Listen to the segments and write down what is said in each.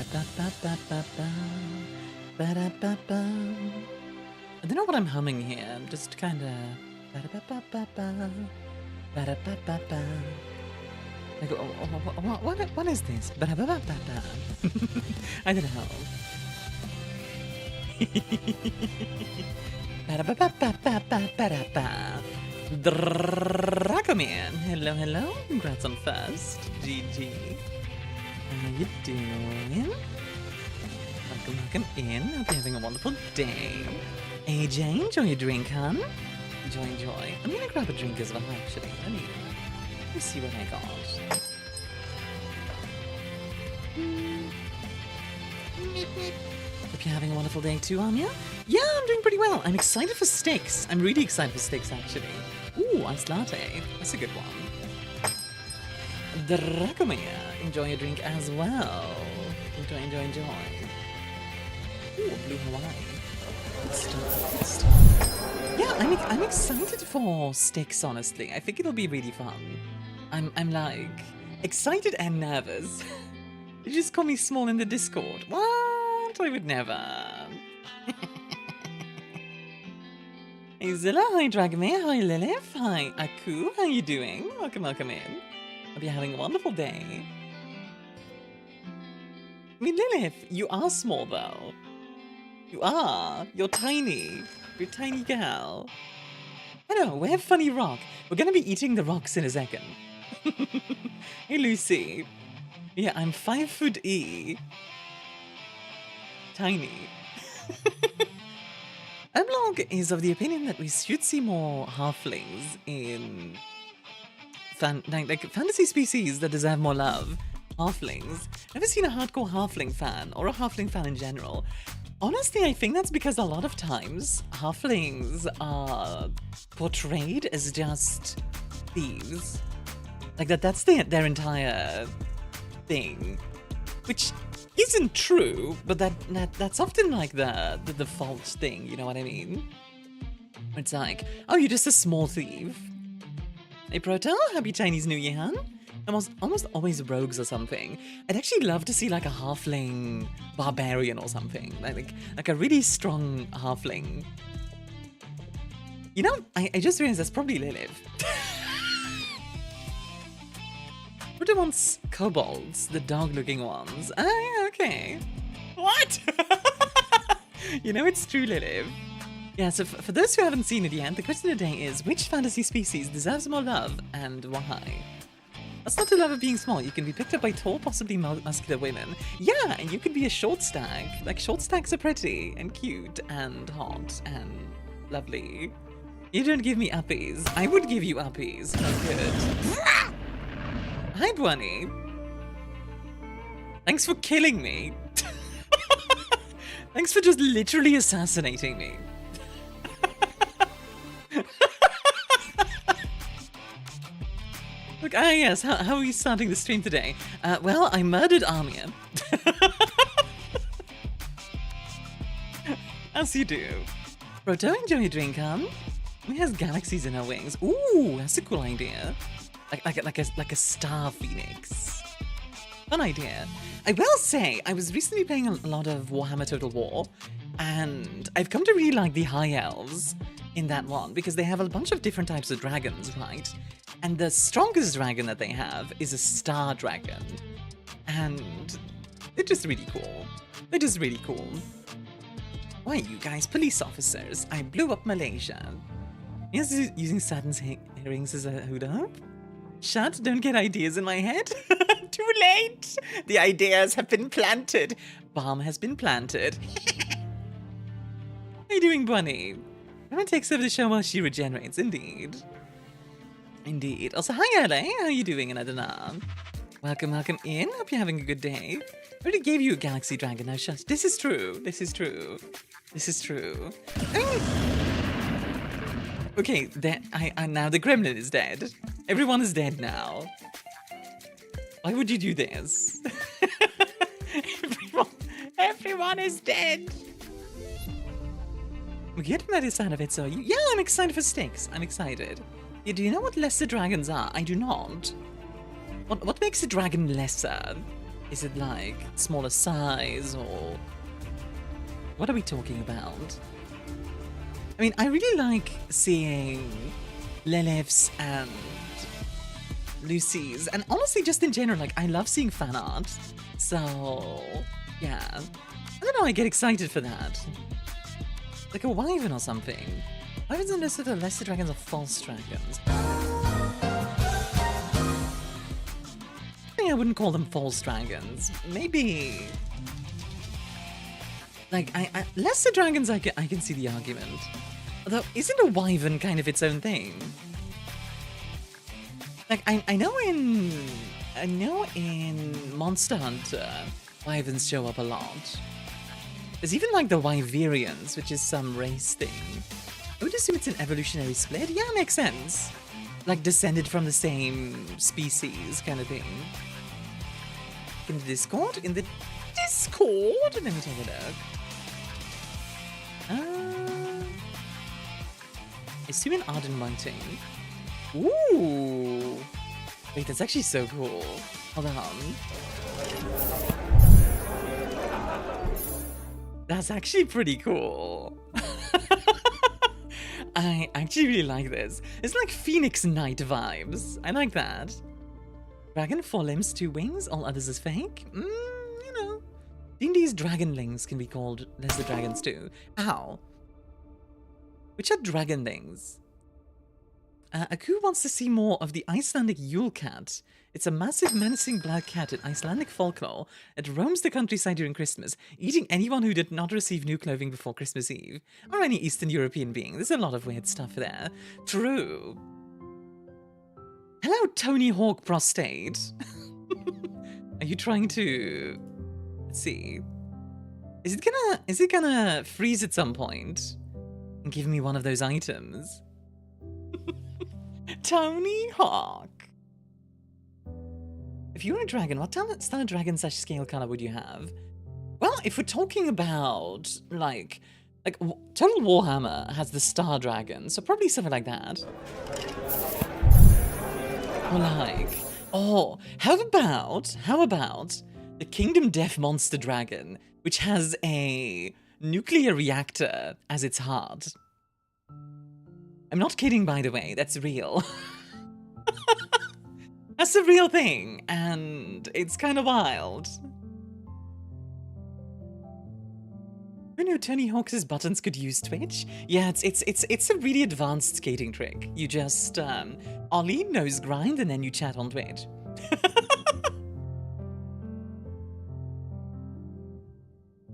I don't know what I'm humming here. I'm just kind of. Like, what is this? I don't know. Dracoman. Hello, hello. Congrats on first. GG. How you doing? Welcome in. Hope you're having a wonderful day. AJ, enjoy your drink, hun. Enjoy. I'm gonna grab a drink as well, actually. Let me see what I got. Hope you're having a wonderful day too, Armia. Yeah, I'm doing pretty well. I'm excited for Styx. I'm really excited for Styx, actually. Ooh, iced latte. That's a good one. Dracomania, enjoy your drink as well. Enjoy. Ooh, blue Hawaii. Yeah, I'm excited for Styx, honestly. I think it'll be really fun. I'm like excited and nervous. You just call me small in the Discord. What? I would never. Hey Zilla, hi Dragomir, hi Lilith, hi Aku, how you doing? Welcome in. Hope you're having a wonderful day. I mean, Lilith, you are small though. You are. You're tiny. You're a tiny gal. I know, we're Funny Rock. We're gonna be eating the rocks in a second. Hey Lucy. Yeah, I'm 5 foot E. Tiny. Mlog is of the opinion that we should see more halflings in like fantasy species that deserve more love. Halflings. Never seen a hardcore halfling fan or a halfling fan in general. Honestly, I think that's because a lot of times halflings are portrayed as just thieves. Like that's their entire thing, which isn't true, but that's often like the default thing, you know what I mean? It's like, oh, you're just a small thief. Hey Proto, happy Chinese New Year, hun. Almost always rogues or something. I'd actually love to see like a halfling barbarian or something, like a really strong halfling. You know, I just realized that's probably Lilith. Proto wants kobolds, the dog-looking ones. Oh, yeah, okay. What? You know, it's true, Lilith. Yeah, so for those who haven't seen it yet, the question of the day is, which fantasy species deserves more love, and why? That's not the love of being small. You can be picked up by tall, possibly muscular women. Yeah, and you could be a short stag. Like, short stags are pretty, and cute, and hot, and lovely. You don't give me uppies. I would give you uppies. Oh, good. Hi, Bunny. Thanks for killing me. Thanks for just literally assassinating me. Look, yes, how are we starting the stream today? Well, I murdered Armia. As you do. Bro, don't enjoy your drink, hun. He has galaxies in her wings. Ooh, that's a cool idea. Like a star phoenix. Fun idea. I will say, I was recently playing a lot of Warhammer Total War, and I've come to really like the High Elves in that one, because they have a bunch of different types of dragons, right? And the strongest dragon that they have is a star dragon. And they're just really cool. They're just really cool. Why, you guys, police officers? I blew up Malaysia. Yes, using Saturn's earrings as a hood-up? Shut, don't get ideas in my head. Too late. The ideas have been planted. Bomb has been planted. How you doing, Bunny? Everyone takes over the show while she regenerates, indeed. Indeed. Also, hi, LA. How you doing, Anadana? Welcome in. Hope you're having a good day. I already gave you a Galaxy Dragon. Now, shut. This is true. This is true. This is true. Okay, now the gremlin is dead. Everyone is dead now. Why would you do this? Everyone is dead. We're getting that is out of it, so yeah, I'm excited for Styx. I'm excited. Yeah, do you know what lesser dragons are? I do not. What makes a dragon lesser? Is it like smaller size, or what are we talking about? I mean, I really like seeing Lilith's and Lucy's, and honestly, just in general, like, I love seeing fan art. So, yeah. I don't know, I get excited for that. Like a wyvern or something. Wyverns are listed as lesser dragons or false dragons. I wouldn't call them false dragons. Maybe... Like, lesser dragons, I can see the argument. Although, isn't a wyvern kind of its own thing? Like, I know in Monster Hunter, wyverns show up a lot. There's even like the Wyverians, which is some race thing. I would assume it's an evolutionary split. Yeah, makes sense. Like descended from the same species kind of thing. In the Discord? In the Discord? Let me take a look. Assuming Arden Mounting. Ooh! Wait, that's actually so cool. Hold on. That's actually pretty cool. I actually really like this. It's like Phoenix Knight vibes. I like that. Dragon, 4 limbs, 2 wings, all others is fake. You know. D&D's dragonlings can be called lesser dragons too. Ow. Which are dragonlings? Aku wants to see more of the Icelandic Yule cat. It's a massive, menacing black cat in Icelandic folklore that roams the countryside during Christmas, eating anyone who did not receive new clothing before Christmas Eve. Or any Eastern European being. There's a lot of weird stuff there. True. Hello, Tony Hawk Prostate. Are you trying to... Let's see. Is it gonna freeze at some point and give me one of those items? Tony Hawk. If you were a dragon, what style dragon / scale color would you have? Well, if we're talking about like Total Warhammer has the Star Dragon, so probably something like that. Or like, oh, how about the Kingdom Death Monster Dragon, which has a nuclear reactor as its heart? I'm not kidding, by the way, that's real. That's a real thing, and it's kind of wild. Who knew Tony Hawk's buttons could use Twitch? Yeah, it's a really advanced skating trick. You just ollie, nose grind, and then you chat on Twitch.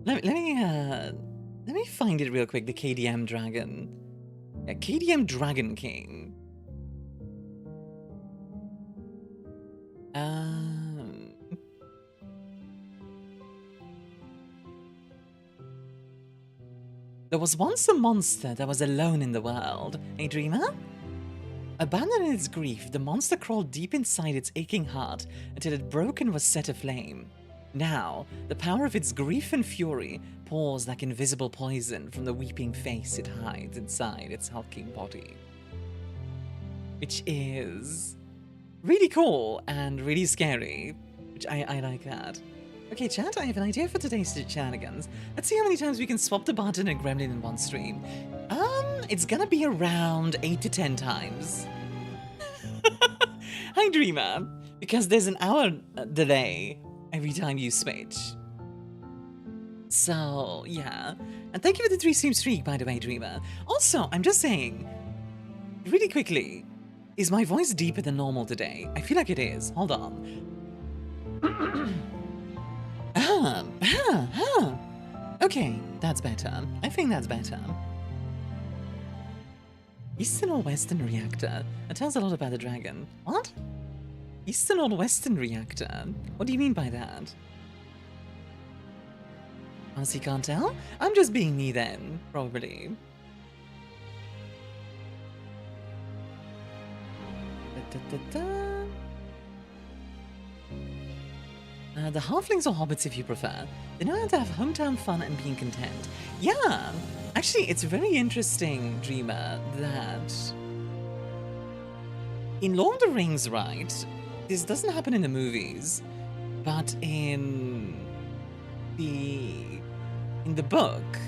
let me find it real quick. The KDM dragon. Yeah, KDM Dragon King. There was once a monster that was alone in the world. A dreamer? Abandoned in its grief, the monster crawled deep inside its aching heart until it broke and was set aflame. Now, the power of its grief and fury pours like invisible poison from the weeping face it hides inside its hulking body. Which is really cool and really scary, which I like that. Okay, chat, I have an idea for today's shenanigans. Let's see how many times we can swap the Barton and Gremlin in one stream. It's gonna be around 8 to 10 times. Hi, Dreamer. Because there's an hour delay every time you switch. So, yeah. And thank you for the 3-stream streak, by the way, Dreamer. Also, I'm just saying, really quickly, is my voice deeper than normal today? I feel like it is. Hold on. Okay, that's better. I think that's better. Eastern or Western reactor? That tells a lot about the dragon. What? Eastern or Western reactor? What do you mean by that? Honestly, can't tell? I'm just being me then, probably. The halflings or hobbits if you prefer. They know how to have hometown fun and being content. Yeah, actually it's very interesting, Dreamer, that in Lord of the Rings, right, this doesn't happen in the movies, But in the book,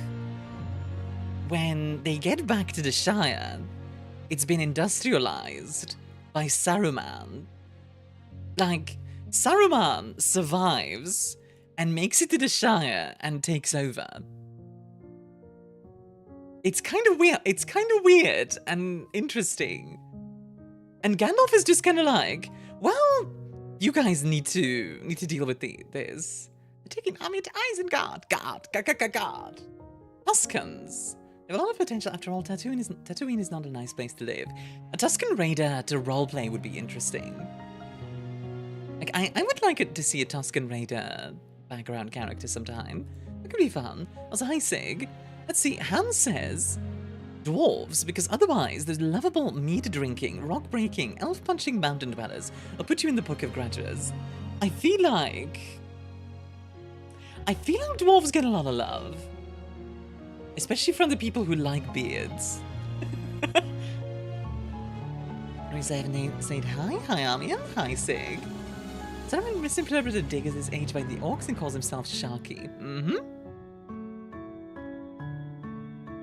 when they get back to the Shire, it's been industrialized by Saruman. Like, Saruman survives and makes it to the Shire and takes over. It's kind of weird. It's kind of weird and interesting. And Gandalf is just kind of like, well, you guys need to deal with this. They're taking army to Isengard. God. Tuscans. They have a lot of potential. After all, Tatooine is not a nice place to live. A Tuscan raider to roleplay would be interesting. Like, I would like it to see a Tuscan raider background character sometime. That could be fun. Also, hi Sig. Let's see, Hans says dwarves, because otherwise there's lovable mead drinking, rock breaking, elf punching mountain dwellers. I'll put you in the book of grudges. I feel like dwarves get a lot of love. Especially from the people who like beards. Said hi Armia, hi Sig. Someone misinterpreted Dig as his age by the orcs and calls himself Sharky.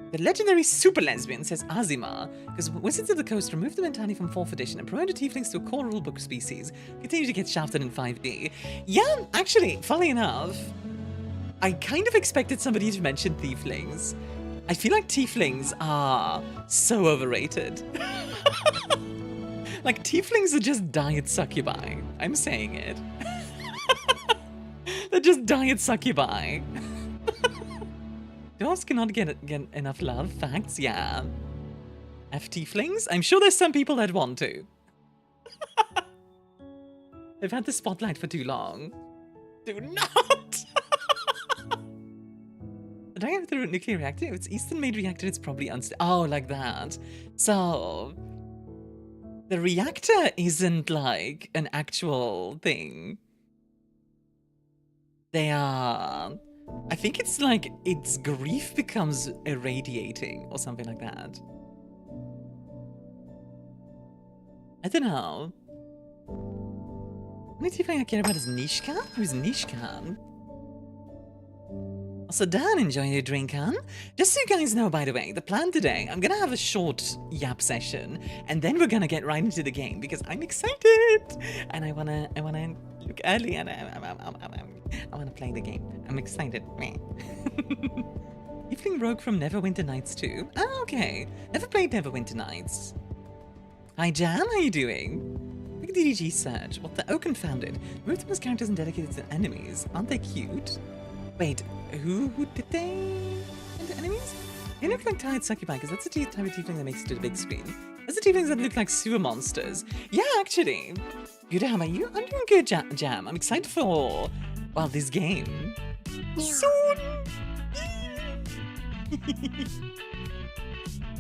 The legendary super lesbian, says Azima, because Wizards of the Coast removed them entirely from 4th edition and promoted tieflings to a core rulebook species, continue to get shafted in 5D. Yeah, actually, funnily enough, I kind of expected somebody to mention tieflings. I feel like tieflings are so overrated. Like, tieflings are just diet succubi. I'm saying it. They're just diet succubi. Dwarves cannot get enough love. Facts, yeah. F tieflings? I'm sure there's some people that want to. They've had the spotlight for too long. Do not! Do I have the nuclear reactor? If it's Eastern-made reactor, it's probably unstable. Oh, like that. So, the reactor isn't like an actual thing. They are... I think it's like its grief becomes irradiating or something like that. I don't know. Only tiefling I care about is Nishkan? Who's Nishkan? Also, Dan, enjoy your drink, huh? Just so you guys know, by the way, the plan today, I'm gonna have a short yap session, and then we're gonna get right into the game because I'm excited, and I wanna look early, and I wanna play the game. I'm excited. Tiefling Rogue from Neverwinter Nights 2. Oh, okay. Never played Neverwinter Nights. Hi, Jan. How you doing? Look at DDG search. What the Oaken found it. Moved them as characters and dedicated to enemies. Aren't they cute? Wait, who did they into enemies? They look like tired succubi, because that's the type of tiefling that makes it to the big screen. That's the tieflings that look like sewer monsters. Yeah, actually. Yuda, how about you? I'm doing good, Jam. I'm excited for, well, this game. Soon!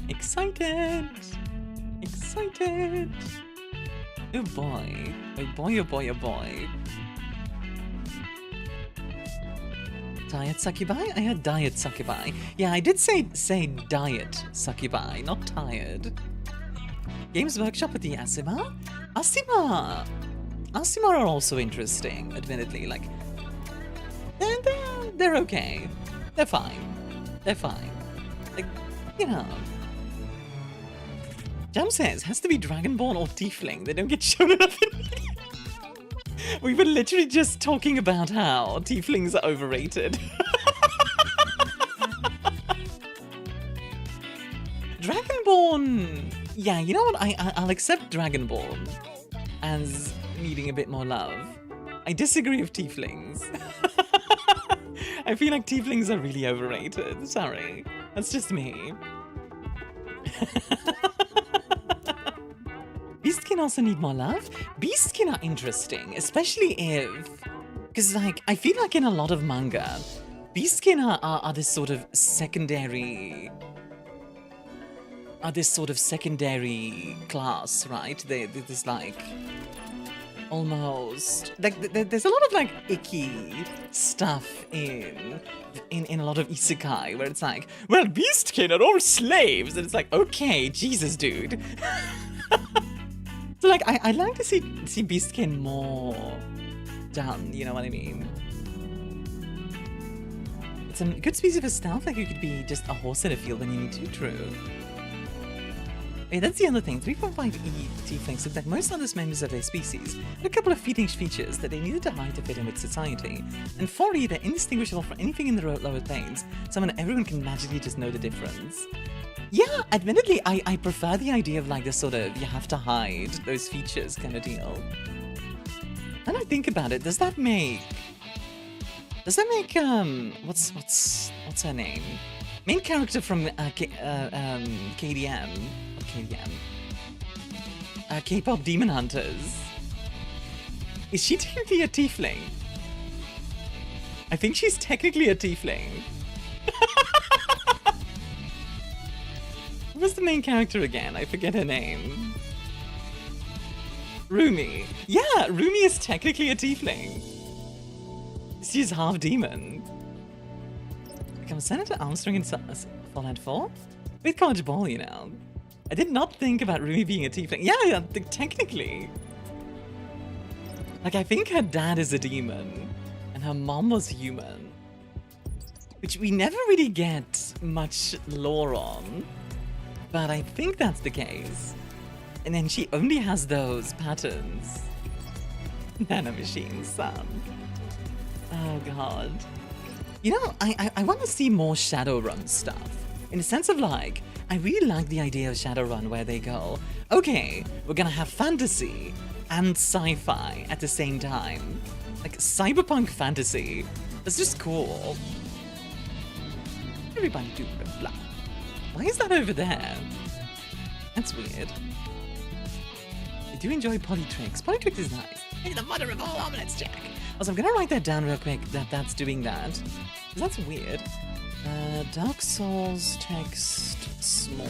Excited! Excited! Oh boy. Oh boy, oh boy, oh boy. Diet succubi? I heard diet succubi. Yeah, I did say diet succubi, not tired. Games Workshop with the Asima? Asima are also interesting, admittedly. Like, they're okay. They're fine. They're fine. Like, you know. Jam says, has to be Dragonborn or Tiefling. They don't get shown enough in media. We were literally just talking about how tieflings are overrated. Dragonborn! Yeah, you know what? I'll accept Dragonborn as needing a bit more love. I disagree with tieflings. I feel like tieflings are really overrated. Sorry. That's just me. Beastkin also need more love. Beastkin are interesting, especially if... Because, like, I feel like in a lot of manga, Beastkin are this sort of secondary... class, right? They're this, like... Almost... Like, there's a lot of, like, icky stuff in a lot of isekai, where it's like, well, Beastkin are all slaves! And it's like, okay, Jesus, dude. So, like, I like to see Beastkin more done, you know what I mean? It's a good species for stealth, like you could be just a horse in a field when you need to, true. Hey, that's the other thing. 3.5e tieflings look like most other members of their species, had a couple of features that they needed to hide to fit in with society. And 4e, they're indistinguishable from anything in the lower planes, so everyone can magically just know the difference. Yeah, admittedly, I prefer the idea of like this sort of, you have to hide those features kind of deal. When I think about it, does that make, what's her name? Main character from KDM, K-pop Demon Hunters. Is she technically a tiefling? I think she's technically a tiefling. What was the main character again? I forget her name. Rumi. Yeah, Rumi is technically a tiefling. She's half demon. Become Senator Armstrong in Fallout 4? With college ball, you know. I did not think about Rumi being a tiefling. Yeah, technically. Like, I think her dad is a demon, and her mom was human. Which we never really get much lore on. But I think that's the case. And then she only has those patterns. Nanomachine, son. Oh, God. You know, I want to see more Shadowrun stuff. In the sense of like, I really like the idea of Shadowrun where they go, okay, we're gonna have fantasy and sci-fi at the same time. Like, cyberpunk fantasy. That's just cool. Everybody do blah. Why is that over there? That's weird. I do enjoy Polytrix. Polytrix is nice. Hey, the mother of all omelets, Jack. Also, I'm gonna write that down real quick, that's doing that. Because that's weird. Dark Souls text small.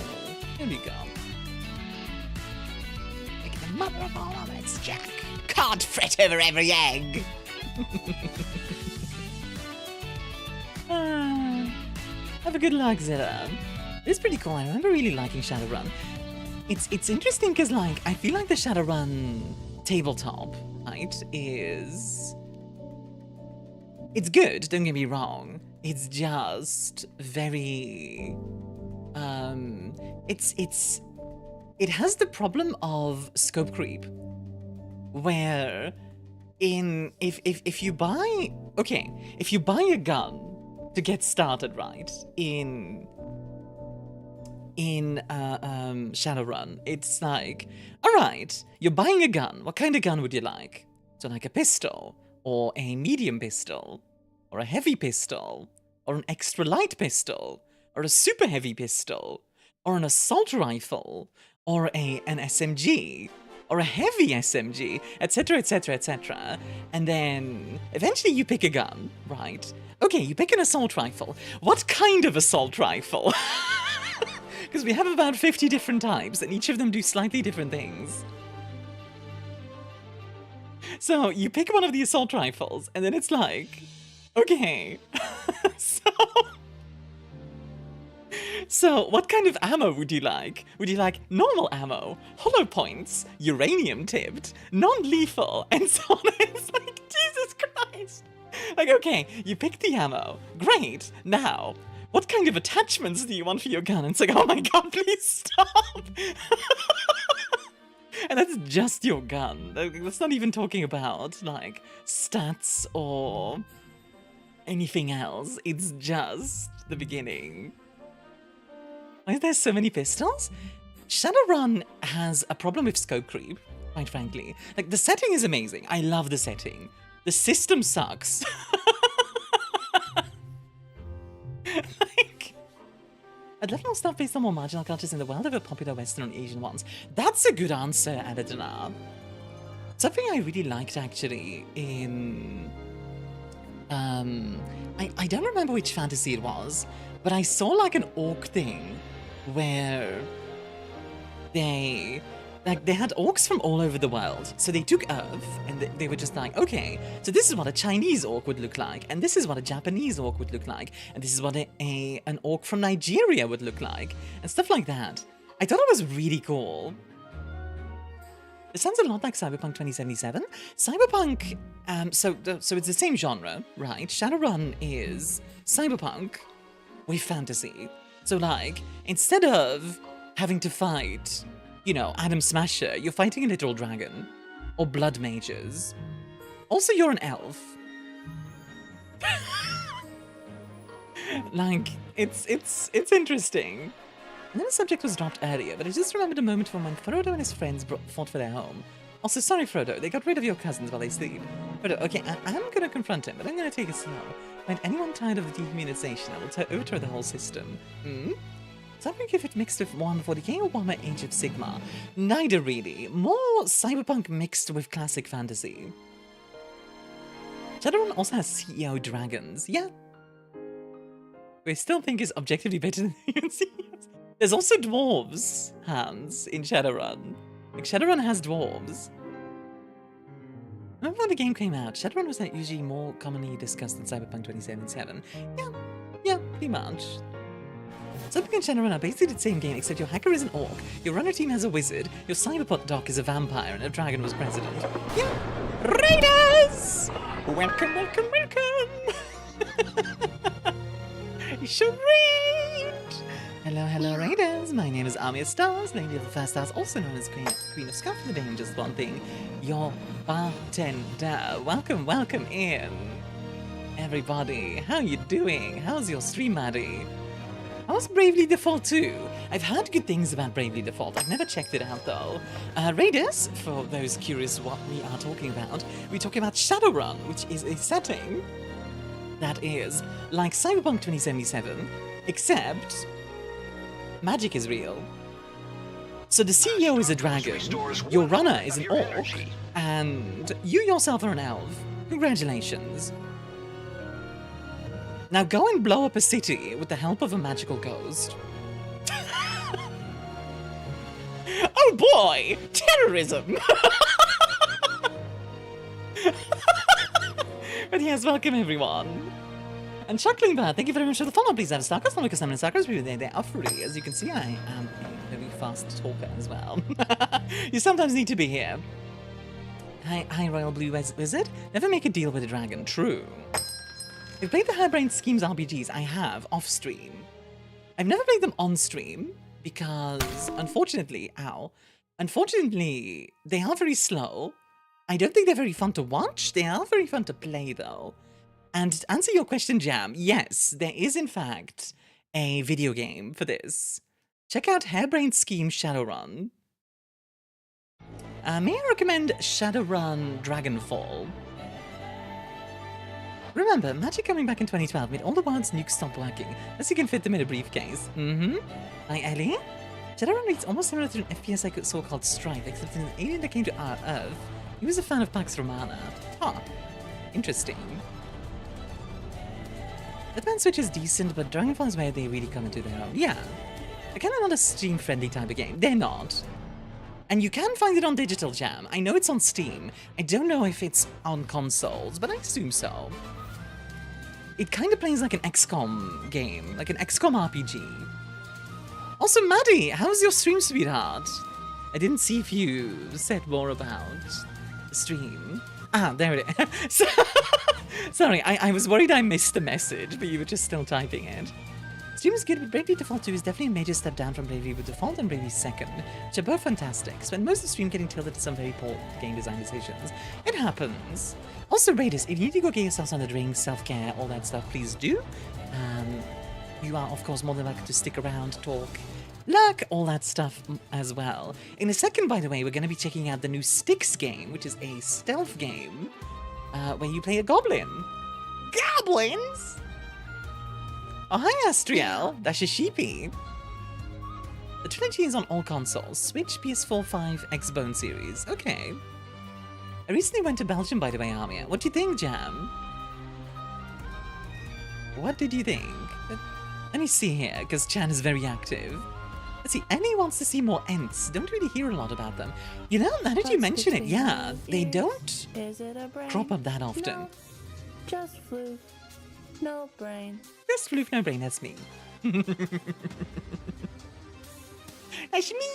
Here we go. Like the mother of all omelets, Jack. Can't fret over every egg. Have a good luck, Zilla. It's pretty cool. I remember really liking Shadowrun. It's interesting because, like, I feel like the Shadowrun tabletop, right, is... It's good, don't get me wrong. It's just very... It has the problem of scope creep, where if you buy... Okay, if you buy a gun to get started, right, in Shadowrun, it's like, alright, you're buying a gun. What kind of gun would you like? So like a pistol, or a medium pistol, or a heavy pistol, or an extra light pistol, or a super heavy pistol, or an assault rifle, or an SMG, or a heavy SMG, etc, etc, etc. And then eventually you pick a gun, right? Okay, you pick an assault rifle. What kind of assault rifle? Because we have about 50 different types, and each of them do slightly different things. So you pick one of the assault rifles, and then it's like, okay, so what kind of ammo would you like? Would you like normal ammo, hollow points, uranium tipped, non-lethal, and so on? It's like, Jesus Christ. Like, okay, you picked the ammo. Great. Now, what kind of attachments do you want for your gun? And it's like, oh my God, please stop. And that's just your gun. That's not even talking about, like, stats or anything else. It's just the beginning. Why is there so many pistols? Shadowrun has a problem with scope creep, quite frankly. Like, the setting is amazing. I love the setting. The system sucks. Like, I'd love more stuff based on more marginal cultures in the world over popular Western and Asian ones. That's a good answer, Adadana. Something I really liked, actually, in... I don't remember which fantasy it was, but I saw, like, an orc thing where they had orcs from all over the world. So they took Earth, and they were just like, okay, so this is what a Chinese orc would look like, and this is what a Japanese orc would look like, and this is what an orc from Nigeria would look like, and stuff like that. I thought it was really cool. This sounds a lot like Cyberpunk 2077. Cyberpunk, so it's the same genre, right? Shadowrun is Cyberpunk with fantasy. So like, instead of having to fight, you know, Adam Smasher, you're fighting a literal dragon. Or blood mages. Also, you're an elf. Like, it's interesting. And then the subject was dropped earlier, but I just remembered a moment from when Frodo and his friends fought for their home. Also, sorry Frodo, they got rid of your cousins while they sleep. Frodo, okay, I'm gonna confront him, but I'm gonna take it slow. Find anyone tired of the dehumanization, I will overthrow the whole system. So I'm wondering if it mixed with Warhammer 40k or Warhammer Age of Sigmar. Neither really. More cyberpunk mixed with classic fantasy. Shadowrun also has CEO dragons. Yeah. I still think is objectively better than human CEOs. There's also dwarves, Hans, in Shadowrun. Like, Shadowrun has dwarves. Remember when the game came out, Shadowrun was usually more commonly discussed than Cyberpunk 2077. Yeah, pretty much. Cyberpunk and Shadowrun are basically the same game, except your hacker is an orc, your runner team has a wizard, your cyberpunk doc is a vampire, and a dragon was president. Yeah! Raiders! Welcome, welcome, welcome! You should read! Hello, Raiders! My name is ArmiaStars, Lady of the First Stars, also known as Queen of Scuff for the Name Just One Thing, your bartender. Welcome in. Everybody, how you doing? How's your stream, Maddie? How's Bravely Default 2? I've heard good things about Bravely Default. I've never checked it out though. Raiders, for those curious what we are talking about, we're talking about Shadowrun, which is a setting that is like Cyberpunk 2077, except magic is real. So the CEO is a dragon, your runner is an orc, and you yourself are an elf. Congratulations. Now go and blow up a city with the help of a magical ghost. Oh boy! Terrorism! But yes, welcome everyone. And Chuckling Bird, thank you very much for the follow. Please have Starkos, not because I'm in Starkos, but they are free. As you can see, I am a very fast talker as well. You sometimes need to be here. Hi, Royal Blue Wizard. Never make a deal with a dragon. True. I've played the Harebrained Schemes RPGs. I have, off-stream. I've never played them on-stream, because, unfortunately, they are very slow. I don't think they're very fun to watch. They are very fun to play, though. And to answer your question, Jam, yes, there is, in fact, a video game for this. Check out Harebrained Scheme Shadowrun. May I recommend Shadowrun Dragonfall? Remember, Magic coming back in 2012 made all the world's nukes stop working, unless you can fit them in a briefcase. Hi, Ellie? Shadowrun reads almost similar to an FPS I saw called Strife, except in an alien that came to our Earth. He was a fan of Pax Romana. Huh. Interesting. The band Switch is decent, but Dragonfall is where they really come into their own. Yeah. They're kind of not a Steam-friendly type of game. They're not. And you can find it on Digital Jam. I know it's on Steam. I don't know if it's on consoles, but I assume so. It kind of plays like an XCOM game, like an XCOM RPG. Also, Maddie, how's your stream, sweetheart? I didn't see if you said more about the stream. Ah, there it is. Sorry, I was worried I missed the message, but you were just still typing it. Stream is good, but Bravely Default 2 is definitely a major step down from Bravely Default and Bravely 2nd, which are both fantastic. Spent most of the stream getting tilted to some very poor game design decisions. It happens. Also, Raiders, if you need to go get yourselves on the drink, self-care, all that stuff, please do. You are, of course, more than welcome to stick around, talk, lurk, all that stuff as well. In a second, by the way, we're going to be checking out the new Styx game, which is a stealth game where you play a goblin. Goblins? Oh, hi, Astriel. That's a sheepy. The trilogy is on all consoles. Switch, PS4, 5, Xbone series. Okay. I recently went to Belgium, by the way, Armia. What do you think, Jam? What did you think? Let me see here, because Chan is very active. Let's see, Annie wants to see more Ents. Don't really hear a lot about them. You know, now that you mention it, yeah, they don't crop up that often. No, just floof, no brain. Just floof, no brain, that's me. That's me!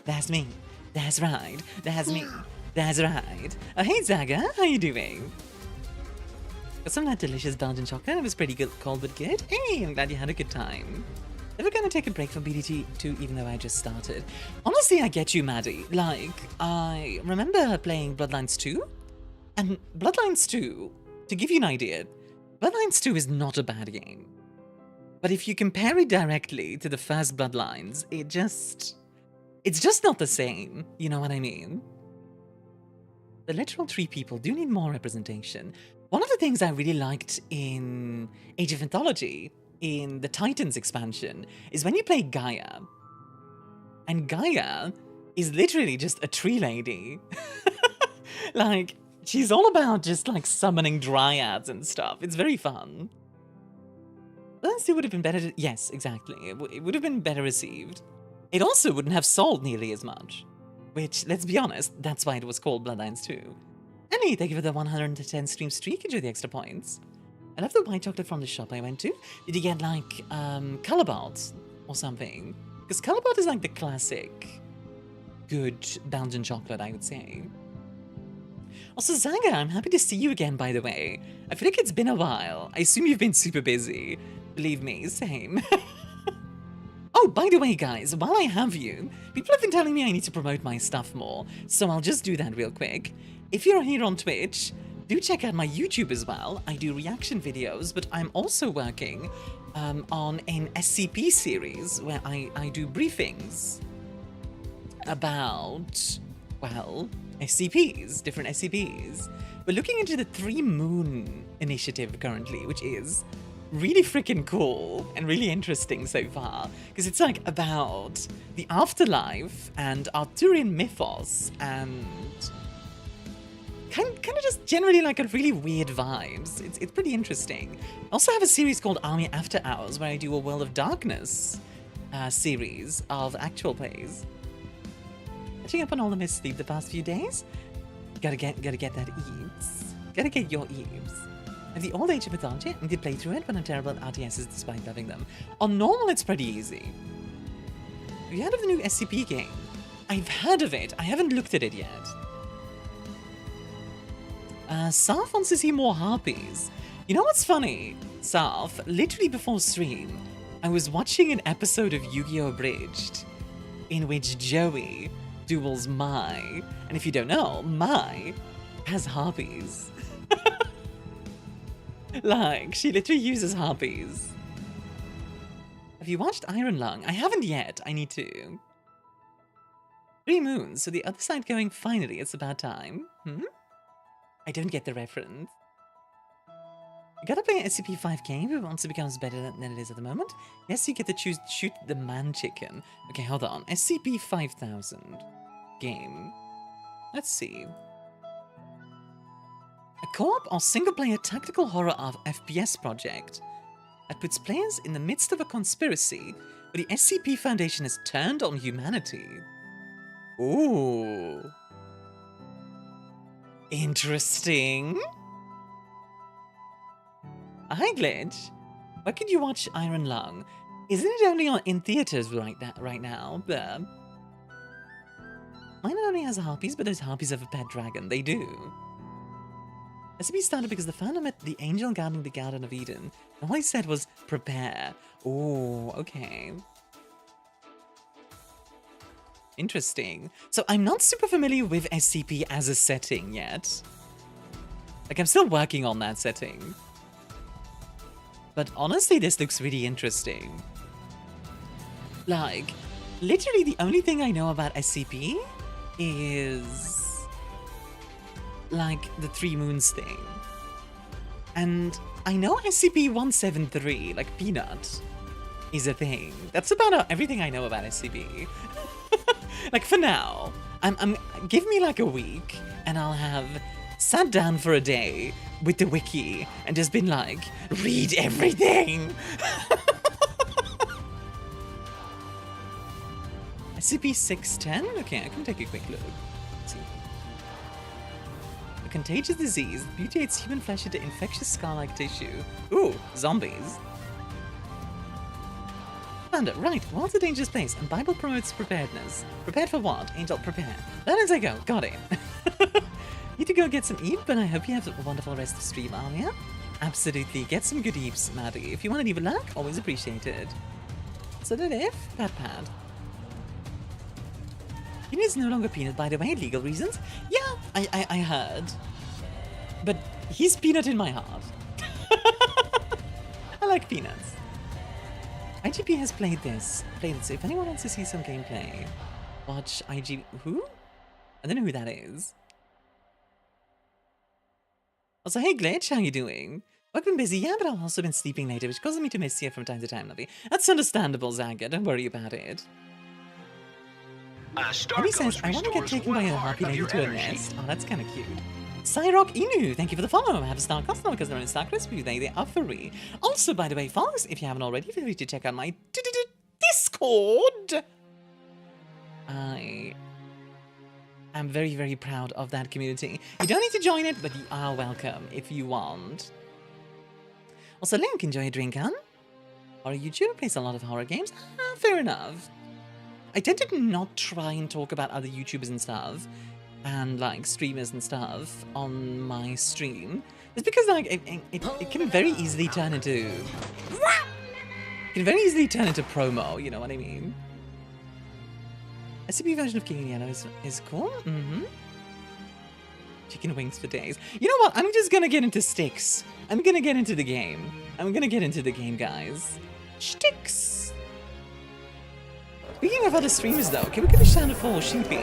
That's me. That's right. That's me. That's right. Hey, Zaga. How you doing? Got some of that delicious Belgian chocolate. It was pretty good, cold but good. Hey, I'm glad you had a good time. Never gonna take a break from BDT2 even though I just started. Honestly, I get you, Maddie. Like, I remember playing Bloodlines 2. And Bloodlines 2, to give you an idea, Bloodlines 2 is not a bad game. But if you compare it directly to the first Bloodlines, it's just not the same. You know what I mean? The literal tree people do need more representation. One of the things I really liked in Age of Mythology, in the Titans expansion, is when you play Gaia. And Gaia is literally just a tree lady. Like, she's all about just like summoning dryads and stuff. It's very fun. It would have been better. Yes, exactly. It would have been better received. It also wouldn't have sold nearly as much. Which, let's be honest, that's why it was called Bloodlines 2. Annie, thank you for the 110 stream streak. Enjoy the extra points. I love the white chocolate from the shop I went to. Did you get like Calabot or something? Because Calabot is like the classic good Belgian chocolate, I would say. Also, Zaga, I'm happy to see you again, by the way. I feel like it's been a while. I assume you've been super busy. Believe me, same. Oh, by the way, guys, while I have you, people have been telling me I need to promote my stuff more, so I'll just do that real quick. If you're here on Twitch, do check out my YouTube as well. I do reaction videos, but I'm also working on an SCP series where I do briefings about, well, SCPs, different SCPs. We're looking into the 3 Moon initiative currently, which is really freaking cool and really interesting so far, because it's like about the afterlife and Arthurian mythos and kind of just generally like a really weird vibes. It's pretty interesting. I also have a series called Army After Hours where I do a World of Darkness series of actual plays. Catching up on all the missed sleep the past few days. Gotta get that Eves. Gotta get your Eves. Have the old Age of Mythology and did play through it, but I'm terrible at RTSs despite loving them. On normal, it's pretty easy. Have you heard of the new SCP game? I've heard of it. I haven't looked at it yet. Sarf wants to see more harpies. You know what's funny? Sarf, literally before stream, I was watching an episode of Yu-Gi-Oh! Abridged in which Joey duels Mai. And if you don't know, Mai has harpies. Like, she literally uses harpies. Have you watched Iron Lung? I haven't yet. I need to. 3 moons, so the other side going, finally, it's about time. I don't get the reference. You gotta play SCP-5 game if it once it becomes better than it is at the moment. Yes, you get to shoot the man chicken. Okay, hold on. SCP-5000 game. Let's see. A co-op or single-player tactical horror FPS project that puts players in the midst of a conspiracy where the SCP Foundation has turned on humanity. Ooh. Interesting. Hi, Glitch. Why could you watch Iron Lung? Isn't it only in theaters right now? Mine only has harpies, but those harpies have a pet dragon. They do. SCP started because the founder met the angel guarding the Garden of Eden. And all he said was, prepare. Oh, okay. Interesting. So I'm not super familiar with SCP as a setting yet. Like, I'm still working on that setting. But honestly, this looks really interesting. Like, literally the only thing I know about SCP is like the 3 moons thing. And I know SCP-173, like Peanut, is a thing. That's about everything I know about SCP. Like, for now, give me like a week and I'll have sat down for a day with the wiki and just been like, read everything. SCP-610? Okay, I can take a quick look. Let's see. A contagious disease mutates human flesh into infectious scar-like tissue. Ooh, zombies. Panda, right, world's a dangerous place, and Bible promotes preparedness. Prepared for what? Angel, prepare. Learn as I go, got it. Need to go get some eat, but I hope you have a wonderful rest of stream, Armia. Absolutely, get some good eats, Maddie. If you want to leave a like, always appreciated. So that if, Pat. Peanut is no longer Peanut, by the way, legal reasons. Yeah, I heard. But he's Peanut in my heart. I like Peanuts. IGP has played this. If anyone wants to see some gameplay, watch IG... Who? I don't know who that is. Also, hey Glitch, how you doing? I've been busy, yeah, but I've also been sleeping later, which causes me to miss you from time to time, Lovey. That's understandable, Zaga, don't worry about it. He says, I want to get taken by a harpy lady to a nest. Oh, that's kind of cute. Cyrock Inu, thank you for the follow. I have a Starkos now because they're in Starkos review. They are free. Also, by the way, folks, if you haven't already, feel free to check out my Discord. I am very, very proud of that community. You don't need to join it, but you are welcome if you want. Also, Link, enjoy a drink, huh? Or a YouTuber plays a lot of horror games. Ah, fair enough. I tend to not try and talk about other YouTubers and stuff, and like streamers and stuff on my stream. It's because like it can very easily turn into promo. You know what I mean? SCP version of King and Yellow is cool. Chicken wings for days. You know what? I'm just gonna get into Styx. I'm gonna get into the game. Guys. Styx. Speaking of other streamers, though, can we get a shout out for Sheepy?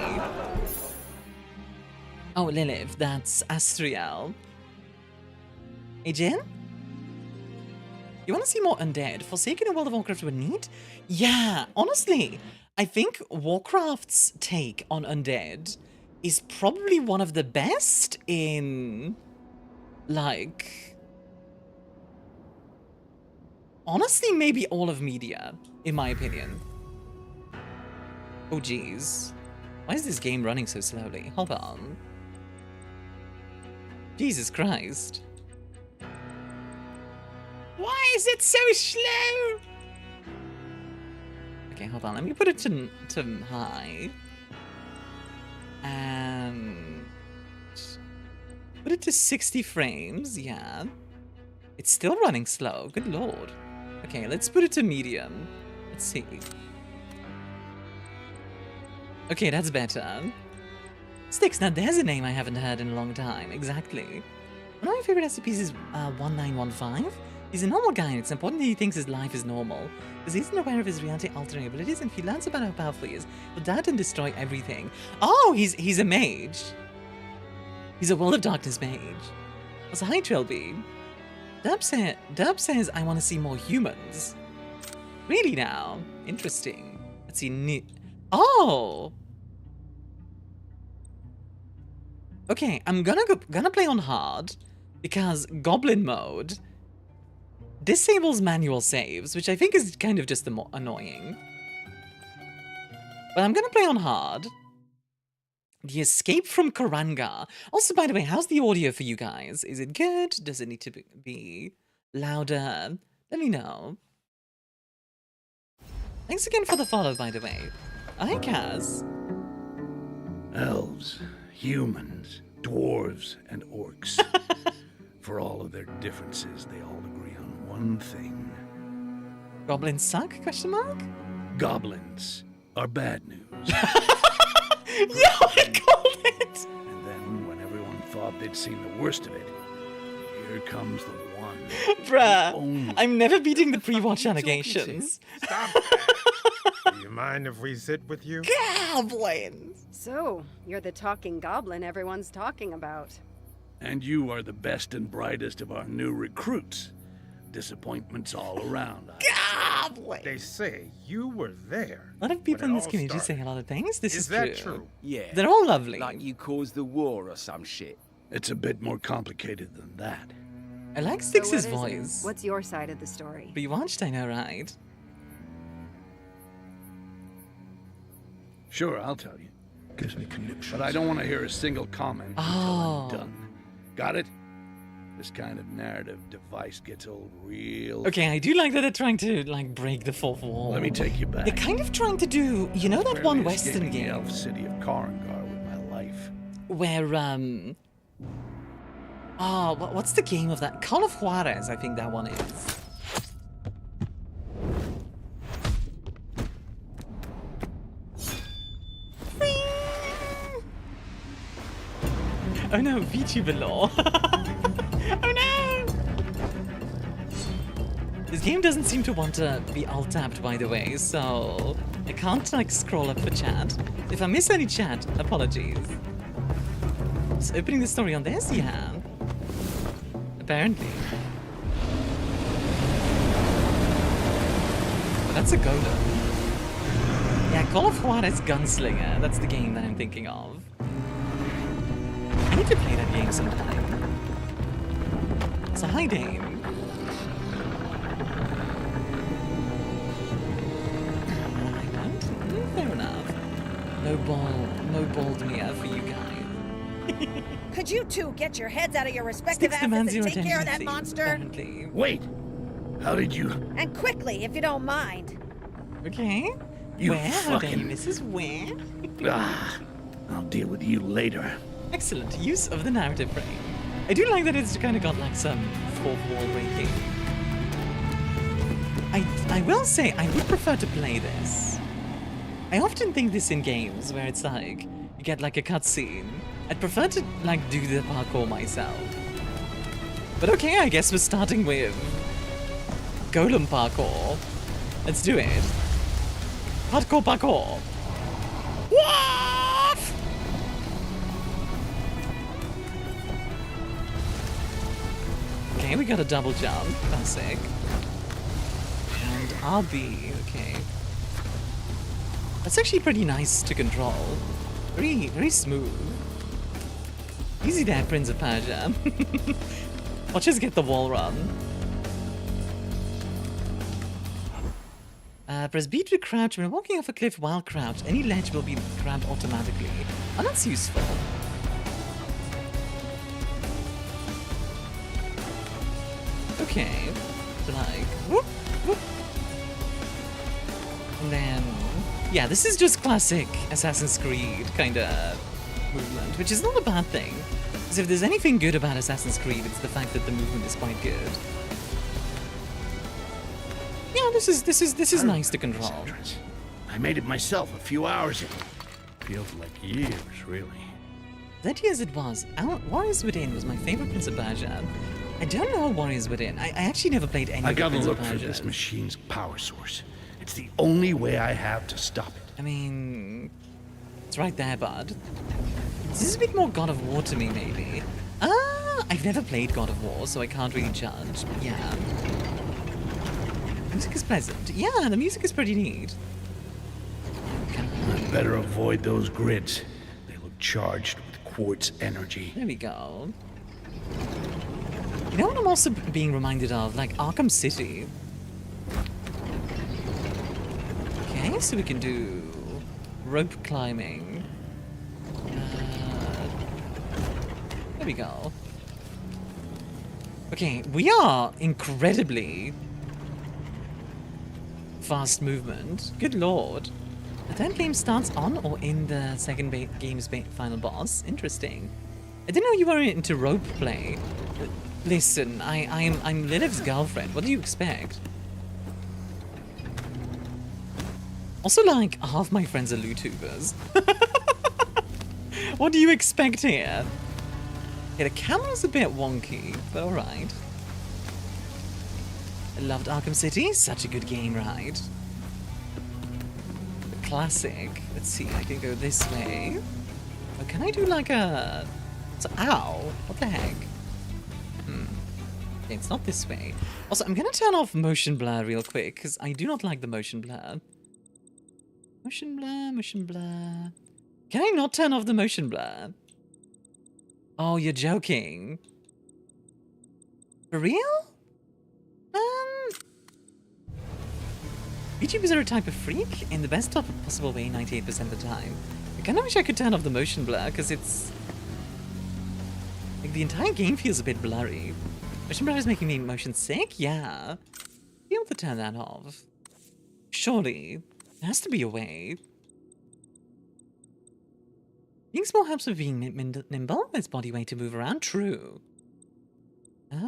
Oh, Lilith, that's Astriel. Hey, Jen? You want to see more undead? Forsaken in World of Warcraft would need? Yeah, honestly, I think Warcraft's take on undead is probably one of the best in, like... honestly, maybe all of media, in my opinion. Oh, jeez. Why is this game running so slowly? Hold on. Jesus Christ. Why is it so slow? Okay, hold on. Let me put it to high. And... put it to 60 frames, yeah. It's still running slow, good lord. Okay, let's put it to medium. Let's see. Okay, that's better. Styx, now there's a name I haven't heard in a long time. Exactly. One of my favorite SCPs is 1915. He's a normal guy, and it's important that he thinks his life is normal, because he isn't aware of his reality-altering abilities, and if he learns about how powerful he is, he'll doubt and destroy everything. Oh, he's a mage. He's a World of Darkness mage. Also, hi, Trilby. Dub says, I want to see more humans. Really now? Interesting. Let's see, oh! Okay, I'm gonna play on hard, because Goblin mode disables manual saves, which I think is kind of just annoying. But I'm gonna play on hard. The Escape from Karanga. Also, by the way, how's the audio for you guys? Is it good? Does it need to be louder? Let me know. Thanks again for the follow, by the way. Hi, Kaz. Elves, humans, dwarves, and orcs. For all of their differences, they all agree on one thing. Goblins suck? Question mark? Goblins are bad news. Yeah, I called it! And then, when everyone thought they'd seen the worst of it, here comes the one. Bruh, I'm never beating the pre-watch allegations. Stop that. Do you mind if we sit with you? Goblins! So, you're the talking goblin everyone's talking about. And you are the best and brightest of our new recruits. Disappointments all around. Goblins! They say you were there. A lot of people in this community say a lot of things. This is that true? Yeah. They're all lovely. Like you caused the war or some shit. It's a bit more complicated than that. I like So Styx's what is it? voice. What's your side of the story? Rewatched, I know, right? Sure, I'll tell you. Gives me conniptions. But I don't want to hear a single comment until I'm done. Got it? This kind of narrative device gets old real. Okay, I do like that they're trying to, like, break the fourth wall. Let me take you back. They're kind of trying to do, you know that one Barely Western escaping the game elf city of Karangar with my life. where, oh, what's the game of that? Call of Juarez, I think that one is. Oh no, VTuber law. Oh no! This game doesn't seem to want to be alt-tapped, by the way, so I can't, like, scroll up for chat. If I miss any chat, apologies. Just opening the story on this? Yeah. Apparently. But that's a golem. Yeah, Call of Juarez Gunslinger. That's the game that I'm thinking of. I need to play that game sometime. So hi, Dane. I don't? Fair enough. No bald Mia for you guys. Could you two get your heads out of your respective Styx asses demands and your take care of attention, that Steve, monster? apparently. Wait! How did you... And quickly, if you don't mind. Okay. You Where, fucking- Mrs. Where? Ah, I'll deal with you later. Excellent use of the narrative frame. I do like that it's kind of got like some fourth wall breaking. I will say I would prefer to play this. I often think this in games where it's like you get like a cutscene. I'd prefer to like do the parkour myself. But okay, I guess we're starting with golem parkour. Let's do it. Hardcore parkour. What? Okay, we got a double jump. Classic. And RB. Okay. That's actually pretty nice to control. Very smooth. Easy there, Prince of Persia. Watch us get the wall run. Press B to crouch. When walking off a cliff while crouched, any ledge will be grabbed automatically. Oh, that's useful. Okay. So like, whoop, whoop. And then, yeah, this is just classic Assassin's Creed kind of movement, which is not a bad thing. Because if there's anything good about Assassin's Creed, it's the fact that the movement is quite good. Yeah, this is nice to control. Entrance. I made it myself a few hours ago. Feels like years, really. That years it was. Warriors Within was my favorite Prince of Persia. I don't know Warriors Within. I actually never played any I of the gotta Prince look of for Persia. this machine's power source. It's the only way I have to stop it. I mean, it's right there, bud. This is a bit more God of War to me, maybe. I've never played God of War, so I can't really judge. But yeah. Music is pleasant. Yeah, the music is pretty neat. I'd better avoid those grids. They look charged with quartz energy. There we go. You know what I'm also being reminded of? Like Arkham City. Okay, so we can do rope climbing. There we go. Okay, we are incredibly fast movement. Good lord. The third game starts on or in the second game's final boss. Interesting. I didn't know you were into rope play. Listen, I'm Lilith's girlfriend. What do you expect? Also, like, half my friends are YouTubers. What do you expect here? Yeah, the camera's a bit wonky, but alright. I loved Arkham City. Such a good game, right? The classic. Let's see, I can go this way. Oh, can I do like a... So, ow! What the heck? Okay, it's not this way. Also, I'm gonna turn off motion blur real quick, because I do not like the motion blur. Motion blur, motion blur. Can I not turn off the motion blur? Oh, you're joking. For real? YouTubers are a type of freak in the best possible way 98% of the time. I kinda wish I could turn off the motion blur, because it's... like, the entire game feels a bit blurry. Motion blur is making me motion sick? Yeah. Be able to turn that off. Surely. There has to be a way. Being small helps with being nimble. It's body weight to move around. True. What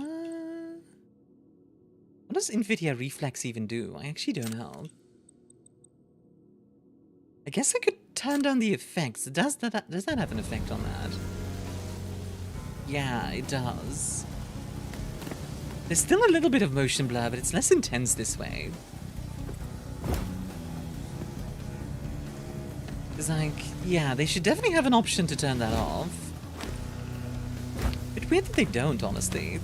does NVIDIA Reflex even do? I actually don't know. I guess I could turn down the effects. Does that have an effect on that? Yeah, it does. There's still a little bit of motion blur, but it's less intense this way. It's like, yeah, they should definitely have an option to turn that off. Bit weird that they don't, honestly.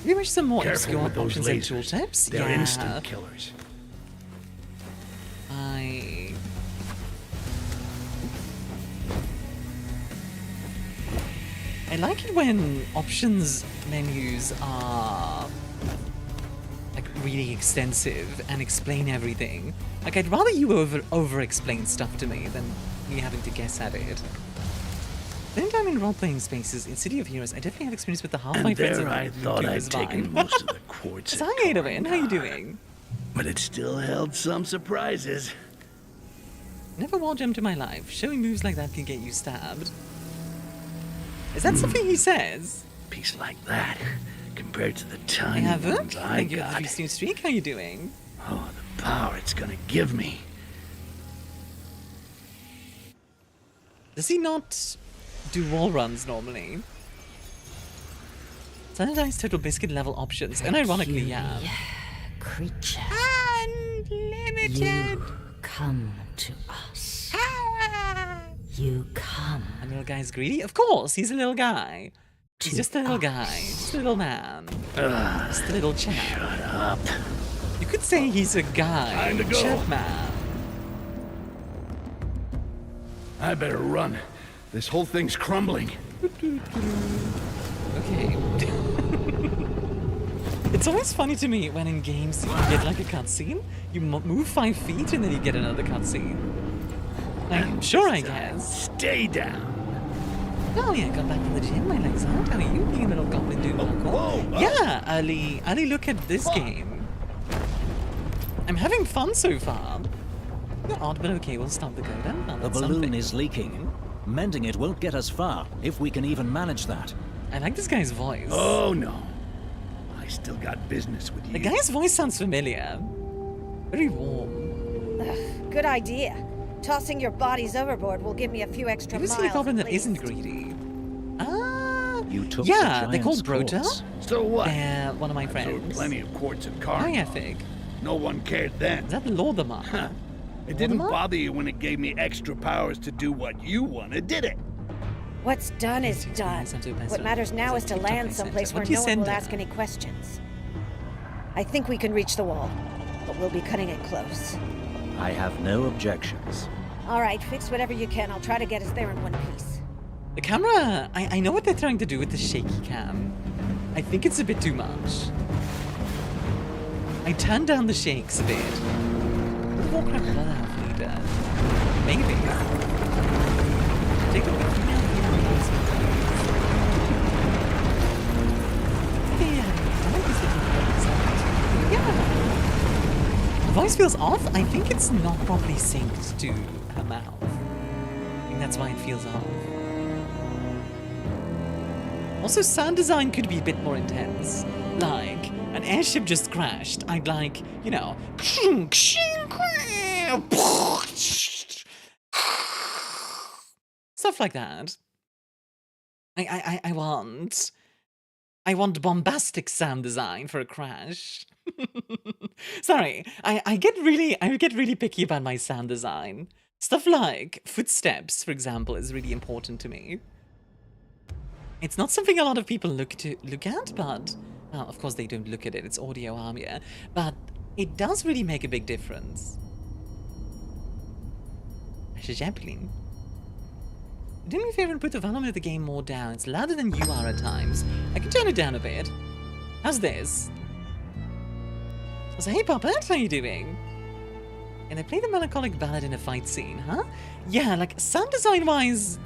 Maybe wish some more obscure options and tooltips? They're yeah. instant killers. I like it when options menus are like really extensive and explain everything. Like I'd rather you over-explain stuff to me than me having to guess at it. Then I'm in role-playing spaces in City of Heroes. I definitely have experience with the half my friends. And there I thought I'd taken most of the quartz. Hi, Adawin. How you doing? But it still held some surprises. Never wall jump in my life. Showing moves like that can get you stabbed. Is that something he says? Piece like that, compared to the I tiny haven't. ones I Thank you for got. the feasting streak. How you doing? Oh, the power it's gonna give me. Does he not do wall runs normally? Standardized total biscuit level options, and ironically, yeah. Creature. Unlimited. You come to us. You come. A little guy's greedy? Of course, he's a little guy. He's just a little guy. Just a little man. Just a little chap. Shut up. You could say he's a guy. Time to go. Chap man. I better run. This whole thing's crumbling. Okay. It's always funny to me when in games you get like a cutscene, you move 5 feet and then you get another cutscene. Like, sure, I guess. Stay down. Oh yeah, got back from the gym, my legs out. How are you being a little goblin dude? whoa, Yeah, Ali, look at this game. I'm having fun so far. You're odd, but okay, we'll stop the go then. The balloon is leaking. Mending it won't get us far, if we can even manage that. I like this guy's voice. Oh no. I still got business with you. The guy's voice sounds familiar. Very warm. Ugh, good idea. Tossing your bodies overboard will give me a few extra Maybe miles. see a goblin at that isn't least. greedy. Ah, You took yeah, the they're called giant's Broto. quartz. So what? They're one of my I absorbed friends. plenty of quartz at High Carnival. ethic. No one cared then. Is that Lawfy? Huh. It didn't Lawfy? bother you when it gave me extra powers to do what you wanted, did it? What's done is Six done. minutes until What matters now is to TikTok I land sent someplace her. where What do you no one send will her? ask any questions. I think we can reach the wall, but we'll be cutting it close. I have no objections. All right, fix whatever you can. I'll try to get us there in one piece. The camera, I know what they're trying to do with the shaky cam. I think it's a bit too much. I turned down the shakes a bit. Warcraft Bloodhound leader. Maybe. Take a look at yeah. The voice feels off. I think it's not properly synced to her mouth. I think that's why it feels off. Also, sound design could be a bit more intense. Like, an airship just crashed. I'd like, you know, stuff like that. I want bombastic sound design for a crash. Sorry, I get really picky about my sound design. Stuff like footsteps, for example, is really important to me. It's not something a lot of people look at, but well, of course they don't look at it. It's audio Armia, but it does really make a big difference. Chaplin. Do me a favor and put the volume of the game more down. It's louder than you are at times. I can turn it down a bit. How's this? So hey Puppet, how you doing? And I play the melancholic ballad in a fight scene, huh? Yeah, like sound design wise,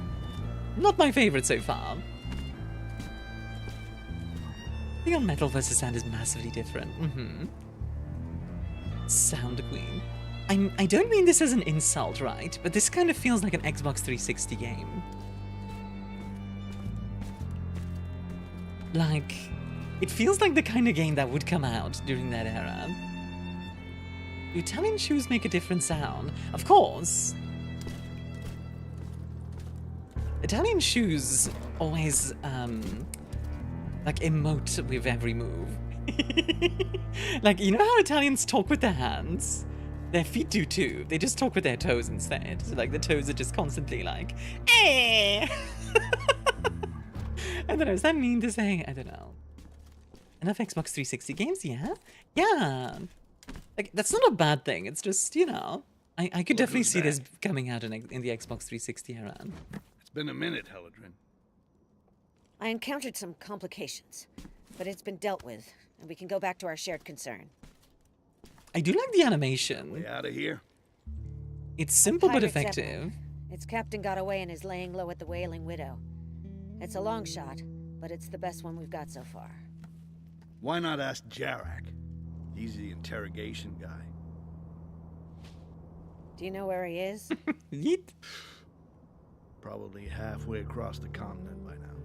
Not my favorite so far. I think on Metal vs. Sound is massively different. Sound Queen. I don't mean this as an insult, right? But this kind of feels like an Xbox 360 game. Like, it feels like the kind of game that would come out during that era. Do Italian shoes make a different sound? Of course. Italian shoes always, like, emote with every move. Like, you know how Italians talk with their hands? Their feet do too. They just talk with their toes instead. So, like, the toes are just constantly like, eh! I don't know, does that mean to say? I don't know. Enough Xbox 360 games? Yeah? Yeah! Like, that's not a bad thing. It's just, you know, I could definitely see this coming out in the Xbox 360 era. It's been a minute, Heladrin. I encountered some complications, but it's been dealt with, and we can go back to our shared concern. I do like the animation. Way out of here. It's simple but Pirate effective. Zeppelin. Its captain got away and is laying low at the Wailing Widow. It's a long shot, but it's the best one we've got so far. Why not ask Jarak? He's the interrogation guy. Do you know where he is? Yeet. Probably halfway across the continent by now.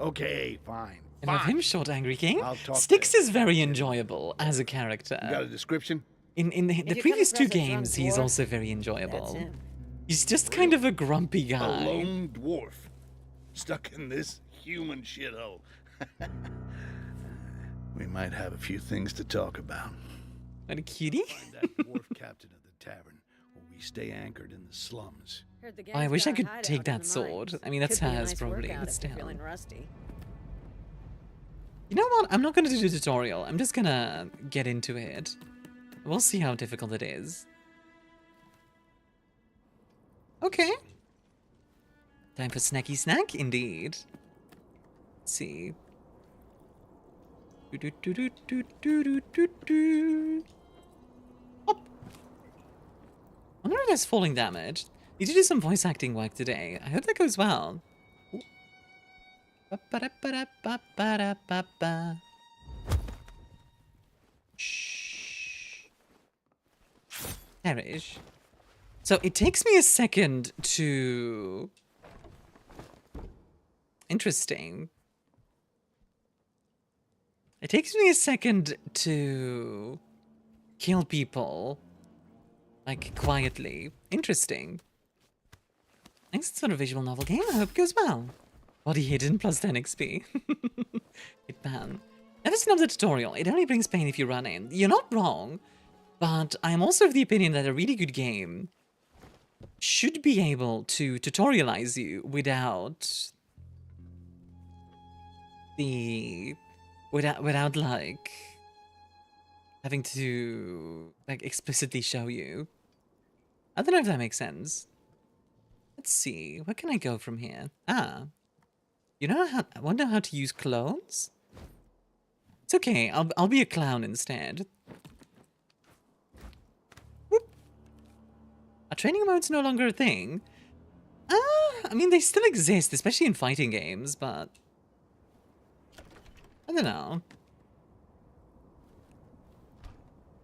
Okay, fine. And of him, Short Angry King, I'll talk Styx to is very enjoyable as a character. You got a description? In the you previous come two across a drunk games, he's dwarf, also very That's enjoyable. him. He's just kind of a grumpy A guy. lone dwarf. Stuck in this human shithole. We might have a few things to talk about. What a cutie. Find that dwarf captain of the tavern, or we stay anchored in the slums. Heard the Oh, I gang's wish I got a could hideout take in that the sword. mines. I mean, that's Could be a hers nice probably, workout but if still. you're feeling rusty. You know what? I'm not going to do the tutorial. I'm just going to get into it. We'll see how difficult it is. Okay. Time for snacky snack, indeed. Let's see. Hop. I wonder if there's falling damage. Need to do some voice acting work today. I hope that goes well. Shh. Perish. So it takes me a second to... Interesting. It takes me a second to kill people, like, quietly. Interesting. Thanks, it's not a visual novel game. I hope it goes well. Body hidden plus 10 XP. Hit ban. Never seen the tutorial. It only brings pain if you run in. You're not wrong, but I am also of the opinion that a really good game should be able to tutorialize you without the... Without like, having to, like, explicitly show you. I don't know if that makes sense. Let's see, where can I go from here? Ah. You know how, I wonder how to use clothes? It's okay, I'll be a clown instead. Whoop. Are training modes no longer a thing? I mean, they still exist, especially in fighting games, but... I don't know.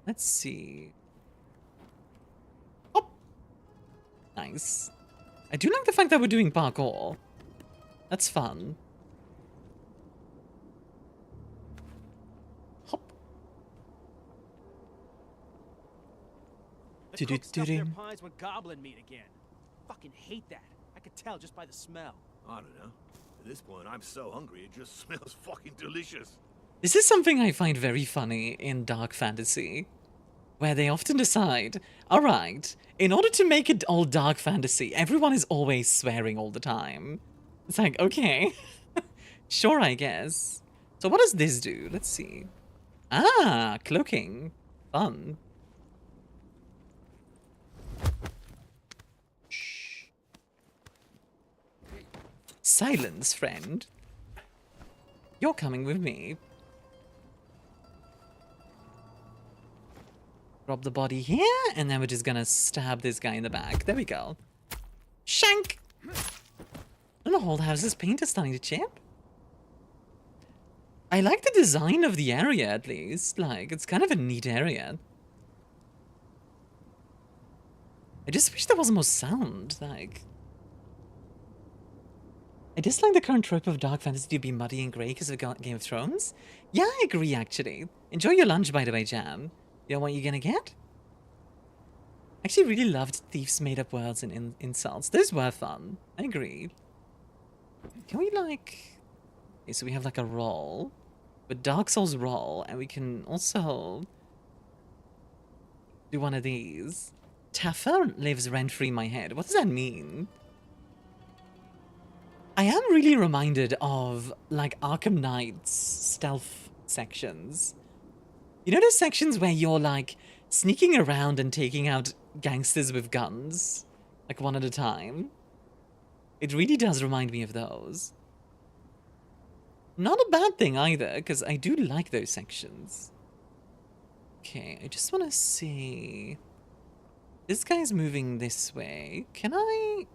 Let's see. Oh! Nice. I do like the fact that we're doing parkour. That's fun. Hop. The cooks stuff their pies when goblin meat again. Fucking hate that. I could tell just by the smell. I don't know. At this point, I'm so hungry, it just smells fucking delicious. This is something I find very funny in dark fantasy, where they often decide, alright, in order to make it all dark fantasy, everyone is always swearing all the time. It's like, okay, sure, I guess. So what does this do? Let's see. Ah, cloaking. Fun. Shh. Silence, friend. You're coming with me. Drop the body here, and then we're just gonna stab this guy in the back. There we go. Shank! And the whole house's paint is starting to chip. I like the design of the area, at least. Like, it's kind of a neat area. I just wish there was more sound, like... I dislike the current trope of dark fantasy to be muddy and grey because of Game of Thrones. Yeah, I agree, actually. Enjoy your lunch, by the way, Jam. You know what you're gonna get? I actually really loved Thief's made-up worlds and insults. Those were fun. I agree. Can we, like... Okay, so we have, like, a roll. But Dark Souls roll, and we can also... do one of these. Taffer lives rent-free in my head. What does that mean? I am really reminded of, like, Arkham Knight's stealth sections. You know those sections where you're, like, sneaking around and taking out gangsters with guns? Like, one at a time? It really does remind me of those. Not a bad thing either, because I do like those sections. Okay, I just want to see... This guy's moving this way. Can I...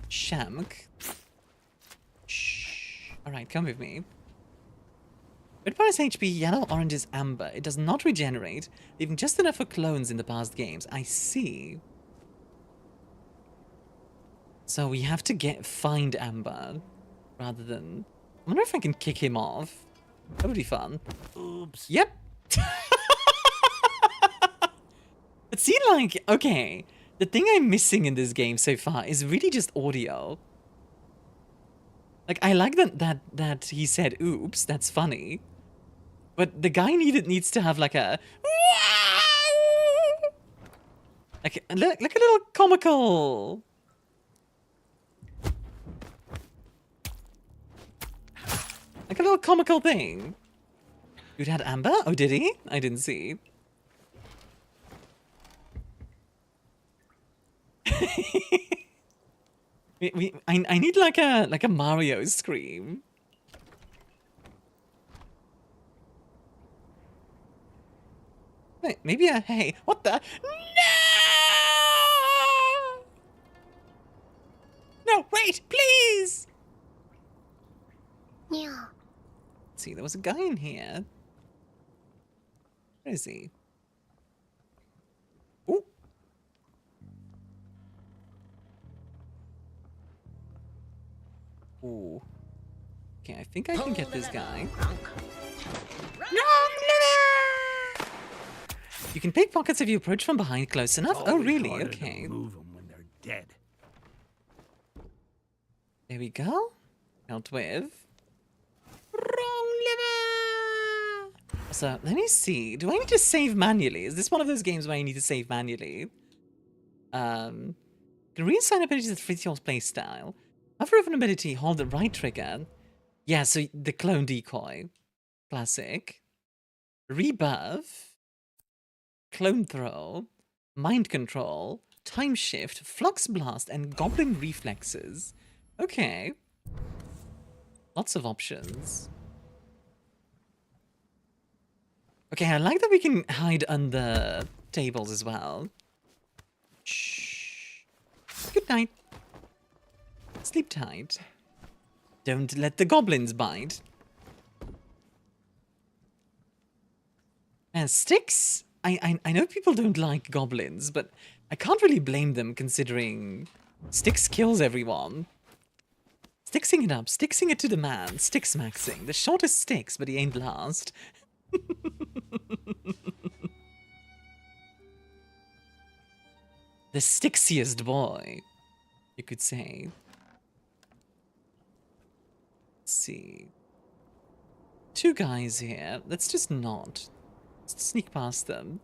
Shamk? Shh. Alright, come with me. Red bar is HP, yellow, orange is amber. It does not regenerate, leaving just enough for clones in the past games. I see. So we have to find amber, rather than... I wonder if I can kick him off. That would be fun. Oops. Yep. But see, like, okay, the thing I'm missing in this game so far is really just audio. Like, I like that he said, oops, that's funny. But the guy needs to have, like, a... Like a little comical... Like a little comical thing. Dude had amber? Oh, did he? I didn't see. I need like a Mario scream. Wait, maybe a hey. What the? No! No, wait, please! Yeah. Let's see, there was a guy in here. Where is he? Ooh. Ooh. Okay, I think I can get this guy. You can pick pockets if you approach from behind close enough. Oh, really? Okay. Move them when they're dead. There we go. Dealt with. So, let me see. Do I need to save manually? Is this one of those games where I need to save manually? Can reassign abilities to fit your playstyle. Hover over an ability, hold the right trigger. Yeah, so the clone decoy. Classic. Rebuff. Clone throw. Mind control. Time shift. Flux blast. And goblin reflexes. Okay. Lots of options. Okay, I like that we can hide under tables as well. Shh. Good night. Sleep tight. Don't let the goblins bite. And Styx, I know people don't like goblins, but I can't really blame them considering Styx kills everyone. Styxing it up, Styxing it to the man, Styx maxing. The shortest Styx, but he ain't last. The Styxiest boy, you could say. Let's see. Two guys here. Let's just not. Let's sneak past them.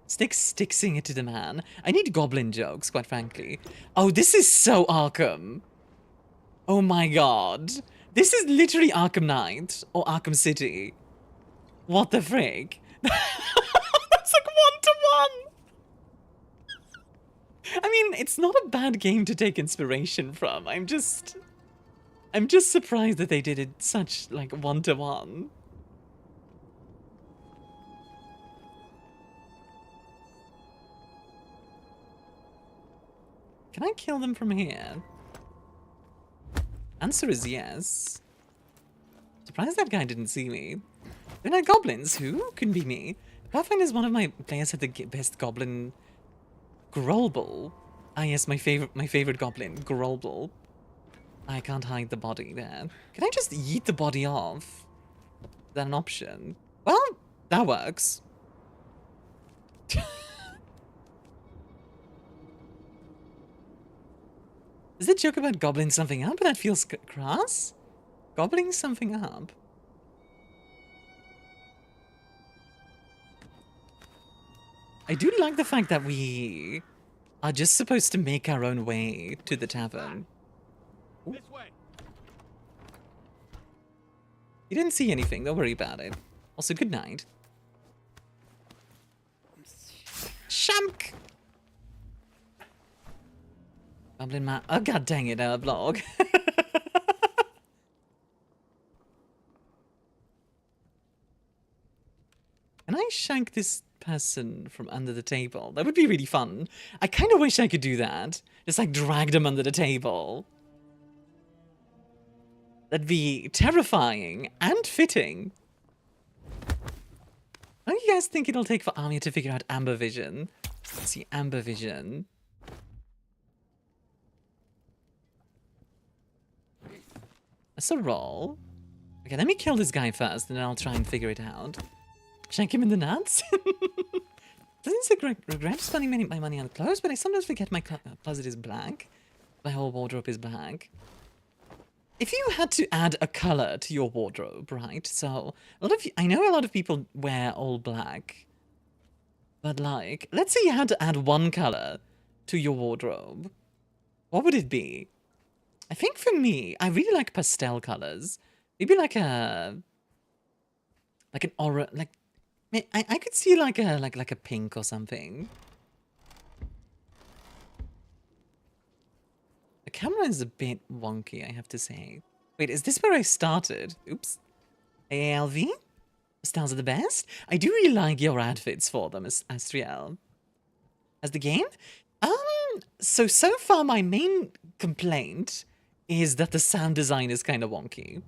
Styxing it to the man. I need goblin jokes, quite frankly. Oh, this is so Arkham. Oh my god. This is literally Arkham Knight or Arkham City. What the frick? That's like 1-to-1. I mean, it's not a bad game to take inspiration from. I'm just surprised that they did it such like 1-to-1. Can I kill them from here? Answer is yes. Surprised that guy didn't see me. Then I goblins. Who? Couldn't be me. Pathfinder's one of my players had the best goblin. Grolble. Ah yes, my favorite goblin. Grolble. I can't hide the body there. Can I just yeet the body off? Is that an option? Well, that works. Is the joke about gobbling something up? That feels crass. Gobbling something up. I do like the fact that we are just supposed to make our own way to the tavern. This way. You didn't see anything, don't worry about it. Also, good night. Shamk! Goblin man. Oh, god dang it, vlog. Can I shank this person from under the table? That would be really fun. I kind of wish I could do that. Just like drag them under the table. That'd be terrifying and fitting. How do you guys think it'll take for Armia to figure out Amber Vision? Let's see, Amber Vision. That's a roll. Okay, let me kill this guy first, and then I'll try and figure it out. Shank him in the nuts? Doesn't regret spending my money on clothes, but I sometimes forget my closet is black. My whole wardrobe is black. If you had to add a color to your wardrobe, right? So I know a lot of people wear all black, but like, let's say you had to add one color to your wardrobe. What would it be? I think for me, I really like pastel colors. Maybe like an aura, like I could see like a pink or something. The camera is a bit wonky, I have to say. Wait, is this where I started? Oops. ALV? Stars are the best? I do really like your outfits for them, Astriel. As the game? So far my main complaint is that the sound design is kind of wonky.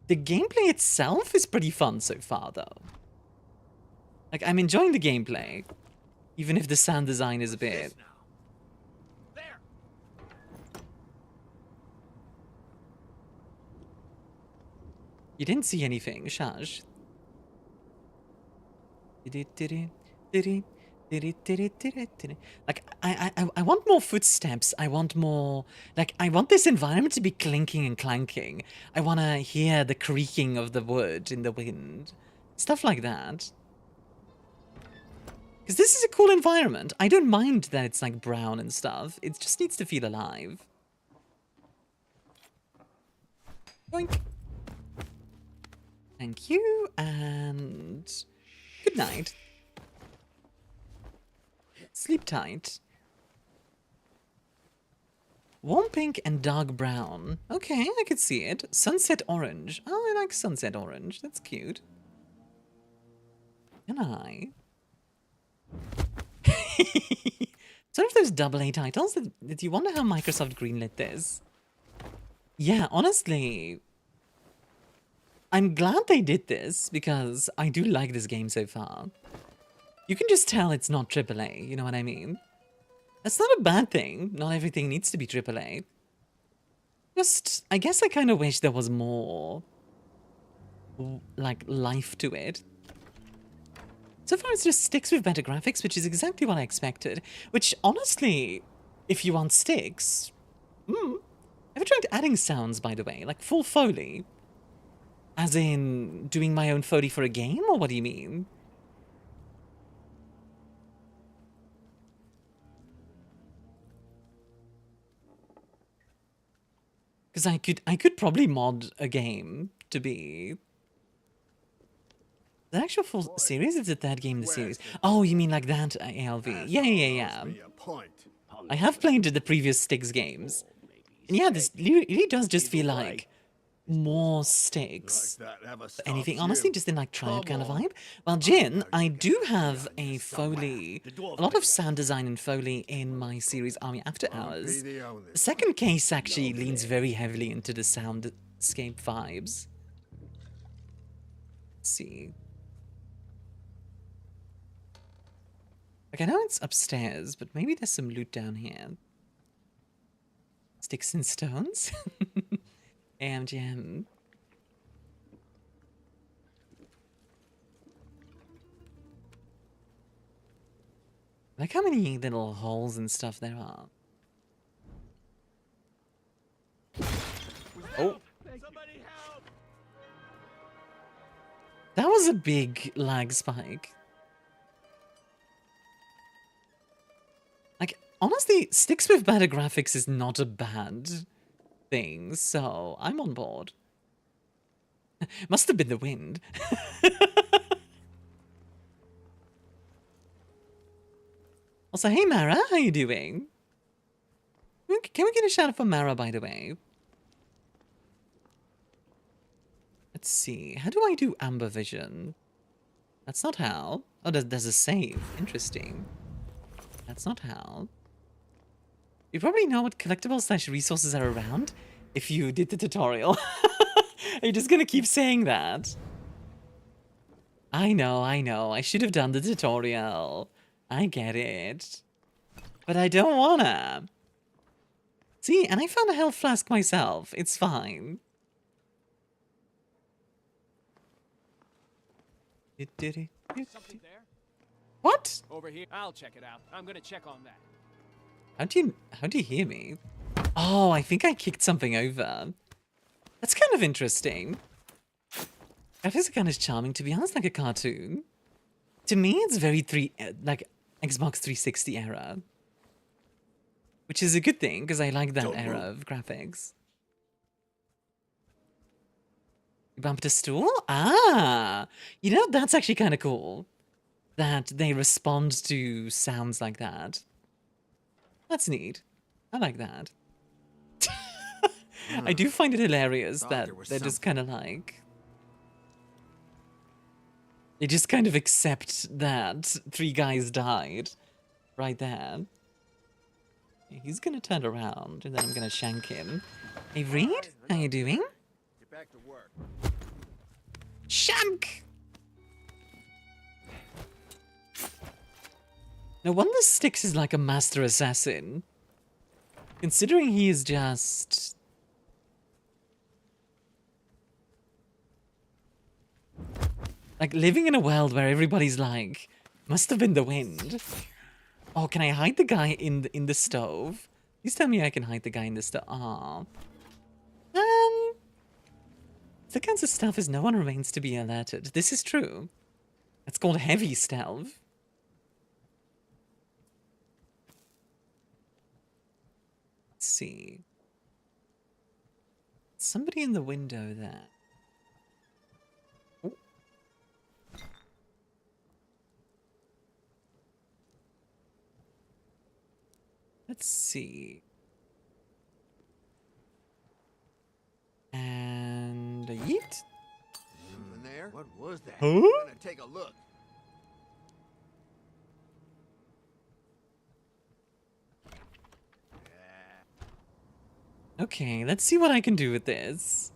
The gameplay itself is pretty fun so far, though. Like, I'm enjoying the gameplay, even if the sound design is a bit... There. You didn't see anything, Shaj. Like, I want more footsteps. I want more... Like, I want this environment to be clinking and clanking. I want to hear the creaking of the wood in the wind. Stuff like that. Because this is a cool environment. I don't mind that it's, like, brown and stuff. It just needs to feel alive. Boink. Thank you, and... good night. Sleep tight. Warm pink and dark brown. Okay, I could see it. Sunset orange. Oh, I like sunset orange. That's cute. Can I? Sort of those AA titles that you wonder how Microsoft greenlit this. Yeah, honestly, I'm glad they did this because I do like this game so far. You can just tell it's not AAA, you know what I mean? That's not a bad thing. Not everything needs to be AAA. Just, I guess I kind of wish there was more, like, life to it. So far, it just sticks with better graphics, which is exactly what I expected. Which, honestly, if you want Styx... Ever tried adding sounds, by the way? Like, full Foley? As in, doing my own Foley for a game, or what do you mean? Because I could probably mod a game to be... The actual full series? It's the third game in the series. Oh, you mean like that, ALV? Yeah. I have played the previous Styx games. And yeah, this really does just feel like more Styx. Like that, have a stop, Anything, Jim. honestly, just in like triad Come kind of on. vibe. Well, Jin, I do have a Foley, a lot of sound design and Foley in my series Army After Hours. The second case actually leans very heavily into the soundscape vibes. Let's see. Like, I know it's upstairs, but maybe there's some loot down here. Sticks and stones? AMGM. Like how many little holes and stuff there are. Oh. That was a big lag spike. Like, honestly, Styx with better graphics is not a bad thing, so I'm on board. Must have been the wind. Also, hey Mara, how you doing? Can we get a shout out for Mara, by the way? Let's see. How do I do Amber Vision? That's not how. Oh, there's a save. Interesting. That's not how. You probably know what collectibles / resources are around if you did the tutorial. Are you just gonna keep saying that? I know. I should have done the tutorial. I get it. But I don't wanna. See, and I found a health flask myself. It's fine. Something there? What? Over here. I'll check it out. I'm gonna check on that. How do you hear me? Oh, I think I kicked something over. That's kind of interesting. Graphics are kind of charming, to be honest, like a cartoon. To me, it's very like Xbox 360 era. Which is a good thing, because I like that era of graphics. You bumped a stool? Ah! You know, that's actually kind of cool. That they respond to sounds like that. That's neat. I like that. I do find it hilarious that they're just kind of like... They just kind of accept that 3 guys died right there. He's gonna turn around and then I'm gonna shank him. Hey Reed, how you doing? Get back to work. Shank! No wonder Styx is like a master assassin. Considering he is just... like living in a world where everybody's like, must have been the wind. Oh, can I hide the guy in the stove? Please tell me I can hide the guy in the stove. Aww. The kinds of stuff is no one remains to be alerted. This is true. It's called heavy stealth. Let's see. Somebody in the window there. Oh. Let's see. And a yeet. Something there? What was that? Huh? I'm gonna take a look. Okay, let's see what I can do with this.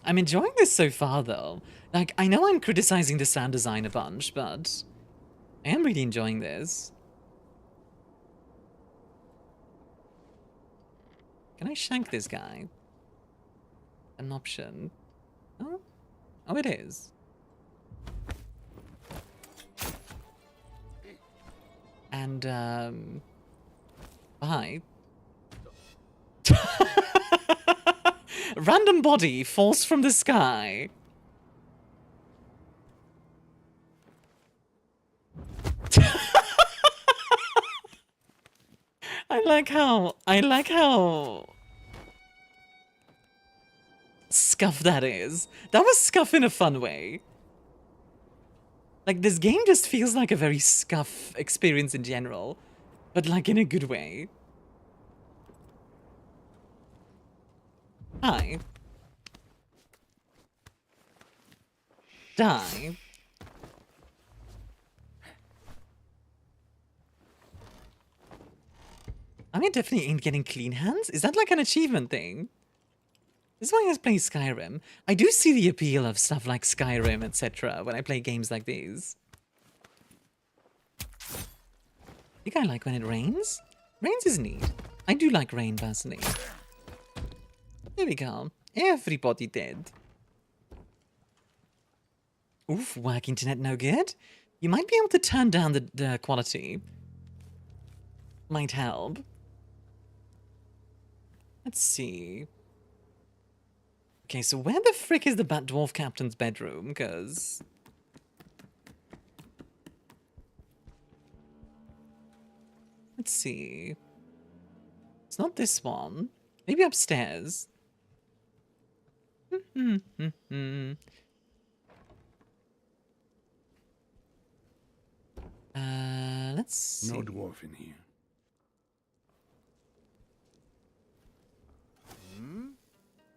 I'm enjoying this so far, though. Like, I know I'm criticizing the sound design a bunch, but I am really enjoying this. Can I shank this guy? An option. Oh? Oh, it is. And, bye. Random body falls from the sky. I like how scuff that is. That was scuff in a fun way. Like, this game just feels like a very scuff experience in general, but like in a good way. Hi. Die. I mean, definitely ain't getting clean hands. Is that like an achievement thing? This is why I play Skyrim. I do see the appeal of stuff like Skyrim, etc. when I play games like these. I think I like when it rains. Rains is neat. I do like rain personally. There we go. Everybody dead. Oof, work internet no good. You might be able to turn down the quality. Might help. Let's see. Okay, so where the frick is the Bat Dwarf Captain's bedroom? Because... let's see. It's not this one. Maybe upstairs. Let's see. No dwarf in here.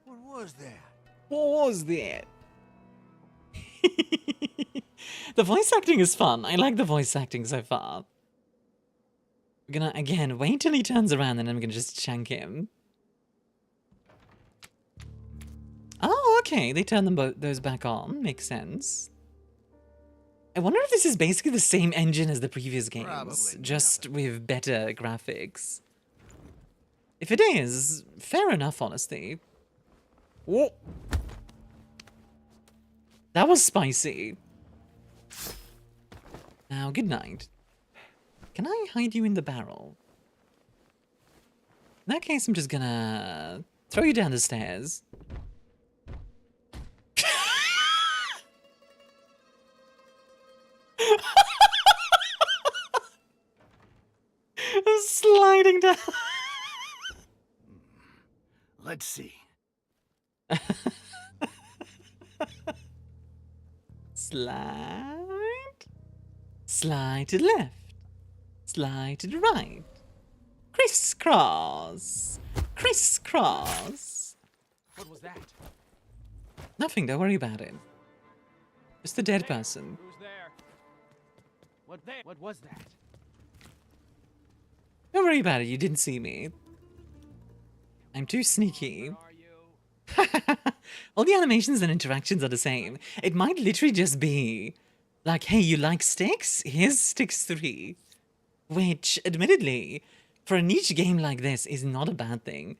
What was that? What was that? The voice acting is fun. I like the voice acting so far. We're gonna, again, wait till he turns around and then I'm gonna just shank him. Oh, okay. They turn them those back on. Makes sense. I wonder if this is basically the same engine as the previous games, Probably just with better graphics. If it is, fair enough, honestly. Whoa. That was spicy. Now, good night. Can I hide you in the barrel? In that case, I'm just gonna throw you down the stairs. I'm sliding down. Let's see. Slide. Slide to the left. Slide to the right. Crisscross. Crisscross. What was that? Nothing, don't worry about it. Just a dead Hey, person. Who's there? What was that? Don't worry about it, you didn't see me. I'm too sneaky. Where are you? All the animations and interactions are the same. It might literally just be like, hey, you like Styx? Here's Styx 3. Which, admittedly, for a niche game like this is not a bad thing.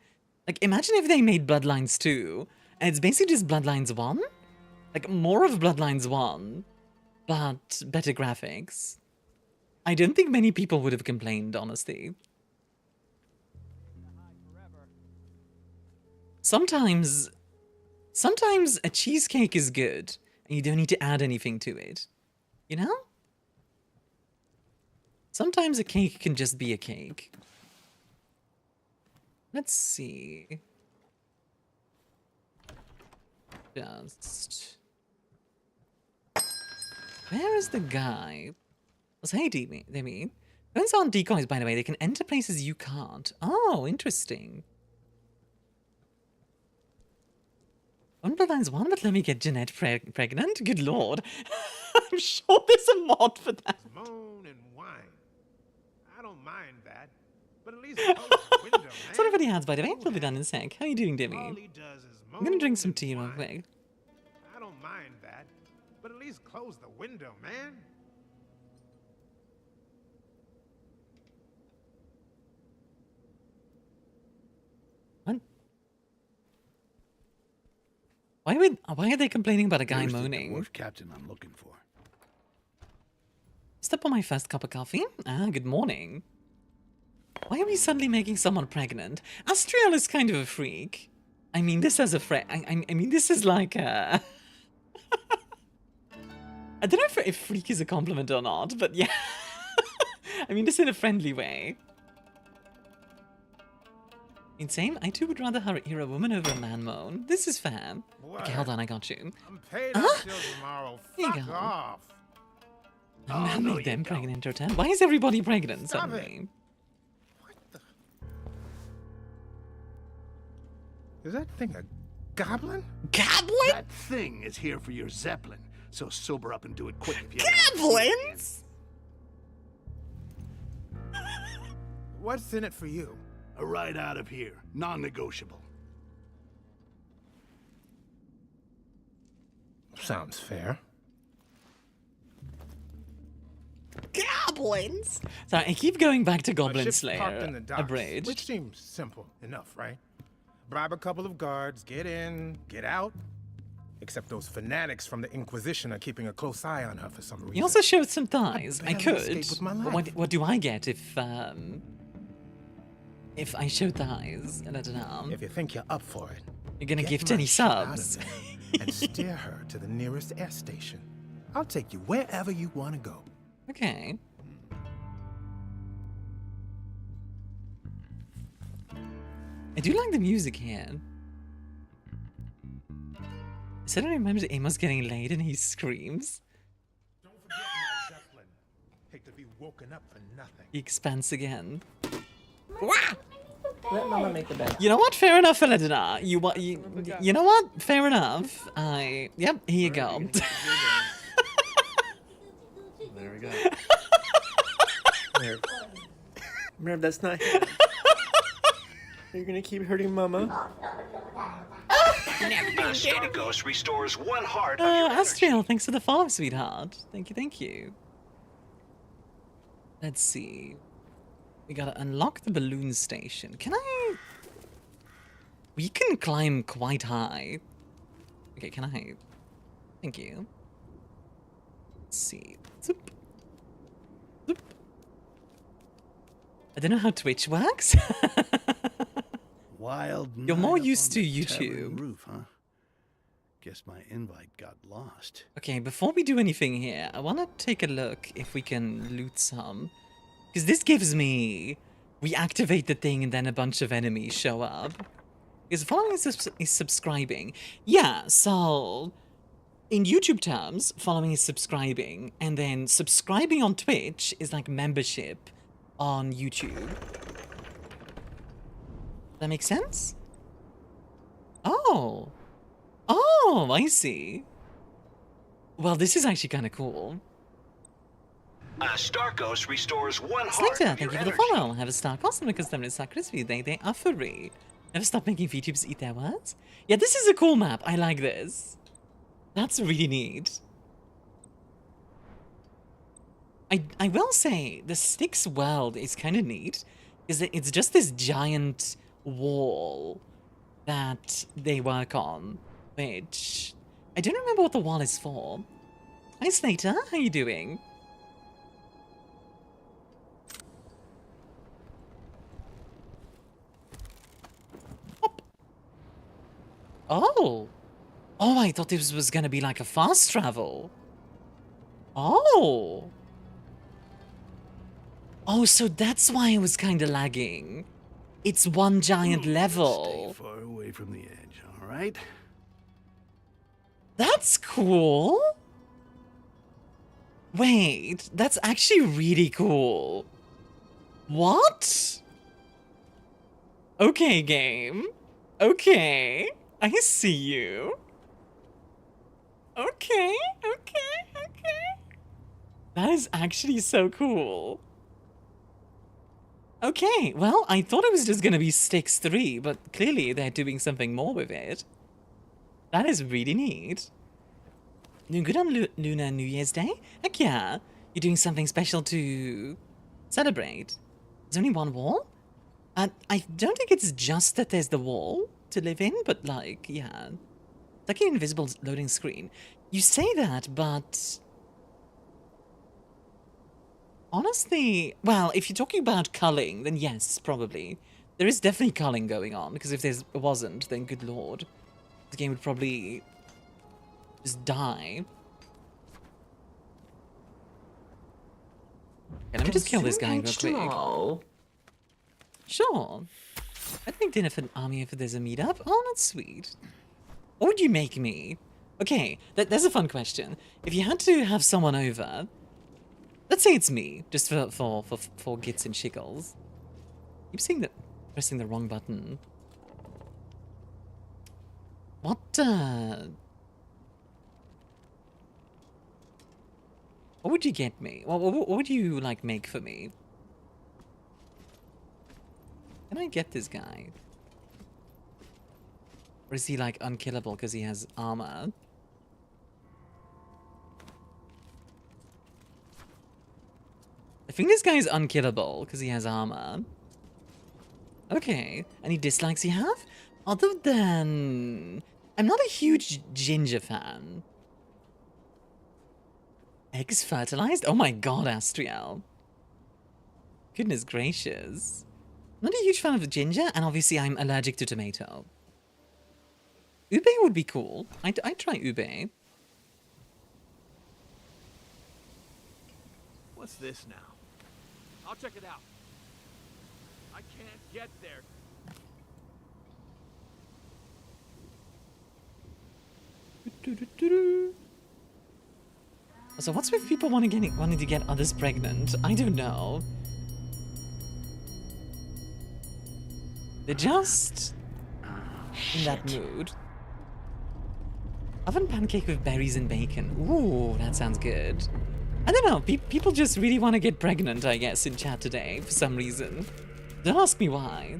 Like, imagine if they made Bloodlines 2, and it's basically just Bloodlines 1? Like, more of Bloodlines 1, but better graphics. I don't think many people would have complained, honestly. Sometimes a cheesecake is good, and you don't need to add anything to it. You know? Sometimes a cake can just be a cake. Let's see. Just... where is the guy? What's hey, they mean? Guns aren't decoys, by the way. They can enter places you can't. Oh, interesting. One Bloodlines 1, but let me get Jeanette pregnant? Good lord. I'm sure there's a mod for that. Moan and whine. I don't mind that. But at least close the window, man. Sorry for the ads, by the way. We'll be done in a sec. How are you doing, All Demi? he does is I'm gonna drink moan some and tea real whine. quick. I don't mind that. But at least close the window, man. What? Why are they complaining about a guy There's the moaning? dwarf captain I'm looking for. Step on my first cup of coffee? Ah, good morning. Why are we suddenly making someone pregnant? Astriel is kind of a freak. I mean, this as a friend. I mean, this is like a... I don't know if freak is a compliment or not, but yeah. I mean, this in a friendly way. Insane? I too would rather hear a woman over a man moan. This is fair. Okay, hold on, I got you. I'm paid until tomorrow. Here you Fuck go. off. A man made them pregnant or 10. Why is everybody pregnant Stop suddenly? What the? Is that thing a goblin? Goblin? That thing is here for your Zeppelin. So sober up and do it quick if you Goblins? What's in it for you? A ride out of here. Non-negotiable. Sounds fair. Goblins? Sorry, I keep going back to Goblin Ship's parked in the Slayer. docks, Abridged. which seems simple enough, right? Bribe a couple of guards, get in, get out. Except those fanatics from the Inquisition are keeping a close eye on her for some reason. You also showed some thighs. I barely could. escaped with my But life. what do I get if I show thighs and I don't know? If you think you're up for it, You're gonna get gift my any shit out of subs. there and steer her to the nearest air station. I'll take you wherever you want to go. Okay. I do like the music here. Suddenly remembers Amos getting laid and he screams. Don't forget my Zeppelin. Hate to be woken up for nothing. He expands again. Let Mama make the bed. You know what? Fair enough, Eladina. You know what? Fair enough. Yep, here you go. There we go. Merv, that's not him. You're gonna keep hurting Mama? Starkos restores 1 heart of your Astriel, thanks for the follow, sweetheart. Thank you, thank you. Let's see. We gotta unlock the balloon station. Can I... We can climb quite high. Okay, can I... Thank you. Let's see. Zoop. Zoop. I don't know how Twitch works. Wild. You're more night up used on to the tavern YouTube. Roof, huh? Guess my invite got lost. Okay, before we do anything here, I want to take a look if we can loot some. Because this gives me... We activate the thing and then a bunch of enemies show up. Because following is subscribing. Yeah, so... In YouTube terms, following is subscribing. And then subscribing on Twitch is like membership on YouTube. That makes sense? Oh. Oh, I see. Well, this is actually kind of cool. Starkos restores 1 heart Slater, of thank your you for the energy. follow. Have a Starkos and because them is crispy. They are free. Never stop making VTubers eat their words. Yeah, this is a cool map. I like this. That's really neat. I will say the Styx world is kind of neat. It's just this giant wall that they work on, which I don't remember what the wall is for. Hi Slater, how you doing? Hop. Oh! Oh, I thought this was gonna be like a fast travel. Oh! Oh, so that's why it was kind of lagging. It's one giant level. Stay far away from the edge, all right? That's cool. Wait, that's actually really cool. What? Okay, game. Okay, I see you. Okay. That is actually so cool. Okay, well, I thought it was just gonna be Styx 3, but clearly they're doing something more with it. That is really neat. Doing good on Lunar New Year's Day? Heck yeah. You're doing something special to celebrate. There's only one wall? I don't think it's just that there's the wall to live in, but like, yeah. It's like an invisible loading screen. You say that, but... Honestly, well, if you're talking about culling, then yes, probably. There is definitely culling going on, because if there wasn't, then good lord. The game would probably just die. Okay, let me just kill this guy real quick. Sure. I'd make dinner for an army if there's a meetup. Oh, that's sweet. What would you make me? Okay, that's a fun question. If you had to have someone over, let's say it's me, just for gits and shiggles. Keep seeing that, pressing the wrong button. What, What would you get me? What would you, like, make for me? Can I get this guy? Or is he, like, unkillable because he has armor? I think this guy is unkillable because he has armor. Okay. Any dislikes you have? Other than... I'm not a huge ginger fan. Eggs fertilized? Oh my god, Astriel. Goodness gracious. Not a huge fan of the ginger, and obviously I'm allergic to tomato. Ube would be cool. I'd try ube. What's this now? I'll check it out. I can't get there. So what's with people wanting to get others pregnant? I don't know. They're just in that mood. Oven pancake with berries and bacon. Ooh, that sounds good. I don't know. People just really want to get pregnant, I guess, in chat today for some reason. Don't ask me why.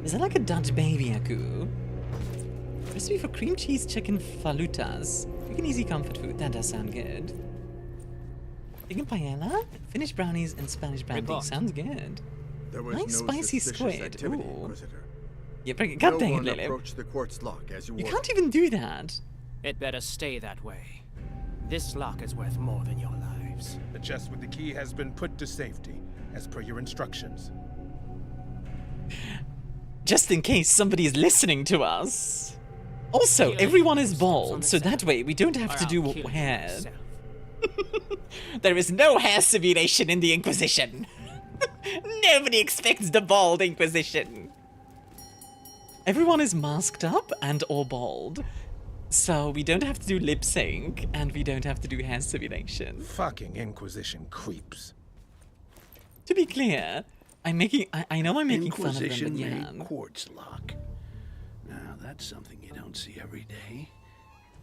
Is that like a Dutch baby, Aku? Recipe for cream cheese chicken falutas. Quick and easy comfort food. That does sound good. Chicken paella, Finnish brownies, and Spanish brandy. Sounds good. There was Nice no spicy suspicious squid. activity, Ooh. was there? Yeah, God dang it, one Lily. approached the quartz lock as you You were. can't even do that. It better stay that way. This lock is worth more than your lives. The chest with the key has been put to safety, as per your instructions. Just in case somebody is listening to us. Also, everyone is bald, so that way we don't have to do hair. There is no hair simulation in the Inquisition. Nobody expects the bald Inquisition. Everyone is masked up and or bald. So we don't have to do lip sync and we don't have to do hair simulation. Fucking Inquisition creeps. To be clear, I know I'm making fun of them, Inquisition but yeah. made quartz lock. Now that's something you don't see every day.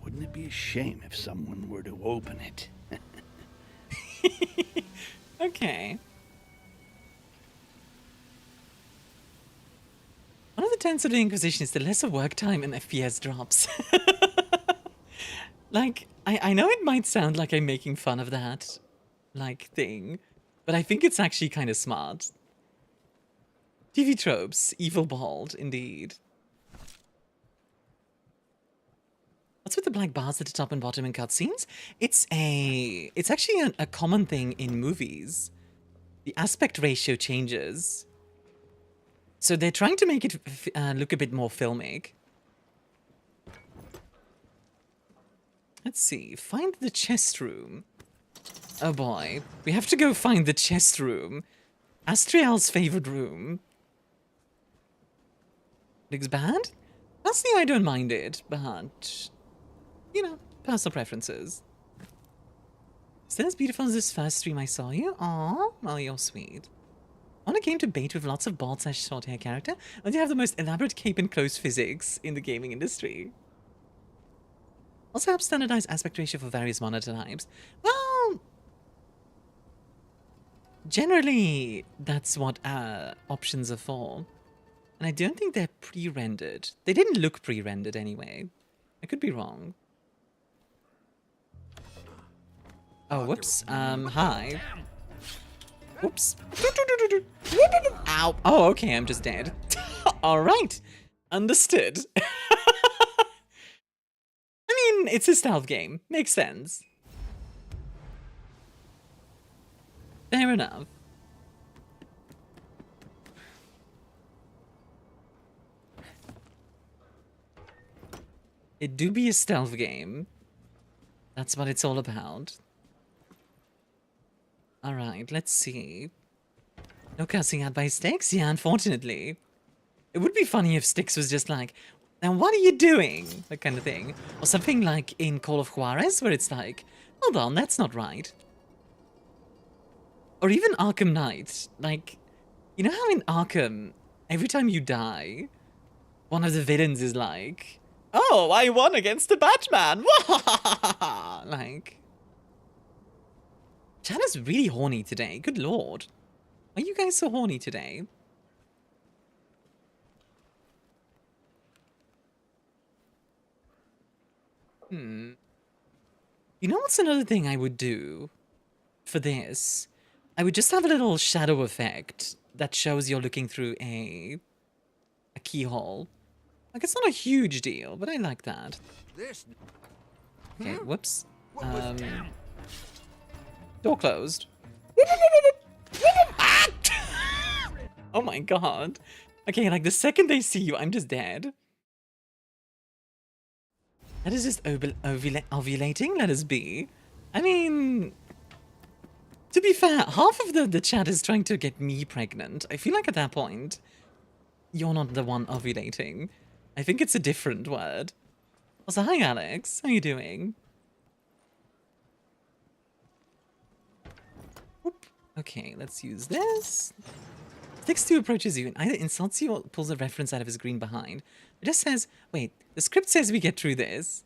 Wouldn't it be a shame if someone were to open it? Okay. One of the tenets of the Inquisition is the lesser work time and FPS drops. Like, I know it might sound like I'm making fun of that, like, thing, but I think it's actually kind of smart. TV tropes, evil bald, indeed. What's with the black bars at the top and bottom in cutscenes? It's actually a common thing in movies. The aspect ratio changes. So they're trying to make it look a bit more filmic. Let's see. Find the chest room. Oh boy. We have to go find the chest room. Astriel's favorite room. Looks bad? Honestly, I don't mind it, but... you know, personal preferences. Still as beautiful as this first stream I saw you? Aww, well, you're sweet. When it came to bait with lots of bald / short hair character, and you have the most elaborate cape and clothes physics in the gaming industry. Also have standardized aspect ratio for various monitor types. Well, generally, that's what options are for. And I don't think they're pre-rendered. They didn't look pre-rendered anyway. I could be wrong. Oh, whoops. Hi. Oops. Ow. Oh, okay, I'm just dead. Alright. Understood. I mean, it's a stealth game. Makes sense. Fair enough. It do be a stealth game. That's what it's all about. Alright, let's see. No cussing out by Styx? Yeah, unfortunately. It would be funny if Styx was just like, now what are you doing? That kind of thing. Or something like in Call of Juarez, where it's like, hold on, that's not right. Or even Arkham Knight. Like, you know how in Arkham, every time you die, one of the villains is like, oh, I won against the Batman! Like, chat is really horny today. Good lord. Why are you guys so horny today? You know what's another thing I would do for this? I would just have a little shadow effect that shows you're looking through a keyhole. Like, it's not a huge deal, but I like that. Okay, whoops. Door closed. Oh my god. Okay, like the second they see you, I'm just dead. That is just ovulating, let us be. I mean, to be fair, half of the chat is trying to get me pregnant. I feel like at that point, you're not the one ovulating. I think it's a different word. Also, hi Alex, how you doing? Oop. Okay, let's use this. Styx 2 approaches you and either insults you or pulls a reference out of his green behind. It just says, wait, the script says we get through this.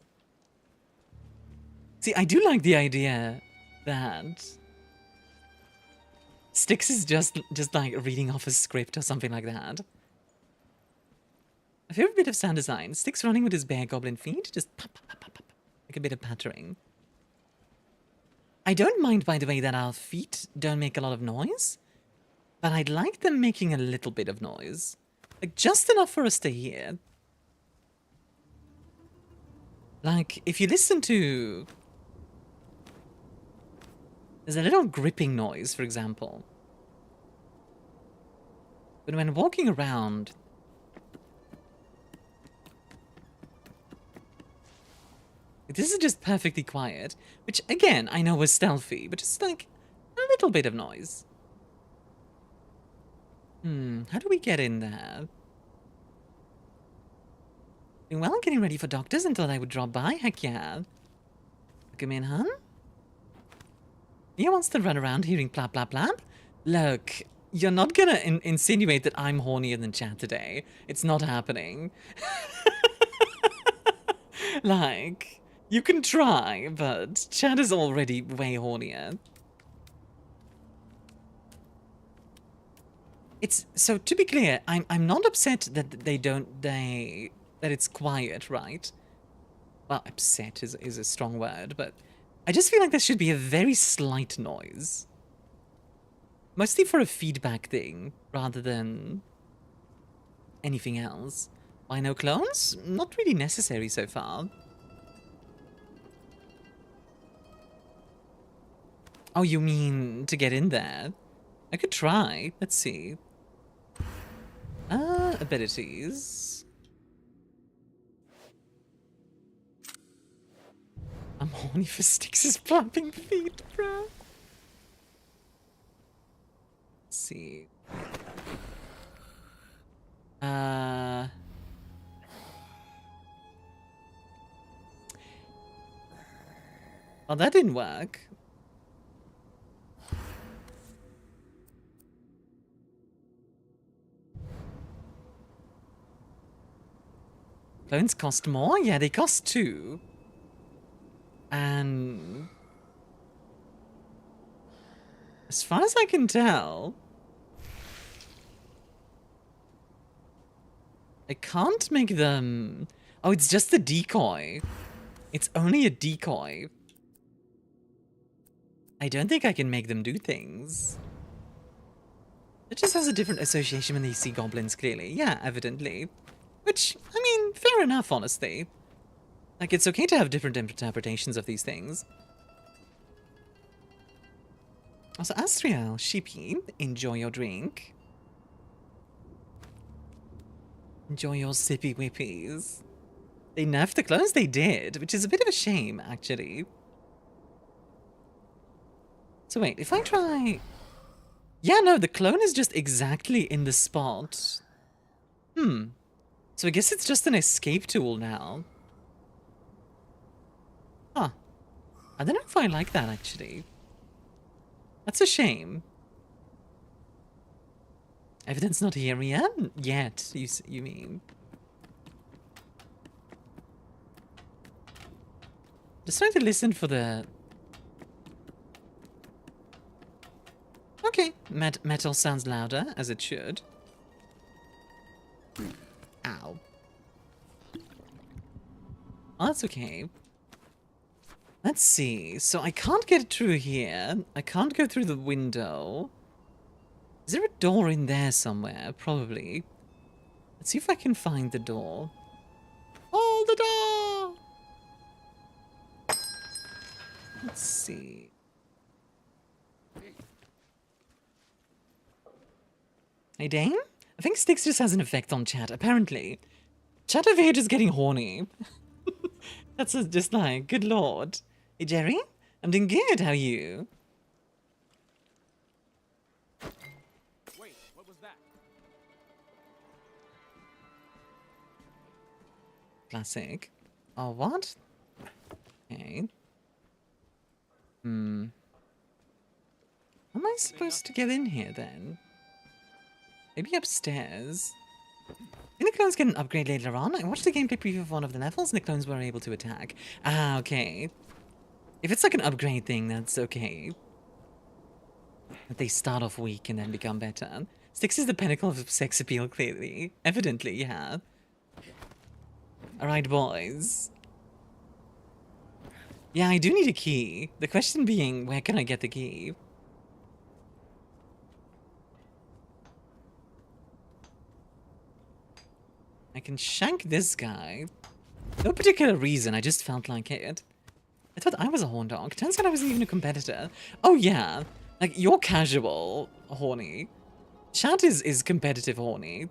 See, I do like the idea that Styx is just like reading off a script or something like that. My favorite bit of sound design, Styx running with his bare goblin feet, just pop, pop, pop, pop, pop, like a bit of pattering. I don't mind, by the way, that our feet don't make a lot of noise, but I'd like them making a little bit of noise. Like, just enough for us to hear. Like, if you listen to... There's a little gripping noise, for example. But when walking around... This is just perfectly quiet, which, again, I know was stealthy, but just, like, a little bit of noise. How do we get in there? Doing well, getting ready for doctors until I would drop by, heck yeah. Come in, huh? Mia wants to run around hearing plap, plap, plap. Look, you're not gonna insinuate that I'm hornier than chat today. It's not happening. Like... You can try, but chat is already way hornier. It's so to be clear, I'm not upset that that it's quiet, right? Well, upset is a strong word, but I just feel like there should be a very slight noise. Mostly for a feedback thing, rather than anything else. Why no clones? Not really necessary so far. Oh, you mean to get in there? I could try. Let's see. Abilities. I'm horny for Styx's flapping feet, bro. Let's see. Oh, that didn't work. Clones cost more? Yeah, they cost 2. And... as far as I can tell... I can't make them... Oh, it's just a decoy. It's only a decoy. I don't think I can make them do things. It just has a different association when they see goblins, clearly. Yeah, evidently. Which, I mean, fair enough, honestly. Like, it's okay to have different interpretations of these things. Also, Astriel, Sheepy, enjoy your drink. Enjoy your sippy whippies. They nerfed the clones? They did, which is a bit of a shame, actually. So wait, if I try... Yeah, no, the clone is just exactly in the spot. So I guess it's just an escape tool now. Huh. I don't know if I like that, actually. That's a shame. Evidence not here yet, you mean? Just trying to listen for the... Metal sounds louder, as it should. Ow. Oh, that's okay. Let's see. So I can't get through here. I can't go through the window. Is there a door in there somewhere? Probably. Let's see if I can find the door. Hold the door! Let's see. Hey, Dane? I think Styx just has an effect on chat, apparently. Chat over here just getting horny. That's just like, good lord. Hey, Jerry? I'm doing good, how are you? Wait, what was that? Classic. Oh, what? Okay. Am I supposed to get in here, then? Maybe upstairs? Did the clones get an upgrade later on? I watched the gameplay preview of one of the levels and the clones were able to attack. Ah, okay. If it's like an upgrade thing, that's okay. That they start off weak and then become better. Styx is the pinnacle of sex appeal, clearly. Evidently, yeah. Alright, boys. Yeah, I do need a key. The question being, where can I get the key? I can shank this guy. No particular reason, I just felt like it. I thought I was a horn dog. Turns out I wasn't even a competitor. Oh yeah, like you're casual horny. Chat is competitive horny.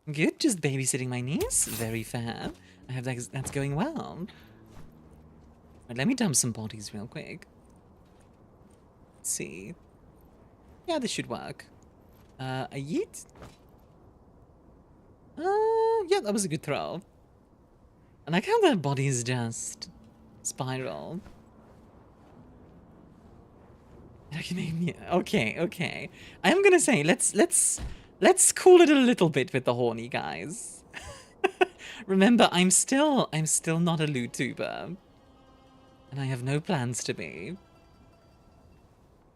Good, just babysitting my niece. Very fair. I hope that's going well. Right, let me dump some bodies real quick. Let's see. Yeah, this should work. A yeet? Yeah, that was a good throw. I like how the bodies just spiral. Okay, okay. I am gonna say let's cool it a little bit with the horny guys. Remember, I'm still not a loot-tuber. And I have no plans to be.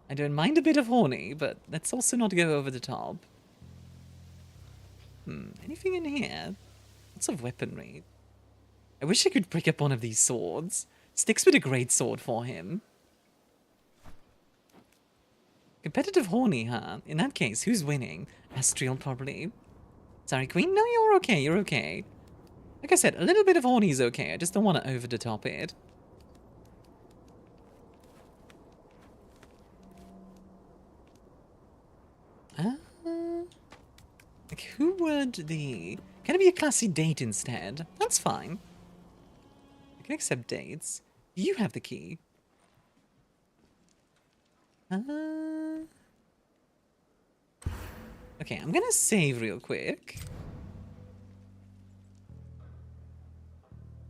I don't mind a bit of horny, but let's also not go over the top. Anything in here? Lots of weaponry. I wish I could pick up one of these swords. Styx with a great sword for him. Competitive horny, huh? In that case, who's winning? Astriel, probably. Sorry, Queen? No, you're okay, you're okay. Like I said, a little bit of horny is okay. I just don't want to over the top it. Like, who would the... Can it be a classy date instead? That's fine. I can accept dates. You have the key. Okay, I'm gonna save real quick.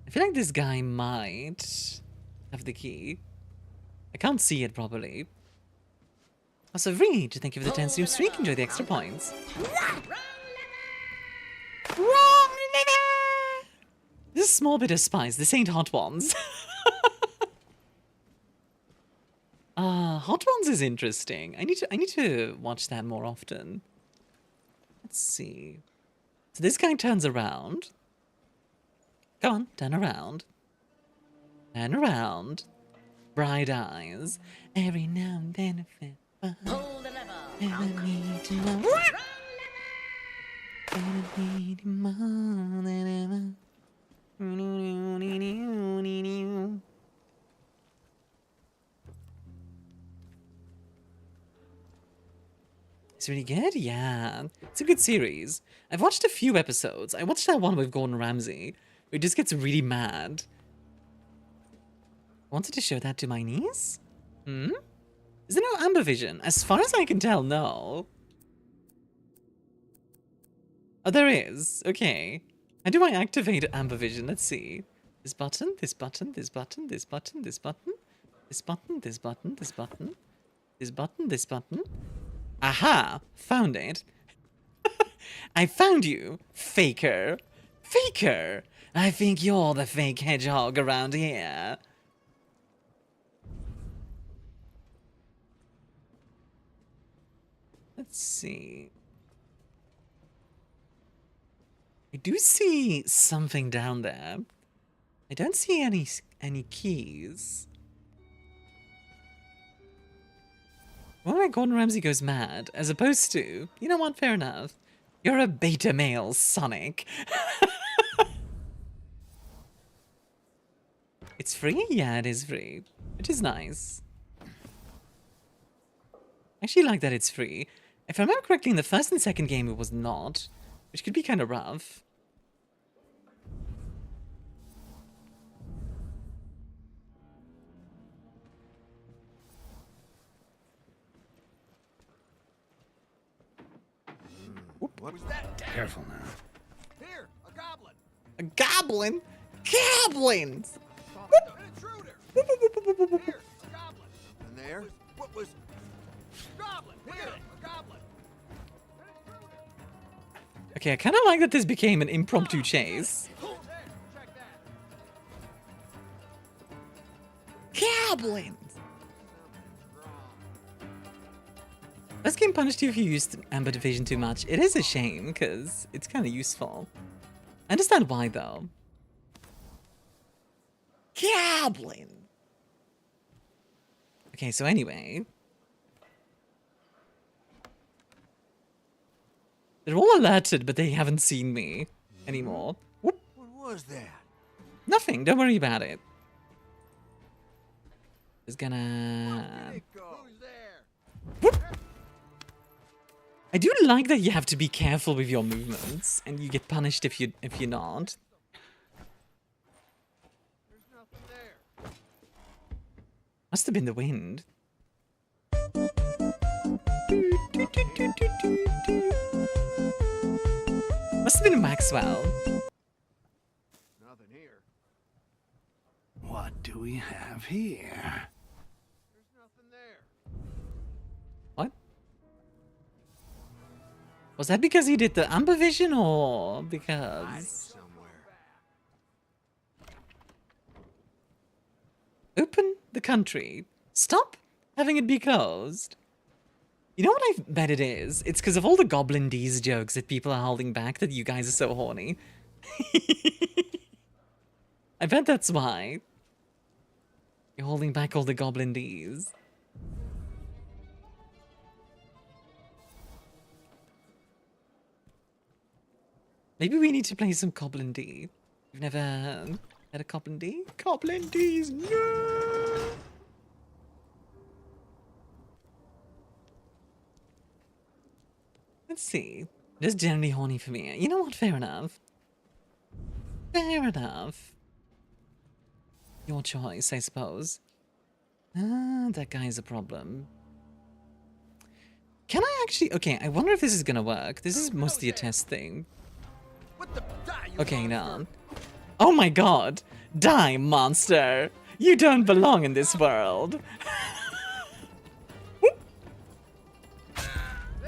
I feel like this guy might have the key. I can't see it properly. Also, Reed, thank you for the 10 stream streak. Enjoy the extra points. Wrong liver! This is a small bit of spice. This ain't Hot Ones. Hot Ones is interesting. I need to watch that more often. Let's see. So this guy turns around. Come on, turn around. Turn around. Bright eyes. Every now and then a fit. Pull the lever. Never need to know. Never need more than ever. It's really good, yeah. It's a good series. I've watched a few episodes. I watched that one with Gordon Ramsay, where he just gets really mad. Wanted to show that to my niece? Is there no amber vision? As far as I can tell, no. Oh, there is. Okay. How do I activate amber vision? Let's see. This button, this button, this button, this button, this button, this button, this button, this button, this button, this button. Aha! Found it. I found you, faker. Faker! I think you're the fake hedgehog around here. Let's see. I do see something down there. I don't see any keys. Well, like Gordon Ramsay goes mad, as opposed to, you know what, fair enough. You're a beta male, Sonic. It's free? Yeah, it is free. Which is nice. I actually like that it's free. If I remember correctly, in the first and second game it was not, which could be kind of rough. What was that? Careful now. Here, a goblin. A goblin? Goblins! An intruder. Here, a goblin. And there? What was? Goblin. Here, a goblin. Okay, I kind of like that this became an impromptu chase. Goblins! This game punished you if you used Amber Division too much. It is a shame, because it's kind of useful. I understand why, though. Goblin! Okay, so anyway. They're all alerted, but they haven't seen me anymore. Whoop. What was that? Nothing, don't worry about it. Just gonna... Who's there? Whoop. I do like that you have to be careful with your movements, and you get punished if you're not. There's nothing there. Must have been the wind. Must have been Maxwell. Nothing here. What do we have here? There's nothing there. What? Was that because he did the Amber Vision, or because... Somewhere. Open the country. Stop having it be closed. You know what I bet it is? It's because of all the Goblin D's jokes that people are holding back that you guys are so horny. I bet that's why. You're holding back all the Goblin D's. Maybe we need to play some Goblin D. You've never had a Goblin D? Goblin D's, no! Let's see. Just generally horny for me. You know what? Fair enough. Fair enough. Your choice, I suppose. That guy's a problem. Can I actually... Okay, I wonder if this is gonna work. This is mostly a test thing. What the? Okay, now. Oh my god! Die, monster! You don't belong in this world!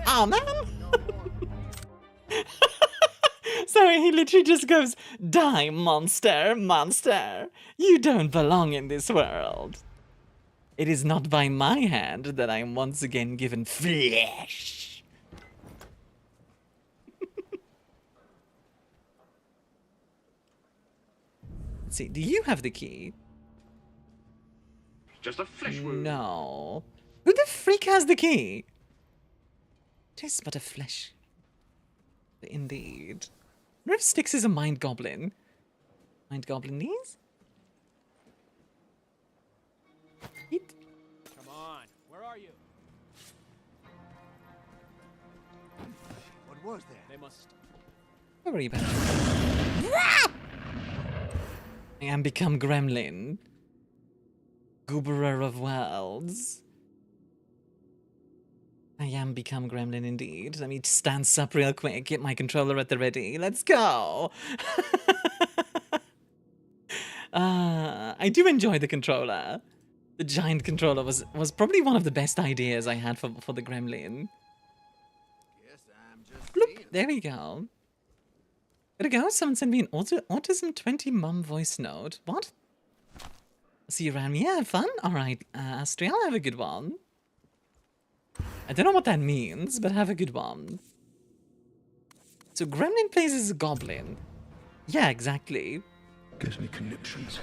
Oh man! Sorry, he literally just goes, die, monster, monster! You don't belong in this world! It is not by my hand that I am once again given flesh! Let's see, do you have the key? Just a flesh wound. No. Who the freak has the key? It is but a flesh. Indeed. I wonder if Styx is a mind goblin. Mind goblin knees? Eat. Come on, where are you? What was that? They must. Don't worry about it. I am become gremlin. Gooberer of worlds. I am become gremlin indeed. Let me stance up real quick, get my controller at the ready. Let's go! I do enjoy the controller. The giant controller was probably one of the best ideas I had for the gremlin. Guess I'm just Bloop, there we go. Gotta go, someone sent me an Autism 20 mum voice note. What? See you around. Yeah, fun? Alright, Astriel, have a good one. I don't know what that means, but have a good one. So Gremlin plays as a goblin. Yeah, exactly. Gives me conniptions.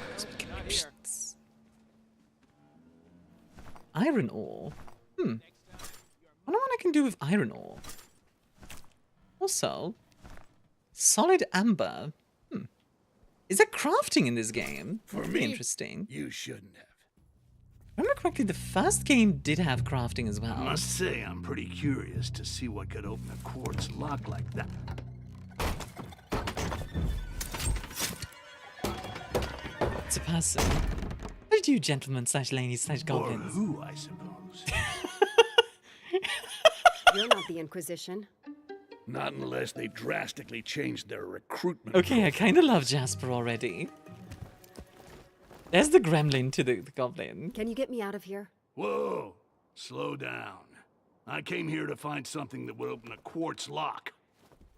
Iron ore. I wonder what I can do with iron ore. Also, solid amber. Is there crafting in this game? For That'd me, be interesting. You shouldn't have. Remember correctly, the first game did have crafting as well. I must say, I'm pretty curious to see what could open a quartz lock like that. It's a person. What did you gentlemen slash ladies slash Or goblins? who, I suppose. You're not the Inquisition. Not unless they drastically changed their recruitment. Okay, I kind of love Jasper already. There's the gremlin to the goblin. Can you get me out of here? Whoa, slow down. I came here to find something that would open a quartz lock.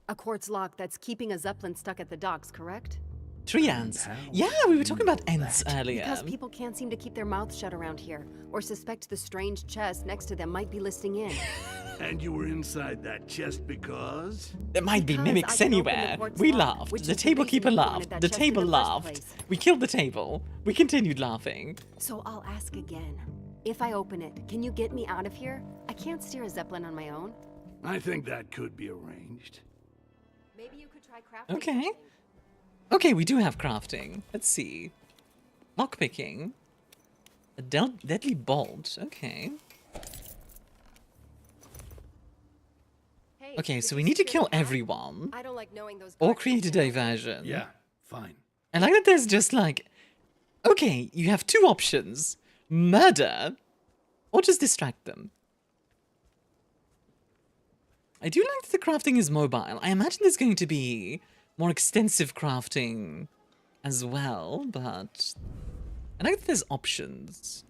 A quartz lock that's keeping a Zeppelin stuck at the docks, correct? Tree ants. Yeah, we were talking about ants earlier. Because people can't seem to keep their mouths shut around here, or suspect the strange chest next to them might be listing in. And you were inside that chest because? There might be Because mimics I can open the anywhere. quartz We lock, laughed. which The is the table reason keeper you wanted laughed. that The chest in table the first laughed. place. We killed the table. We continued laughing. So I'll ask again. If I open it, can you get me out of here? I can't steer a Zeppelin on my own. I think that could be arranged. Maybe you could try crafting. Okay. Okay, we do have crafting. Let's see. Lockpicking. A deadly bolt. Okay. Hey, Okay, did so you we need to secure kill the path? everyone. I don't like knowing those Or guards create a will kill me. diversion. Yeah, fine. I like that there's just like... Okay, you have two options. Murder, or just distract them. I do like that the crafting is mobile. I imagine there's going to be more extensive crafting as well, but... I like that there's options.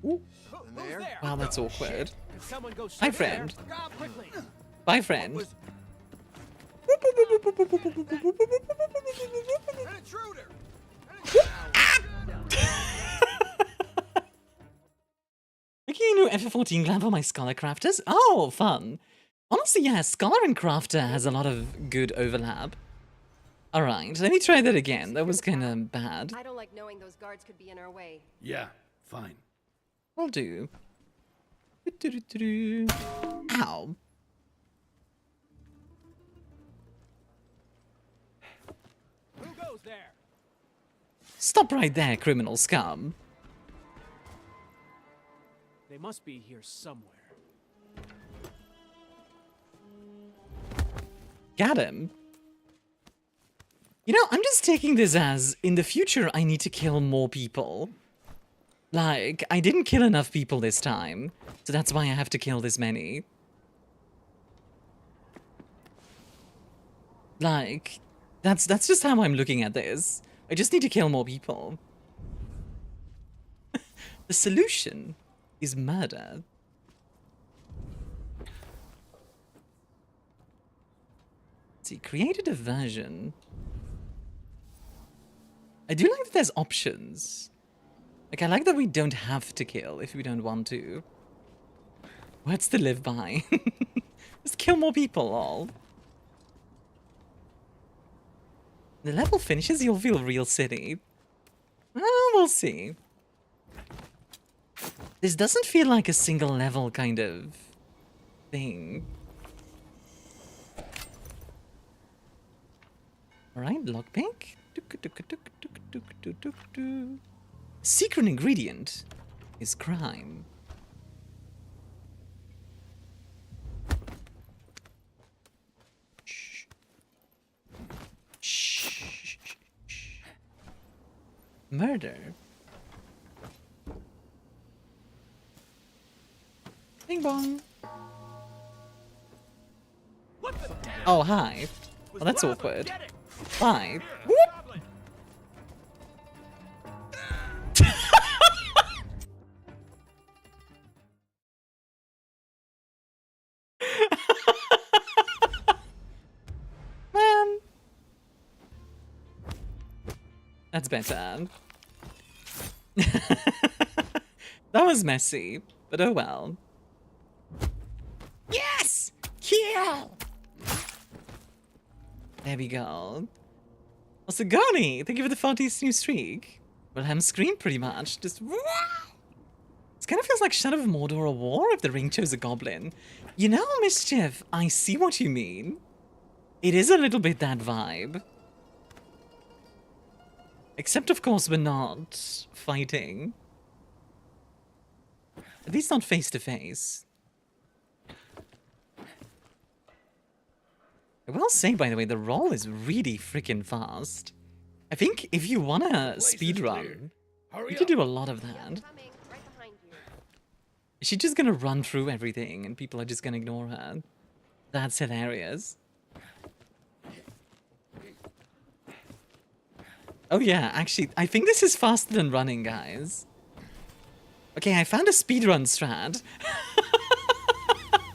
Ooh. Who's there? Wow, that's awkward. Can someone go Hi, straight friend. there? Quickly. Bye, friend. An intruder! Making a new FF14 glam for my Scholar Crafters? Oh, fun. Honestly, yeah, Scholar and Crafter has a lot of good overlap. Alright, let me try that again. That was kind of bad. I don't like knowing those guards could be in our way. Yeah, fine. Will do. Do-do-do-do. Ow. Who goes there? Stop right there, criminal scum. They must be here somewhere. Got him. You know, I'm just taking this as, in the future, I need to kill more people. Like, I didn't kill enough people this time, so that's why I have to kill this many. Like, that's just how I'm looking at this. I just need to kill more people. The solution is murder. Let's see, create a diversion. I do like that there's options. Like, I like that we don't have to kill if we don't want to. What's to live by? Just kill more people, all. The level finishes, you'll feel real city. Well, we'll see. This doesn't feel like a single level kind of thing. Alright, lockpick. Secret ingredient is crime. Shh. Shh. Murder. Bing bong. Oh, hi. Oh, that's awkward. Hi. Whoop. That's better. That was messy, but oh well. Yes! Kill! There we go. Also, Goni, thank you for the 40th new streak. Wilhelm screamed pretty much. Just wow! This kind of feels like Shadow of Mordor or War if the ring chose a goblin. You know, Mischief, I see what you mean. It is a little bit that vibe. Except, of course, we're not fighting. At least not face to face. I will say, by the way, the roll is really freaking fast. I think if you wanna speedrun, you can do a lot of that. Is she just gonna run through everything and people are just gonna ignore her? That's hilarious. Oh yeah, actually, I think this is faster than running, guys. Okay, I found a speedrun strat.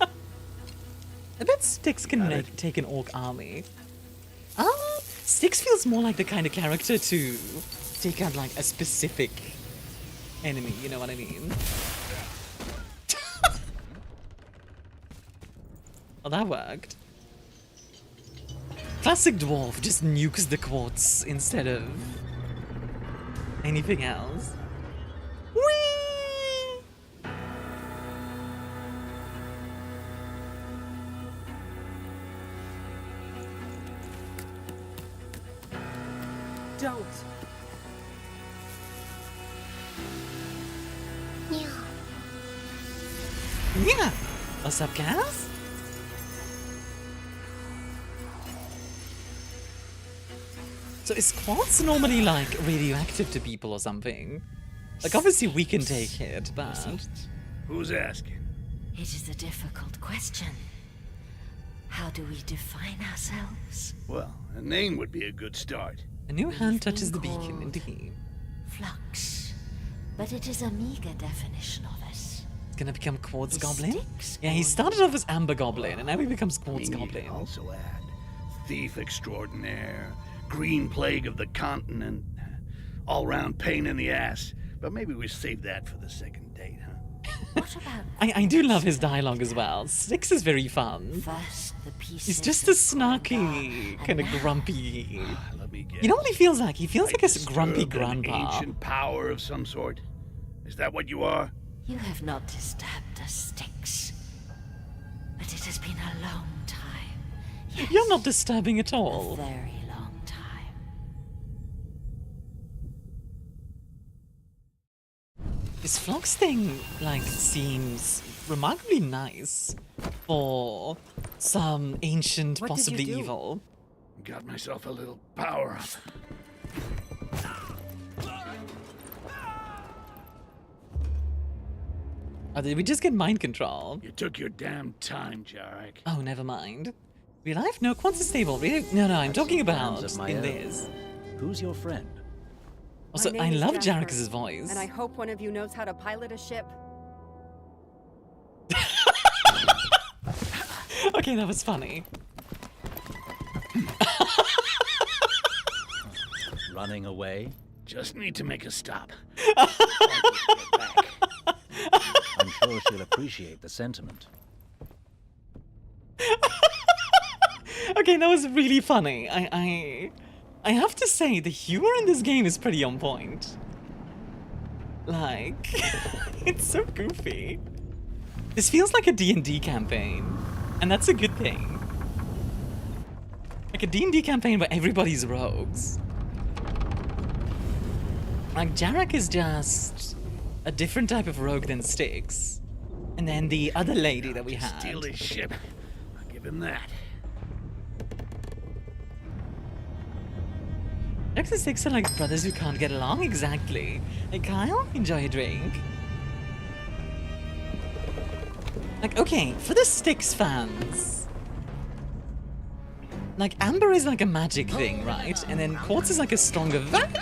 I bet Styx can take an orc army. Styx feels more like the kind of character to take out like a specific enemy, you know what I mean? Oh, that worked. Classic dwarf just nukes the quartz instead of anything else. Whee! Don't. Yeah. What's up, guys? So is quartz normally like radioactive to people or something? Like obviously we can take it, but Who's asking? It is a difficult question. How do we define ourselves? Well, a name would be a good start. a new hand touches the beacon, indeed. Flux. But it is a meager definition of us. It's gonna become Quartz Goblin? Yeah, he started off as Amber Goblin, and now he becomes Quartz Goblin. Also add thief extraordinaire, green plague of the continent, all-round pain in the ass. But maybe we save that for the second date, huh? What about I do love his dialogue as well. Styx is very fun. first the pieces? He's just a snarky, kind of grumpy. Let me guess. You know what he feels like? He feels like a grumpy Disturbed an grandpa. ancient power of some sort. Is that what you are? You have not disturbed us, Styx. But it has been a long time. Yes, You're not disturbing at a all. very long time. This Flux thing, like, seems remarkably nice for some ancient, What did you possibly do? evil. Got myself a little power up. Oh, did we just get mind control? You took your damn time, Jarek. Oh, never mind. Real life? No, Quant's stable. No, I'm talking about plans of my in own. this. Who's your friend? Also, My I name is love Jasper, Jarek's voice. And I hope one of you knows how to pilot a ship. Okay, that was funny. Running away? Just need to make a stop. I'm sure she'll appreciate the sentiment. Okay, that was really funny. I have to say, the humor in this game is pretty on point. Like, it's so goofy. This feels like a D&D campaign, and that's a good thing. Like a D&D campaign where everybody's rogues. Like, Jarek is just a different type of rogue than Styx. And then the other lady that we had. Steal his ship. I'll give him that. Jarek and Styx are like brothers who can't get along, exactly. Hey Kyle, enjoy a drink. Like, okay, for the Styx fans. Like, Amber is like a magic thing, right? And then Quartz is like a stronger virgin!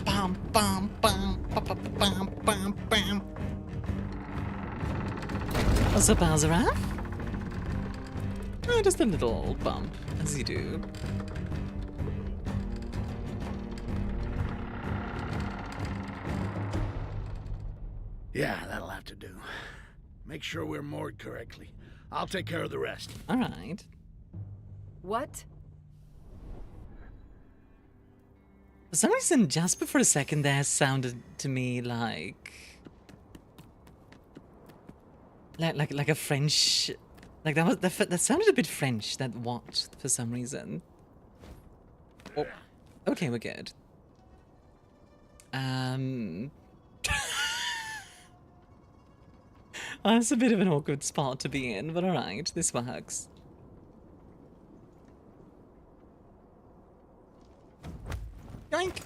Bam, bam, bam, bam, bam, bam, bam. What's up, Alzaraf? just a little bump, as you do. Yeah, that'll have to do. Make sure we're moored correctly. I'll take care of the rest. All right. What? For some reason, Jasper for a second there sounded to me like a French, like that sounded a bit French. That what for some reason. Oh, okay, we're good. Oh, that's a bit of an awkward spot to be in, but alright, this works. Yoink!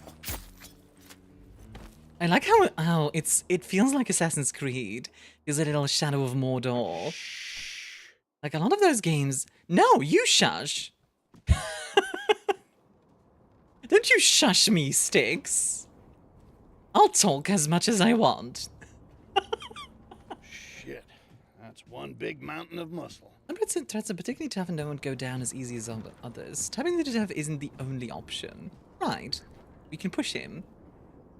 I like how it feels like Assassin's Creed. There's a little Shadow of Mordor. Like a lot of those games. No, you shush! Don't you shush me, Styx! I'll talk as much as I want. Shit, that's one big mountain of muscle. Unpredicted threats are particularly tough and don't go down as easy as others. Tapping the dev isn't the only option. Right. We can push him.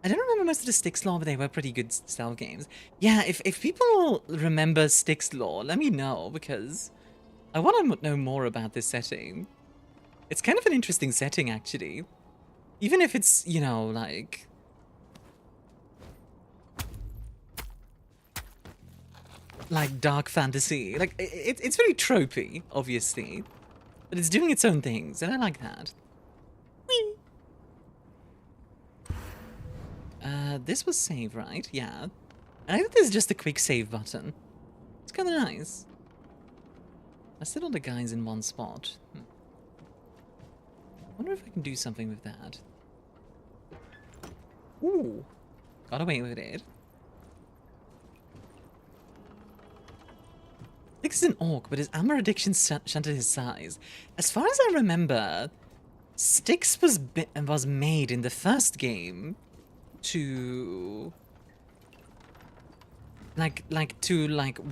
I don't remember most of the Styx lore, but they were pretty good stealth games. Yeah, if people remember Styx lore, let me know, because I want to know more about this setting. It's kind of an interesting setting, actually. Even if it's, you know, like... dark fantasy. Like, it's very tropey, obviously. But it's doing its own things, and I like that. Whee! This was save, right? Yeah. And I think there's just a quick save button. It's kind of nice. I set all the guys in one spot. I wonder if I can do something with that. Ooh. Got away with it. Styx is an orc, but his armor addiction shunted his size. As far as I remember, Styx was made in the first game to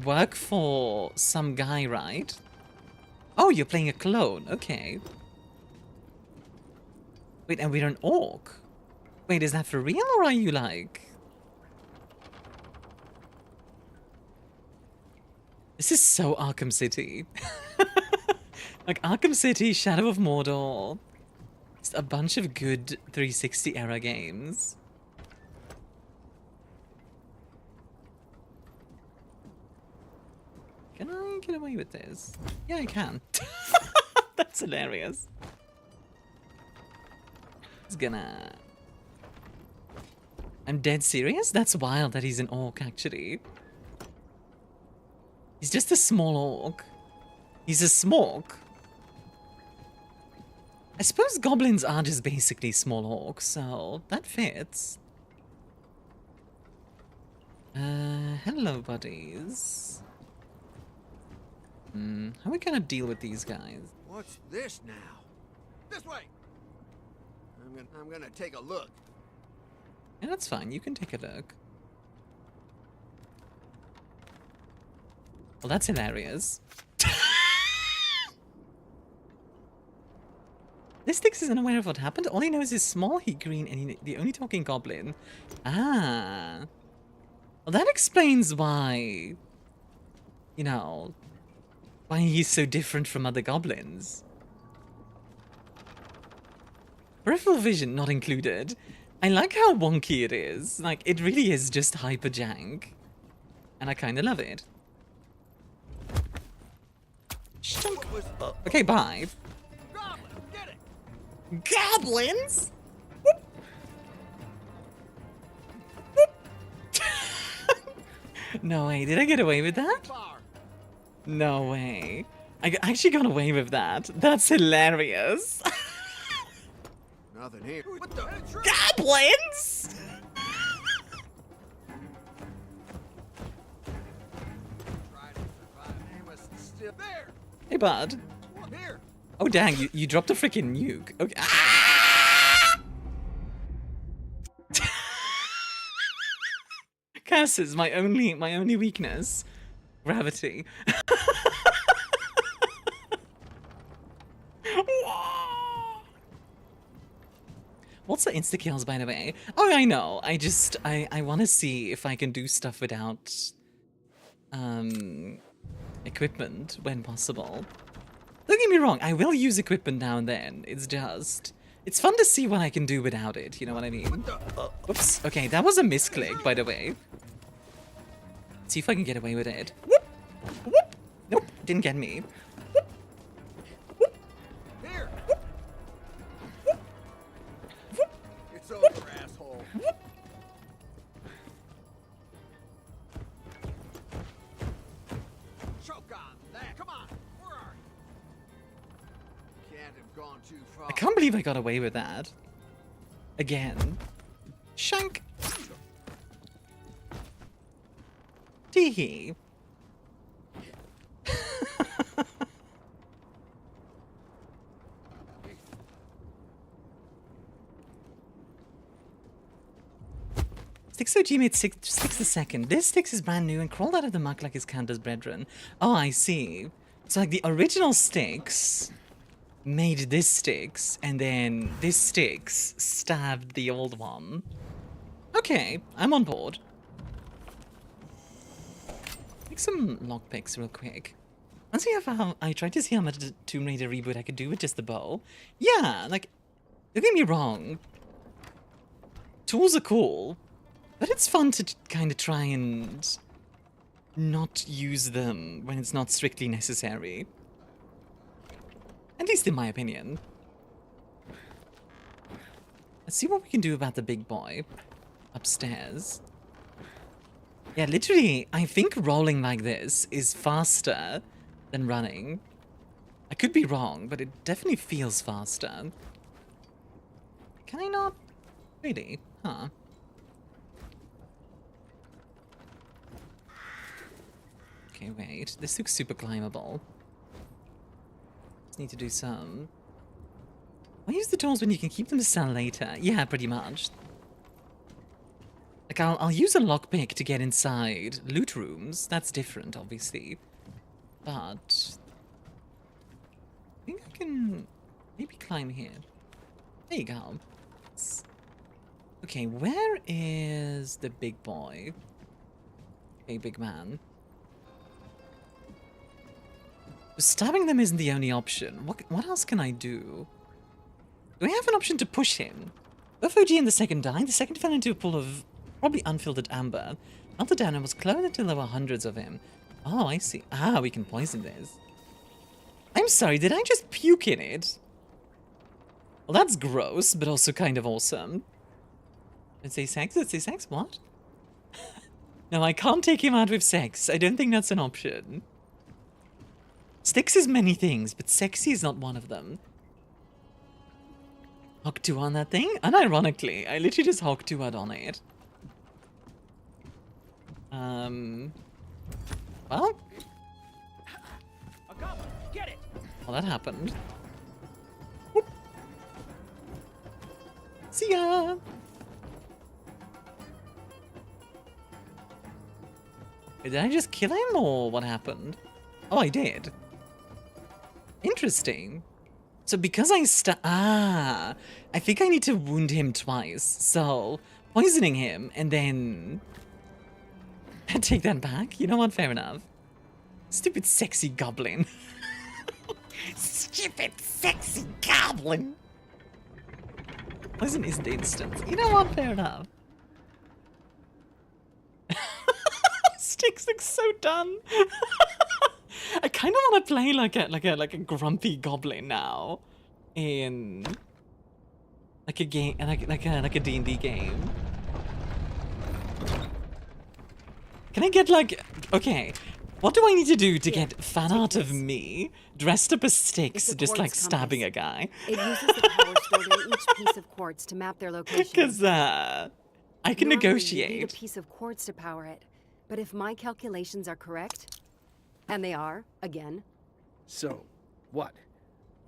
work for some guy, right? Oh, you're playing a clone. Okay. Wait, and we're an orc. Wait, is that for real, or are you like? This is so Arkham City. Like Arkham City, Shadow of Mordor. Just a bunch of good 360 era games. Can I get away with this? Yeah, I can. That's hilarious. It's gonna... I'm dead serious? That's wild that he's an orc, actually. He's just a small orc. He's a smork. I suppose goblins are just basically small orcs, so that fits. Hello, buddies. How are we gonna deal with these guys? What's this now? This way. I'm gonna take a look. Yeah, that's fine. You can take a look. Well, that's hilarious. This Styx isn't aware of what happened. All he knows is small, he green, and the only talking goblin. Ah. Well, that explains why, you know, why he's so different from other goblins. Peripheral vision not included. I like how wonky it is. Like, it really is just hyper jank. And I kind of love it. Okay, bye. Goblins? Whoop. Whoop. No way, did I get away with that? No way. I actually got away with that. That's hilarious. Nothing here. What the? Goblins? Hey, bud. Here. Oh, dang, you dropped a freaking nuke. Okay. Ah! Curses, my only weakness. Gravity. What's the insta-kills, by the way? Oh, I know. I want to see if I can do stuff without equipment when possible. Don't get me wrong, I will use equipment now and then. It's fun to see what I can do without it, you know what I mean? Oops. Okay, that was a misclick, by the way. See if I can get away with it. Whoop! Whoop! Nope, didn't get me. Here. It's over, asshole. Choke on that. Come on. Where are you? Can't have gone too far. I can't believe I got away with that. Again. Shank! Teehee. Styx OG made Styx the second. This Styx is brand new and crawled out of the muck like his Candace brethren. Oh, I see. So like the original Styx made this Styx, and then this Styx stabbed the old one. Okay, I'm on board. Make some lockpicks real quick. Let's see how I tried to see how much Tomb Raider reboot I could do with just the bow. Yeah, like, don't get me wrong. Tools are cool, but it's fun to kind of try and not use them when it's not strictly necessary. At least in my opinion. Let's see what we can do about the big boy upstairs. Yeah, literally, I think rolling like this is faster than running. I could be wrong, but it definitely feels faster. Can I not? Really? Huh. Okay, wait. This looks super climbable. Just need to do some... Why use the tools when you can keep them to sell later? Yeah, pretty much. Like, I'll use a lockpick to get inside loot rooms. That's different, obviously. But... I think I can maybe climb here. There you go. Okay, where is the big boy? Okay, big man. Stabbing them isn't the only option. What else can I do? Do we have an option to push him? Both OG and the second died. The second fell into a pool of probably unfiltered amber. Melted down and was cloned until there were hundreds of him. Oh, I see. Ah, we can poison this. I'm sorry, did I just puke in it? Well, that's gross, but also kind of awesome. Let's say sex? Let's say sex? What? No, I can't take him out with sex. I don't think that's an option. Styx is many things, but sexy is not one of them. Hawk 2 on that thing? Unironically, I literally just Hawk 2 on it. Well. Get it. Well, that happened. Whoop. See ya! Did I just kill him, or what happened? Oh, I did. Interesting. So because I think I need to wound him twice. So, poisoning him, and then... take that back? You know what? Fair enough. Stupid sexy goblin. Stupid sexy goblin. Poison isn't instant. You know what? Fair enough. Styx looks so done. I kind of want to play like a grumpy goblin now, in like a game, like a D&D game. Can I get like, okay, what do I need to do to get fan art of me dressed up as Styx, just like stabbing a guy? It uses the power stored in each piece of quartz to map their location. Because I can negotiate. You need a piece of quartz to power it, but if my calculations are correct, and they are, again. So, what?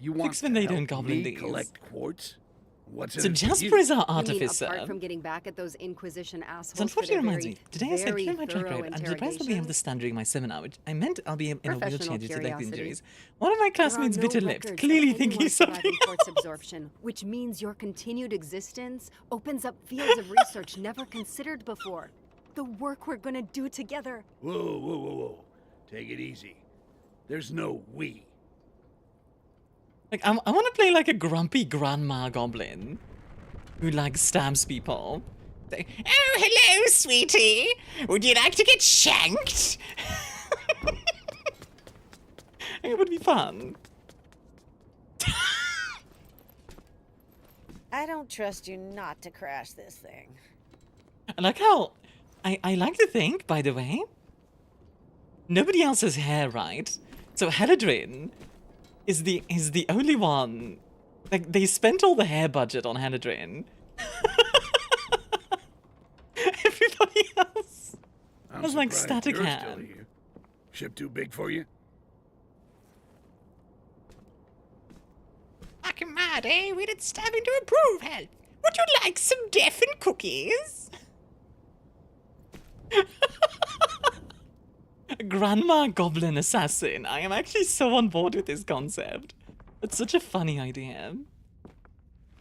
You want when they don't help goblin me these. collect quartz? What's So in it for Jasper you? is our You mean artificer. apart from getting back at those Inquisition assholes So for unfortunately their reminds me, very, today I said very clear my track thorough record. I'm surprised I'll be able to stand during my seminar, which I meant I'll be in a wheelchair Professional due to leg curiosity. injuries. One of my classmates There are bitter no lipped, records clearly of thinking anyone something surviving quartz absorption, which means your continued existence opens up fields of research never considered before. The work we're gonna do together. Whoa, whoa, whoa, whoa. Take it easy. There's no we. Like, I want to play like a grumpy grandma goblin who like stabs people. Say, oh, hello, sweetie. Would you like to get shanked? It would be fun. I don't trust you not to crash this thing. I like how I like to think, by the way, nobody else has hair, right? So Heladrin is the only one. Like, they spent all the hair budget on Heladrin. Everybody else has like surprised static you're hair. still here. Ship too big for you? Fucking mad, eh? We did stabbing to improve health. Would you like some deafin cookies? Grandma Goblin Assassin. I am actually so on board with this concept. It's such a funny idea.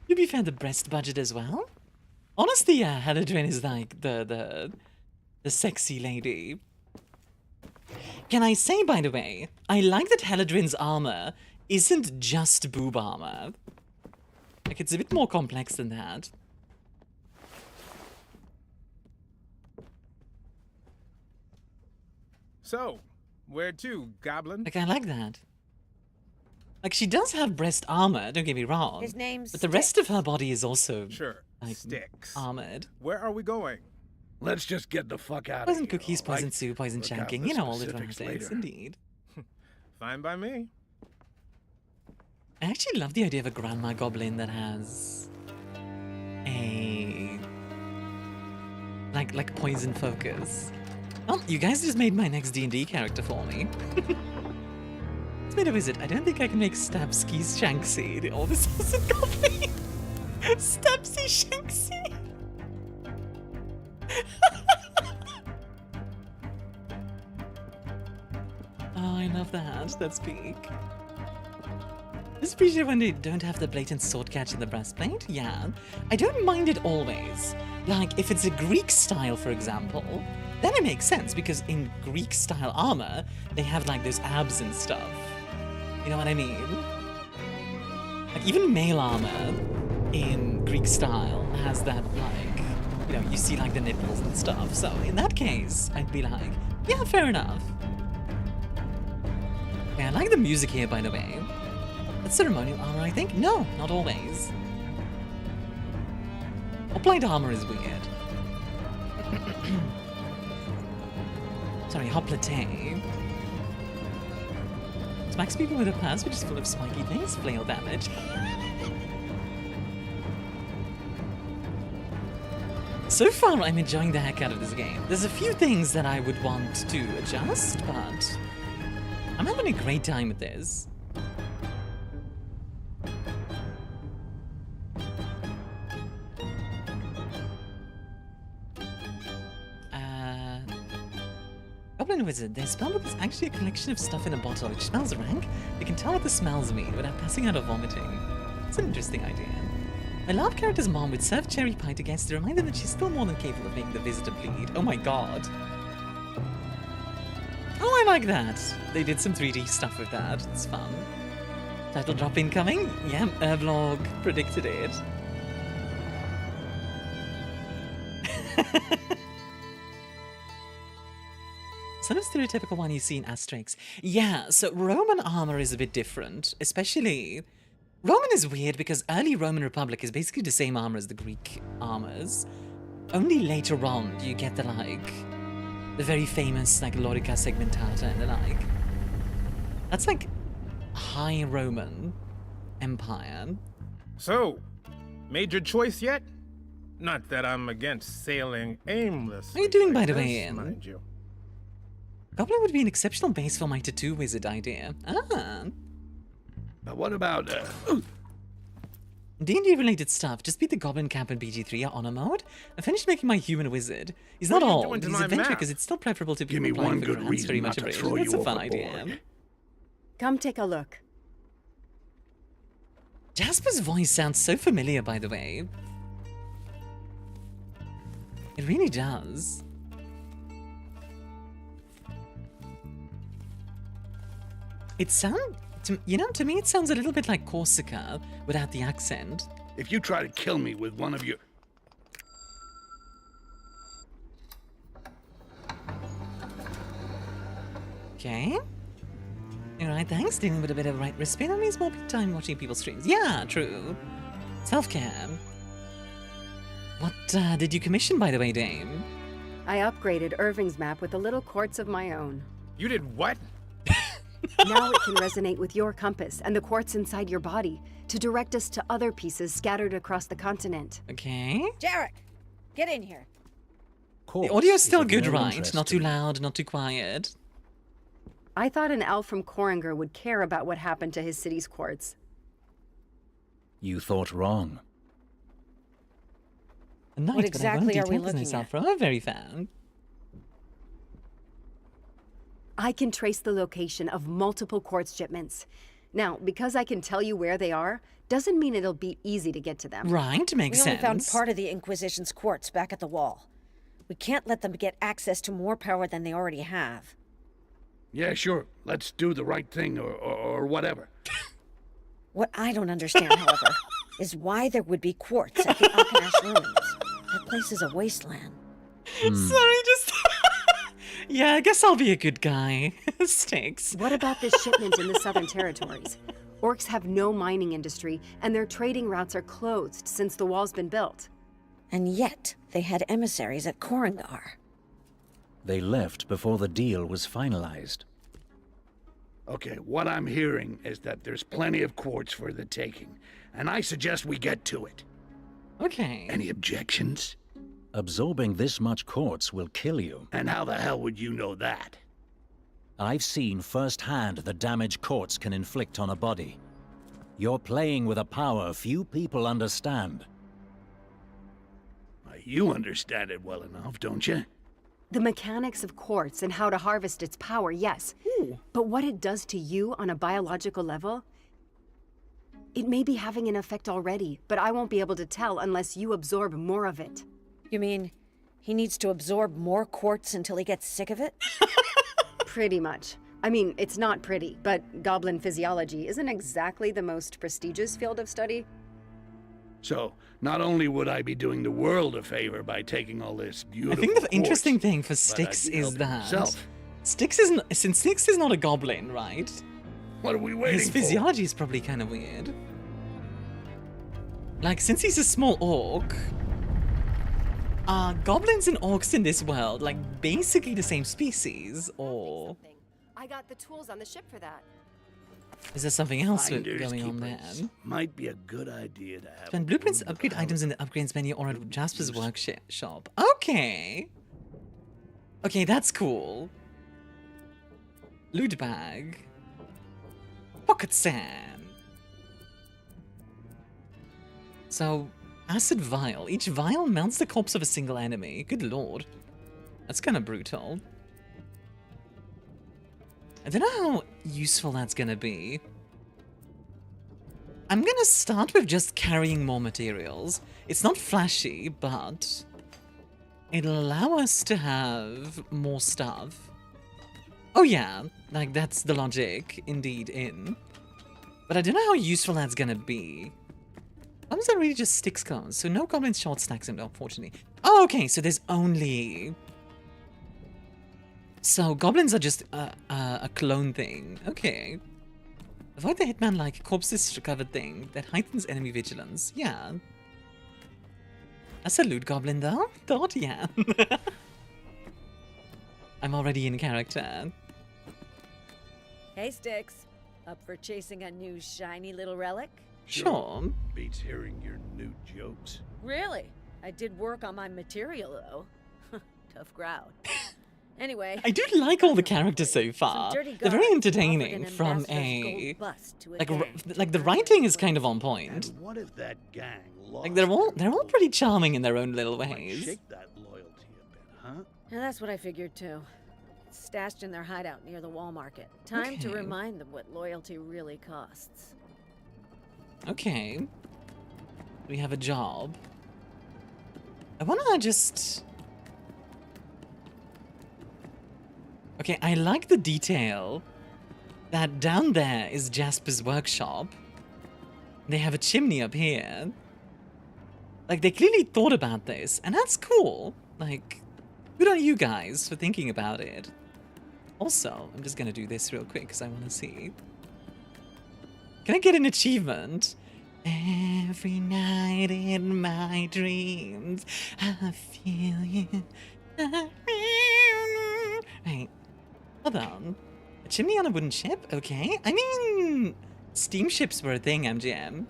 To be fair, the breast budget as well. Honestly, yeah, Heladrin is like the sexy lady. Can I say, by the way, I like that Heladrin's armor isn't just boob armor. Like, it's a bit more complex than that. So, where to, Goblin? Like, I like that. Like, she does have breast armor, don't get me wrong. His name's But the rest of her body is also, Sure, like, Styx. armored. Where are we going? Let's just get the fuck out of Poison here. cookies, all right? poison soup, poison Look out shanking, for you know, all the specifics dramatics, later. indeed. Fine by me. I actually love the idea of a grandma goblin that has a like poison focus. Oh, you guys just made my next D&D character for me. Let's made a wizard. I don't think I can make Stabsky's Shanksy, the oldest person goblin. Stabsy Shanksy. Oh, I love that. That's peak. Just appreciate when they don't have the blatant sword catch in the breastplate. Yeah, I don't mind it always. Like, if it's a Greek style, for example, then it makes sense because in Greek style armor, they have like those abs and stuff. You know what I mean? Like, even male armor in Greek style has that, like, you know, you see like the nipples and stuff. So in that case, I'd be like, yeah, fair enough. Okay, I like the music here, by the way. That's ceremonial armor, I think? No, not always. Hoplite armor is weird. Sorry, hoplite. Smacks people with a pass, which is full of spiky things, flail damage. So far, I'm enjoying the heck out of this game. There's a few things that I would want to adjust, but I'm having a great time with this. Goblin Wizard, their spellbook is actually a collection of stuff in a bottle which smells rank. You can tell what the smells mean without passing out or vomiting. It's an interesting idea. My love character's mom would serve cherry pie to guests to remind them that she's still more than capable of making the visitor bleed. Oh my god. Oh, I like that. They did some 3D stuff with that. It's fun. Title drop incoming? Yeah, Herblog predicted it. Some of the stereotypical one you see in Asterix. Yeah, so Roman armor is a bit different, especially... Roman is weird because early Roman Republic is basically the same armor as the Greek armors. Only later on do you get the, like, the very famous, like, Lorica Segmentata and the like. That's, like, high Roman Empire. So, made your choice yet? Not that I'm against sailing aimlessly. How are you doing, by like the this, way, Ian? mind you. Goblin would be an exceptional base for my tattoo wizard idea. Ah. But what about, D&D related stuff. Just beat the Goblin Camp in BG3 or Honor mode. I finished making my human wizard. He's What not are you old. doing to He's my adventurous. map? It's still preferable to Give me people applying one for good grants. reason Very not much to appreciated. throw That's you a fun overboard. idea. Come take a look. Jasper's voice sounds so familiar, by the way. It really does. It sounds, to me it sounds a little bit like Corsica without the accent. If you try to kill me with one of your... Okay. Alright, thanks. Dealing with a bit of right respect on means more time watching people's streams. Yeah, true. Self-care. What did you commission, by the way, Dame? I upgraded Irving's map with a little quartz of my own. You did what? Now it can resonate with your compass and the quartz inside your body to direct us to other pieces scattered across the continent. Okay. Jarek, get in here. The audio's still good, right? Not too loud, not too quiet. I thought an elf from Koringer would care about what happened to his city's quartz. You thought wrong. A knight, What exactly are we looking at? Oh, very fan. I can trace the location of multiple quartz shipments. Now, because I can tell you where they are, doesn't mean it'll be easy to get to them. Right, makes We only sense. found part of the Inquisition's quartz back at the wall. We can't let them get access to more power than they already have. Yeah, sure. Let's do the right thing or whatever. What I don't understand, however, is why there would be quartz at the Akanash ruins. That place is a wasteland. Sorry, just... Yeah, I guess I'll be a good guy. Styx. What about this shipment in the Southern Territories? Orcs have no mining industry, and their trading routes are closed since the wall's been built. And yet, they had emissaries at Korengar. They left before the deal was finalized. Okay, what I'm hearing is that there's plenty of quartz for the taking, and I suggest we get to it. Okay. Any objections? Absorbing this much quartz will kill you. And how the hell would you know that? I've seen firsthand the damage quartz can inflict on a body. You're playing with a power few people understand. You understand it well enough, don't you? The mechanics of quartz and how to harvest its power, yes. But what it does to you on a biological level, it may be having an effect already, but I won't be able to tell unless you absorb more of it. You mean he needs to absorb more quartz until he gets sick of it? Pretty much. I mean, it's not pretty, but goblin physiology isn't exactly the most prestigious field of study. So, not only would I be doing the world a favor by taking all this beautiful I think the quartz, interesting thing for but I'd Styx be is helping that myself. since Styx is not a goblin, right? What are we waiting His for? physiology is probably kind of weird. Like, since he's a small orc, are goblins and orcs in this world like basically the same species, or I got the tools on the ship for that. is there something else Finders going on there? keepers. Might be a good idea to have. Spend blueprints, upgrade items in the upgrades menu or at Jasper's workshop. Okay. Okay, that's cool. Loot bag. Pocket sand. So, acid vial. Each vial melts the corpse of a single enemy. Good lord. That's kind of brutal. I don't know how useful that's gonna be. I'm gonna start with just carrying more materials. It's not flashy, but it'll allow us to have more stuff. Oh yeah, like that's the logic, indeed, in. But I don't know how useful that's gonna be. Why was that really just Styx clones? So no goblins short stacks him, unfortunately. Oh, okay, so there's only... So goblins are just a clone thing. Okay. Avoid the hitman-like corpses recovered thing that heightens enemy vigilance. Yeah. That's a loot goblin, though. Thought, yeah. I'm already in character. Hey, Styx. Up for chasing a new shiny little relic? Sure. Beats hearing your new jokes. Really? I did work on my material, though. Tough crowd. Anyway, I do like all the characters so far. dirty They're very guards entertaining offered from Ambassador's a gold bust to a like gang. like the writing is kind of on point. And what if that gang lost? Like they're all pretty charming in their own little Might ways. shake that loyalty a bit, huh? Yeah, that's what I figured too. Stashed in their hideout near the wall market. Time to Okay. remind them what loyalty really costs. Okay. We have a job. I wanna just... Okay, I like the detail that down there is Jasper's workshop. They have a chimney up here. Like, they clearly thought about this, and that's cool. Like, good on you guys for thinking about it. Also, I'm just gonna do this real quick because I want to see. Can I get an achievement? Every night in my dreams, I feel you. Wait, hold on. A chimney on a wooden ship? Okay. I mean, steamships were a thing, MGM.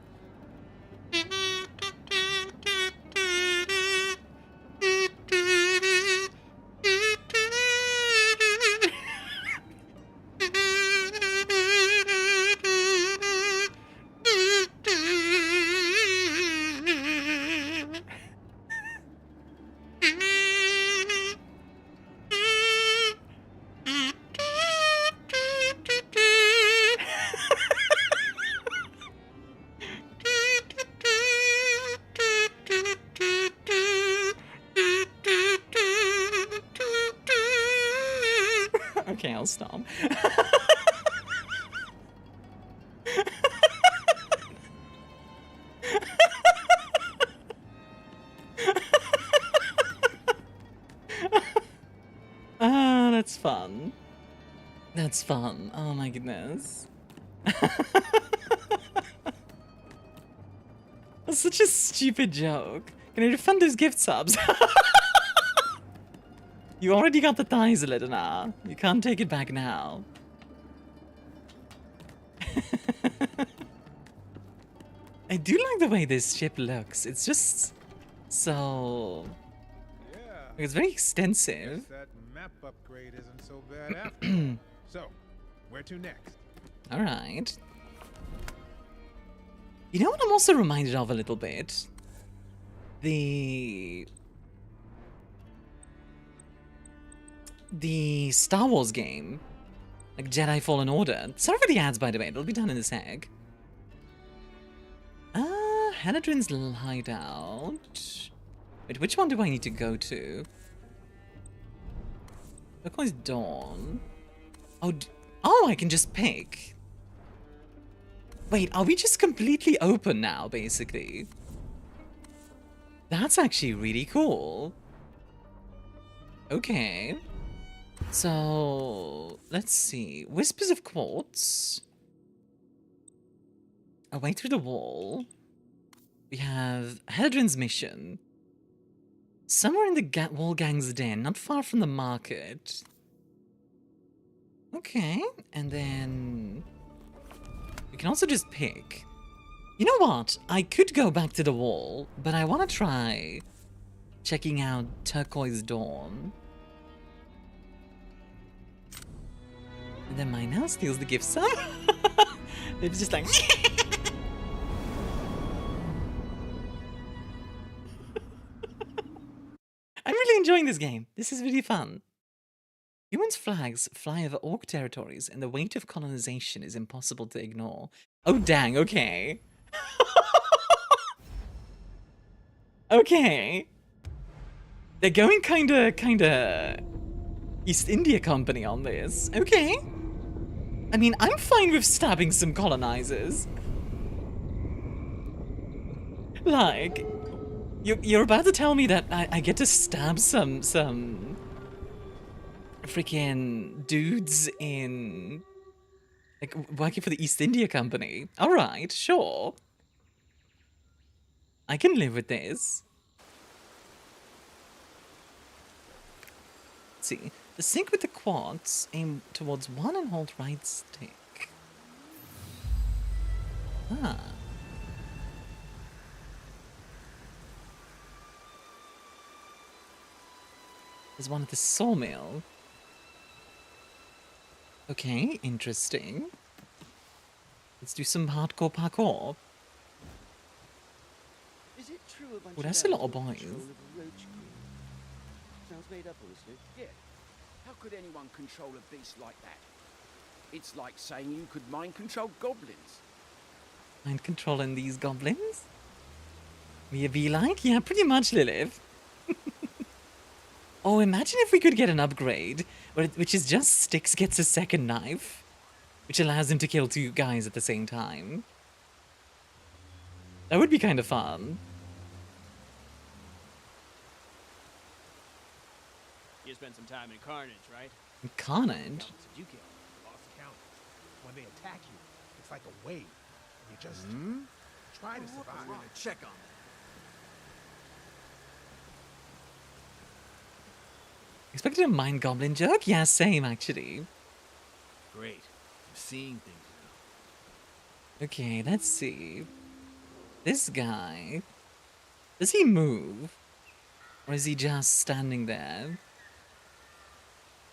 Okay, I'll stop. Ah, that's fun. That's fun. Oh my goodness. That's such a stupid joke. Can I refund those gift subs? You already got the thighs, Elidina. You can't take it back now. I do like the way this ship looks. It's just so... It's very extensive. That map upgrade isn't so bad after all. So, where to next? Alright. You know what I'm also reminded of a little bit? The Star Wars game. Like Jedi Fallen Order. Sorry for the ads, by the way. It'll be done in a sec. Haladrin's hideout. Wait, which one do I need to go to? Turquoise Dawn. Oh, I can just pick. Wait, are we just completely open now, basically? That's actually really cool. Okay. So, let's see. Whispers of Quartz. Away through the wall. We have Haladrin's mission. Somewhere in the Wall Gang's den, not far from the market. Okay, and then... we can also just pick. You know what? I could go back to the wall, but I want to try checking out Turquoise Dawn. And then mine now steals the gift sub. It's just like... I'm really enjoying this game. This is really fun. Humans' flags fly over orc territories, and the weight of colonization is impossible to ignore. Oh, dang, okay. Okay. They're going kinda East India Company on this. Okay. I mean, I'm fine with stabbing some colonizers. Like, you're about to tell me that I get to stab some freaking dudes in, like, working for the East India Company. Alright, sure. I can live with this. Let's see. The sync with the quartz, aim towards one and hold right stick. Ah. There's one at the sawmill. Okay, interesting. Let's do some hardcore parkour. Is it true a bunch Oh, that's a lot of boys. control of a roach queen? Sounds made up, honestly. Yeah. How could anyone control a beast like that? It's like saying you could mind control goblins. Mind controlling these goblins? Will be like? Yeah, pretty much, Lilith. Oh, imagine if we could get an upgrade, which is just Styx gets a second knife, which allows him to kill 2 guys at the same time. That would be kind of fun. You spent some time in Carnage, right? Carnage? Did you kill? Lost count. When they attack you, it's like a wave. You just try to survive. I'm gonna check on that. Expected a mind goblin joke? Yeah, same actually. Great. I'm seeing things now. Okay, let's see. This guy, does he move? Or is he just standing there?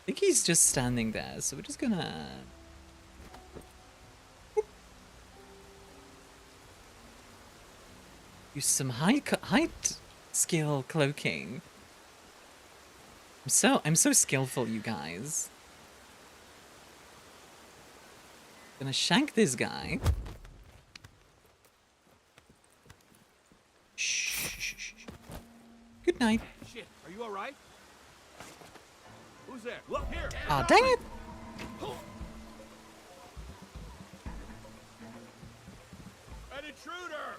I think he's just standing there, so we're just gonna... use some height skill cloaking. I'm so skillful, you guys. Gonna shank this guy. Shh. Good night. Shit, are you alright? Who's there? Look here! Ah, dang it! An intruder!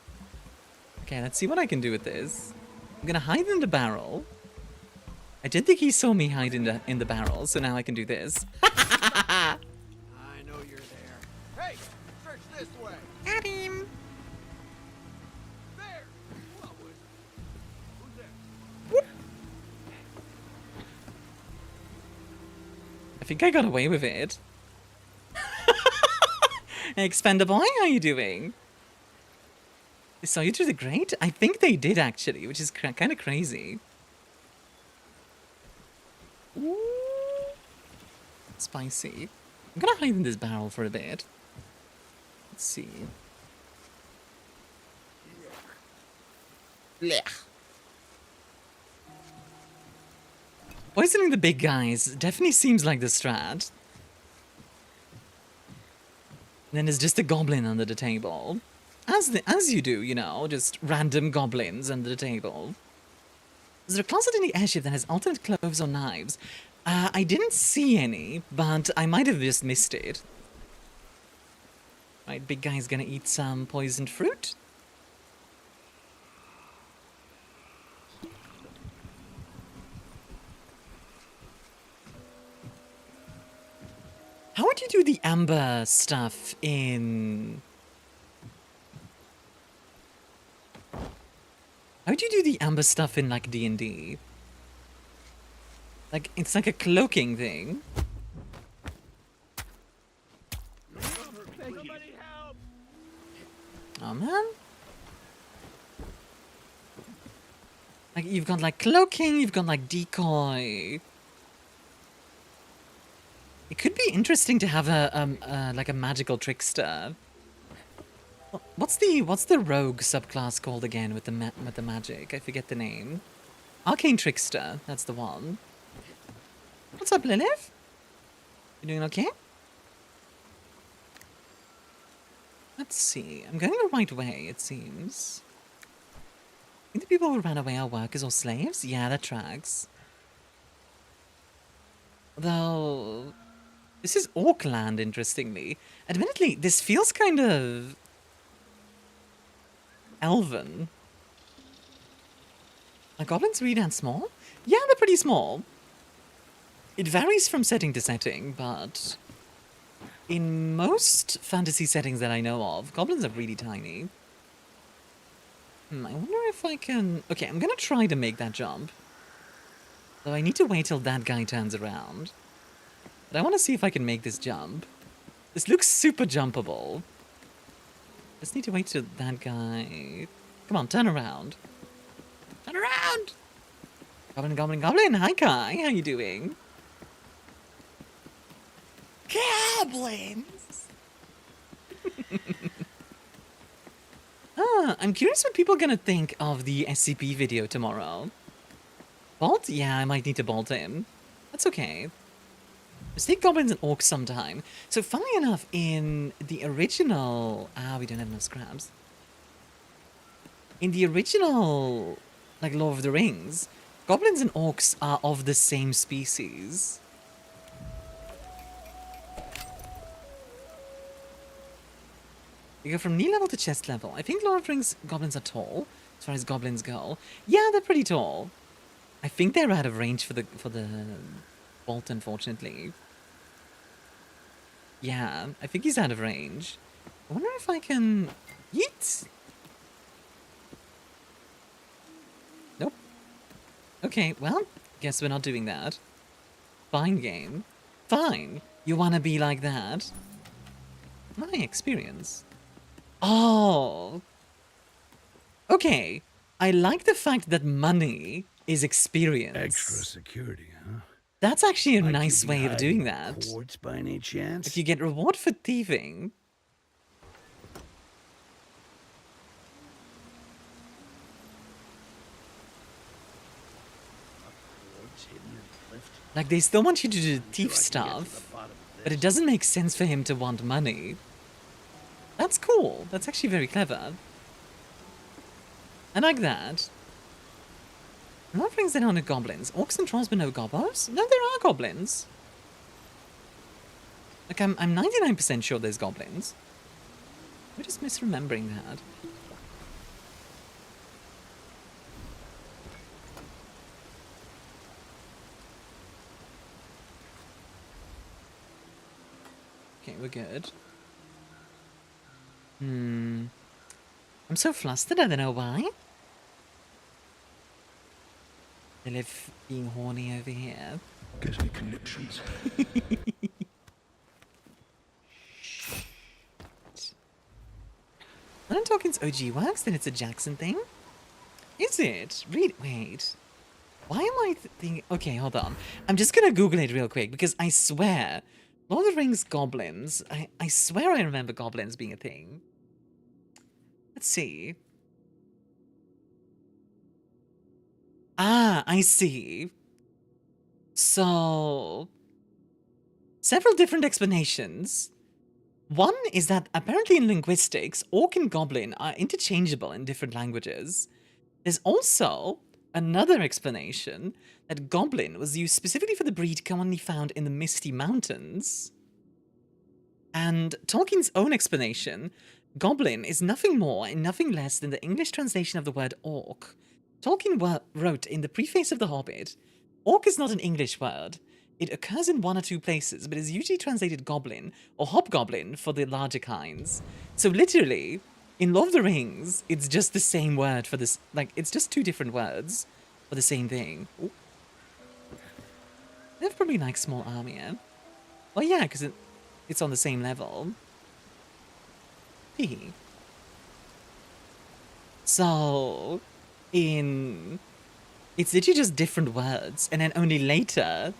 Okay, let's see what I can do with this. I'm gonna hide in the barrel. I did think he saw me hide in the barrel, so now I can do this. I know you're there. Hey, search this way. Got him. There. What was it? Who's there? I think I got away with it. Hey, Expendaboy, how you doing? They saw you through the grate? I think they did actually, which is kind of crazy. Ooh. Spicy. I'm gonna hide in this barrel for a bit. Let's see. Blech. Poisoning the big guys definitely seems like the strat. And then there's just a goblin under the table. As you do, you know, just random goblins under the table. Is there a closet in the airship that has alternate cloves or knives? I didn't see any, but I might have just missed it. Right, big guy's gonna eat some poisoned fruit. How would you do the amber stuff in... How would you do the amber stuff in, like, D&D? Like, it's like a cloaking thing. Somebody help! Oh, man. Like, you've got, like, cloaking, you've got, like, decoy. It could be interesting to have like a magical trickster. What's the rogue subclass called again with the magic? I forget the name. Arcane Trickster, that's the one. What's up, Lilith? You doing okay? Let's see. I'm going the right way, it seems. I think the people who ran away are workers or slaves? Yeah, that tracks. Though... This is Orkland, interestingly. Admittedly, this feels kind of... elven. Are goblins really that small? Yeah, they're pretty small. It varies from setting to setting, but... in most fantasy settings that I know of, goblins are really tiny. I wonder if I can... Okay, I'm gonna try to make that jump. Though I need to wait till that guy turns around. But I want to see if I can make this jump. This looks super jumpable. Just need to wait till that guy... Come on, turn around. Turn around! Goblin, goblin, goblin! Hi, Kai! How you doing? Kai! Goblins! I'm curious what people are gonna think of the SCP video tomorrow. Bolt? Yeah, I might need to bolt him. That's okay. Let's take goblins and orcs sometime. So, funnily enough, in the original... we don't have enough scraps. In the original, like, Lord of the Rings, goblins and orcs are of the same species. You go from knee level to chest level. I think Lord of the Rings goblins are tall, as far as goblins go. Yeah, they're pretty tall. I think they're out of range for the bolt, unfortunately. Yeah, I think he's out of range. I wonder if I can... Yeet! Nope. Okay, well, guess we're not doing that. Fine, game. Fine. You wanna be like that? My experience. Oh. Okay. I like the fact that money is experience. Extra security, huh? That's actually a Like nice you be way of doing hiding that. Quartz by any chance? If you get reward for thieving. Like, they still want you to do thief stuff, but it doesn't make sense for him to want money. That's cool. That's actually very clever. I like that. What brings it on to goblins? Orcs and trolls but no gobos? No, there are goblins. Like, I'm 99% sure there's goblins. We're just misremembering that. Okay, we're good. I'm so flustered, I don't know why. I live being horny over here. Gives me conniptions. When I'm talking OG works, then it's a Jackson thing? Is it? Wait. Why am I thinking... Okay, hold on. I'm just gonna Google it real quick, because I swear... Lord of the Rings goblins... I swear I remember goblins being a thing. Let's see. I see. So... Several different explanations. One is that apparently in linguistics, orc and goblin are interchangeable in different languages. There's also another explanation that goblin was used specifically for the breed commonly found in the Misty Mountains. And Tolkien's own explanation, goblin is nothing more and nothing less than the English translation of the word orc. Tolkien wrote in the preface of The Hobbit, orc is not an English word. It occurs in one or two places, but is usually translated goblin or hobgoblin for the larger kinds. So literally, in Lord of the Rings, it's just the same word for this, like, it's just two different words for the same thing. Ooh. They have probably like small Armia. Well, yeah, because it's on the same level. Hee. So, it's literally just different words, and then only later...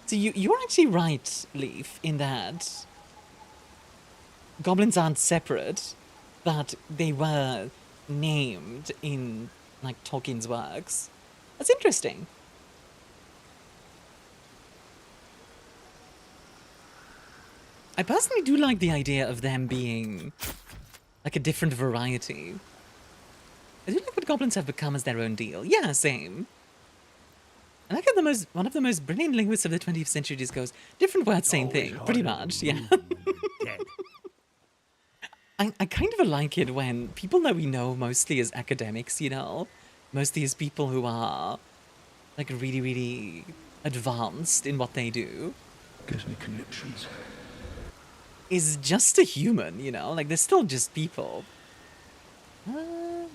So you're actually right, Leaf, in that goblins aren't separate, but they were named in, like, Tolkien's works. That's interesting. I personally do like the idea of them being, like, a different variety. I do like what goblins have become as their own deal. Yeah, same. I like how one of the most brilliant linguists of the 20th century just goes, different words, same thing, pretty much, yeah. I kind of like it when people that we know mostly as academics, you know, mostly as people who are, like, really, really advanced in what they do. Gives me conniptions. Is just a human, you know, like, they're still just people. I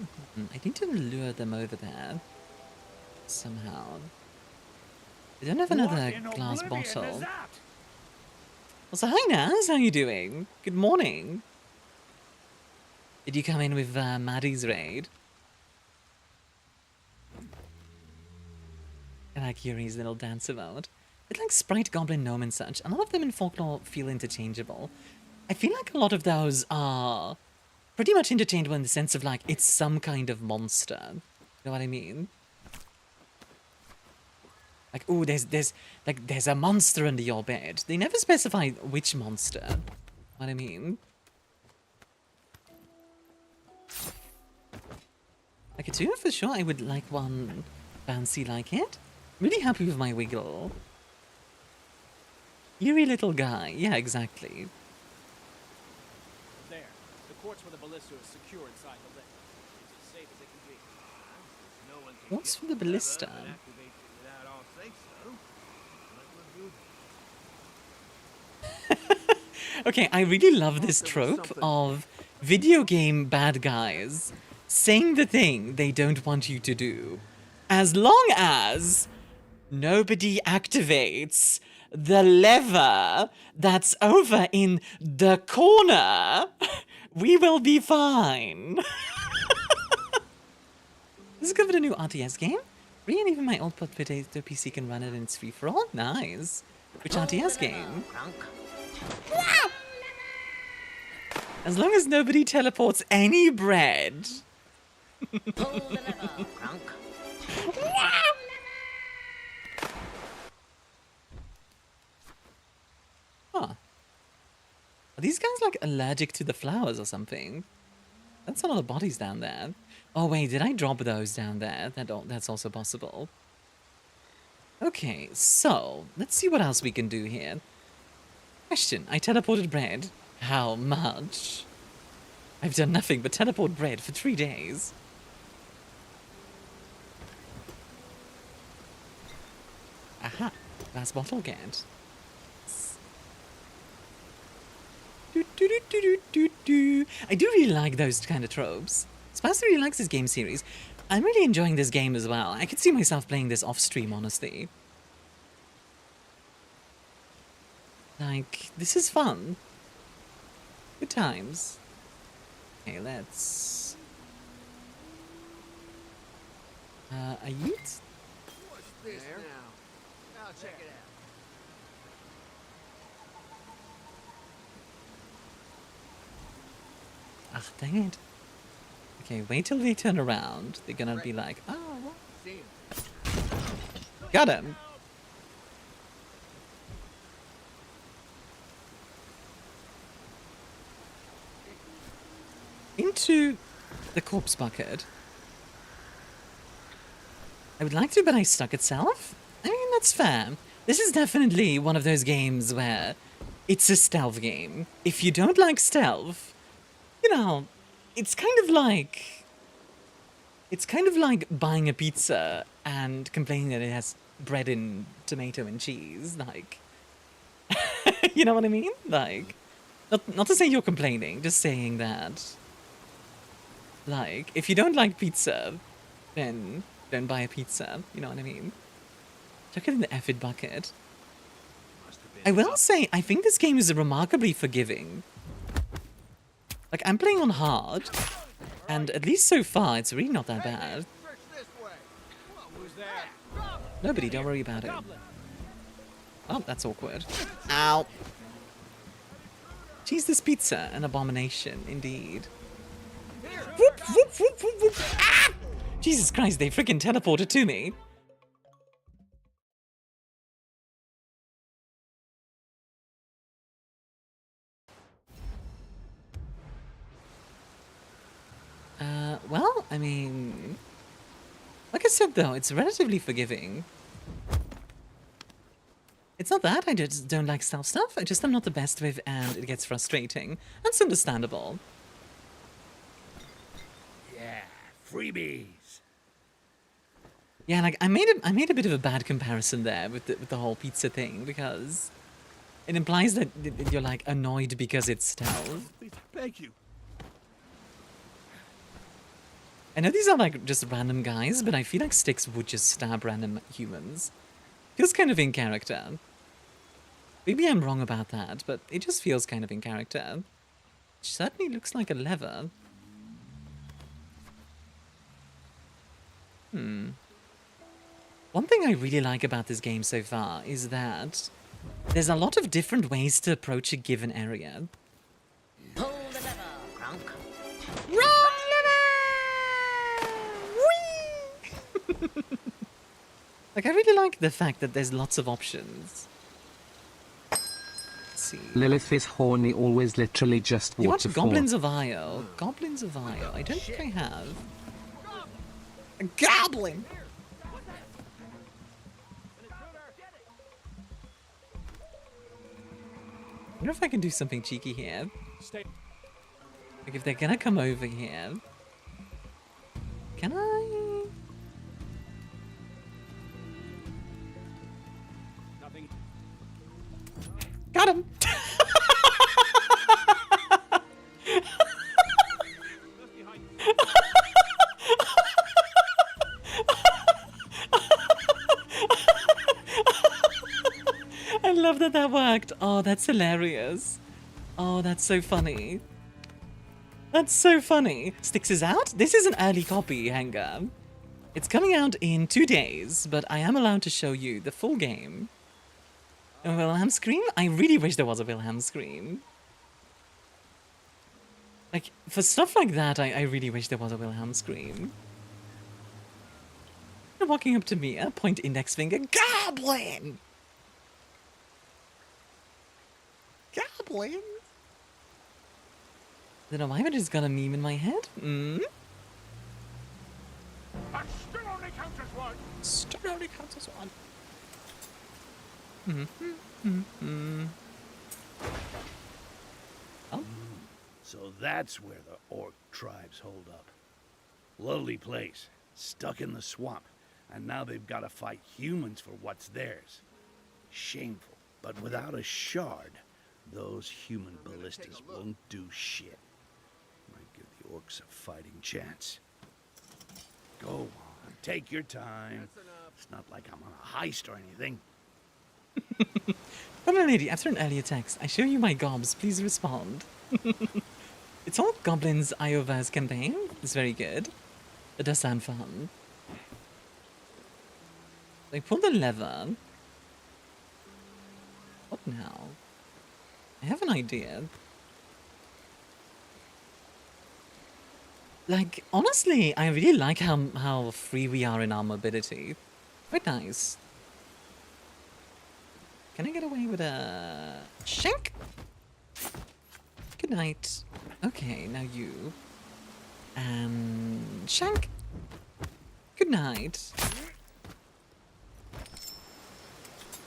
need to lure them over there somehow. I don't have another glass bottle. Well, so hi Naz, how you doing? Good morning. Did you come in with Maddie's raid? I like Yuri's little dance about. But like Sprite, Goblin, Gnome and such, a lot of them in folklore feel interchangeable. I feel like a lot of those are pretty much interchangeable in the sense of like, it's some kind of monster. You know what I mean? Like, oh, there's a monster under your bed. They never specify which monster. You know what I mean? Like a 2 for sure, I would like one fancy like it. Really happy with my wiggle. Eerie little guy. Yeah, exactly. There. The quartz for the ballista is secure inside the lift. It's as safe as it can be. No one can What's for the ballista? Okay, I really love this trope of video game bad guys saying the thing they don't want you to do. As long as nobody activates the lever that's over in the corner, we will be fine. Discovered a new RTS game? Really, and even my old potato PC can run it and it's free for all? Nice. Which RTS game? As long as nobody teleports any bread. Huh. Are these guys like allergic to the flowers or something? That's a lot of bodies down there. Oh wait, did I drop those down there? That's also possible. Okay, so let's see what else we can do here. Question, I teleported bread. How much? I've done nothing but teleport bread for 3 days. Aha, glass bottle get. I do really like those kind of tropes. Spice really likes this game series. I'm really enjoying this game as well. I could see myself playing this off stream, honestly. Like, this is fun. Good times. Okay, let's... a yeet? What's this now? Now check it out. Ah, dang it. Okay, wait till they turn around. They're gonna be like, oh, what? Got him. Into the corpse bucket. I would like to, but I stuck itself. I mean, that's fair. This is definitely one of those games where it's a stealth game. If you don't like stealth, you know, it's kind of like buying a pizza and complaining that it has bread and tomato and cheese. Like, you know what I mean? Like, not to say you're complaining, just saying that. Like, if you don't like pizza, then don't buy a pizza. You know what I mean? Chuck it in the effed bucket. I will say, I think this game is remarkably forgiving. Like, I'm playing on hard, and at least so far, it's really not that bad. Nobody, don't worry about it. Oh, that's awkward. Ow. Jeez, this pizza, an abomination, indeed. Whoop, whoop, whoop, whoop, whoop. Ah! Jesus Christ, they freaking teleported to me. Well, I mean... Like I said, though, it's relatively forgiving. It's not that I just don't like stealth stuff, I just am not the best with, and it gets frustrating. That's understandable. Yeah, freebies. Yeah, like, I made a bit of a bad comparison there with the whole pizza thing, because it implies that you're, like, annoyed because it's stealth. Thank you. I know these are like just random guys, but I feel like Styx would just stab random humans. Feels kind of in character. Maybe I'm wrong about that, but it just feels kind of in character. It certainly looks like a lever. One thing I really like about this game so far is that there's a lot of different ways to approach a given area. Pull the lever, Gronk. Like, I really like the fact that there's lots of options. Let's see. Lilith is horny, always literally just You water watch Goblins of Isle. Goblins of Isle. I don't think I have. A goblin! I wonder if I can do something cheeky here. Like, if they're gonna come over here, can I? Nothing. Got him! I love that that worked. Oh, that's hilarious. Oh, that's so funny. That's so funny. Styx is out? This is an early copy, Hanger. It's coming out in 2 days, but I am allowed to show you the full game. A Wilhelm scream? I really wish there was a Wilhelm scream. Like, for stuff like that, I really wish there was a Wilhelm scream. You're walking up to Mia, point index finger, Goblin! Goblin? Then why would just got a meme in my head? Hmm? That still only counts as one. Still only counts as one. Oh. So that's where the orc tribes hold up. Lowly place, stuck in the swamp, and now they've got to fight humans for what's theirs. Shameful, but without a shard, those human ballistas won't do shit. Might give the orcs a fighting chance. Go on, take your time. It's not like I'm on a heist or anything. Hello, lady. After an earlier text, I show you my gobs. Please respond. It's all Goblins Ioverse campaign. It's very good. It does sound fun. They pull the lever. What now? I have an idea. Like, honestly, I really like how free we are in our mobility. Quite nice. Can I get away with a shank? Good night. Okay, now you. And shank. Good night.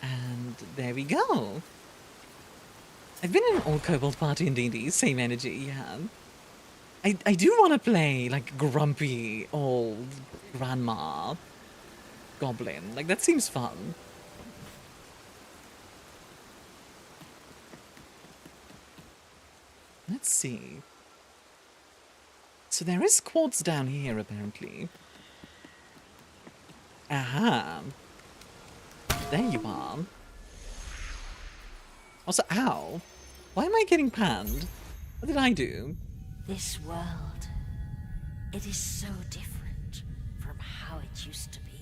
And there we go. I've been in an old kobold party in D&D, same energy, yeah. I do want to play, like, grumpy old grandma goblin. Like, that seems fun. Let's see. So there is quartz down here, apparently. Aha. There you are. Also, ow. Why am I getting panned? What did I do? This world, it is so different from how it used to be.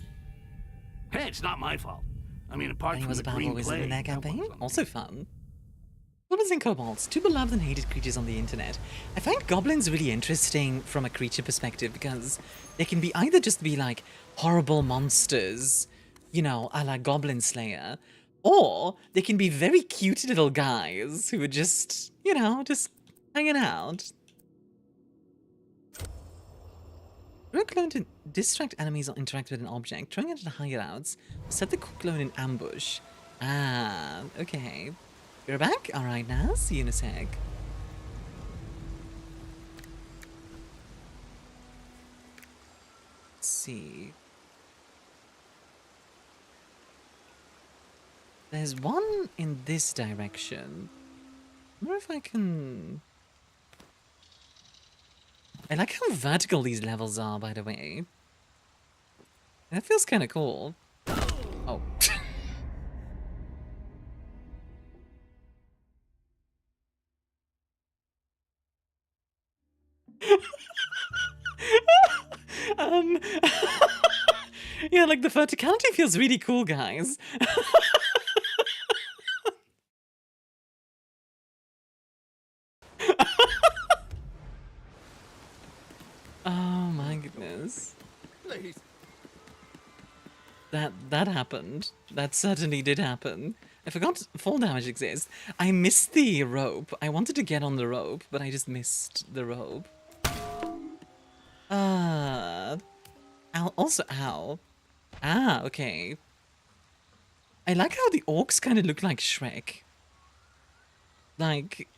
Hey, it's not my fault. I mean, apart from was the about green always in plague. their campaign. Also fun. Goblins and kobolds, two beloved and hated creatures on the internet. I find goblins really interesting from a creature perspective because they can be either just be like horrible monsters, you know, a la Goblin Slayer, or they can be very cute little guys who are just, you know, just hanging out. Throw a clone to distract enemies or interact with an object, throwing it at hideouts, set the clone in ambush. Ah, okay. You're back? Alright now, see you in a sec. Let's see. There's one in this direction. I wonder if I can... I like how vertical these levels are, by the way. That feels kind of cool. Oh. Yeah, like the verticality feels really cool, guys. Oh my goodness. Please. That happened. That certainly did happen. I forgot fall damage exists. I missed the rope. I wanted to get on the rope, but I just missed the rope. Ow. Also, ow. Ah, okay. I like how the orcs kind of look like Shrek. Like,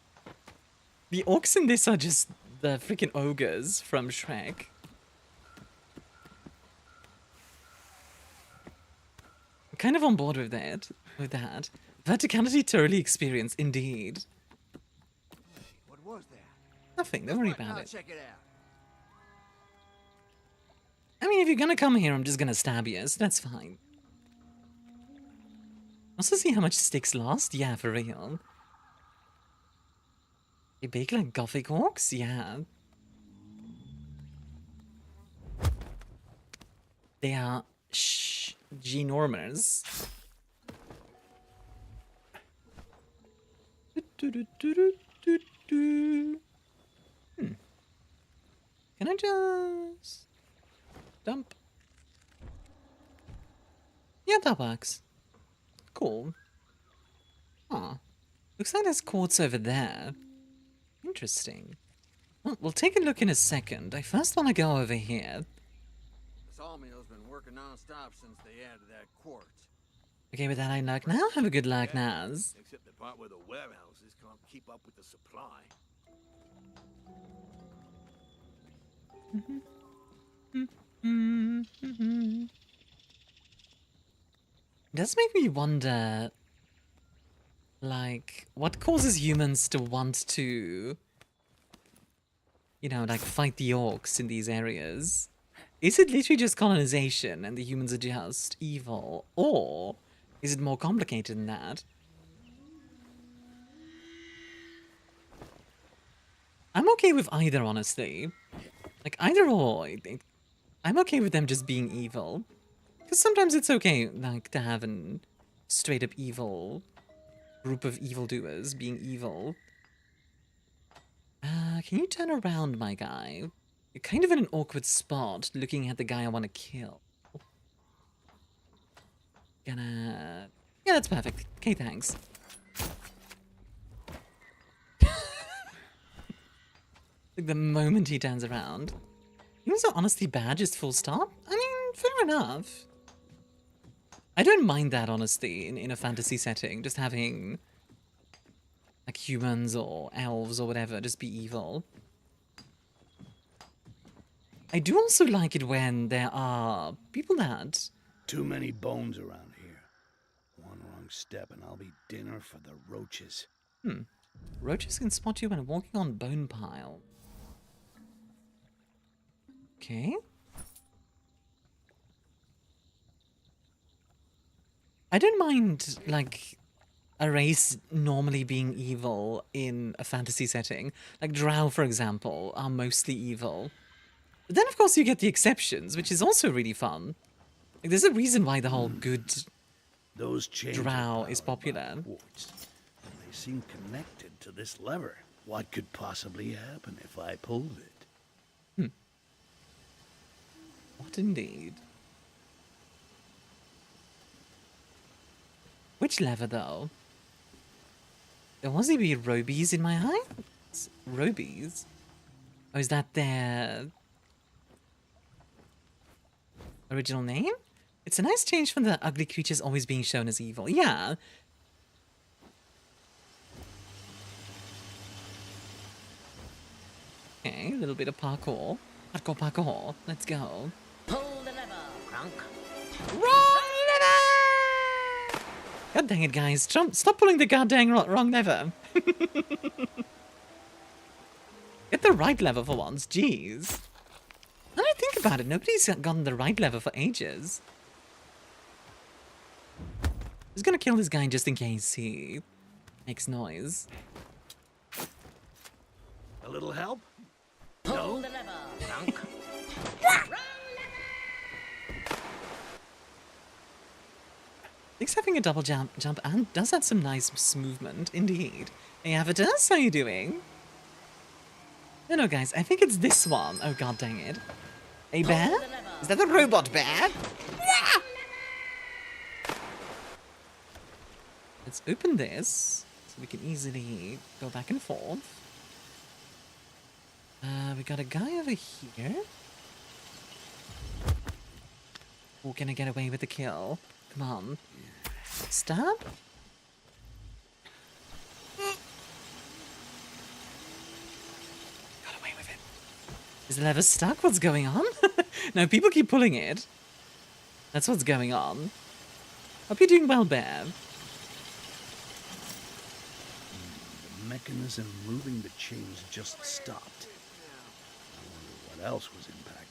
the orcs in this are just the freaking ogres from Shrek. I'm kind of on board with that. Verticality thoroughly experience, indeed. What was that? Nothing, don't worry about it. Check it out. I mean, if you're gonna come here, I'm just gonna stab you, so that's fine. Also see how much Styx lost? Yeah, for real. They bake like gothic orcs? Yeah. They are ginormous. Can I just dump? Yeah, that works. Cool. Huh. Looks like there's quartz over there. Interesting. Well, we'll take a look in a second. I first want to go over here. The sawmill's been working non-stop since they added that quartz. Okay, with that I luck now. Have a good luck, Naz. Except the part where the warehouses can't keep up with the supply. It does make me wonder, like, what causes humans to want to, you know, like, fight the orcs in these areas? Is it literally just colonization and the humans are just evil? Or is it more complicated than that? I'm okay with either, honestly. Like, either or. I'm okay with them just being evil. Because sometimes it's okay, like, to have an straight-up evil group of evildoers being evil. Can you turn around, my guy? You're kind of in an awkward spot, looking at the guy I want to kill. Yeah, that's perfect. Okay, thanks. Like, the moment he turns around. Humans are honestly bad, just full stop? I mean, fair enough. I don't mind that, honestly, in a fantasy setting. Just having, like, humans or elves or whatever just be evil. I do also like it when there are people that... Too many bones around here. One wrong step and I'll be dinner for the roaches. Roaches can spot you when walking on bone pile. Okay. I don't mind, like, a race normally being evil in a fantasy setting. Like, drow, for example, are mostly evil. But then, of course, you get the exceptions, which is also really fun. Like, there's a reason why the whole good Those drow is popular. Quartz. They seem connected to this lever. What could possibly happen if I pulled it? What indeed? Which lever, though? There wasn't be Robies in my eyes? Robies? Oh, is that their original name? It's a nice change from the ugly creatures always being shown as evil. Yeah. Okay, a little bit of parkour. Hardcore parkour. Let's go. Pull the lever, Crunk. Wrong lever! God dang it, guys. Stop pulling the goddamn wrong lever. Get the right lever for once. Jeez. Now I think about it, nobody's gotten the right lever for ages. I'm just gonna kill this guy just in case he makes noise. A little help? Pull the lever, Crunk. Styx having a double jump and does have some nice movement, indeed. Hey, Avatars, how you doing? No, guys, I think it's this one. Oh, god dang it. A bear? Is that a robot bear? Let's open this, so we can easily go back and forth. We got a guy over here. Oh, can I get away with the kill? Come on. Stab? Got away with it. Is the lever stuck? What's going on? No, people keep pulling it. That's what's going on. Hope you're doing well, Bear. The mechanism moving the chains just stopped. I wonder what else was impacted.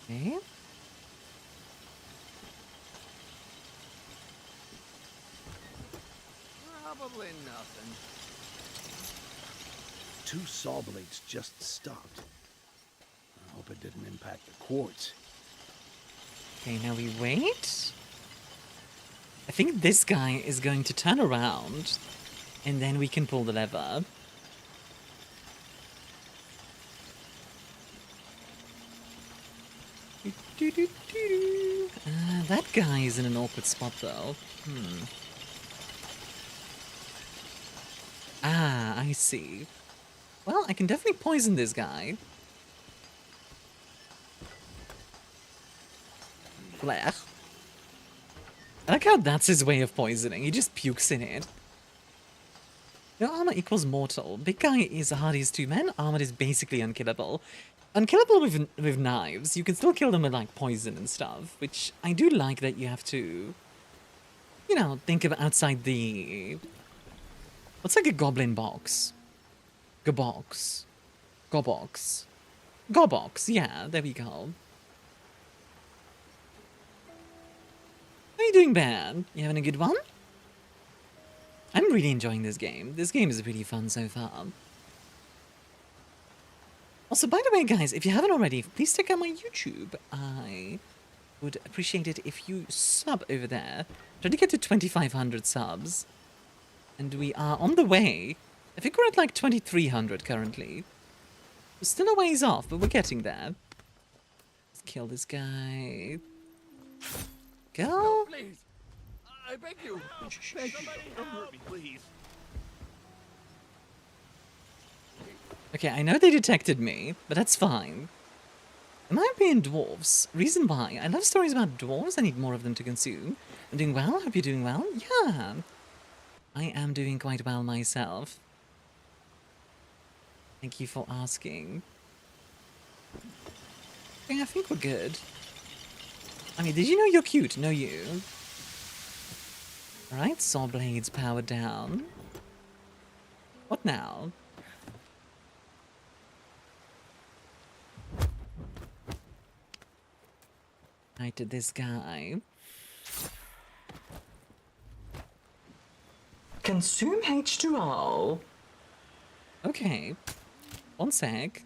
Okay. Probably nothing. 2 saw blades just stopped. I hope it didn't impact the quartz. Okay, now we wait. I think this guy is going to turn around, and then we can pull the lever. That guy is in an awkward spot, though. Ah, I see. Well, I can definitely poison this guy. Blech. I like how that's his way of poisoning. He just pukes in it. Your armor equals mortal. Big guy is the hardiest 2 men. Armored is basically unkillable. Unkillable with knives. You can still kill them with, like, poison and stuff. Which I do like that you have to, you know, think of outside the... What's like a goblin box? Gabox. Gobox. Gobox, yeah, there we go. How are you doing, Bear? You having a good one? I'm really enjoying this game. This game is pretty fun so far. Also, by the way, guys, if you haven't already, please check out my YouTube. I would appreciate it if you sub over there. Trying to get to 2,500 subs. And we are on the way. I think we're at like 2,300 currently. We're still a ways off, but we're getting there. Let's kill this guy. Go. No, please. I beg you. Somebody don't hurt me, please. Okay, I know they detected me, but that's fine. In my opinion, dwarves. Reason why. I love stories about dwarves. I need more of them to consume. I'm doing well. Hope you're doing well. Yeah. I am doing quite well myself. Thank you for asking. Okay, I think we're good. I mean, did you know you're cute? No, you. Alright, saw blades powered down. What now? Right to this guy. Consume H2O. Okay. One sec.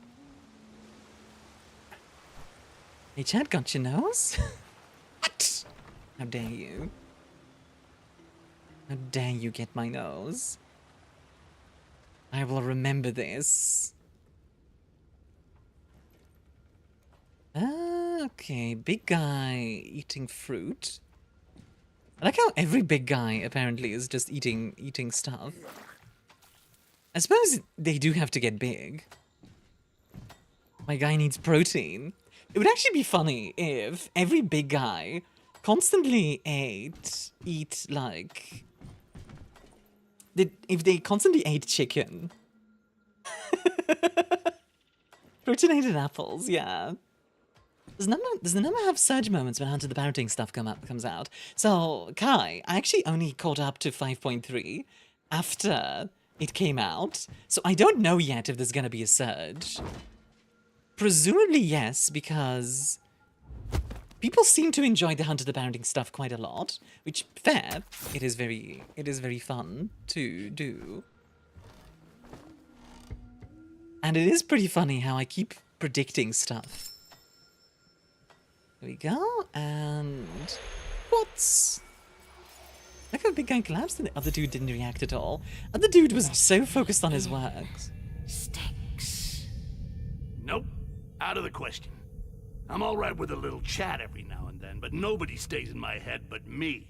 Hey, Chad, got your nose? What? How dare you? How dare you get my nose? I will remember this. Okay, big guy eating fruit. I like how every big guy apparently is just eating stuff. I suppose they do have to get big. My guy needs protein. It would actually be funny if every big guy constantly eat like... If they constantly ate chicken. Proteinated apples, yeah. Does the number have surge moments when Hunter the Parenting stuff comes out? So, Kai, I actually only caught up to 5.3 after it came out, so I don't know yet if there's gonna be a surge. Presumably yes, because people seem to enjoy the Hunter the Parenting stuff quite a lot, which, fair, it is very fun to do. And it is pretty funny how I keep predicting stuff. There we go, and What? Look how big guy collapsed and the other dude didn't react at all. Other dude was so focused on his work. Styx. Nope. Out of the question. I'm all right with a little chat every now and then, but nobody stays in my head but me.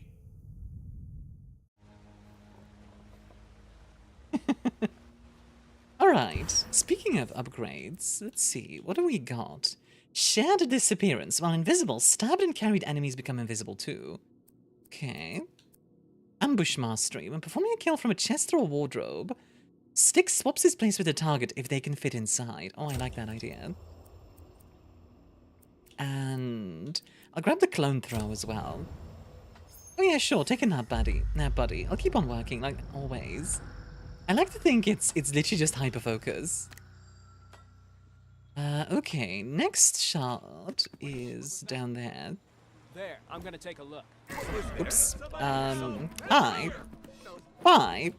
Alright, speaking of upgrades, let's see, what do we got? Shared disappearance. While invisible, stabbed and carried enemies become invisible too. Okay. Ambush mastery. When performing a kill from a chest or a wardrobe, Styx swaps his place with the target if they can fit inside. Oh, I like that idea. And I'll grab the clone throw as well. Oh yeah, sure, take a nap, buddy. I'll keep on working, like always. I like to think it's literally just hyperfocus. Okay, next shot is down there. There, I'm gonna take a look. Oops. Hi. Bye.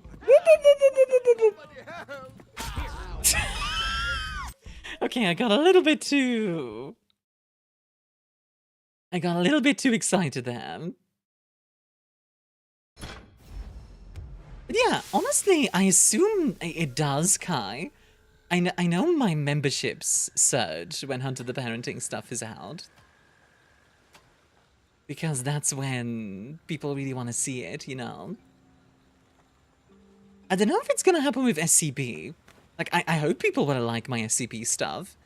Okay, I got a little bit too excited there. But yeah, honestly, I assume it does, Kai. I know my memberships surge when Hunter the Parenting stuff is out. Because that's when people really want to see it, you know? I don't know if it's gonna happen with SCP. Like, I hope people will like my SCP stuff.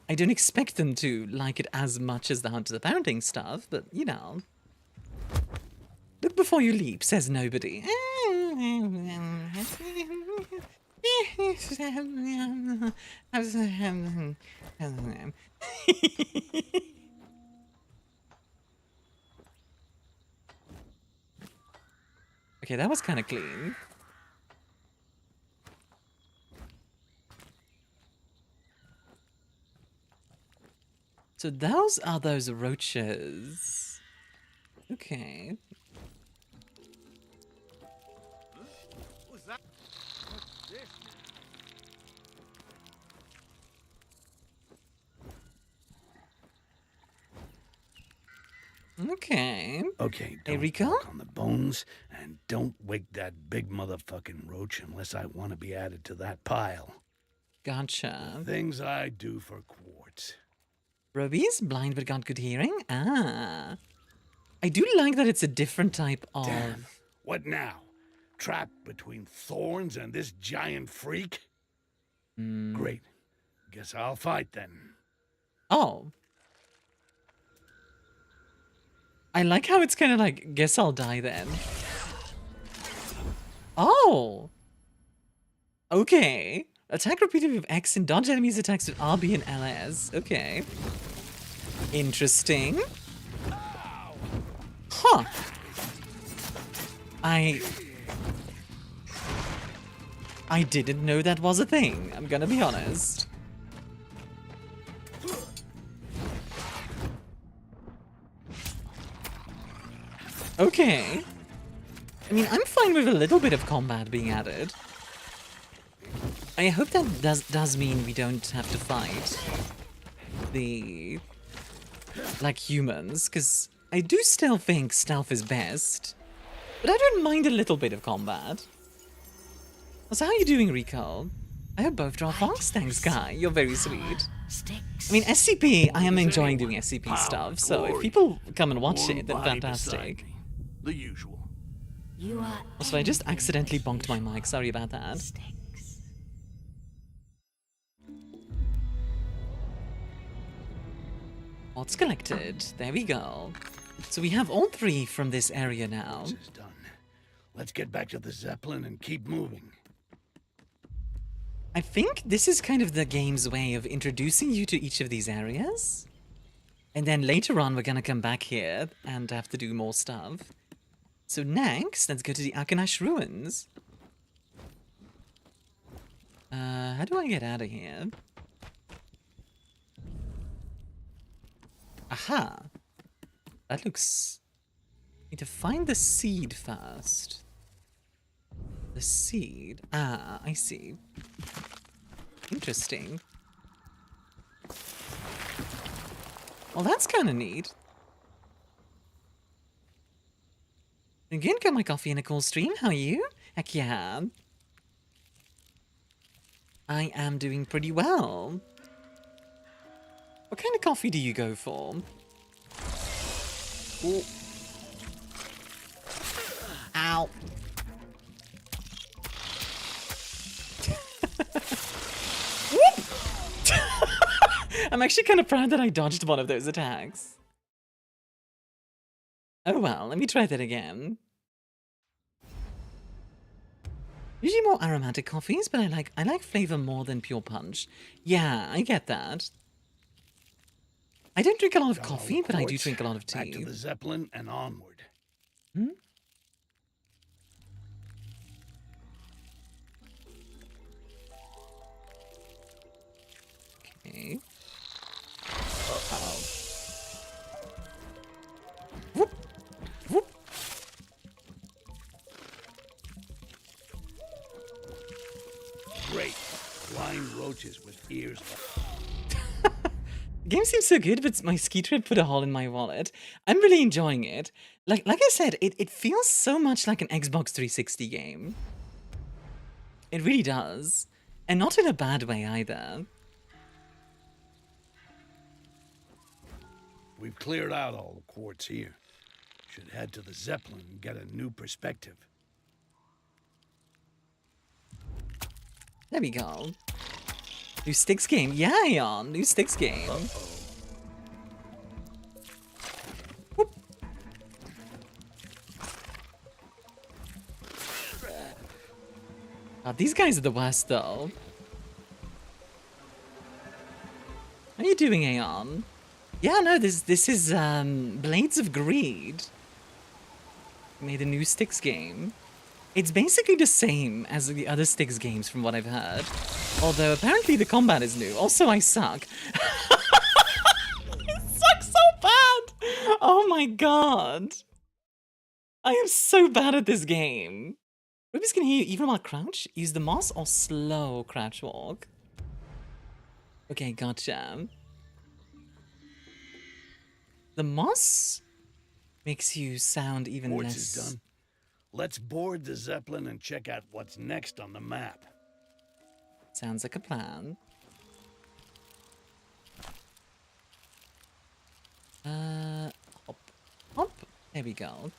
I don't expect them to like it as much as the Hunter the Parenting stuff, but, you know. Look before you leap, says nobody. Okay, that was kind of clean. So those are those roaches. Okay. Okay. Okay, Hey, don't Rico? walk on the bones, and don't wake that big motherfucking roach unless I want to be added to that pile. Gotcha. The things I do for quartz. Ruby's blind but got good hearing? Ah. I do like that it's a different type of... Damn. What now? Trapped between thorns and this giant freak? Great. Guess I'll fight then. Oh. I like how it's kind of like, guess I'll die then. Oh. Okay. Attack repeatedly with X and dodge enemies' attacks with RB and LS. Okay. Interesting. Huh. I didn't know that was a thing, I'm gonna be honest. Okay. I mean, I'm fine with a little bit of combat being added. I hope that does mean we don't have to fight the, like, humans, because I do still think stealth is best, but I don't mind a little bit of combat. So how are you doing, Rico? I hope both draw fox. Thanks, Guy. You're very sweet. I mean, SCP, I am enjoying doing SCP stuff, so if people come and watch it, then fantastic. The usual. Also, I just accidentally bonked my mic. Sorry about that. What's collected? There we go. So we have all three from this area now. This is done. Let's get back to the Zeppelin and keep moving. I think this is kind of the game's way of introducing you to each of these areas. And then later on, we're gonna come back here and have to do more stuff. So next, let's go to the Akanash Ruins. How do I get out of here? Aha! That looks... Need to find the seed first. The seed. Ah, I see. Interesting. Well, that's kind of neat. Again, got my coffee and a cool stream. How are you? Heck yeah. I am doing pretty well. What kind of coffee do you go for? Ooh. Ow. I'm actually kind of proud that I dodged one of those attacks. Oh well, let me try that again. Usually more aromatic coffees, but I like flavor more than pure punch. Yeah, I get that. I don't drink a lot of coffee, but I do drink a lot of tea. Back to the Zeppelin and onward. Hmm? Okay. Uh-oh. Whoop! Whoop! Great. Flying roaches with ears. The game seems so good, but my ski trip put a hole in my wallet. I'm really enjoying it. Like I said, it feels so much like an Xbox 360 game. It really does. And not in a bad way either. We've cleared out all the quartz here. Should head to the Zeppelin and get a new perspective. There we go. New Styx game. Yeah, Ion. New Styx game. Whoop. These guys are the worst, though. How are you doing, Aeon? Yeah, no, this is Blades of Greed. Made a new Styx game. It's basically the same as the other Styx games from what I've heard. Although apparently the combat is new. Also, I suck. I suck so bad! Oh my god. I am so bad at this game. Ruby's gonna hear you even while crouch? Use the moss or slow crouch walk? Okay, gotcha. The moss makes you sound even Quartz less... is done. Let's board the Zeppelin and check out what's next on the map. Sounds like a plan. Hop. Hop. There we go.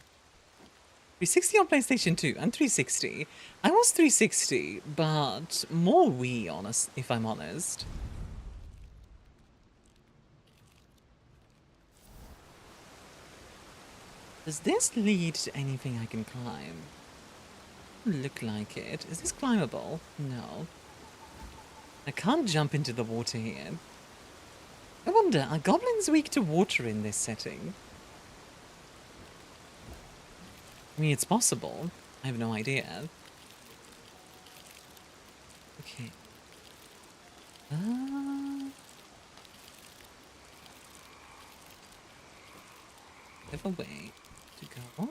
360 on PlayStation 2 and 360. I was 360, but more Wii, honest, if I'm honest. Does this lead to anything I can climb? Look like it. Is this climbable? No. I can't jump into the water here. I wonder, are goblins weak to water in this setting? I mean, it's possible. I have no idea. Okay. Have a way to go.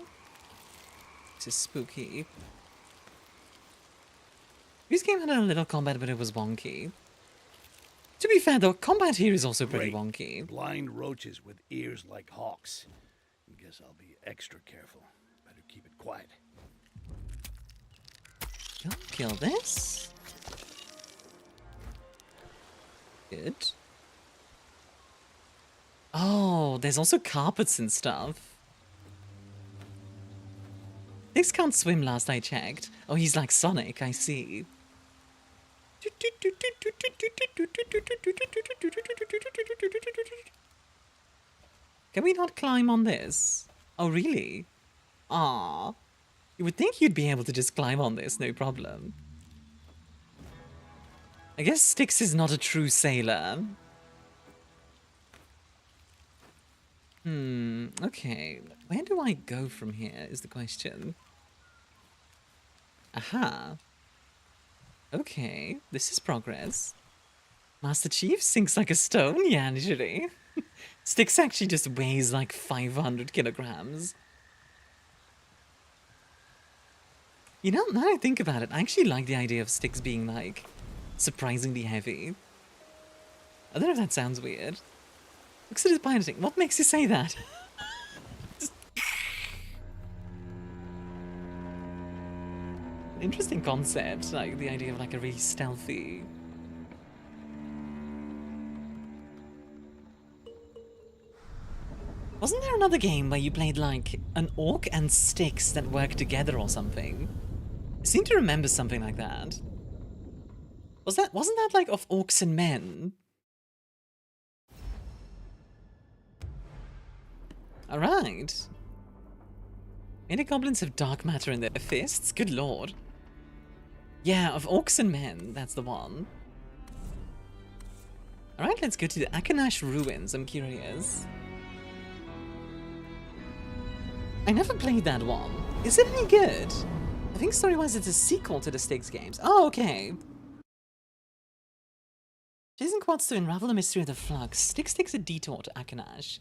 This is spooky. This game had a little combat, but it was wonky. To be fair, though, combat here is also pretty wonky. Blind roaches with ears like hawks. Guess I'll be extra careful. Better keep it quiet. Don't kill this. Good. Oh, there's also carpets and stuff. This can't swim last I checked. Oh, he's like Sonic, I see. Can we not climb on this? Oh, really? Ah, you would think you'd be able to just climb on this, no problem. I guess Styx is not a true sailor. Okay. Where do I go from here is the question. Aha. Okay, this is progress. Master Chief sinks like a stone? Yeah, literally. Styx actually just weighs like 500 kilograms. You know, now I think about it, I actually like the idea of Styx being like surprisingly heavy. I don't know if that sounds weird. Looks at his piloting. What makes you say that? Interesting concept, like the idea of like a really stealthy. Wasn't there another game where you played like an orc and Styx that worked together or something? I seem to remember something like that. Wasn't that like of orcs and men? Alright. Many goblins have dark matter in their fists? Good lord. Yeah, of orcs and men, that's the one. Alright, let's go to the Akanash ruins, I'm curious. I never played that one. Is it any good? I think story-wise it's a sequel to the Styx games. Oh, okay. Chasing quartz to unravel the mystery of the flux, Styx takes a detour to Akanash.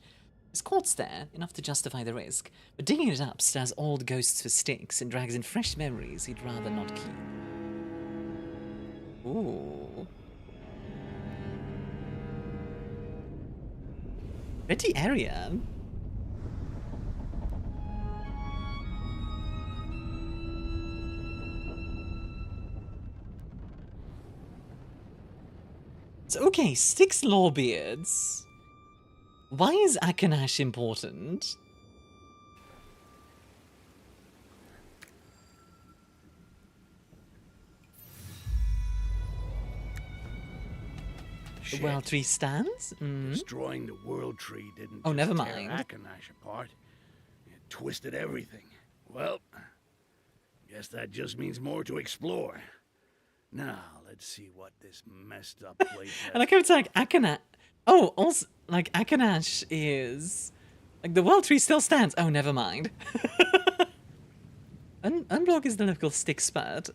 There's quartz there, enough to justify the risk, but digging it up stirs old ghosts for Styx and drags in fresh memories he'd rather not keep. Ooh. Pretty area. So, okay, Styx Lawbeards. Why is Akanash important? The World Tree stands? Destroying the World Tree didn't Oh, never tear mind. Akanash apart. It twisted everything. Well, guess that just means more to explore. Now, let's see what this messed up place has. And like it's like Akanash. Oh, also, like Akanash is like the World Tree still stands. Oh, never mind. Unblock is the local Styx spot.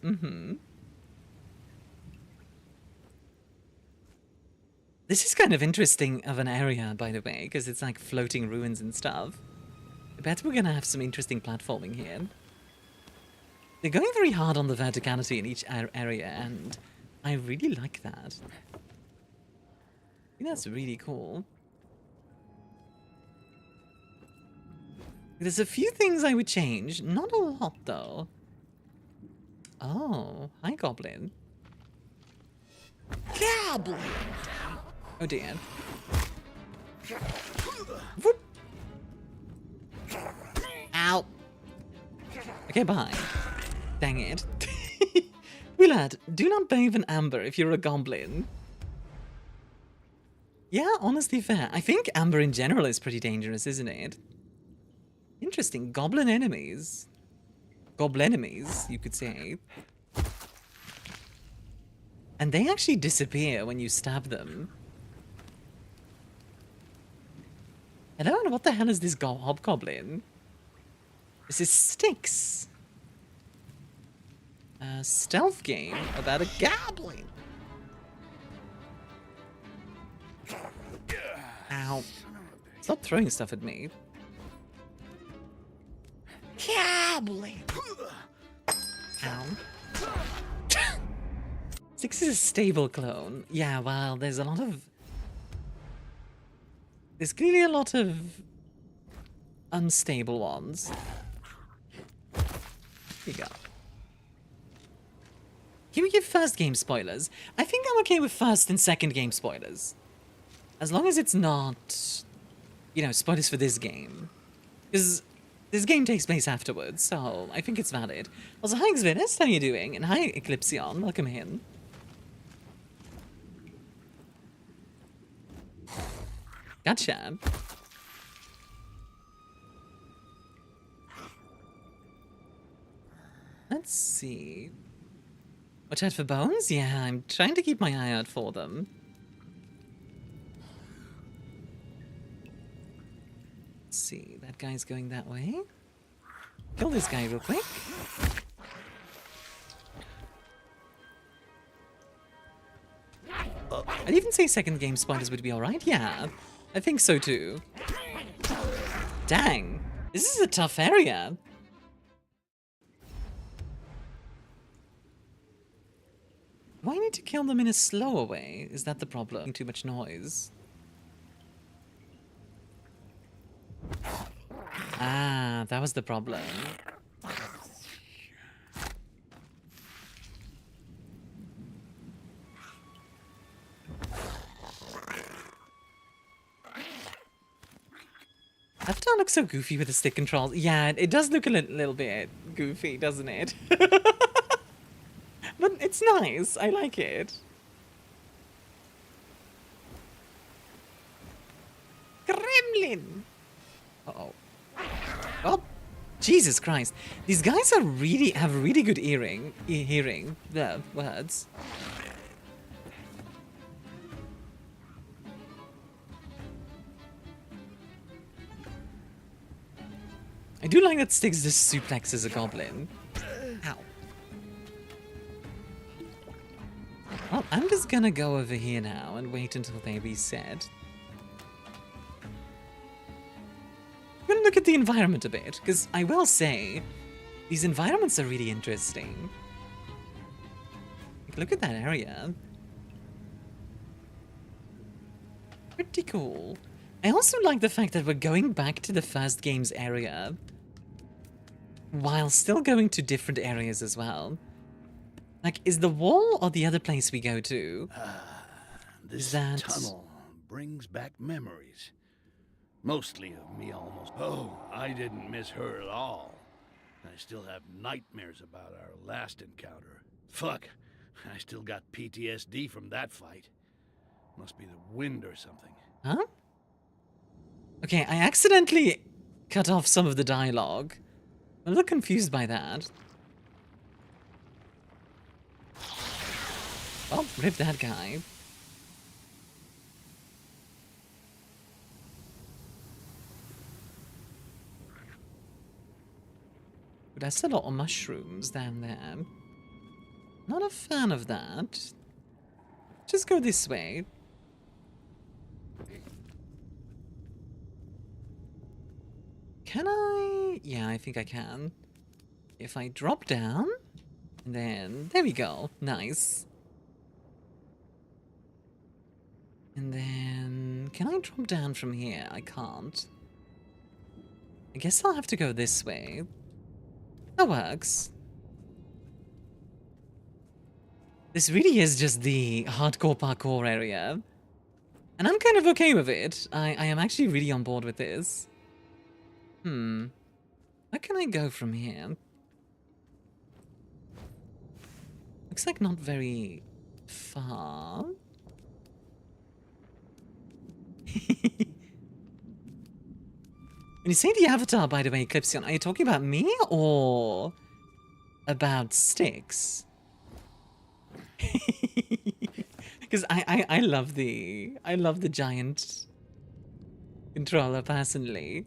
This is kind of interesting of an area, by the way, because it's like floating ruins and stuff. I bet we're gonna have some interesting platforming here. They're going very hard on the verticality in each area, and I really like that. I think that's really cool. There's a few things I would change. Not a lot, though. Oh, hi, Goblin. Goblin! Oh, dear. Whoop. Ow. Okay, bye. Dang it. Willard, do not bathe in amber if you're a goblin. Yeah, honestly fair. I think amber in general is pretty dangerous, isn't it? Interesting. Goblin enemies. Goblinemies, you could say. And they actually disappear when you stab them. Hello, and what the hell is this hobgoblin? This is Styx. A stealth game about a goblin. Ow. Stop throwing stuff at me. Goblin. Ow. Styx is a stable clone. Yeah, well, there's a lot of... There's clearly a lot of unstable ones. Here you go. Can we give first game spoilers? I think I'm okay with first and second game spoilers. As long as it's not, you know, spoilers for this game. Because this game takes place afterwards, so I think it's valid. Also, hi Xvinis, how are you doing? And hi Eclipsion, welcome in. Gotcha. Let's see. Watch out for bones? Yeah, I'm trying to keep my eye out for them. Let's see, that guy's going that way. Kill this guy real quick. I'd even say second game spoilers would be alright. Yeah, I think so too. Dang, this is a tough area. Why need to kill them in a slower way? Is that the problem? Too much noise. Ah, that was the problem. Avatar looks so goofy with the stick controls. Yeah, it does look a little bit goofy, doesn't it? But it's nice. I like it. Gremlin! Uh-oh. Oh, Jesus Christ. These guys are have really good hearing. The words. I do like that Styx just suplexes a goblin. Ow. Well, I'm just gonna go over here now and wait until they reset. I'm gonna look at the environment a bit, because I will say, these environments are really interesting. Like, look at that area. Pretty cool. I also like the fact that we're going back to the first game's area, while still going to different areas as well. Like, is the wall or the other place we go to? This tunnel brings back memories. Mostly of me almost. Oh, I didn't miss her at all. I still have nightmares about our last encounter. Fuck, I still got PTSD from that fight. Must be the wind or something. Huh? Okay, I accidentally cut off some of the dialogue. I'm a little confused by that. Well, rip that guy. But that's a lot of mushrooms down there. Not a fan of that. Just go this way. Can I? Yeah, I think I can. If I drop down, and then there we go. Nice. And then can I drop down from here? I can't. I guess I'll have to go this way. That works. This really is just the hardcore parkour area. And I'm kind of okay with it. I am actually really on board with this. Where can I go from here? Looks like not very far. When you say the avatar, by the way, Eclipsion, are you talking about me or about Styx? Because I love the giant controller personally.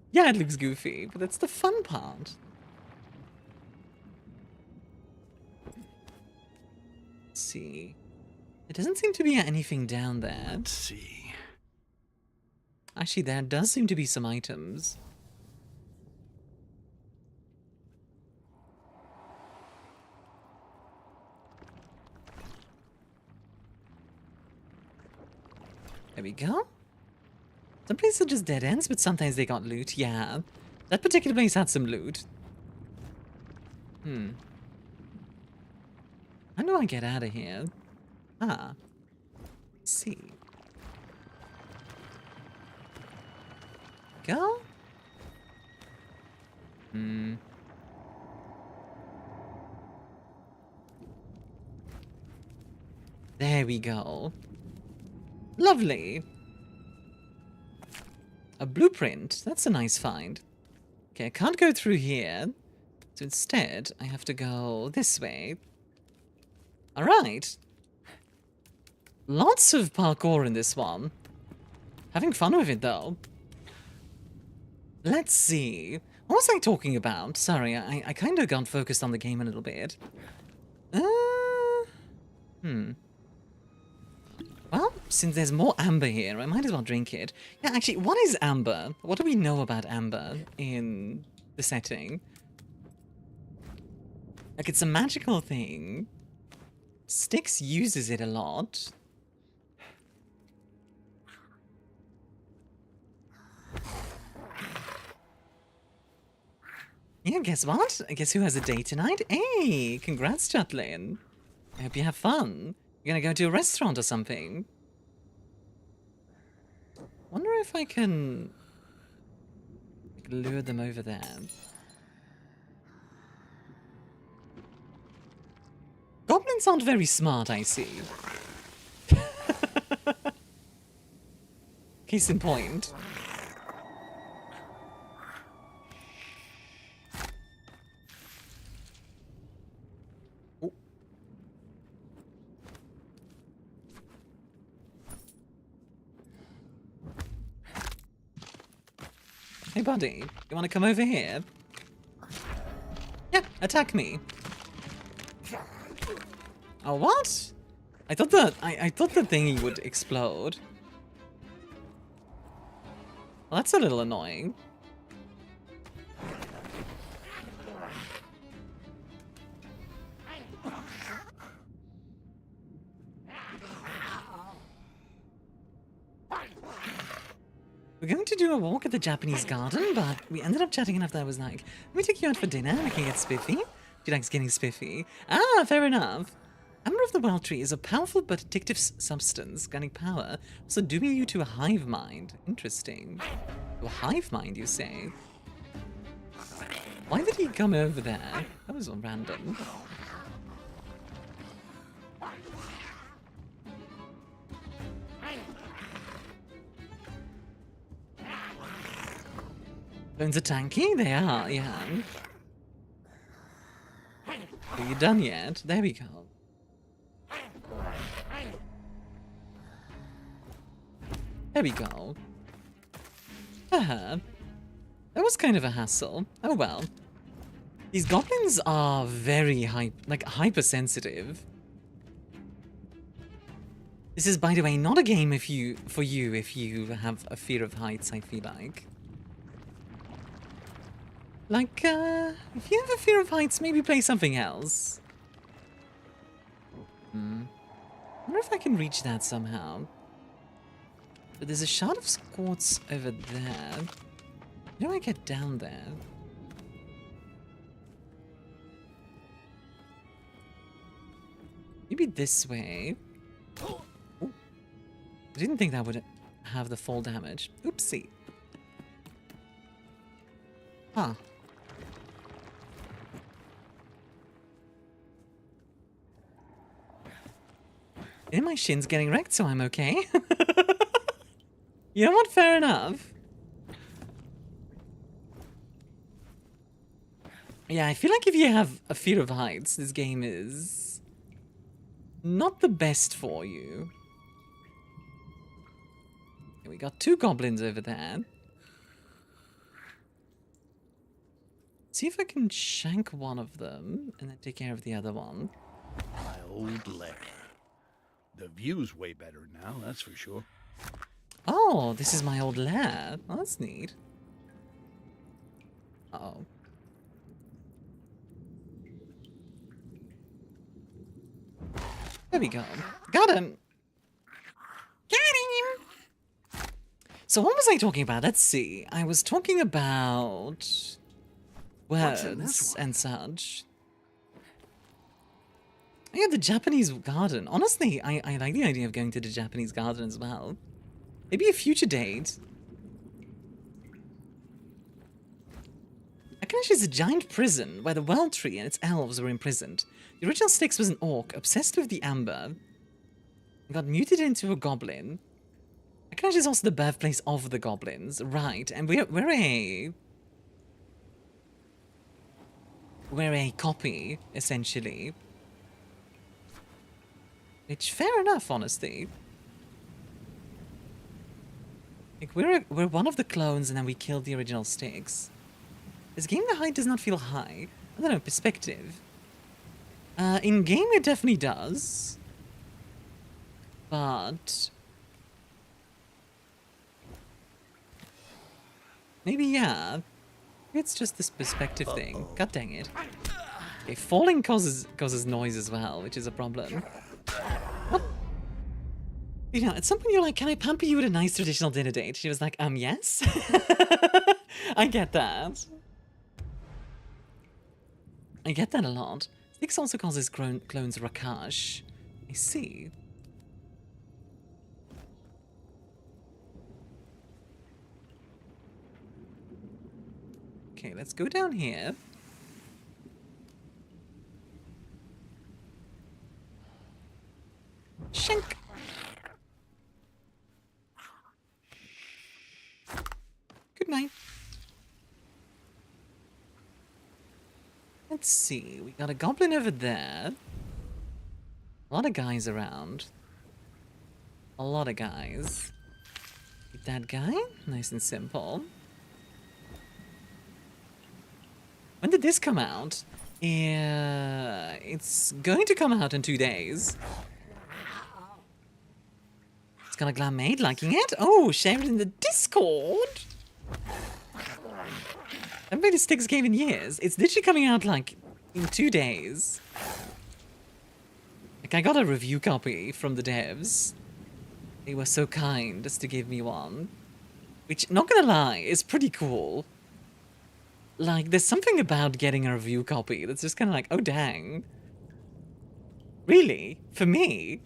Yeah, it looks goofy, but that's the fun part. Let's see. There doesn't seem to be anything down there. Let's see. Actually, there does seem to be some items. There we go. Some places are just dead ends, but sometimes they got loot. Yeah, that particular place had some loot. How do I get out of here? Ah. Let's see. Go? There we go. Lovely. A blueprint. That's a nice find. Okay, I can't go through here. So instead, I have to go this way. Alright. Lots of parkour in this one. Having fun with it, though. Let's see. What was I talking about? Sorry, I kind of got focused on the game a little bit. Well, since there's more amber here, I might as well drink it. Yeah, actually, what is amber? What do we know about amber in the setting? Like, it's a magical thing. Styx uses it a lot. Yeah, guess what? Guess who has a date tonight? Hey, congrats, Chutlin. I hope you have fun. You're gonna go to a restaurant or something. Wonder if I can lure them over there. Goblins aren't very smart, I see. Case in point. Oh. Hey buddy, you wanna come over here? Yeah, attack me. Oh, what? I thought I thought the thingy would explode. Well, that's a little annoying. We're going to do a walk at the Japanese garden, but we ended up chatting enough that I was like, let me take you out for dinner, we can get spiffy. She likes getting spiffy. Ah, fair enough. Amber of the World Tree is a powerful but addictive substance, gaining power, also dooming you to a hive mind. Interesting. To a hive mind, you say? Why did he come over there? That was random. Clones are tanky? They are, yeah. Are you done yet? There we go. There we go. That was kind of a hassle. Oh well. These goblins are very hypersensitive. This is, by the way, not a game for you if you have a fear of heights, I feel like. Like, if you have a fear of heights, maybe play something else. I wonder if I can reach that somehow. But there's a shard of quartz over there. How do I get down there? Maybe this way. Ooh. I didn't think that would have the fall damage. Oopsie. Huh. And my shin's getting wrecked, so I'm okay. You know what? Fair enough. Yeah, I feel like if you have a fear of heights, this game is not the best for you. Okay, we got 2 goblins over there. See if I can shank one of them and then take care of the other one. My old lair. The view's way better now, that's for sure. Oh, this is my old lair. Oh, that's neat. Uh-oh. There we go. Got him! Got him! So what was I talking about? Let's see. I was talking about words and such. Yeah, the Japanese garden. Honestly, I like the idea of going to the Japanese garden as well. Maybe a future date. Akanashi is a giant prison where the World Tree and its elves were imprisoned. The original Styx was an orc obsessed with the amber and got muted into a goblin. Akanashi is also the birthplace of the goblins, right? And we're a copy, essentially. Which, fair enough, honestly. Like, we're one of the clones and then we killed the original Styx. This game, the height does not feel high. I don't know, perspective. In game, it definitely does. But maybe, yeah. Maybe it's just this perspective thing. God dang it. Okay, falling causes noise as well, which is a problem. What? You know, at some point you're like, can I pamper you at a nice traditional dinner date? She was like, yes. I get that. I get that a lot. Styx also calls his clones Rakash. I see. Okay, let's go down here. Shink. Good night. Let's see, we got a goblin over there. A lot of guys around. A lot of guys. Keep that guy, nice and simple. When did this come out? It's going to come out in 2 days. It's got a Glamade liking it. Oh, share it in the Discord. I haven't played a Styx game in years. It's literally coming out like in 2 days. Like I got a review copy from the devs. They were so kind as to give me one. Which, not gonna lie, is pretty cool. Like, there's something about getting a review copy that's just kind of like, oh dang. Really? For me?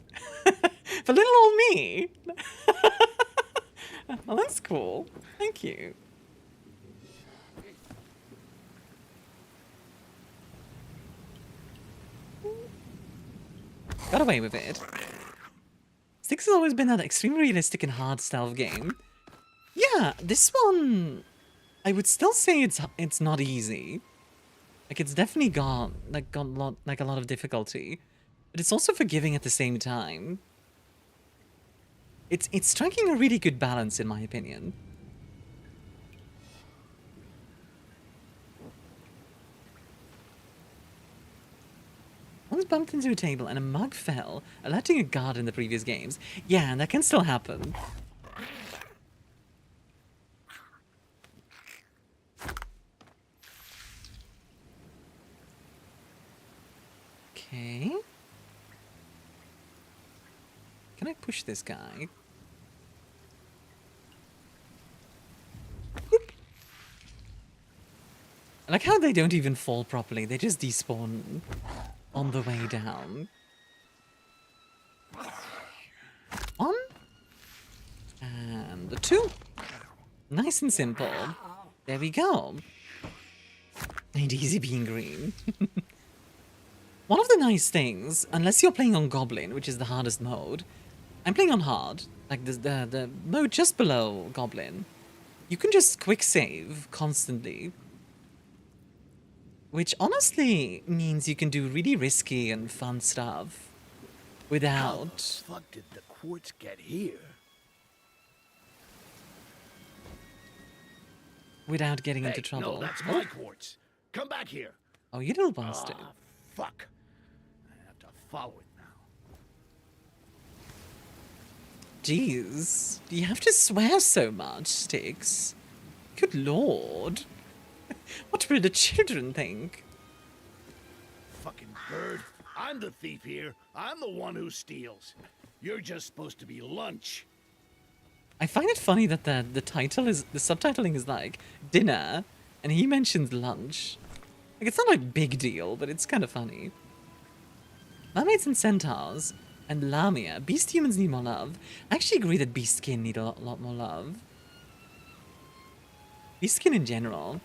For little old me? Well, that's cool. Thank you. Got away with it. Styx has always been that extremely realistic and hard stealth game. Yeah, this one, I would still say it's not easy. Like it's definitely got a lot of difficulty, but it's also forgiving at the same time. It's striking a really good balance in my opinion. Once bumped into a table and a mug fell, alerting a guard in the previous games. Yeah, and that can still happen. Okay. Can I push this guy? Whoop. I like how they don't even fall properly, they just despawn on the way down. 1 and 2. Nice and simple. There we go. Ain't easy being green. One of the nice things, unless you're playing on Goblin, which is the hardest mode, I'm playing on hard, like the mode just below Goblin. You can just quick save constantly. Which honestly means you can do really risky and fun stuff without... How the fuck did the quartz get here? Without getting into trouble. No, that's my quartz. Come back here. Oh, you little bastard. Ah, fuck. I have to follow it now. Jeez. Do you have to swear so much, Styx? Good lord. What will the children think? Fucking bird. I'm the thief here. I'm the one who steals. You're just supposed to be lunch. I find it funny that the subtitling is like dinner, and he mentions lunch. Like it's not a big deal, but it's kind of funny. Mermaids and centaurs and Lamia. Beast humans need more love. I actually agree that beast skin need a lot more love. Beast skin in general.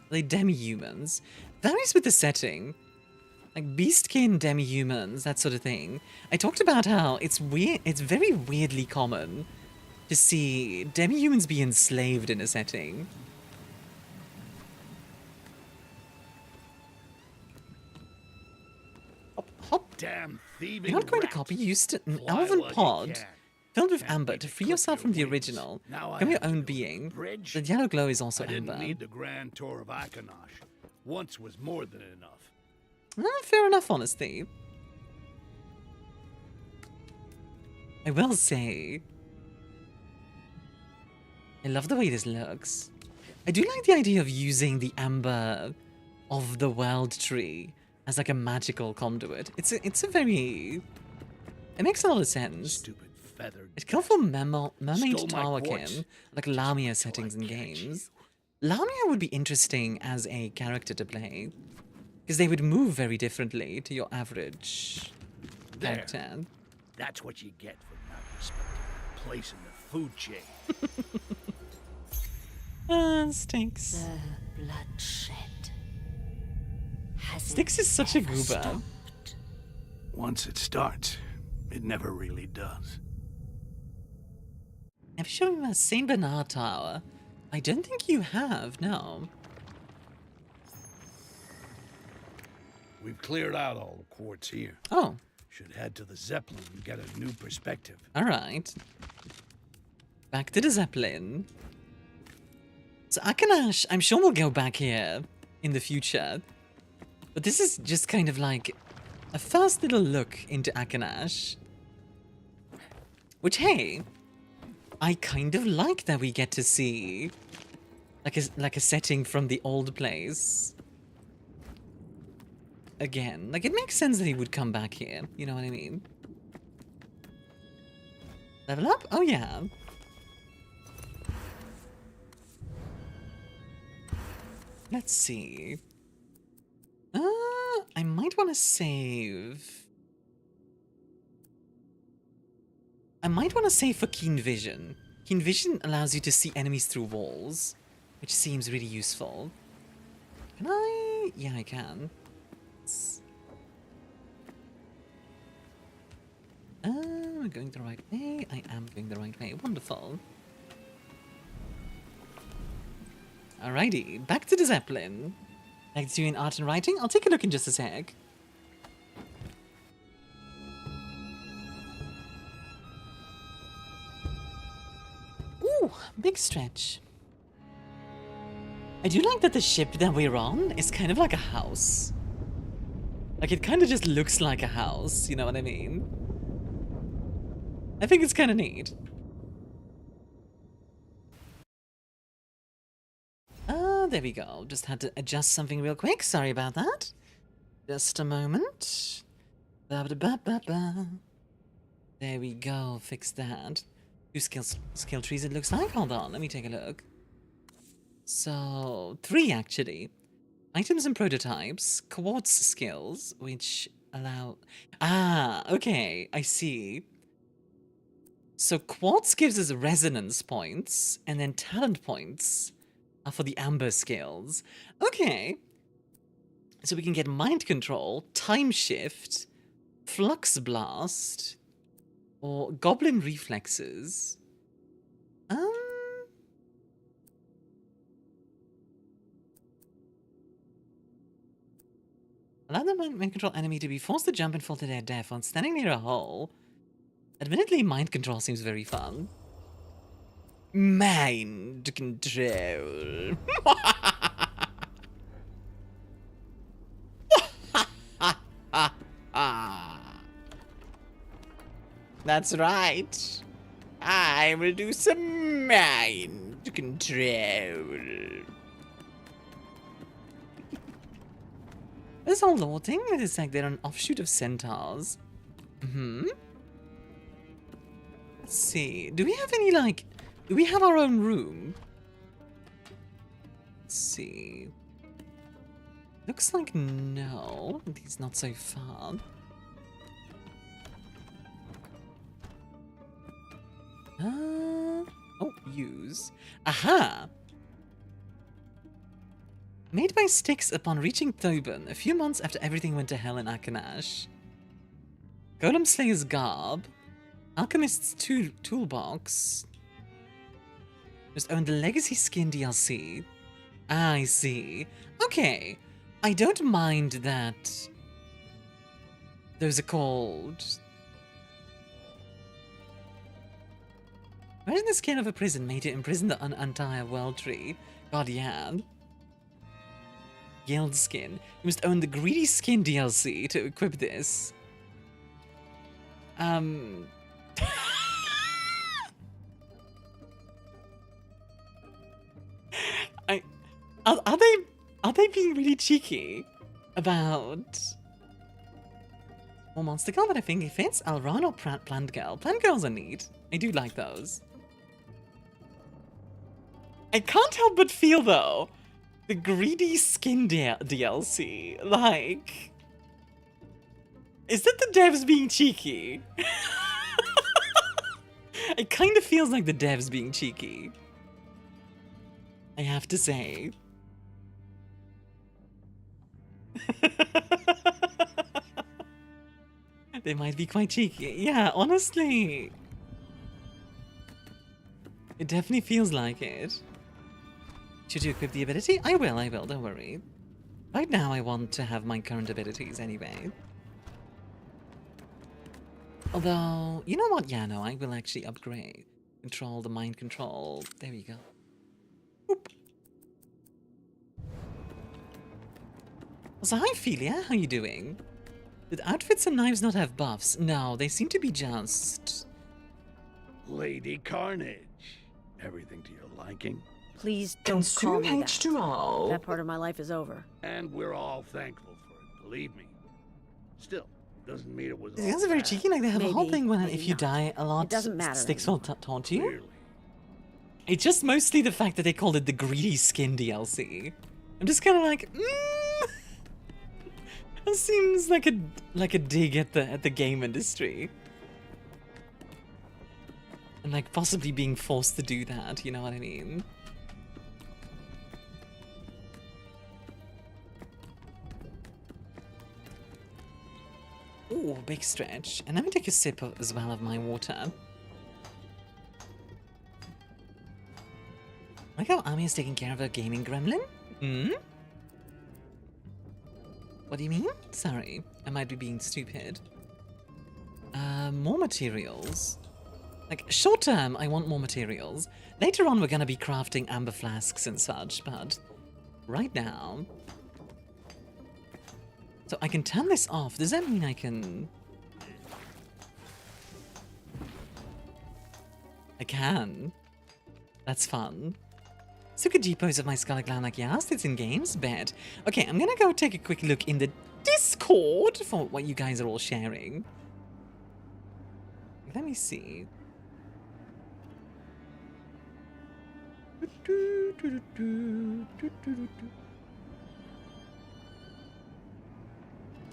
Like demi-humans. Varies with the setting. Like beastkin demi-humans, that sort of thing. I talked about how it's very weirdly common to see demi-humans be enslaved in a setting. Hop. Damn thieving You're not going rat. to copy. You used an Fly elven while you pod can. filled with amber to free yourself from the wings. original. Now I Become your have to own do a being. bridge. The yellow glow is also I didn't amber. need the grand tour of Akanash. Once was more than enough. Fair enough, honestly. I will say, I love the way this looks. I do like the idea of using the amber of the world tree as like a magical conduit. It's a very... It makes a lot of sense. Stupid feathered. It can for Mermaid Stole my quartz. Towerkin, like Lamia settings in games. Lamia would be interesting as a character to play, because they would move very differently to your average character. That's what you get for not respecting your place in the food chain. Styx. The bloodshed has Styx is such a goober. stopped. Once it starts, it never really does. Have you shown me the Saint Bernard Tower? I don't think you have, no. We've cleared out all the quartz here. Oh. Should head to the Zeppelin and get a new perspective. Alright. Back to the Zeppelin. So Akanash, I'm sure we'll go back here in the future. But this is just kind of like a first little look into Akanash. Which, hey, I kind of like that we get to see like a setting from the old place. Again, like it makes sense that he would come back here, you know what I mean? Level up? Oh yeah. Let's see. I might want to save. I might want to save for Keen Vision. Keen Vision allows you to see enemies through walls, which seems really useful. Can I? Yeah, I can. Am I going the right way? I am going the right way. Wonderful. Alrighty, back to the Zeppelin. Like to do in art and writing? I'll take a look in just a sec. Ooh, big stretch. I do like that the ship that we're on is kind of like a house. Like it kind of just looks like a house, you know what I mean? I think it's kind of neat. There we go. Just had to adjust something real quick. Sorry about that. Just a moment. Ba-ba-ba-ba-ba. There we go. Fix that. 2 skill trees it looks like. Hold on. Let me take a look. So, 3 actually. Items and prototypes. Quartz skills, which allow... Ah, okay. I see. So quartz gives us resonance points, and then talent points are for the amber skills. Okay. So we can get mind control, time shift, flux blast, or goblin reflexes. Allow the mind control enemy to be forced to jump and fall to their death when standing near a hole. Admittedly, mind control seems very fun. Mind control. That's right. I will do some mind control. This whole lore thing is like they're an offshoot of centaurs. Let's see. Do we have any, like... Do we have our own room? Let's see. Looks like no. He's not so far. Oh, use. Aha! Made by Styx upon reaching Thoban, a few months after everything went to hell in Akanash. Golem Slayer's Garb. Alchemist's Toolbox. Just own the Legacy Skin DLC. Ah, I see. Okay. I don't mind that. Those are called... Imagine the skin of a prison made to imprison the entire world tree. God, yeah. Guild Skin. You must own the Greedy Skin DLC to equip this. Are they being really cheeky about more Monster Girl? But I think it fits. Alran or Plant Girl? Plant Girls are neat. I do like those. I can't help but feel though, the Greedy Skin DLC, like, is that the devs being cheeky? It kind of feels like the devs being cheeky. I have to say. They might be quite cheeky. Yeah, honestly. It definitely feels like it. Should you equip the ability? I will, don't worry. Right now I want to have my current abilities anyway. Although, you know what? Yeah, no, I will actually upgrade. Control, the mind control. There we go. Oop. So hi, Philia. How you doing? Did outfits and knives not have buffs? No, they seem to be just... Lady Carnage. Everything to your liking? Please don't call me that. H2O. That part of my life is over. And we're all thankful for it, believe me. Still, doesn't mean it was These guys are very cheeky, like they have a whole thing when if you die a lot, It doesn't matter Styx will taunt you. It's just mostly the fact that they called it the Greedy Skin DLC. I'm just kind of like, that seems like a dig at the game industry. And like possibly being forced to do that, you know what I mean? Ooh, big stretch. And let me take a sip as well of my water. Like how Ami is taking care of her gaming gremlin? Hmm? What do you mean? Sorry, I might be being stupid. More materials. Like, short term, I want more materials. Later on, we're gonna be crafting amber flasks and such, but right now... So I can turn this off. Does that mean I can... I can. That's fun. Suka G-pose of my Scarlet Glam like, yes, it's in games? Bet. Okay, I'm gonna go take a quick look in the Discord for what you guys are all sharing. Let me see.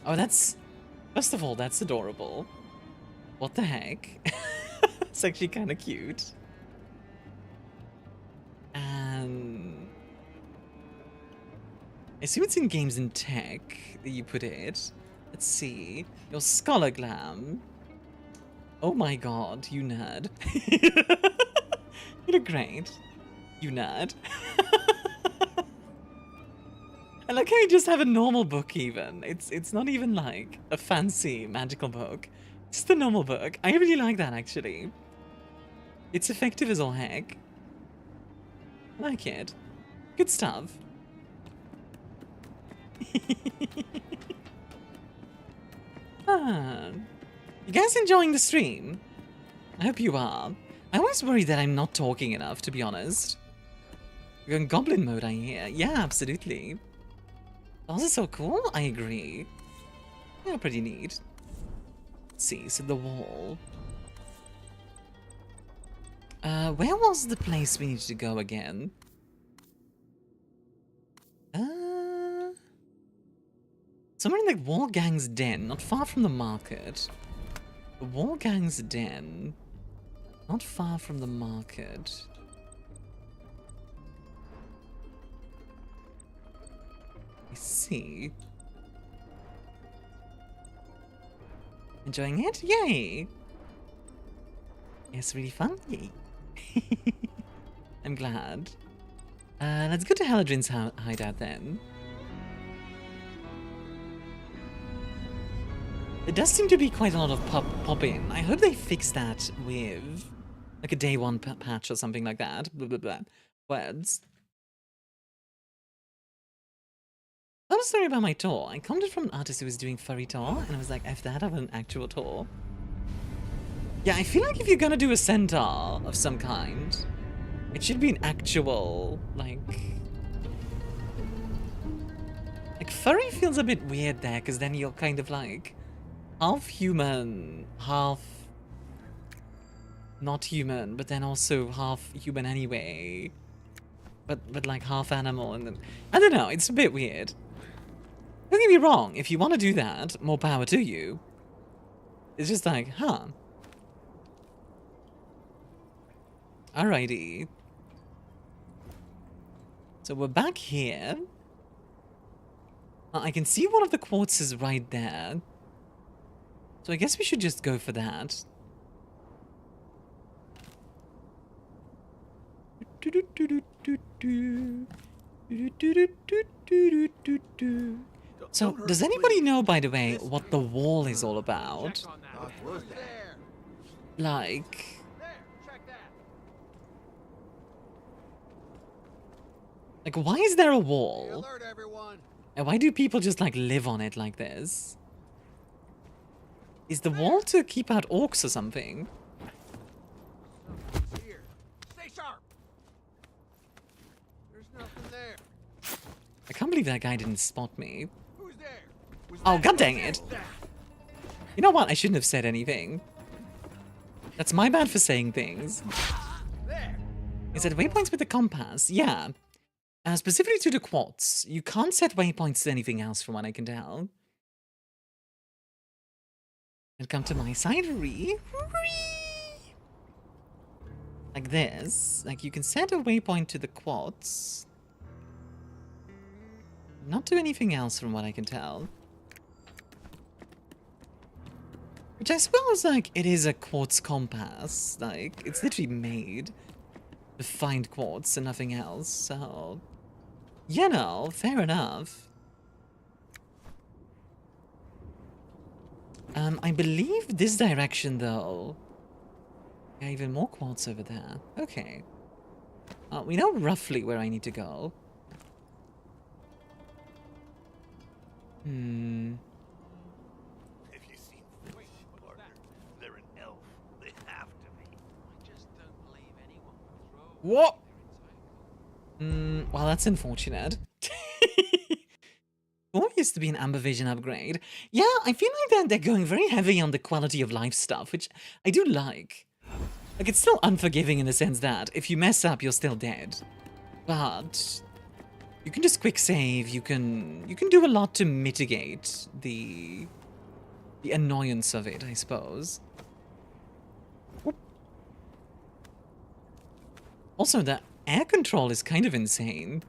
Oh, that's... First of all, that's adorable. What the heck? It's actually kind of cute. And... I assume it's in games and tech that you put it. Let's see. Your Scholar Glam. Oh my god, you nerd. You look great. You nerd. I like how you just have a normal book even. It's not even like a fancy magical book. It's just a normal book. I really like that actually. It's effective as all heck. I like it. Good stuff. You guys enjoying the stream? I hope you are. I always worry that I'm not talking enough, to be honest. You're in goblin mode, I hear. Yeah, absolutely. Those are so cool. I agree. Yeah, pretty neat. Let's see, so the wall. Where was the place we needed to go again? Somewhere in the Wall Gang's Den, not far from the market. The Wall Gang's Den, not far from the market. I see. Enjoying it? Yay! It's really fun? Yay. I'm glad. Let's go to Haladrin's hideout then. There does seem to be quite a lot of pop-in. I hope they fix that with like a day one patch or something like that. Blah, blah, blah. Words. Another story about my tour. I commented from an artist who was doing furry tour, and I was like, F that, I have an actual tour. Yeah, I feel like if you're gonna do a centaur of some kind, it should be an actual, like furry feels a bit weird there, because then you're kind of like half human, half not human, but then also half human anyway. But like half animal, and then I don't know, it's a bit weird. Don't get me wrong, if you want to do that, more power to you. It's just like, huh. Alrighty. So we're back here. I can see one of the quartzes right there. So I guess we should just go for that. So, does anybody know, by the way, what the wall is all about? Like... Like, why is there a wall? And why do people just, like, live on it like this? Is the wall to keep out orcs or something? Here. Stay sharp. There's nothing there. I can't believe that guy didn't spot me. Who's there? Oh, god dang it. You know what? I shouldn't have said anything. That's my bad for saying things. Is it waypoints with the compass? Yeah. Specifically to the quartz. You can't set waypoints to anything else from what I can tell. And come to my side. Like this. Like you can set a waypoint to the quartz. Not do anything else from what I can tell. Which I suppose, like, it is a quartz compass. Like, it's literally made to find quartz and nothing else, so... You know, fair enough. I believe this direction, though... Yeah, even more quartz over there. Okay. We know roughly where I need to go. Hmm... Have you seen Phil's new partner? They're an elf. They have to be. I just don't believe anyone would throw... What? Well, that's unfortunate. What used to be an Amber Vision upgrade? Yeah, I feel like that they're going very heavy on the quality of life stuff, which I do like. Like, it's still unforgiving in the sense that if you mess up, you're still dead. But you can just quick save. You can do a lot to mitigate the annoyance of it, I suppose. Whoop. Also, the air control is kind of insane.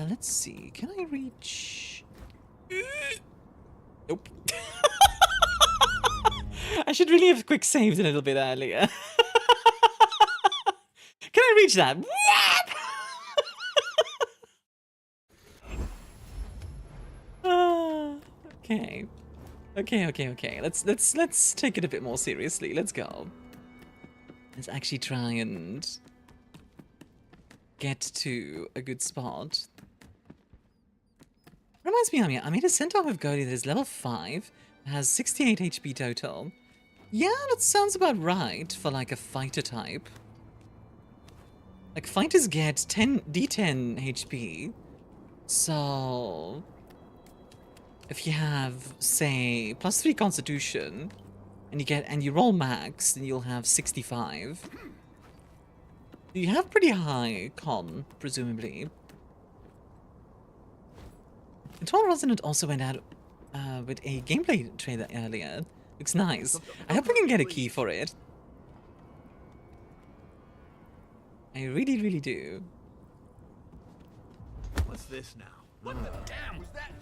Let's see. Can I reach? Nope. I should really have quick saved a little bit earlier. Can I reach that? Okay. Okay. Let's take it a bit more seriously. Let's go. Let's actually try and get to a good spot. Reminds me, Armia, I made a centaur with Goldie that is level 5, has 68 HP total. Yeah, that sounds about right for like a fighter type. Like fighters get D10 HP. So if you have, say, +3 constitution and you roll max, then you'll have 65. You have pretty high con, presumably. Eternal Resonant also went out with a gameplay trailer earlier. Looks nice. I hope we can get a key for it. I really, really do. What's this now? What the damn was that?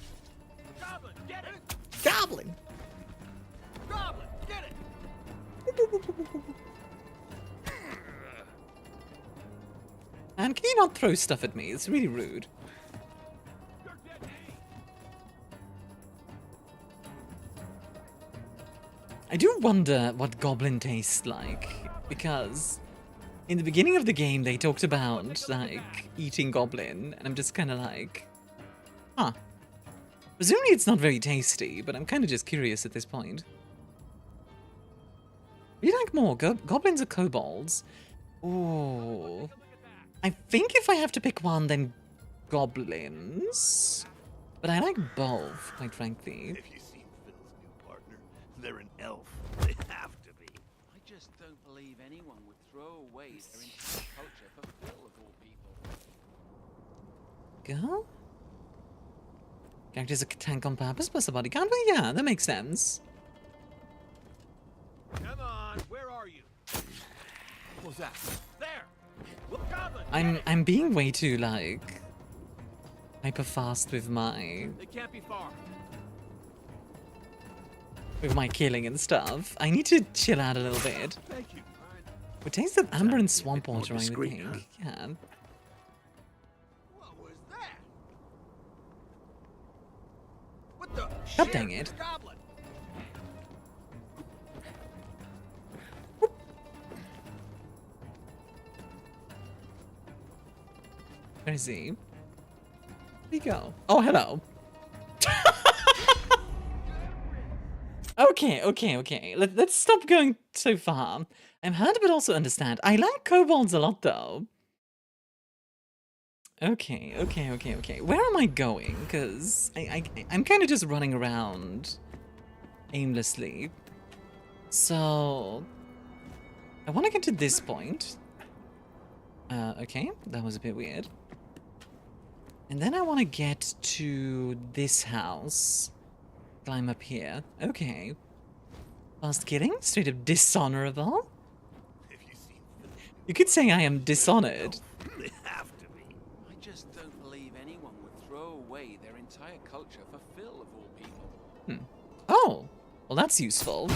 Goblin, get it! Goblin! Goblin, get it! And can you not throw stuff at me? It's really rude. I do wonder what goblin tastes like, because in the beginning of the game they talked about, like, eating goblin, and I'm just kind of like, huh. Presumably it's not very tasty, but I'm kind of just curious at this point. Would you like more? Goblins or kobolds? Ooh. I think if I have to pick one, then goblins. But I like both, quite frankly. Have you seen Phil's new partner? They're an elf. They have to be. I just don't believe anyone would throw away their entire culture for Phil of all people. Go? Character's a tank on purpose plus a body count? Well, yeah, that makes sense. Come on, where are you? What was that? There! I'm being way too like hyper fast with my They can't be far. killing and stuff. I need to chill out a little bit. Thank you. We taste the amber and swamp more water, I would discreet, think. huh? Yeah. What was that? What the God shit? dang it. Goblin. Where is he? Where'd he go? Oh, hello. Okay. Let's stop going so far. I'm hard but also understand. I like kobolds a lot though. Okay. Where am I going? Because I'm kind of just running around aimlessly. So I want to get to this point. Okay, that was a bit weird. And then I want to get to this house. Climb up here. Okay. Fast killing? Straight up dishonorable? You could say I am dishonored. They have to be. I just don't believe anyone would throw away their entire culture for Phil of all people. Oh, well that's useful.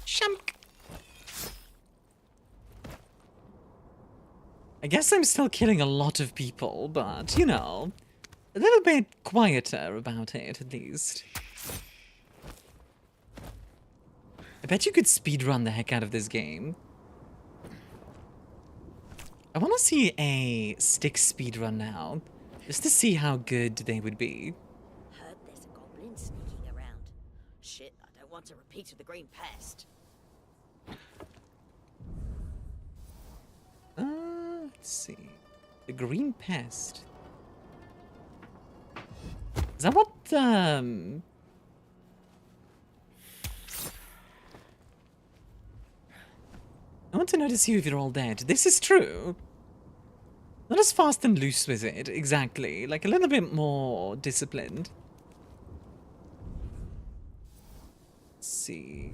Shunk. I guess I'm still killing a lot of people, but, you know, a little bit quieter about it, at least. I bet you could speedrun the heck out of this game. I want to see a Styx speedrun now, just to see how good they would be. Heard there's a goblin sneaking around. Shit, I don't want to repeat of the green pest. Let's see. The green pest. Is that what, I want to know to see if you're all dead. This is true. Not as fast and loose with it, exactly. Like a little bit more disciplined. Let's see.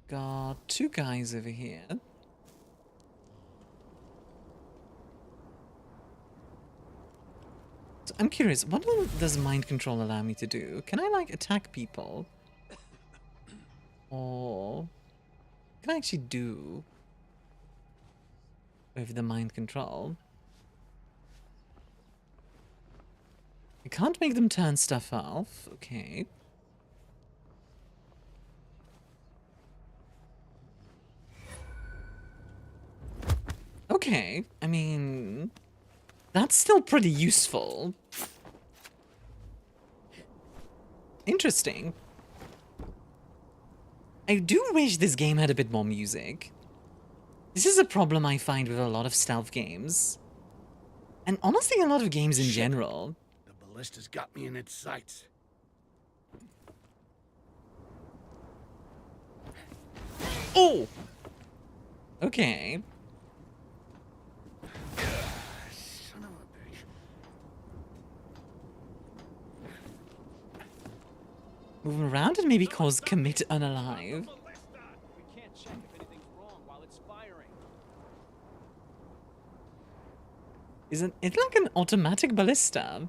Got two guys over here. So I'm curious, what does mind control allow me to do? Can I, like, attack people? Or... what can I actually do with the mind control? I can't make them turn stuff off. Okay. Okay, I mean... that's still pretty useful. Interesting. I do wish this game had a bit more music. This is a problem I find with a lot of stealth games. And honestly, a lot of games in general. The ballista's got me in its sights. Oh! Okay. Son of a bitch. Moving around and maybe cause commit unalive. We can't check if anything's wrong while it's firing. Isn't it like an automatic ballista?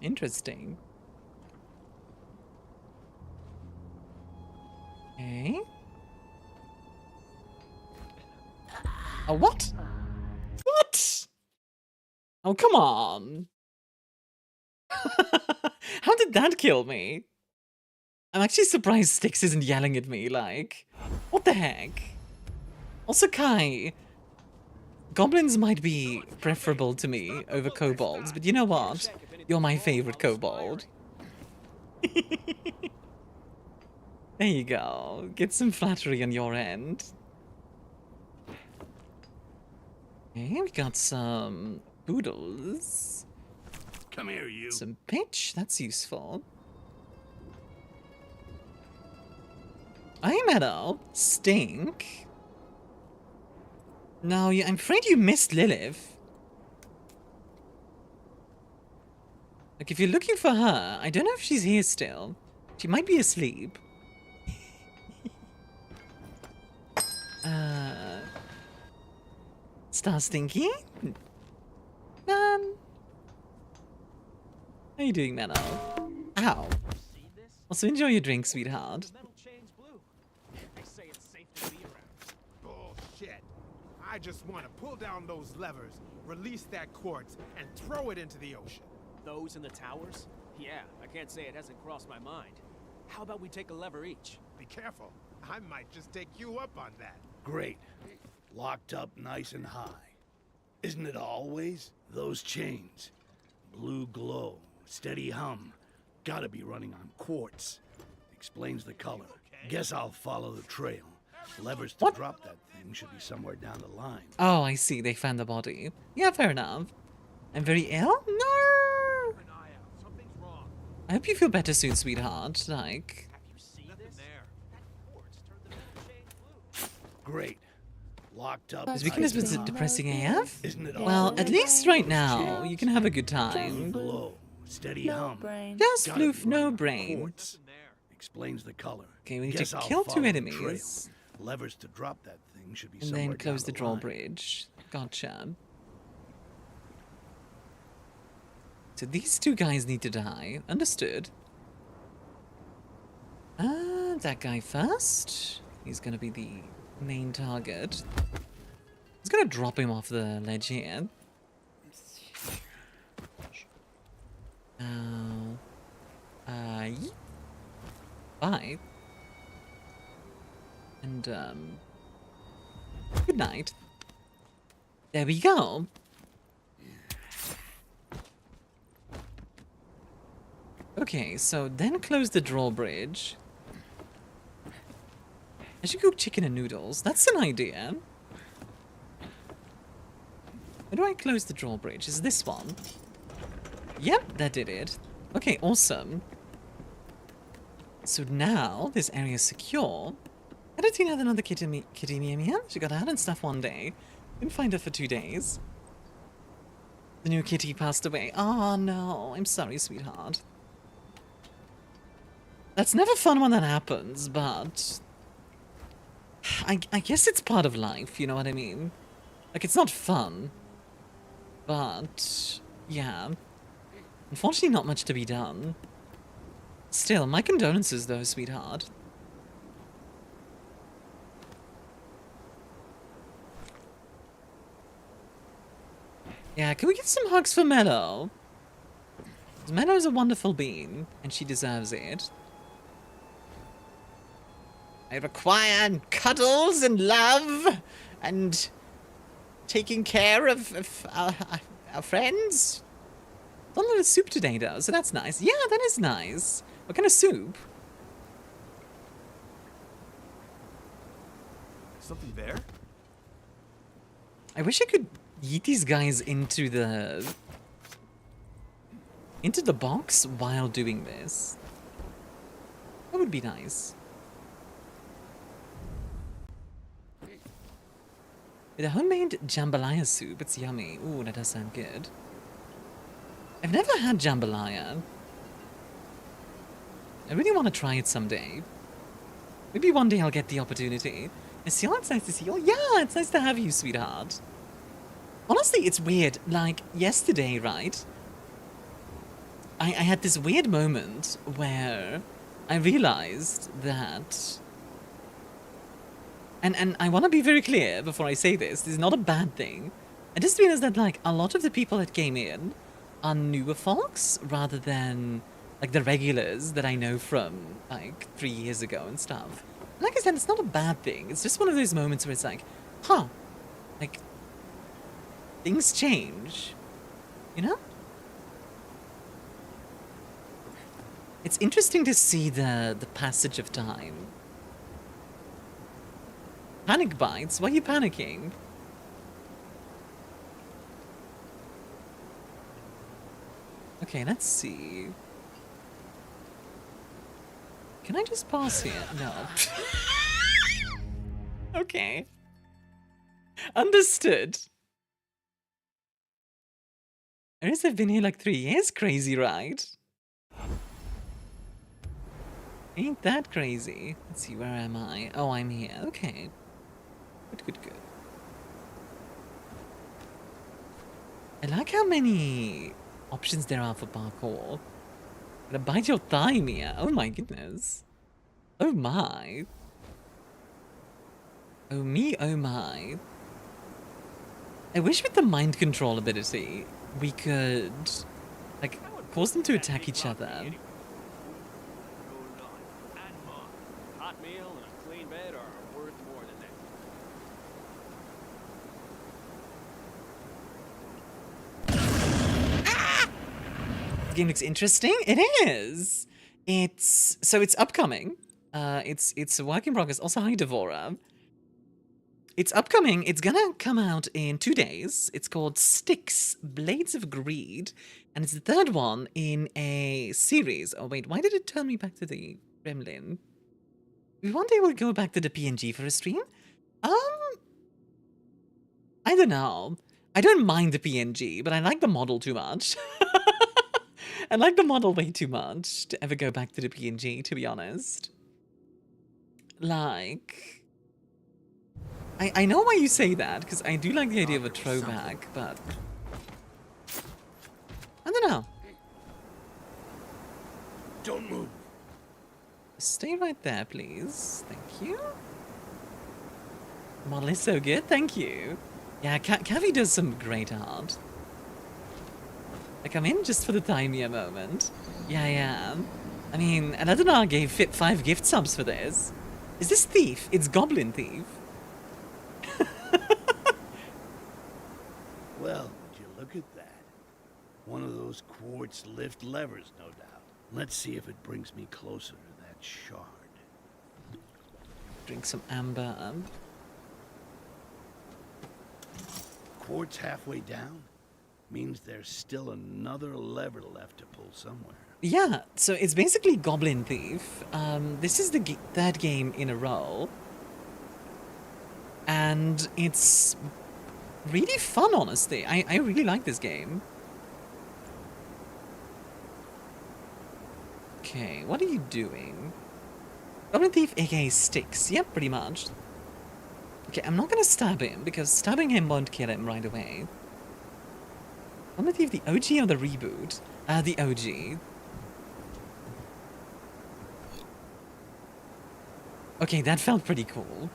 Interesting. Okay. Oh, what? What? Oh, come on. How did that kill me? I'm actually surprised Styx isn't yelling at me, like, what the heck? Also, Kai, goblins might be preferable to me over kobolds, but you know what? You're my favorite kobold. There you go. Get some flattery on your end. Okay, we got some poodles. Come here, you. Some pitch, that's useful. Hey, Meadow. Stink. No, I'm afraid you missed Lilith. Like, if you're looking for her, I don't know if she's here still. She might be asleep. Star Stinky? How you doing, Mano? Ow. Also, enjoy your drink, sweetheart. Bullshit. I just want to pull down those levers, release that quartz, and throw it into the ocean. Those in the towers? Yeah, I can't say it hasn't crossed my mind. How about we take a lever each? Be careful. I might just take you up on that. Great. Locked up nice and high. Isn't it always? Those chains. Blue glow, steady hum. Gotta be running on quartz. Explains the color. Guess I'll follow the trail. Levers to drop that thing should be somewhere down the line. Oh, I see. They found the body. Yeah, fair enough. I'm very ill? No! I hope you feel better soon, sweetheart. Like... Great. Locked up. This weekend has been depressing AF? Isn't it Well, always? at least right now, you can have a good time. Glow, steady hum. Just Gotta be floof, no running on brain. quartz. Explains the color. Okay, we need Guess to I'll kill follow 2 the trail. enemies. Levers to drop that thing should be And somewhere then close down the line. drawbridge. Gotcha. So these 2 guys need to die. Understood. That guy first. He's gonna be the main target. He's gonna drop him off the ledge here. Now, bye. And good night. There we go. Okay, so then close the drawbridge. I should cook chicken and noodles. That's an idea. How do I close the drawbridge? Is this one? Yep, that did it. Okay, awesome. So now this area is secure. I don't think I had another kitty Mia. She got out and stuff one day. Didn't find her for 2 days. The new kitty passed away. Oh no, I'm sorry, sweetheart. That's never fun when that happens, but... I guess it's part of life, you know what I mean? Like, it's not fun. But... yeah. Unfortunately, not much to be done. Still, my condolences though, sweetheart. Yeah, can we get some hugs for Mellow? Mellow's a wonderful being, and she deserves it. I require cuddles and love, and taking care of our friends. Done a lot of soup today, though, so that's nice. Yeah, that is nice. What kind of soup? Something there? I wish I could yeet these guys into the box while doing this. That would be nice. With a homemade jambalaya soup, it's yummy. Ooh, that does sound good. I've never had jambalaya. I really want to try it someday. Maybe one day I'll get the opportunity. Seal, it's nice to see you. Yeah, it's nice to have you, sweetheart. Honestly, it's weird. Like, yesterday, right? I had this weird moment where I realized that... And I want to be very clear before I say this. This is not a bad thing. I just realized that, like, a lot of the people that came in are newer folks rather than, like, the regulars that I know from, like, 3 years ago and stuff. Like I said, it's not a bad thing. It's just one of those moments where it's like, huh, like, things change, you know? It's interesting to see the passage of time. Panic bites? Why are you panicking? Okay, let's see. Can I just pass here? No. Okay. Understood. I guess I've been here like 3 years. Crazy, right? Ain't that crazy? Let's see, where am I? Oh, I'm here. Okay. Good. I like how many options there are for parkour. Gonna bite your thigh, Mia. Oh my goodness. Oh my. Oh me, oh my. I wish with the mind control ability, we could, like, cause them to attack each other. Hot meal and a clean bed are worth more than that. The game looks interesting. It is. It's upcoming. It's a work in progress. Also, hi Devora. It's upcoming. It's gonna come out in 2 days. It's called Styx, Blades of Greed, and it's the third one in a series. Oh wait, why did it turn me back to the Gremlin? We one day will go back to the PNG for a stream. I don't know. I don't mind the PNG, but I like the model too much. I like the model way too much to ever go back to the PNG, to be honest. Like, I know why you say that, because I do like the idea of a throwback, but I don't know. Don't move. Stay right there, please. Thank you. Model is so good, thank you. Yeah, Kavi does some great art. Like, I'm in just for the Timea moment. Yeah, I am. I mean, Another gave 5 gift subs for this. Is this Thief? It's Goblin Thief. Well, would you look at that? One of those quartz lift levers, no doubt. Let's see if it brings me closer to that shard. Drink some amber. Quartz halfway down means there's still another lever left to pull somewhere. Yeah, so it's basically Goblin Thief. This is the third game in a row. And it's really fun, honestly. I really like this game. Okay, what are you doing? Goblin Thief aka Styx. Yep, pretty much. Okay, I'm not gonna stab him, because stabbing him won't kill him right away. Goblin Thief, the OG or the reboot? The OG. Okay, that felt pretty cool.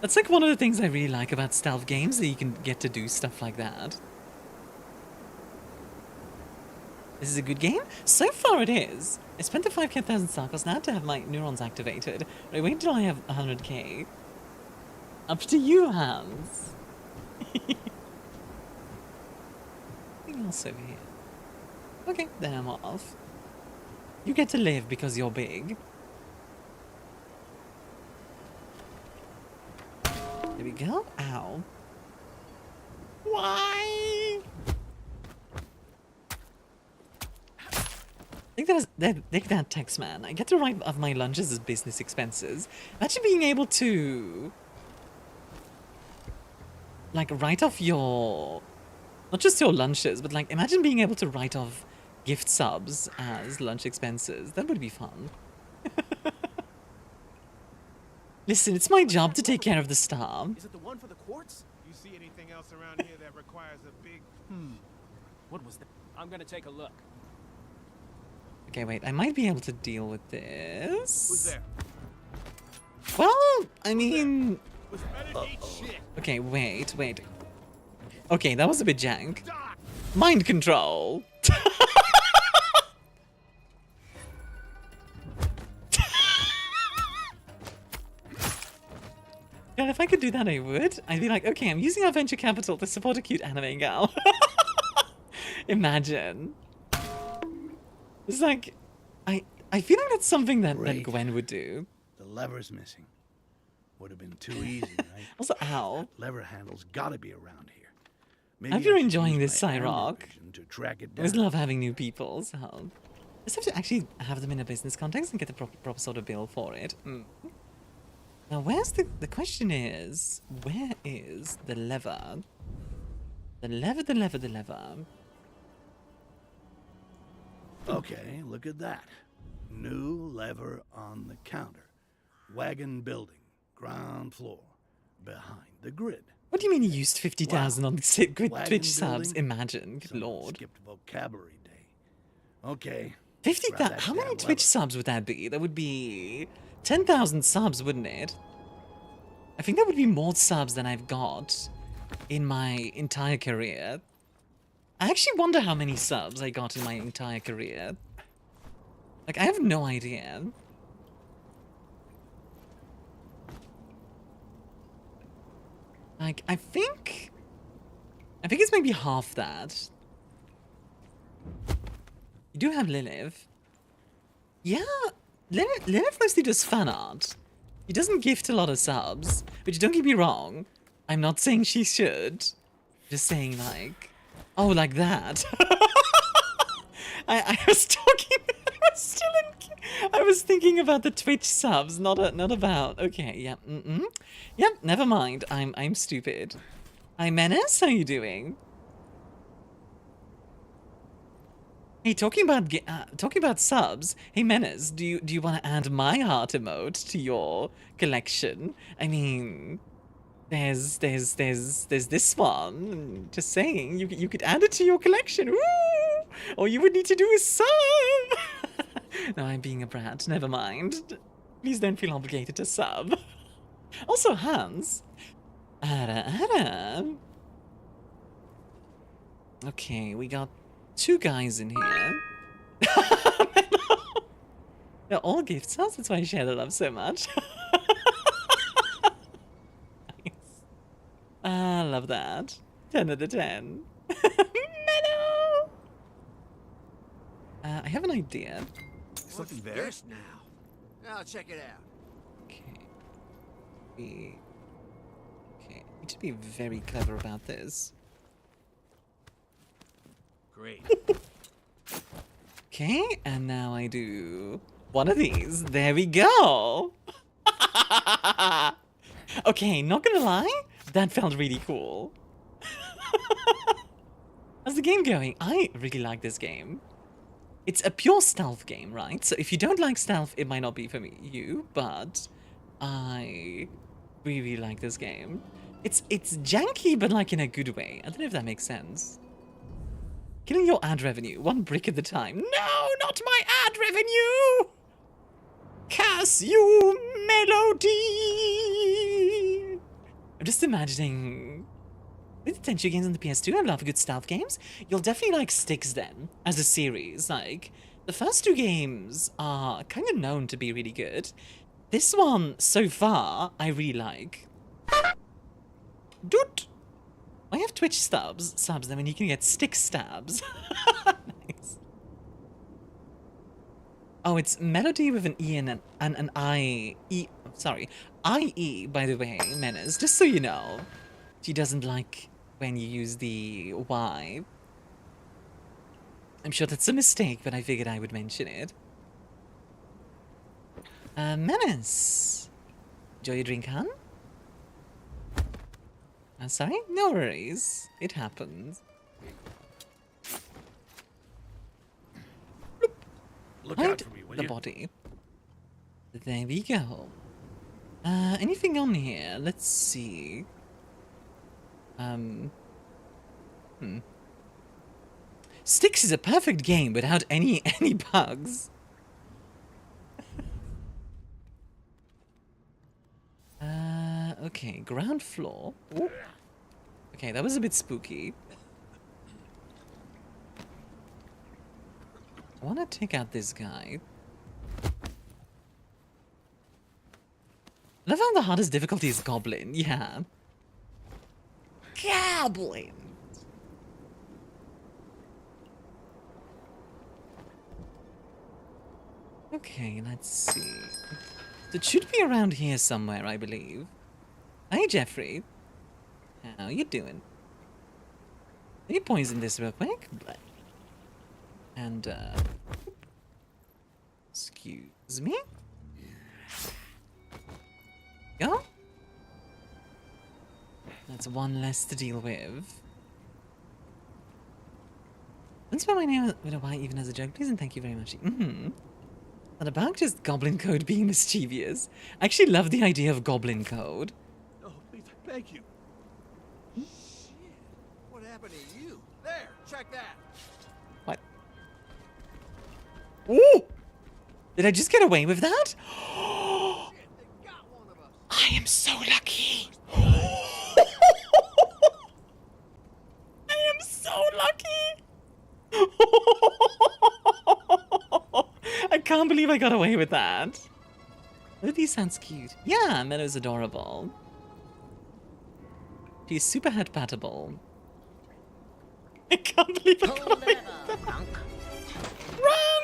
That's like one of the things I really like about stealth games, that you can get to do stuff like that. This is a good game? So far it is. I spent the 5,000 Starkos now to have my neurons activated. I wait until I have 100k. Up to you, Hans. Anything else over here? Okay, then I'm off. You get to live because you're big. There we go. Ow. Why? Take that text, man. I get to write off my lunches as business expenses. Imagine being able to, like, write off your, not just your lunches, but like, imagine being able to write off gift subs as lunch expenses. That would be fun. Listen, it's my job to take care of the star. Is it the one for the quartz? You see anything else around here that requires a big... What was that? I'm gonna take a look. Okay, wait. I might be able to deal with this. Who's there? Well, I mean... Okay, wait. Okay, that was a bit jank. Mind control. God, if I could do that, I would. I'd be like, okay, I'm using our venture capital to support a cute anime gal. Imagine. It's like, I feel like that's something that Gwen would do. The lever's missing. Would have been too easy, right? Also, ow. That lever handle's gotta be around here. I hope you're enjoying this, Cyrock. To track it I down. always love having new people, so... I just have to actually have them in a business context and get the proper sort of bill for it. Now, where's the question is, where is the lever? The lever. Okay, Okay, look at that. New lever on the counter. Wagon building. Ground floor. Behind the grid. What do you mean you used 50,000 on the good Wagon Twitch subs? building? Imagine, good Someone lord. skipped vocabulary day. Okay. 50,000? How many Twitch subs would that be? That would be 10,000 subs, wouldn't it? I think that would be more subs than I've got in my entire career. I actually wonder how many subs I got in my entire career. Like, I have no idea. Like, I think it's maybe half that. You do have Lilith. Yeah, Lilith mostly does fan art. He doesn't gift a lot of subs, but don't get me wrong. I'm not saying she should. Just saying, like, oh, like that. I was talking. I was thinking about the Twitch subs, not about. Okay, yeah, yep. Never mind. I'm stupid. Hi, Menace. How you doing? Hey, talking about subs. Hey, Menace, do you want to add my heart emote to your collection? I mean, there's this one. Just saying, you could add it to your collection. Woo! All you would need to do is sub. No, I'm being a brat. Never mind. Please don't feel obligated to sub. Also, Hans. Okay, we got 2 guys in here. They're all gift subs, that's why I share the love so much. Nice. I love that. 10 out of 10. Meadow! I have an idea. What's this now? I'll check it out. Okay, I need to be very clever about this. Great. Okay, and now I do one of these. There we go. Okay, not gonna lie, that felt really cool. How's the game going? I really like this game. It's a pure stealth game, right? So if you don't like stealth, it might not be for you, but I really like this game. It's janky, but like in a good way. I don't know if that makes sense. Killing your ad revenue, 1 brick at a time. No, not my ad revenue! Curse you, Melody! I'm just imagining... With the Jennchube games on the PS2, I love good stealth games. You'll definitely like Styx then, as a series. Like, the first 2 games are kind of known to be really good. This one, so far, I really like. Doot! I have Twitch subs, then when you can get Styx stabs. Nice. Oh, it's Melody with an E and an I. Sorry. IE, by the way, Menace, just so you know. She doesn't like when you use the Y. I'm sure that's a mistake, but I figured I would mention it. Menace. Enjoy your drink, huh? Sorry? No worries. It happens. Look out for me, will the you? body. There we go. Anything on here? Let's see. Styx is a perfect game without any bugs. Okay, ground floor. Ooh. Okay, that was a bit spooky. I want to take out this guy. I found the hardest difficulty is Goblin. Yeah. Goblin. Okay, let's see. It should be around here somewhere, I believe. Hey, Jeffrey. How you doing? Let me poison this real quick. And, excuse me? Go. That's 1 less to deal with. Don't spell my name with a Y even as a joke, please, and thank you very much. Not about just Goblin Code being mischievous. I actually love the idea of Goblin Code. Oh, please, thank you. Shit. What happened to you? There, check that. What? Ooh! Did I just get away with that? I am so lucky. I am so lucky. I can't believe I got away with that. Lily sounds cute. Yeah, Meadow's adorable. She's super head-patable. I can't believe I got away with that. Wrong!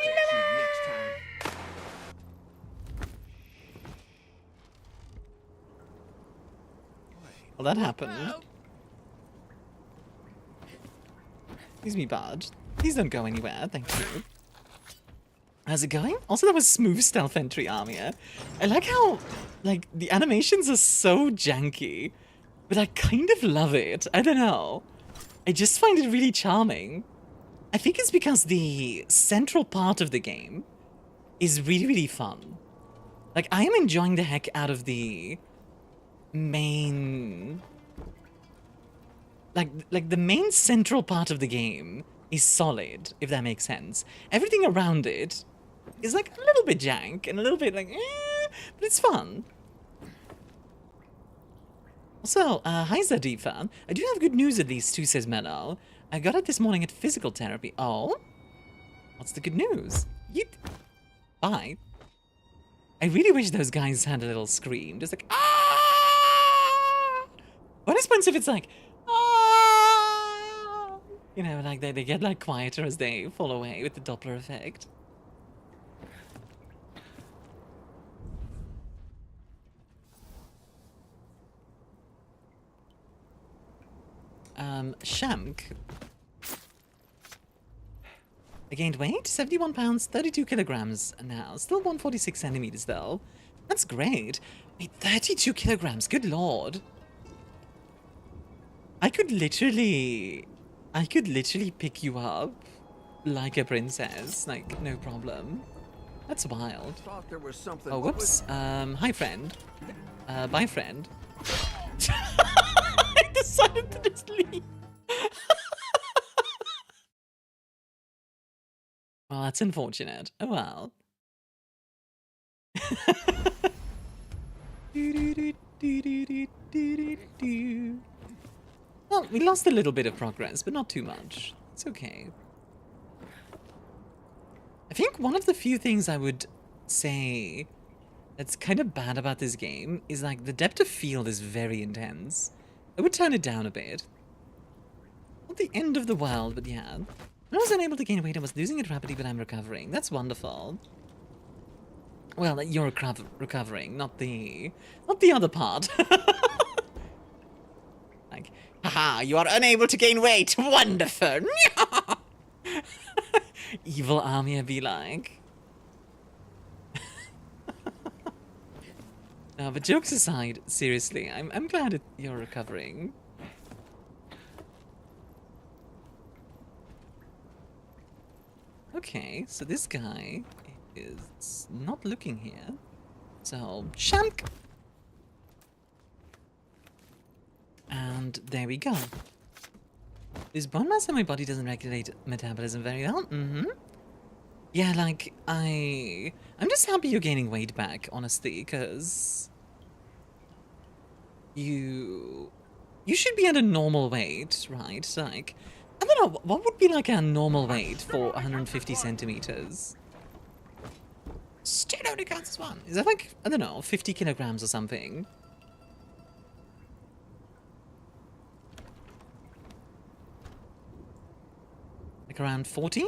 Well, that happened. Excuse me, Bud. Please don't go anywhere, thank you. How's it going? Also, that was smooth stealth entry, Armia. I like how, like, the animations are so janky, but I kind of love it. I don't know. I just find it really charming. I think it's because the central part of the game is really, really fun. Like, I am enjoying the heck out of the main... Like the main central part of the game is solid, if that makes sense. Everything around it is like a little bit jank and a little bit like, but it's fun. Also, hi Zadifa. I do have good news at least too, says Mello. I got it this morning at physical therapy. Oh? What's the good news? Yeet. Bye. I really wish those guys had a little scream. Just like, ah! What happens if it's like, ah! You know, like they get like quieter as they fall away with the Doppler effect. Shamk. I gained weight, 71 pounds, 32 kilograms now. Still 146 centimeters though. That's great. Wait, 32 kilograms, good lord. I could literally pick you up like a princess, like no problem. That's wild. Thought there was something. Oh, whoops. Hi friend. Bye friend. I decided to just leave. Well, that's unfortunate. Oh well. Well, we lost a little bit of progress, but not too much. It's okay. I think one of the few things I would say that's kind of bad about this game is like the depth of field is very intense. I would turn it down a bit. Not the end of the world, but yeah. When I was unable to gain weight, I was losing it rapidly, but I'm recovering. That's wonderful. Well, you're recovering, not the other part. Like, haha, you are unable to gain weight. Wonderful. Evil Armia be like. No, but jokes aside, seriously, I'm glad that you're recovering. Okay, so this guy is not looking here. So, shank! And there we go. This bone mass in my body doesn't regulate metabolism very well. Yeah, like, I'm just happy you're gaining weight back, honestly, because you should be at a normal weight, right? Like, I don't know, what would be like a normal weight for 150 centimeters? Still only counts as one. Is that like, I don't know, 50 kilograms or something? Like around 40?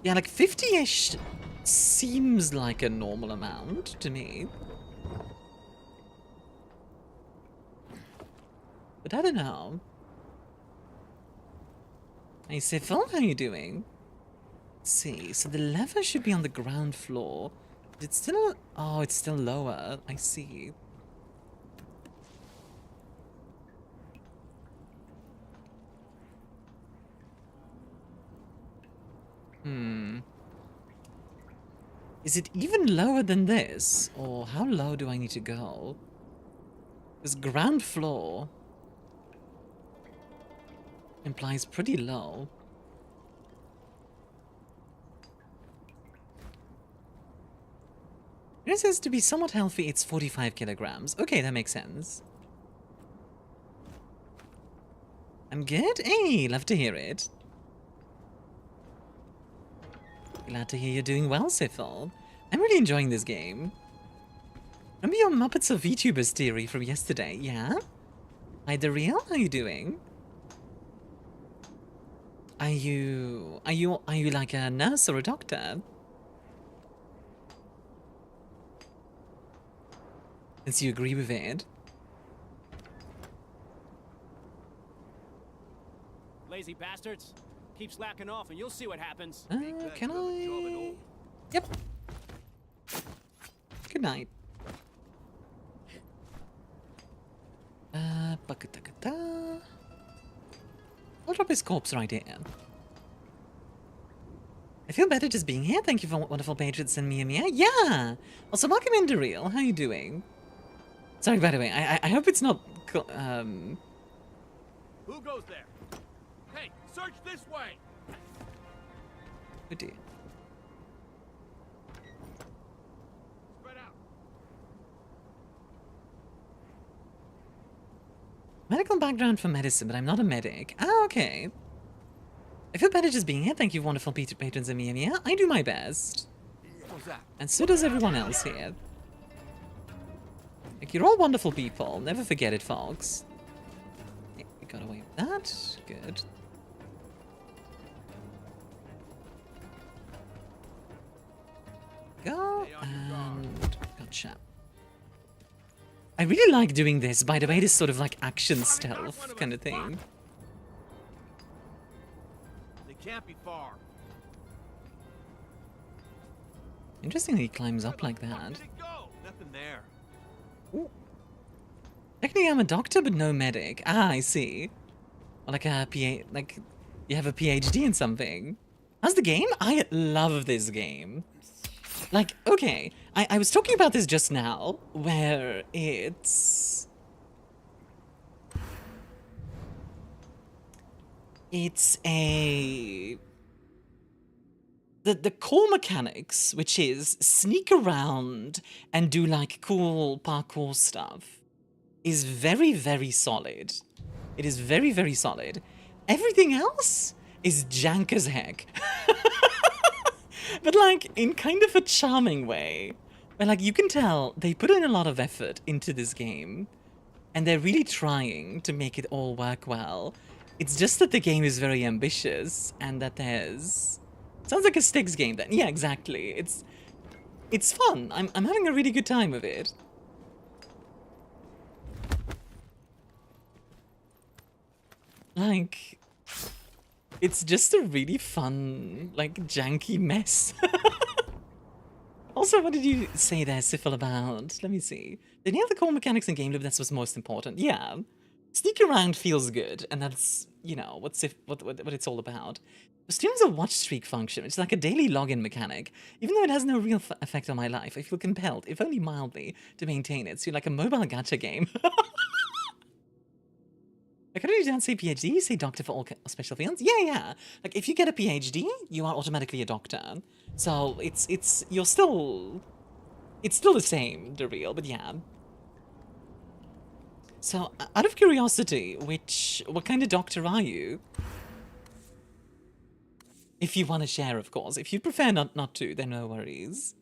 Yeah, like 50-ish seems like a normal amount to me. But I don't know. Hey, Sifil, how are you doing? Let's see, so the lever should be on the ground floor. It's still... Oh, it's still lower. I see. Is it even lower than this? Or how low do I need to go? This ground floor implies pretty low. It says to be somewhat healthy, it's 45 kilograms. Okay, that makes sense. I'm good? Hey, love to hear it. Glad to hear you're doing well, Sifal. I'm really enjoying this game. Remember your Muppets of VTubers theory from yesterday, yeah? Hi, The Real, how you doing? Are you like a nurse or a doctor? Since you agree with it. Lazy bastards. Keep slacking off and you'll see what happens. Can I? Yep. Good night. I'll drop his corpse right here. I feel better just being here. Thank you for wonderful patrons and Myun. Yeah! Also, welcome in, Real. How are you doing? Sorry, by the way, I hope it's not... Who goes there? Hey, search this way! Oh dear. Spread out. Medical background for medicine, but I'm not a medic. Ah, okay. I feel better just being here. Thank you, wonderful patrons and Myun. I do my best. What's that? And so does everyone else here. Like, you're all wonderful people. Never forget it, folks. Okay, we got away with that. Good. Go, and gotcha. I really like doing this, by the way, this sort of like action stealth kind of thing. They can't be far. Interesting that he climbs up like that. Nothing there. Ooh. Technically, I'm a doctor, but no medic. Ah, I see. Or like a PA, like you have a PhD in something. How's the game? I love this game. Like, okay, I was talking about this just now, where it's a... The core mechanics, which is sneak around and do like cool parkour stuff, is very, very solid. It is very, very solid. Everything else is jank as heck. But like, in kind of a charming way. Where like, you can tell they put in a lot of effort into this game. And they're really trying to make it all work well. It's just that the game is very ambitious and that there's... Sounds like a Styx game then. Yeah, exactly. It's fun. I'm having a really good time with it. Like, it's just a really fun, like, janky mess. Also, what did you say there, Sifal, about? Let me see. They nailed the core mechanics in game loop, that's what's most important. Yeah. Sneak around feels good, and that's, you know, what it's all about. The stream is a watch streak function. It's like a daily login mechanic. Even though it has no real effect on my life, I feel compelled, if only mildly, to maintain it. So you're like a mobile gacha game. Like, how do you don't say PhD? You say doctor for all special fields? Yeah, yeah. Like, if you get a PhD, you are automatically a doctor. So you're still... It's still the same, the real, but yeah. So, out of curiosity, what kind of doctor are you? If you want to share, of course. If you prefer not to, then no worries.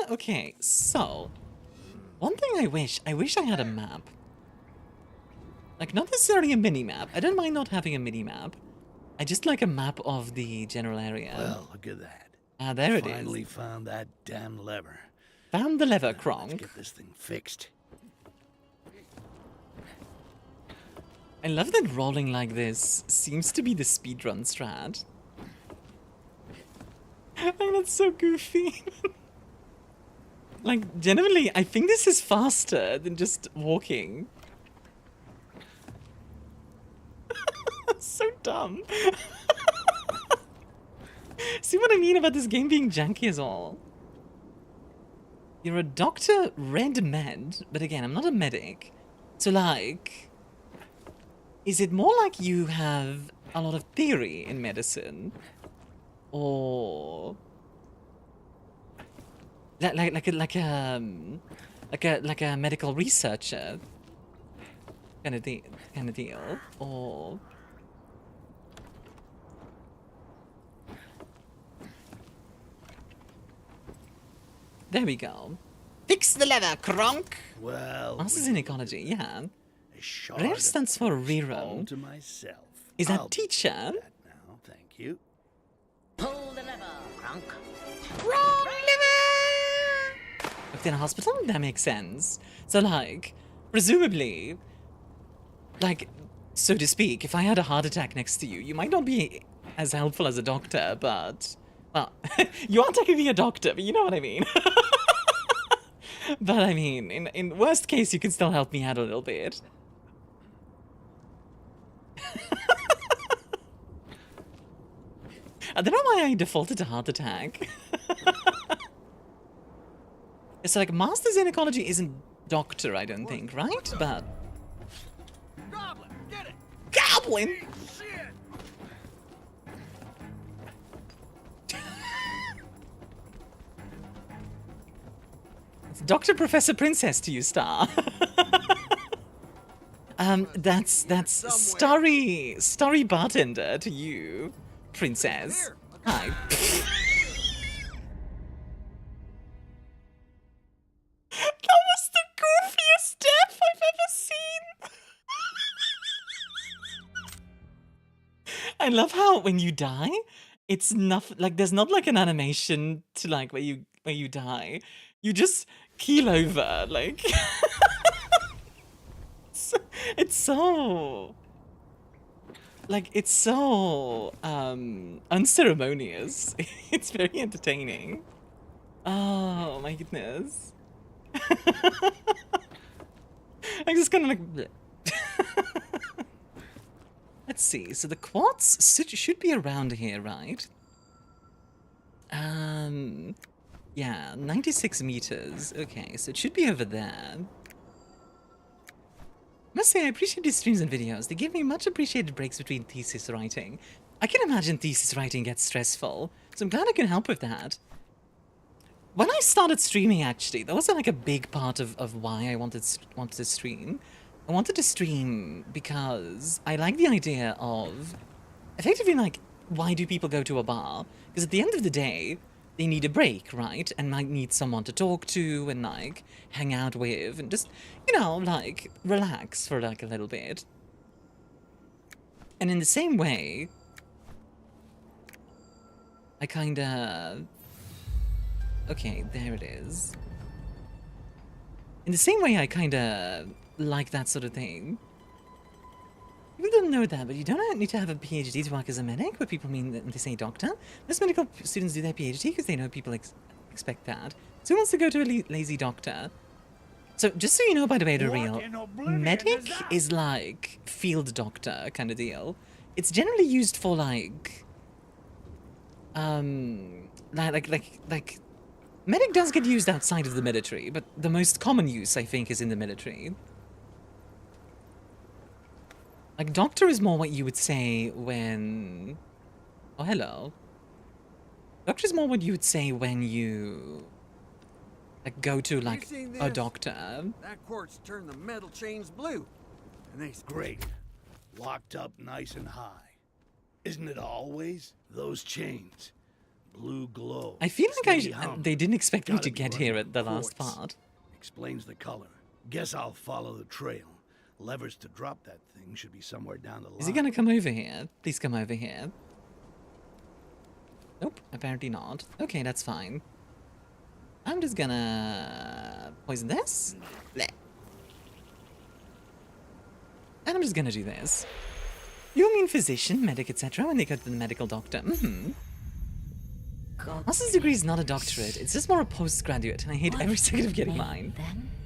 Okay, so... One thing I wish I had a map. Like, not necessarily a mini-map. I don't mind not having a mini-map. I just like a map of the general area. Well, look at that. Ah, there it is. Finally found that damn lever. Found the lever, Kronk. Let's get this thing fixed. I love that rolling like this seems to be the speedrun strat. I think that's so goofy. Like, generally, I think this is faster than just walking. So dumb. See what I mean about this game being janky as all? You're a doctor, red med, but again, I'm not a medic. So, like, is it more like you have a lot of theory in medicine? Or like a medical researcher kind of deal, or there we go. Fix the leather, Kronk. Well, Masters in ecology, yeah. shard Rare of stands for quartz all rerun. to myself. Is that I'll do teacher? that now, thank you. Pull the lever, Kronk. Within a hospital? That makes sense. So, like, presumably, like, so to speak, if I had a heart attack next to you, you might not be as helpful as a doctor, but, well, you are technically a doctor, but you know what I mean. But I mean, in worst case, you can still help me out a little bit. I don't know why I defaulted to heart attack. It's like Masters in Ecology isn't doctor, I don't think, right? But Goblin, get it! Goblin! Shit! It's Dr. Professor Princess to you, Star. That's Starry Bartender to you, Princess. Hi. That was the goofiest death I've ever seen. I love how when you die, it's nothing like there's not like an animation to like where you die. You just keel over, like it's so like it's so unceremonious. It's very entertaining. Oh my goodness. I'm just kind of like bleh. Let's see. So the quartz should be around here, right? Yeah, 96 meters. Okay, so it should be over there. Must say, I appreciate these streams and videos. They give me much appreciated breaks between thesis writing. I can imagine thesis writing gets stressful, so I'm glad I can help with that. When I started streaming, actually, that was like a big part of why I wanted to stream. I wanted to stream because I like the idea of effectively like, why do people go to a bar? Because at the end of the day, they need a break, right? And might need someone to talk to and like hang out with and just, you know, like relax for like a little bit. And in the same way, I kinda... Okay, there it is. In the same way, I kinda like that sort of thing. People don't know that, but you don't need to have a PhD to work as a medic, but people mean that when they say doctor. Most medical students do their PhD because they know people expect that. So who wants to go to a lazy doctor? So just so you know, by the way, the real medic is like field doctor kind of deal. It's generally used for like medic does get used outside of the military, but the most common use, I think, is in the military. Like, doctor is more what you would say when... Oh, hello. Doctor is more what you would say when you... like, go to, like, a doctor. That quartz turned the metal chains blue. And they Great. Locked up nice and high. Isn't it always? Those chains. Blue glow. I feel like Steady they didn't expect me to get running here at the quartz. last part. Explains the color. Guess I'll follow the trail. Levers to drop that thing should be somewhere down the line. Is he gonna come over here? Please come over here. Nope, apparently not. Okay, that's fine. I'm just gonna poison this. Blech. And I'm just gonna do this. You mean physician, medic, etc. when they go to the medical doctor. Mm-hmm. Master's degree is not a doctorate. It's just more a postgraduate, and I hate every second of getting mine.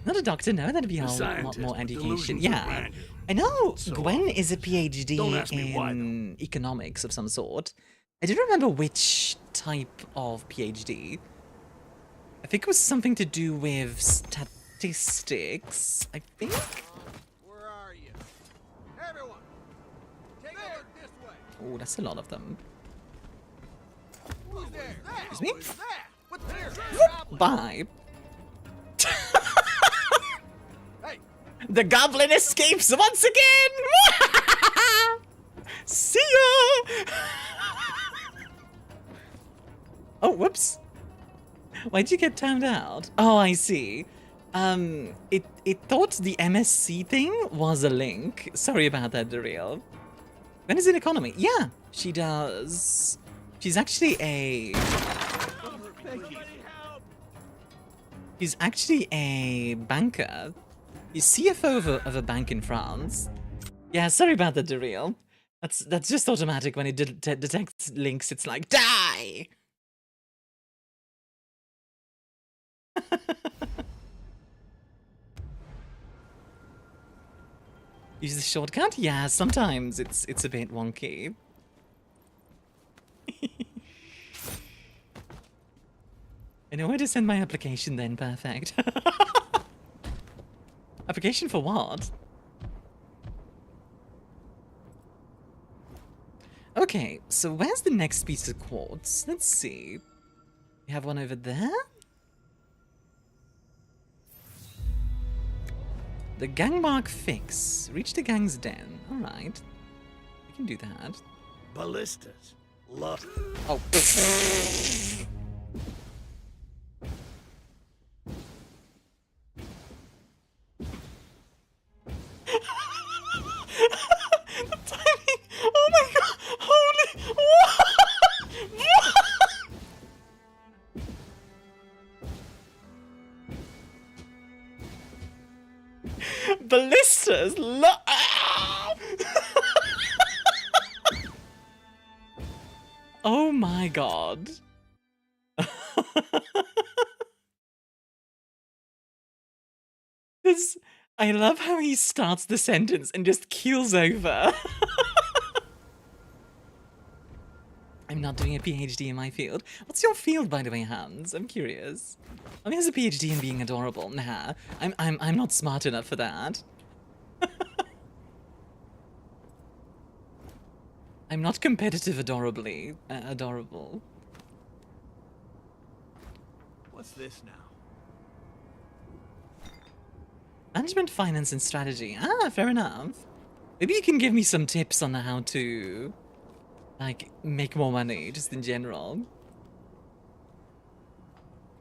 Not a doctor, no, that'd be a lot more education. Yeah, I know Gwen is a PhD in economics of some sort. I don't remember which type of PhD. I think it was something to do with statistics, I think? Where are you? Everyone, take a look this way. Oh, that's a lot of them. Who's there? Excuse me? Who's that? What's there? Bye. Hey. The goblin escapes once again! See ya! Oh, whoops. Why'd you get timed out? Oh, I see. It thought the MSC thing was a link. Sorry about that, Daryl. When is in economy? Yeah, she does. She's actually a... She's actually a banker. He's CFO of a bank in France. Yeah, sorry about that, Daryl. That's just automatic. When it detects links, it's like, die! Use the shortcut? Yeah, sometimes it's a bit wonky. I know where to send my application then, perfect. Application for what? Okay, so where's the next piece of quartz? Let's see. We have one over there? The gangmark fix. Reach the gang's den. Alright. We can do that. Ballistas. Love. Oh. The timing. Oh my god. Holy. Ballistas. Oh my god. This, I love how he starts the sentence and just keels over. I'm not doing a PhD in my field. What's your field, by the way, Hans? I'm curious. I mean, has a PhD in being adorable. Nah, I'm not smart enough for that. I'm not competitive adorably. Adorable. What's this now? Management, finance, and strategy. Ah, fair enough. Maybe you can give me some tips on how to, like, make more money, just in general. Can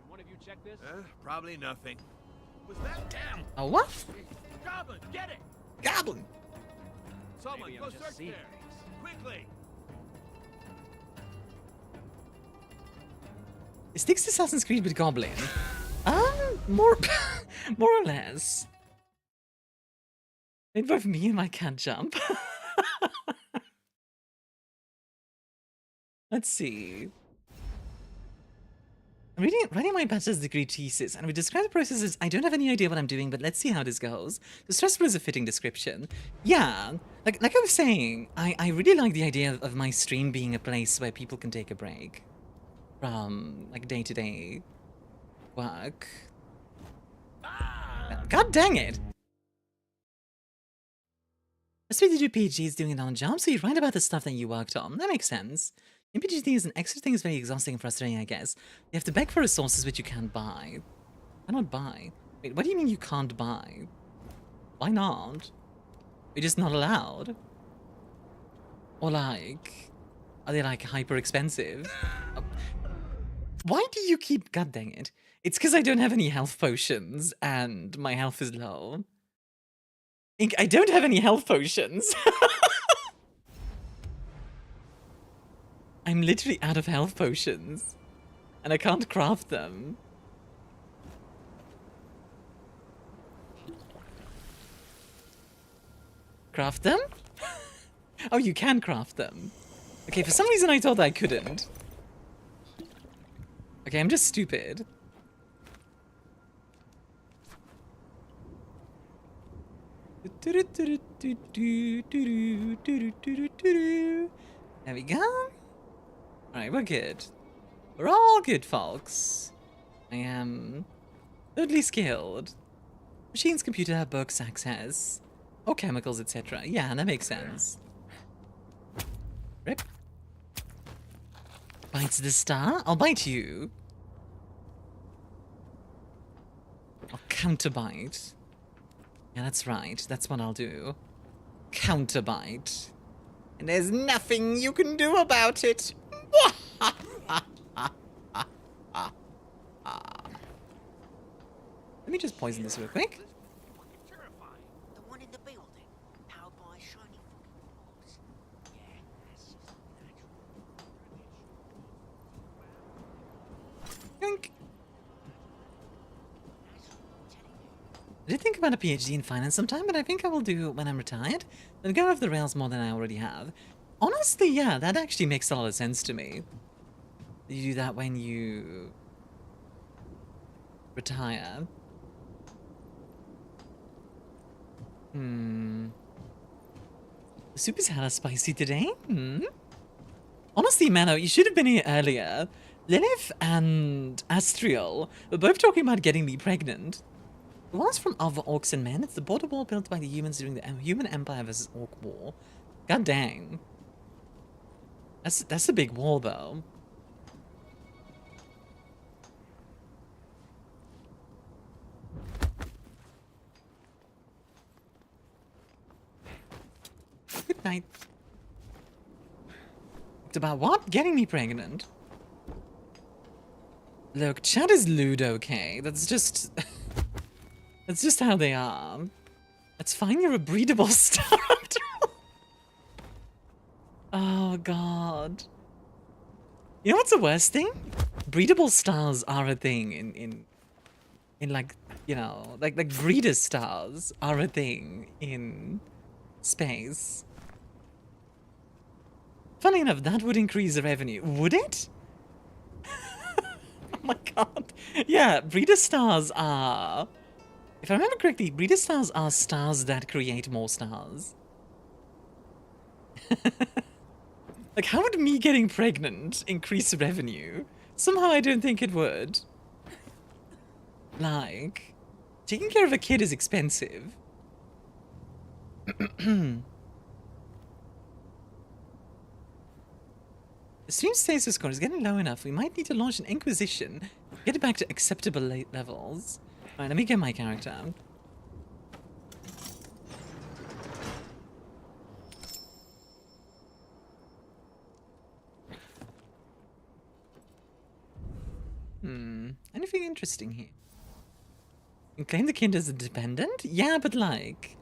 one of you check this? Probably nothing. Was that damn? Oh, what? Goblin, get it! Goblin! Someone, Maybe go I'm just search seeing there. Quickly! Is Styx Assassin's Creed with Goblin? More or less. Made both me and my cat jump. Let's see. I'm writing my bachelor's degree thesis, and we describe the process as I don't have any idea what I'm doing, but let's see how this goes. The stressful is a fitting description. Yeah, like I was saying, I really like the idea of my stream being a place where people can take a break from like day-to-day work. God dang it! Best way to do PhD is doing it on job, so you write about the stuff that you worked on. That makes sense. In PhD is an extra thing is very exhausting and frustrating, I guess. You have to beg for resources which you can't buy. Why not buy? Wait, what do you mean you can't buy? Why not? You're just not allowed? Or like, are they like hyper expensive? Why do you keep, god dang it. It's because I don't have any health potions and my health is low. I don't have any health potions. I'm literally out of health potions. And I can't craft them. Craft them? Oh, you can craft them. Okay, for some reason I thought I couldn't. Okay, I'm just stupid. There we go. Alright, we're good. We're all good, folks. I am totally skilled. Machines, computer, books, access, or chemicals, etc. Yeah, that makes sense. Rip. Bites the star? I'll bite you. I'll counterbite. Yeah, that's right. That's what I'll do. Counterbite. And there's nothing you can do about it. Let me just poison this real quick. The one in the building, powered by shiny fucking balls. Yeah, that's just natural. Think. I did think about a PhD in finance sometime, but I think I will do it when I'm retired. Then go off the rails more than I already have. Honestly, yeah, that actually makes a lot of sense to me. You do that when you retire. The soup is hella spicy today. Honestly, Mano, you should have been here earlier. Lilith and Astriel were both talking about getting me pregnant. The one's from other orcs and men. It's the border wall built by the humans during the Human Empire versus Orc War. God dang. That's a big wall, though. Good night. It's about what? Getting me pregnant. Look, Chad is lewd, okay? That's just... that's just how they are. It's fine, you're a breedable star after all. Oh, God. You know what's the worst thing? Breedable stars are a thing in like, you know, like breeder stars are a thing in space. Funny enough, that would increase the revenue. Would it? Oh my god. Yeah, breeder stars are... If I remember correctly, breeder stars are stars that create more stars. Like, how would me getting pregnant increase revenue? Somehow I don't think it would. Like, taking care of a kid is expensive. The stream status score is getting low enough. We might need to launch an Inquisition. Get it back to acceptable levels. Alright, let me get my character. Anything interesting here? You can claim the kid as a dependent? Yeah, but like...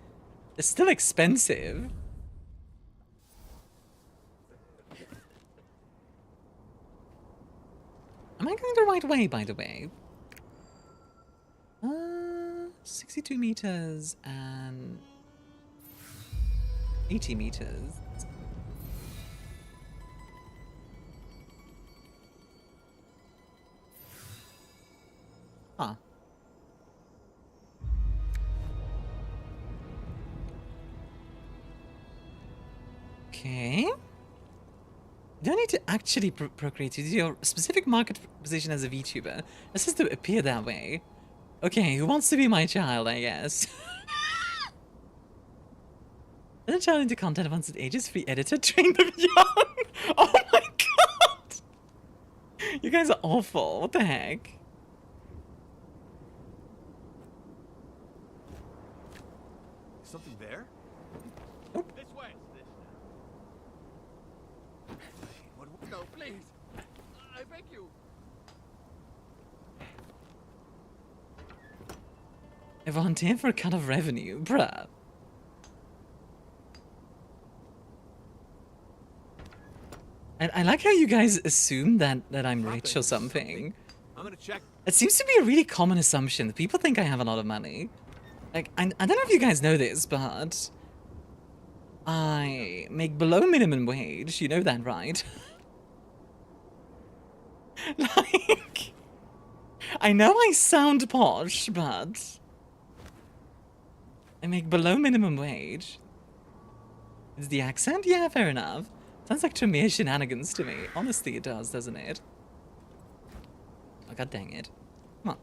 It's still expensive. Am I going the right way, by the way? 62 meters and 80 meters. Huh. Okay. You don't need to actually procreate. You do your specific market position as a VTuber. It's just to appear that way. Okay, who wants to be my child, I guess? Turn a child into content once it ages. Free editor, train them young. Oh my god! You guys are awful. What the heck? Something there? Nope. This way. No, please. I beg you. I volunteer for a cut of revenue, bruh. I like how you guys assume that I'm rich or something. I'm gonna check. It seems to be a really common assumption that people think I have a lot of money. Like, I don't know if you guys know this, but I make below minimum wage. You know that, right? Like, I know I sound posh, but I make below minimum wage. Is the accent? Yeah, fair enough. Sounds like Tremere shenanigans to me. Honestly, it does, doesn't it? God dang it. Come on.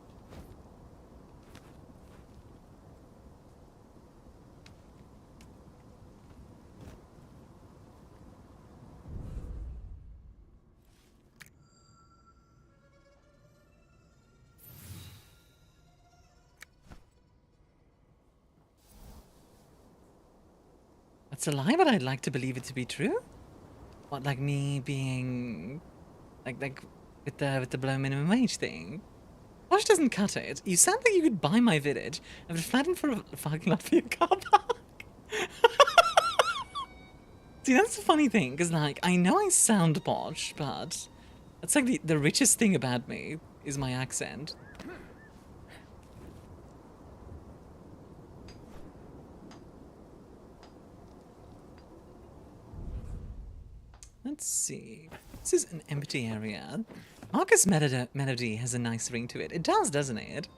That's a lie, but I'd like to believe it to be true. What, like me being, like with the below minimum wage thing? Wash doesn't cut it. You sound like you could buy my village and flatten for a parking lot for your car park. See, that's the funny thing, because like I know I sound posh, but that's like the richest thing about me is my accent. Let's see. This is an empty area. Marcus Melody has a nice ring to it. It does, doesn't it?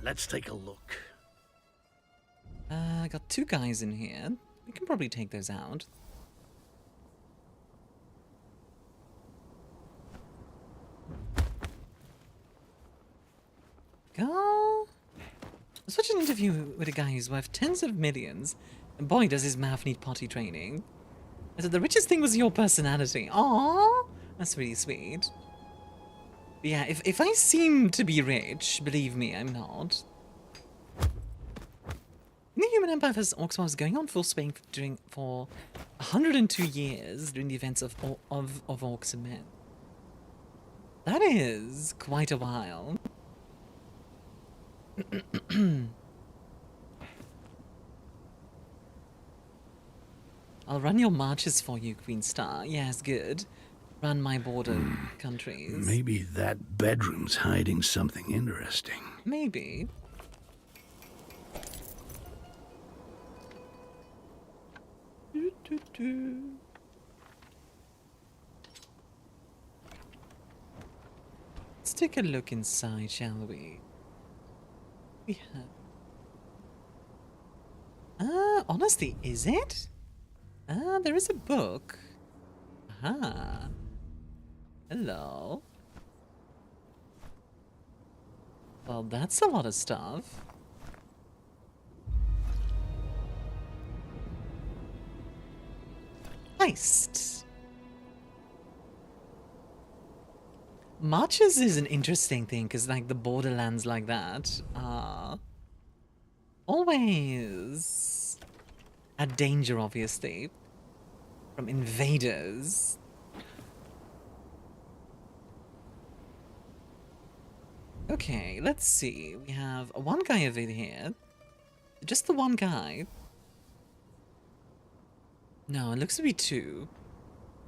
Let's take a look. I got 2 guys in here. We can probably take those out. Go. I was watching an interview with a guy who's worth tens of millions, and boy, does his mouth need potty training. I said the richest thing was your personality. Aww, that's really sweet. But yeah, if I seem to be rich, believe me, I'm not. The Human Empire vs. Orcs War was going on full swing for 102 years during the events of Orcs and Men. That is quite a while. I'll run your marches for you, Queen Star. Yes, good. Run my border countries. Maybe that bedroom's hiding something interesting. Maybe. Let's take a look inside, shall we? We have... honestly, is it? There is a book. Aha. Hello. Well, that's a lot of stuff. Heist. Marches is an interesting thing, because, like, the borderlands like that are always at danger, obviously, from invaders. Okay, let's see. We have one guy over here. Just the one guy. No, it looks to be 2.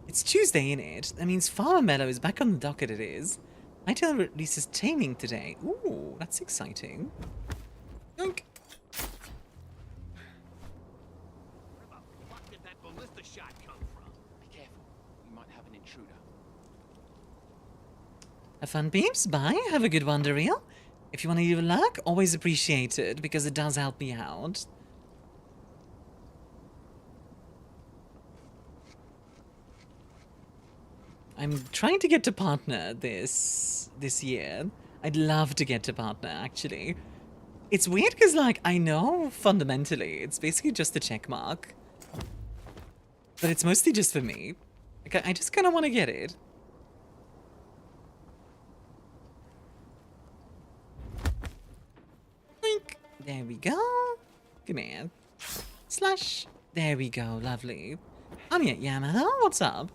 It's Tuesday, innit? That means Farmer Mellow is back on the docket, it is. Hightail releases taming today. Ooh, that's exciting. Yoink. Have fun, peeps. Bye. Have a good one, Daryl. If you want to leave a like, always appreciated, because it does help me out. I'm trying to get to partner this year. I'd love to get to partner, actually. It's weird because, like, I know fundamentally it's basically just a check mark. But it's mostly just for me. Like, I just kind of want to get it. There we go. Come here. Slash. There we go. Lovely. Amia Yamaha, what's up?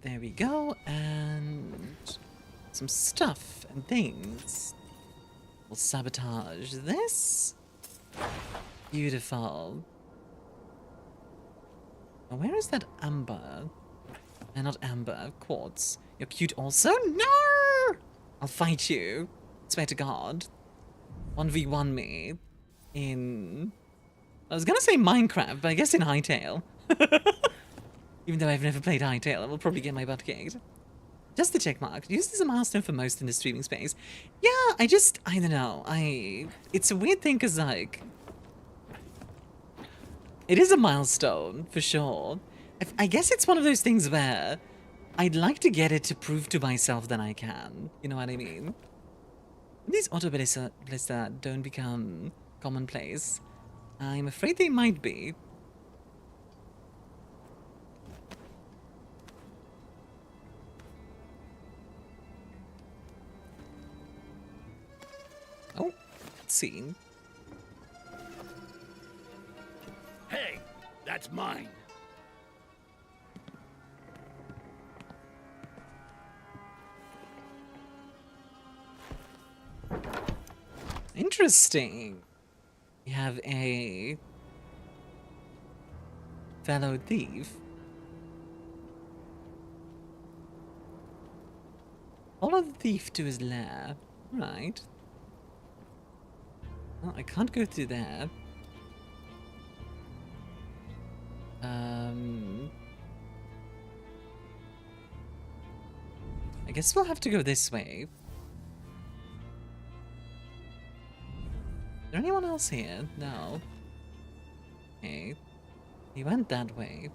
There we go. And some stuff and things. We'll sabotage this. Beautiful. Now, where is that amber? Not amber, quartz. You're cute also? No! I'll fight you. Swear to God. 1v1 me. In... I was gonna say Minecraft, but I guess in Hightail. Even though I've never played Hightail, I will probably get my butt kicked. Just the check mark. Used as a milestone for most in the streaming space. Yeah, I don't know. It's a weird thing, because, like... It is a milestone, for sure. I guess it's one of those things where I'd like to get it to prove to myself that I can. You know what I mean? These auto ballista don't become commonplace. I'm afraid they might be. Oh, cutscene. Hey, that's mine. Interesting. We have a fellow thief. Follow the thief to his lair. Right. Well, I can't go through there. I guess we'll have to go this way. Is there anyone else here? No. Okay. He went that way.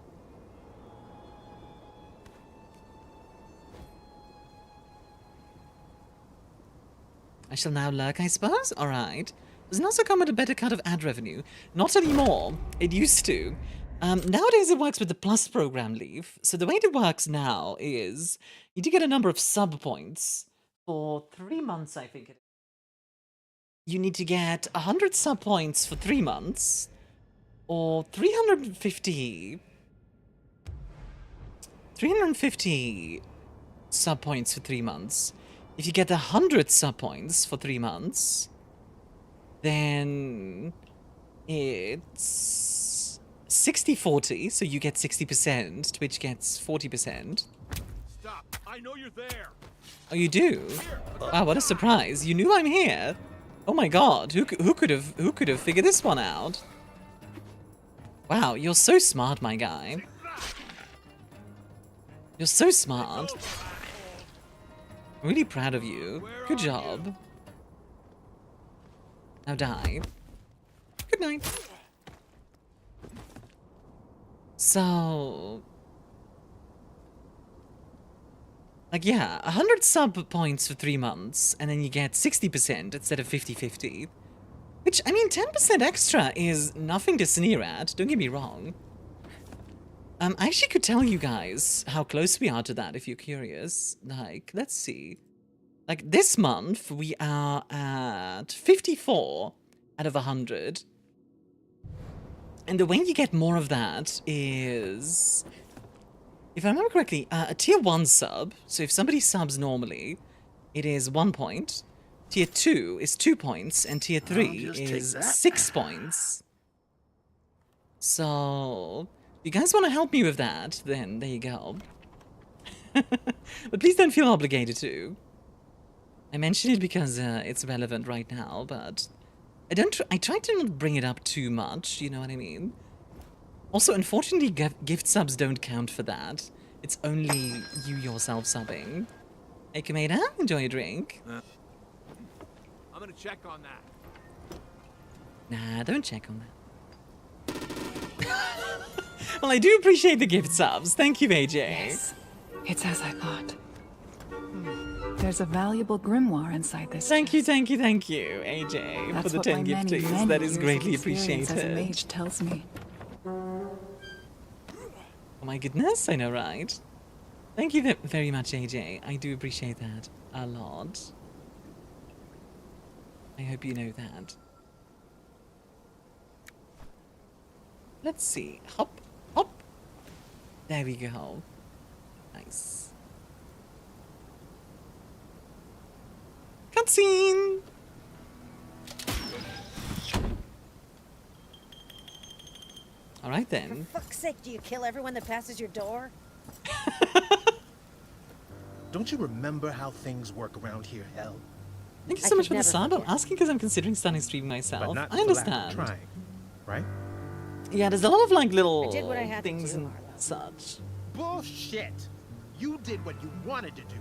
I shall now lurk, I suppose? Alright. Does it also come at a better cut of ad revenue? Not anymore. It used to. Nowadays it works with the Plus program leave. So the way it works now is you do get a number of sub points for 3 months, I think it is. You need to get 100 sub points for 3 months or 350 sub points for 3 months. If you get 100 sub points for 3 months, then it's 60-40, so you get 60%, Twitch gets 40%. Stop! I know you're there. Oh, you do? Wow, what a surprise! You knew I'm here. Oh my god, who could have figured this one out? Wow, you're so smart, my guy. You're so smart. I'm really proud of you. Good job. Now die. Good night. So... like, yeah, 100 sub points for 3 months, and then you get 60% instead of 50-50. Which, I mean, 10% extra is nothing to sneer at, don't get me wrong. I actually could tell you guys how close we are to that if you're curious. Like, let's see. Like, this month, we are at 54 out of 100. And the way you get more of that is... if I remember correctly, a tier 1 sub, so if somebody subs normally, it is 1 point. Tier 2 is 2 points, and tier 3 is 6 points. So, if you guys want to help me with that, then there you go. But please don't feel obligated to. I mention it because it's relevant right now, but I try to not bring it up too much, you know what I mean? Also, unfortunately, gift subs don't count for that. It's only you yourself subbing. Hey, Kameda, enjoy a drink. I'm gonna check on that. Nah, don't check on that. Well, I do appreciate the gift subs. Thank you, AJ. Yes, it's as I thought. There's a valuable grimoire inside this. Thank you, AJ, That's for the what 10 my gifties. many That is years greatly of experience appreciated. As a mage tells me. Oh my goodness, I know, right? Thank you very much, AJ. I do appreciate that a lot. I hope you know that. Let's see. Hop, hop. There we go. Nice. Cutscene! Alright then. For fuck's sake, do you kill everyone that passes your door? Don't you remember how things work around here, Hell? Thank you so much for the sub. I'm asking because I'm considering starting streaming myself. I understand. Trying, right? Yeah, there's a lot of like little did what I had to things do, and Marlo. such. Bullshit! You did what you wanted to do.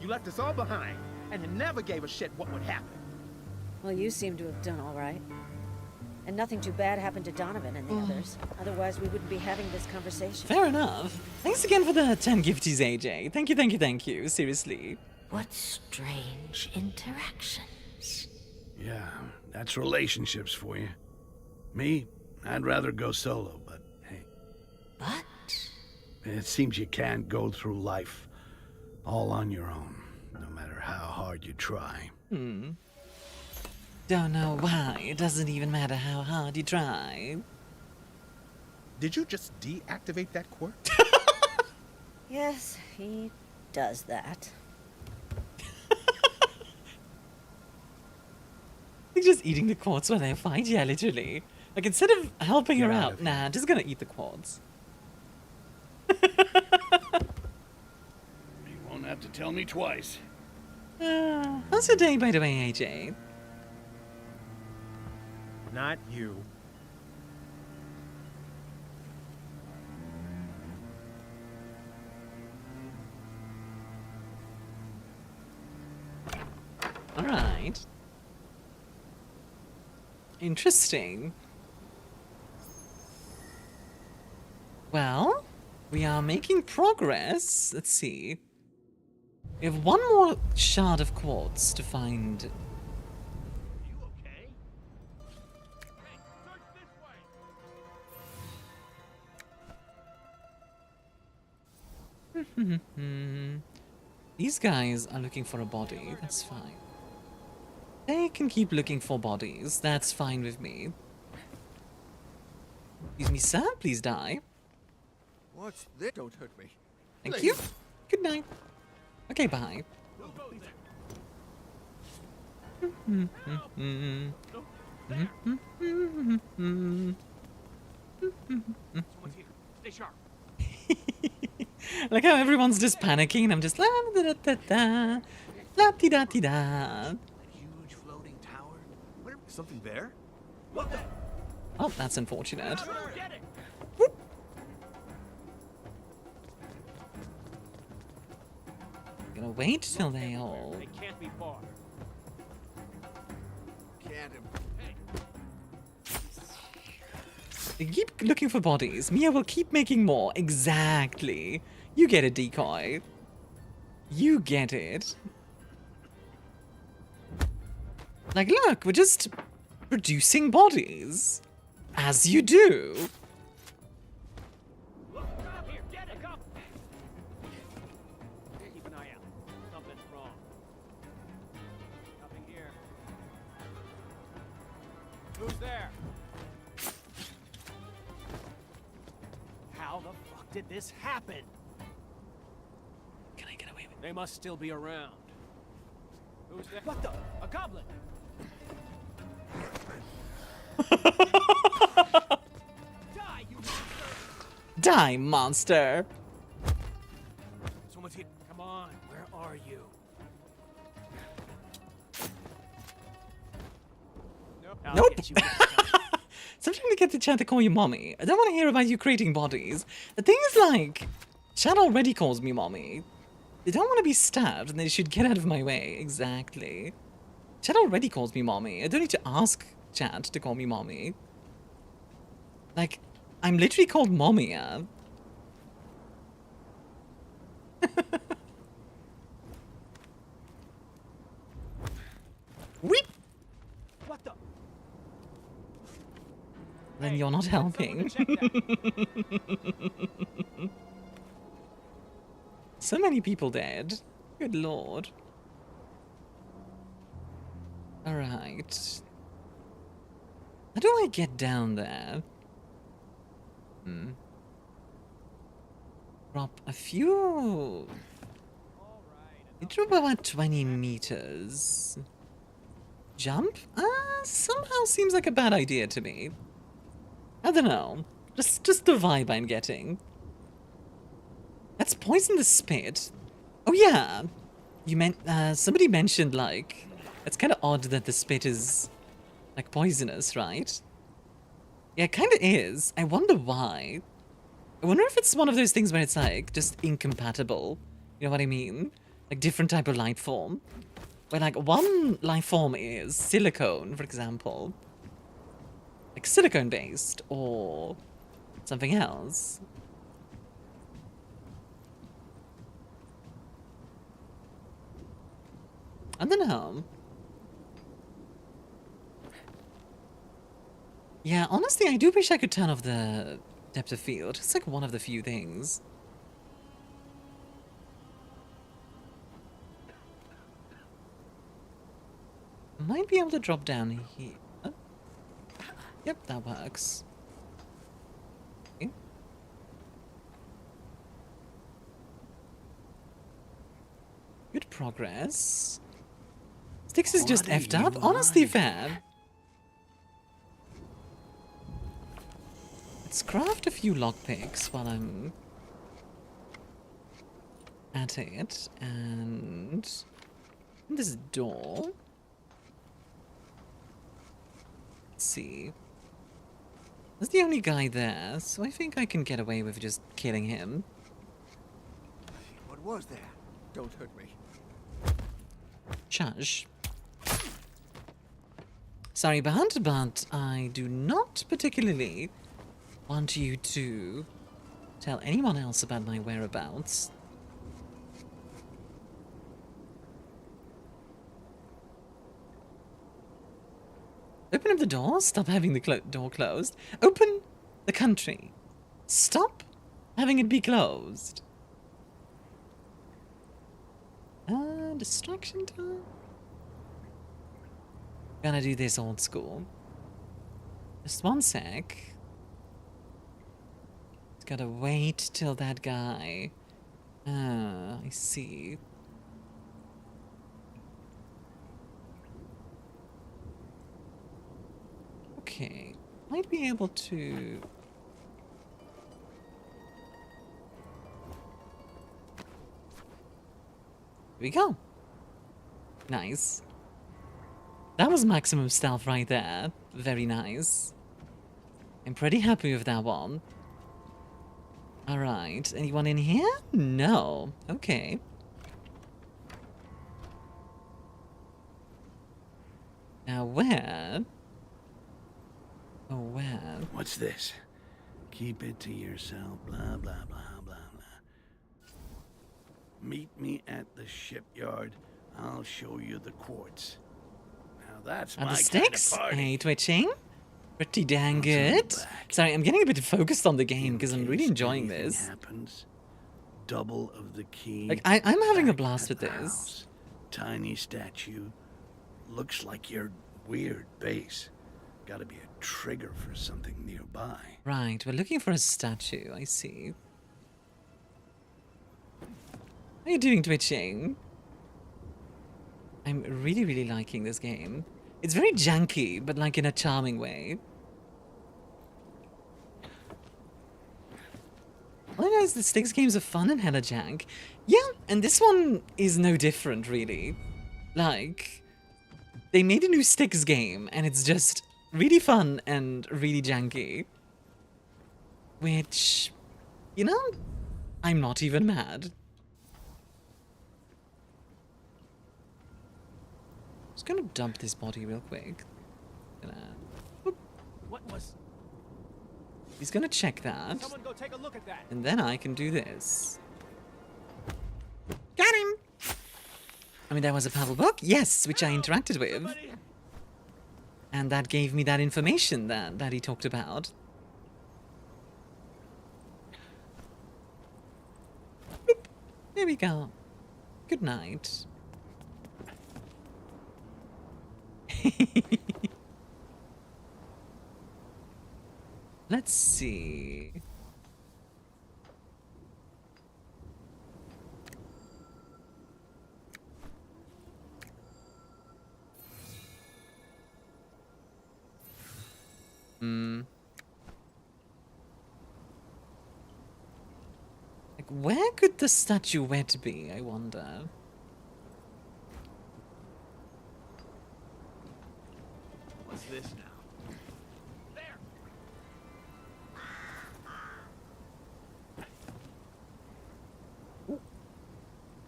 You left us all behind, and you never gave a shit what would happen. Well, you seem to have done all right. And nothing too bad happened to Donovan and the others. Otherwise, we wouldn't be having this conversation. Fair enough. Thanks again for the 10 gifties, AJ. Thank you, thank you, thank you. Seriously. What strange interactions. Yeah, that's relationships for you. Me, I'd rather go solo, but hey. But? It seems you can't go through life all on your own, no matter how hard you try. Don't know why. It doesn't even matter how hard you try. Did you just deactivate that quirk? Yes, he does that. He's just eating the quartz while they fight. Yeah, literally. Like, instead of helping her out, nah, I'm just gonna eat the quartz. You won't have to tell me twice. How's your day, by the way, AJ? Not you. Alright. Interesting. Well, we are making progress. Let's see. We have one more shard of quartz to find. These guys are looking for a body. That's fine. They can keep looking for bodies. That's fine with me. Excuse me, sir. Please die. What's this? Don't hurt me. Thank you. Good night. Okay, bye. Stay sharp. Like how everyone's just panicking and I'm just la da da da da la ti da ti da. Huge floating tower. Something there? What the? Oh, that's unfortunate. Get it. Gonna wait till they all. They can't be far. Can't. They keep looking for bodies. Mia will keep making more. Exactly. You get it, decoy. You get it. Like, look, we're just producing bodies. As you do. Here, get it. Come. Keep an eye out. Something's wrong. Nothing here. Who's there? How the fuck did this happen? Can I get away with it? They must still be around. Who's there? What the? A goblin! Die, you monster! Die, monster! Someone's here. Come on, where are you? I'll Nope. get you next time. So I'm trying to get the chat to call you mommy. I don't want to hear about you creating bodies. The thing is, like, chat already calls me mommy. They don't want to be stabbed and they should get out of my way. Exactly. Chat already calls me mommy. I don't need to ask chat to call me mommy. Like, I'm literally called mommy, yeah. Weep! What the? Then you're not helping. So many people dead. Good lord. Alright. How do I get down there? Drop a few... It drop about 20 meters. Jump? Somehow seems like a bad idea to me. I don't know. Just the vibe I'm getting. Let's poison the spit. Oh yeah. You somebody mentioned, like, it's kind of odd that the spit is, like, poisonous, right? Yeah, it kind of is. I wonder why. I wonder if it's one of those things where it's, like, just incompatible. You know what I mean? Like, different type of life form. Where, like, one life form is silicone, for example. like silicone based or something else. I don't know. Yeah, honestly, I do wish I could turn off the depth of field. It's like one of the few things. Might be able to drop down here. Yep, that works. Okay. Good progress. Styx is just effed up? Honestly, fam. Let's craft a few lockpicks while I'm at it. And this door. Let's see. That's the only guy there, so I think I can get away with just killing him. What was that? Don't hurt me. Shush. Sorry, Band, but I do not particularly want you to tell anyone else about my whereabouts. Open up the door. Stop having the door closed. Open the country. Stop having it be closed. Distraction time. Gonna do this old school. Just one sec. Just gotta wait till that guy. Ah, I see. Okay, might be able to... Here we go. Nice. That was maximum stealth right there. Very nice. I'm pretty happy with that one. Alright, anyone in here? No. Okay. Now where? Oh, where? What's this? Keep it to yourself, blah, blah, blah, blah, blah. Meet me at the shipyard. I'll show you the quartz. Now that's my the kind Styx? of party. Hey, twitching? Pretty dang good. Sorry, I'm getting a bit focused on the game because I'm really enjoying this. Happens, double of the key. Like, I'm having a back blast at with the this. house. Tiny statue. Looks like your weird base. Gotta be a trigger for something nearby. Right, we're looking for a statue. I see. How are you doing, twitching? I'm really, really liking this game. It's very janky, but like in a charming way. Well, guys, the Styx games are fun and hella jank. Yeah, and this one is no different, really. Like, they made a new Styx game, and it's just really fun and really janky. Which, you know, I'm not even mad. Just gonna dump this body real quick. What was? He's gonna check that. Someone go take a look at that. And then I can do this. Got him! I mean, there was a paddle book, yes, which I interacted with. And that gave me that information that he talked about. Boop. There we go. Good night. Let's see. Like, where could the statuette be, I wonder? What's this now?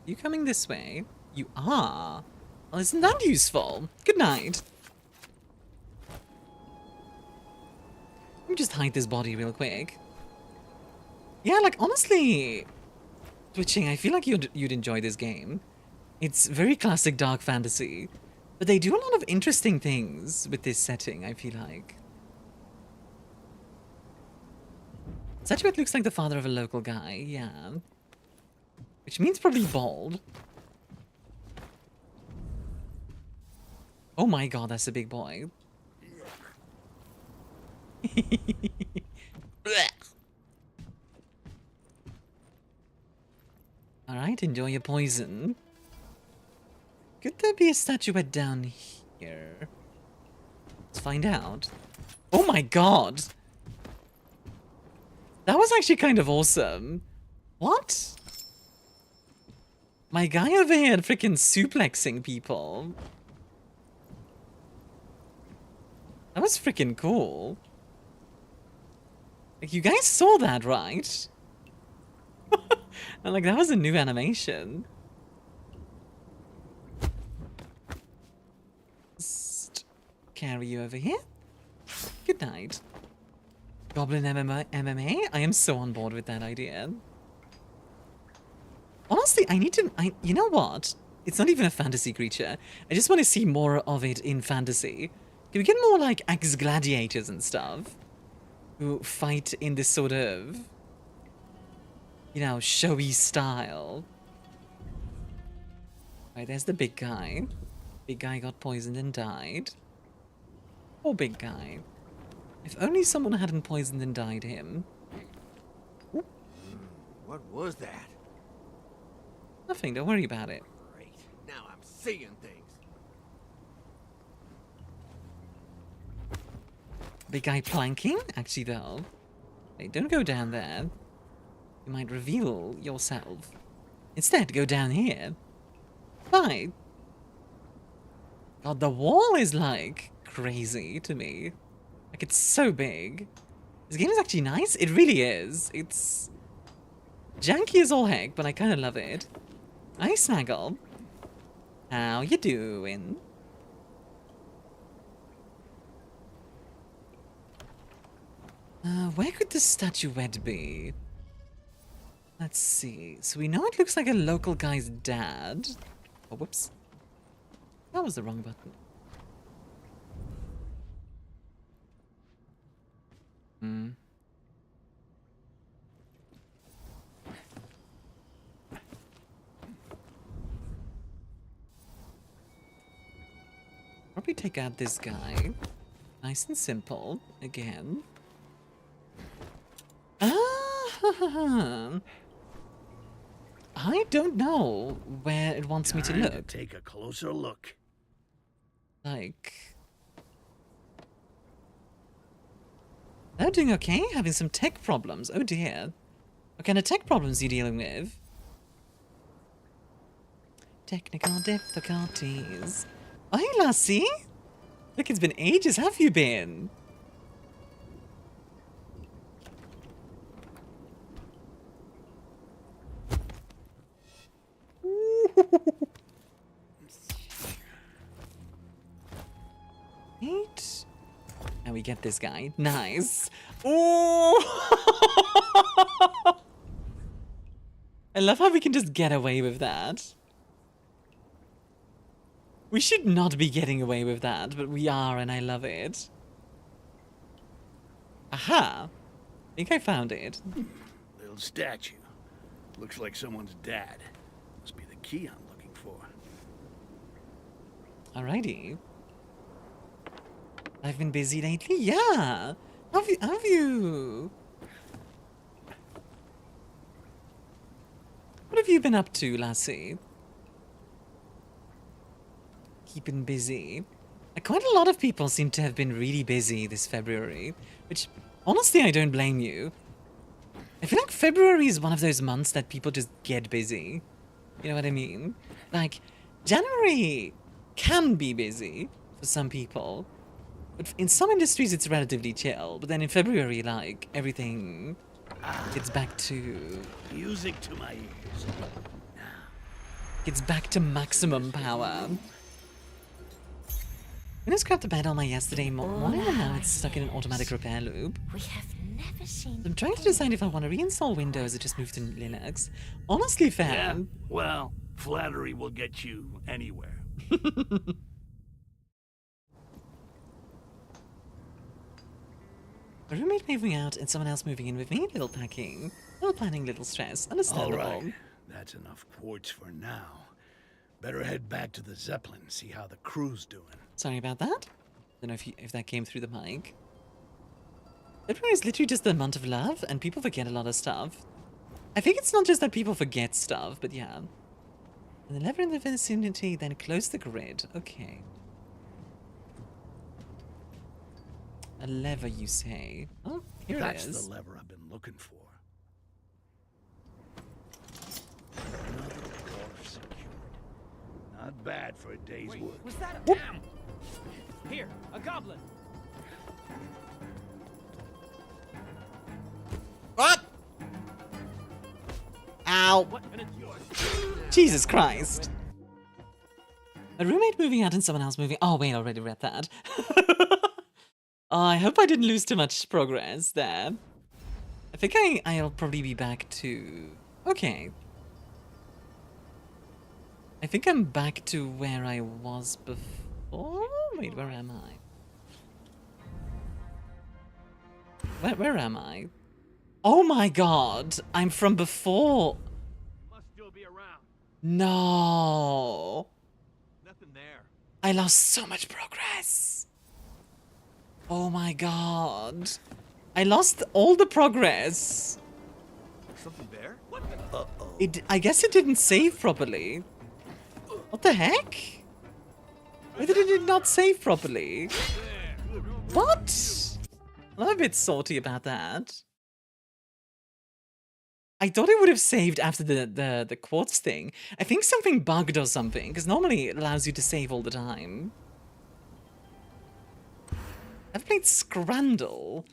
You coming this way? You are? Well, isn't that useful? Good night. just hide this body real quick. Yeah, like, honestly, Twitching, I feel like you'd enjoy this game. It's very classic dark fantasy, but they do a lot of interesting things with this setting, I feel like. Statuette looks like the father of a local guy, yeah. Which means probably bald. Oh my god, that's a big boy. Alright, enjoy your poison. Could there be a statuette down here? Let's find out. Oh my god! That was actually kind of awesome. What? My guy over here freaking suplexing people. That was freaking cool. Like, you guys saw that, right? And like, that was a new animation. Just carry you over here. Good night. Goblin MMA? I am so on board with that idea. Honestly, you know what? It's not even a fantasy creature. I just want to see more of it in fantasy. Can we get more like ex-gladiators and stuff? Who fight in this sort of, you know, showy style. Right, there's the big guy. Big guy got poisoned and died. Poor big guy. If only someone hadn't poisoned and died him. What was that? Nothing, don't worry about it. Great. Now I'm seeing things. Big guy planking? Actually, though. Hey, don't go down there. You might reveal yourself. Instead, go down here. Fine. God, the wall is, like, crazy to me. Like, it's so big. This game is actually nice. It really is. It's janky as all heck, but I kind of love it. Hi, Snaggle. How you doing? Where could the statuette be? Let's see. So we know it looks like a local guy's dad. Oh, whoops. That was the wrong button. Probably take out this guy. Nice and simple. Again. I don't know where it wants me to look. Take a closer look. Like, they're doing okay? Having some tech problems. Oh dear. What kind of tech problems are you dealing with? Technical difficulties. Oh, hey, lassie. Look, it's been ages. Have you been? Eight. And we get this guy. Nice. Oh! I love how we can just get away with that. We should not be getting away with that, but we are, and I love it. Aha! I think I found it. Little statue. Looks like someone's dad. Must be the key I'm looking for. Alrighty. I've been busy lately? Yeah! Have you? What have you been up to, lassie? Keeping busy. Quite a lot of people seem to have been really busy this February, which, honestly, I don't blame you. I feel like February is one of those months that people just get busy. You know what I mean? Like, January can be busy for some people, but in some industries it's relatively chill. But then in February, like, everything gets back to... Music to my ears. Gets back to maximum power. When I scrapped the bed on my yesterday morning, and now it's stuck in an automatic repair loop. We have never seen. I'm trying to decide if I want to reinstall Windows or just move to Linux. Honestly, fam. Yeah, well, flattery will get you anywhere. A roommate moving out and someone else moving in with me. Little packing, little planning, little stress. Understandable. All right, that's enough quartz for now. Better head back to the Zeppelin, see how the crew's doing. Sorry about that. Don't know if that came through the mic. February is literally just the month of love, and people forget a lot of stuff. I think it's not just that people forget stuff, but yeah. And the lever in the vicinity, then close the grid. Okay. A lever, you say? Oh, here That's it is. the lever I've been looking for. Another door secured. Not bad for a day's work. Was that a... Here, a goblin. What? Ow. Jesus Christ. A roommate moving out and someone else moving... Oh, wait, I already read that. I hope I didn't lose too much progress there. I think I'll probably be back to... Okay. I think I'm back to where I was before? Wait, where am I? Where am I? Oh my god! I'm from before! Must still be around. No! Nothing there. I lost so much progress! Oh my god. I lost all the progress. Something there? What the? I guess it didn't save properly. What the heck? Why did it not save properly? What? I'm a bit salty about that. I thought it would have saved after the quartz thing. I think something bugged or something, because normally it allows you to save all the time. I've played Scrandle.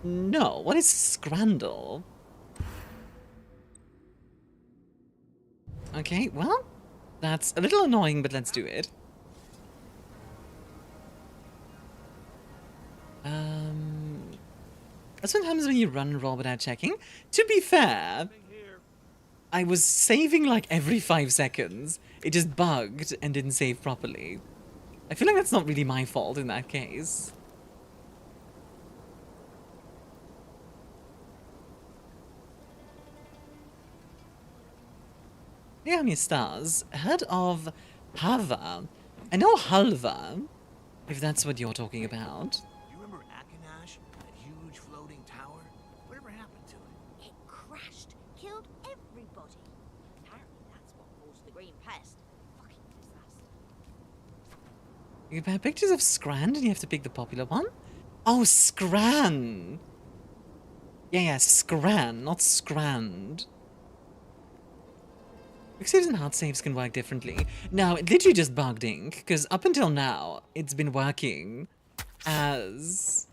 No, what is Scrandle? Okay, well, that's a little annoying, but let's do it. That's what happens when you run and roll without checking. To be fair, I was saving like every 5 seconds. It just bugged and didn't save properly. I feel like that's not really my fault in that case. Yeah, ArmiaStars. Heard of Hava? I know Halva, if that's what you're talking about. You remember Akanash, that huge floating tower? Whatever happened to it? It crashed, killed everybody. Apparently that's what caused the green pest. Fucking disaster. You can have pictures of Scran and you have to pick the popular one? Oh, Scran! Yeah, Scran, not Scrand. Quick saves and hard saves can work differently. Now, it literally just bugged ink, because up until now, it's been working as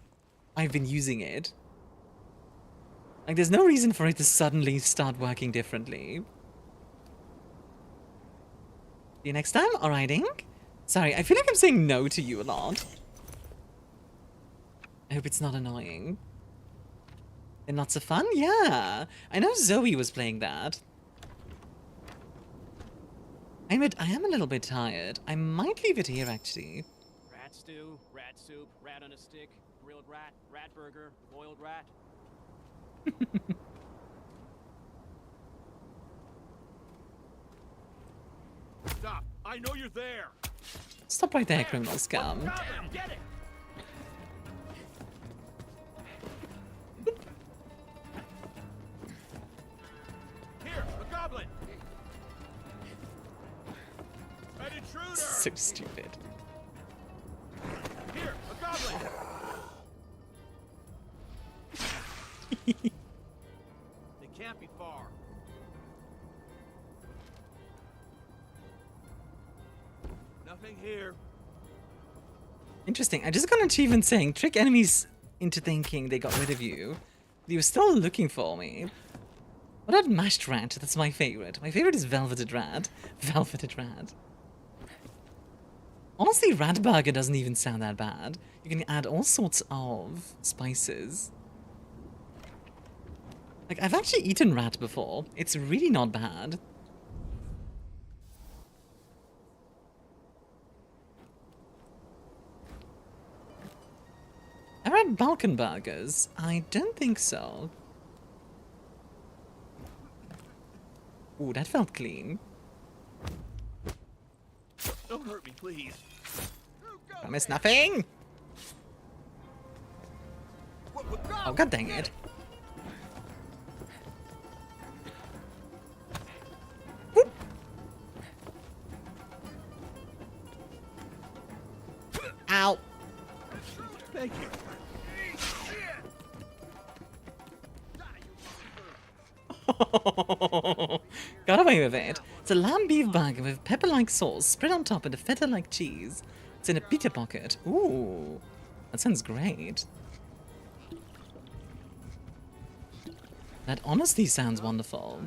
I've been using it. Like, there's no reason for it to suddenly start working differently. See you next time? Alright, Ink. Sorry, I feel like I'm saying no to you a lot. I hope it's not annoying. And lots of fun? Yeah. I know Zoe was playing that. I am a little bit tired. I might leave it here, actually. Rat stew, rat soup, rat on a stick, grilled rat, rat burger, boiled rat. Stop! I know you're there! Stop right there, criminal scum. Get it! Here, a goblin! An intruder! So stupid. Here, a goblin! They can't be far. Nothing here. Interesting. I just got an achievement saying trick enemies into thinking they got rid of you. But you were still looking for me. What about mashed rat? That's my favorite. My favorite is velveted rat. Velveted rat. Honestly, rat burger doesn't even sound that bad. You can add all sorts of spices. Like, I've actually eaten rat before. It's really not bad. I've had Balkan burgers. I don't think so. Ooh, that felt clean. Don't hurt me, please. Promise nothing. Oh, god dang it. Whoop. Ow. Thank you. Got away with it. It's a lamb beef burger with pepper-like sauce spread on top and a feta-like cheese. It's in a pita pocket. Ooh, that sounds great. That honestly sounds wonderful.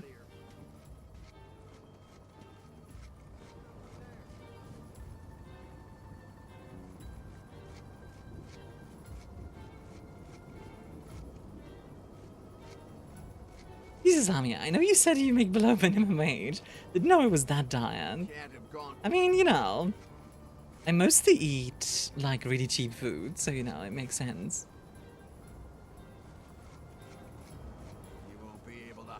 Jesus, Amia, I know you said you make below minimum wage. Didn't know it was that dire. I mean, you know, I mostly eat, like, really cheap food, so, you know, it makes sense. You won't be able to.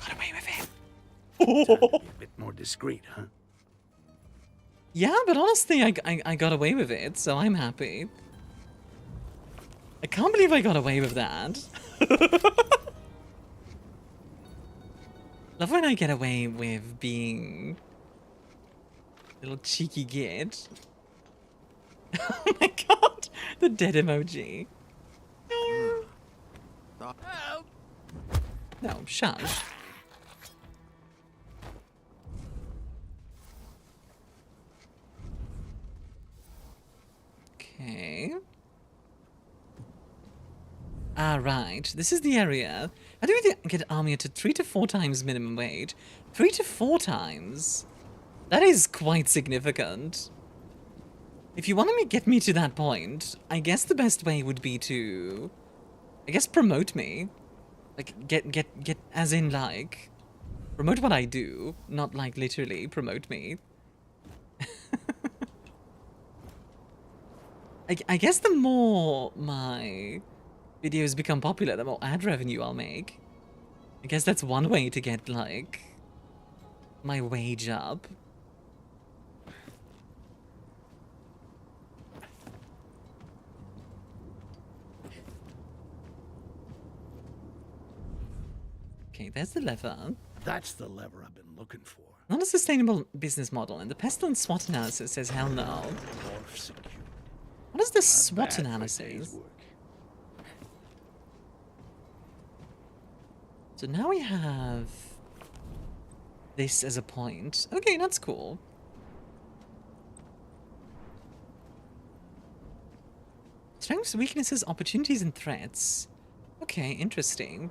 Got away with it. Time to be a bit more discreet, huh? Yeah, but honestly, I got away with it, so I'm happy. I can't believe I got away with that. Love when I get away with being a little cheeky git. Oh my god, the dead emoji. No, shush. Okay. Right, this is the area. How do we get Armia to 3 to 4 times minimum wage? 3 to 4 times? That is quite significant. If you want to get me to that point, I guess the best way would be to, I guess, promote me. Like, get, as in, like, promote what I do, not, like, literally promote me. I guess the more my videos become popular, the more ad revenue I'll make. I guess that's one way to get, like, my wage up. Okay, there's the lever. That's the lever I've been looking for. Not a sustainable business model, and the pestilence SWOT analysis says hell no. What is the SWOT analysis? So now we have this as a point. Okay, that's cool. Strengths, weaknesses, opportunities, and threats. Okay, interesting.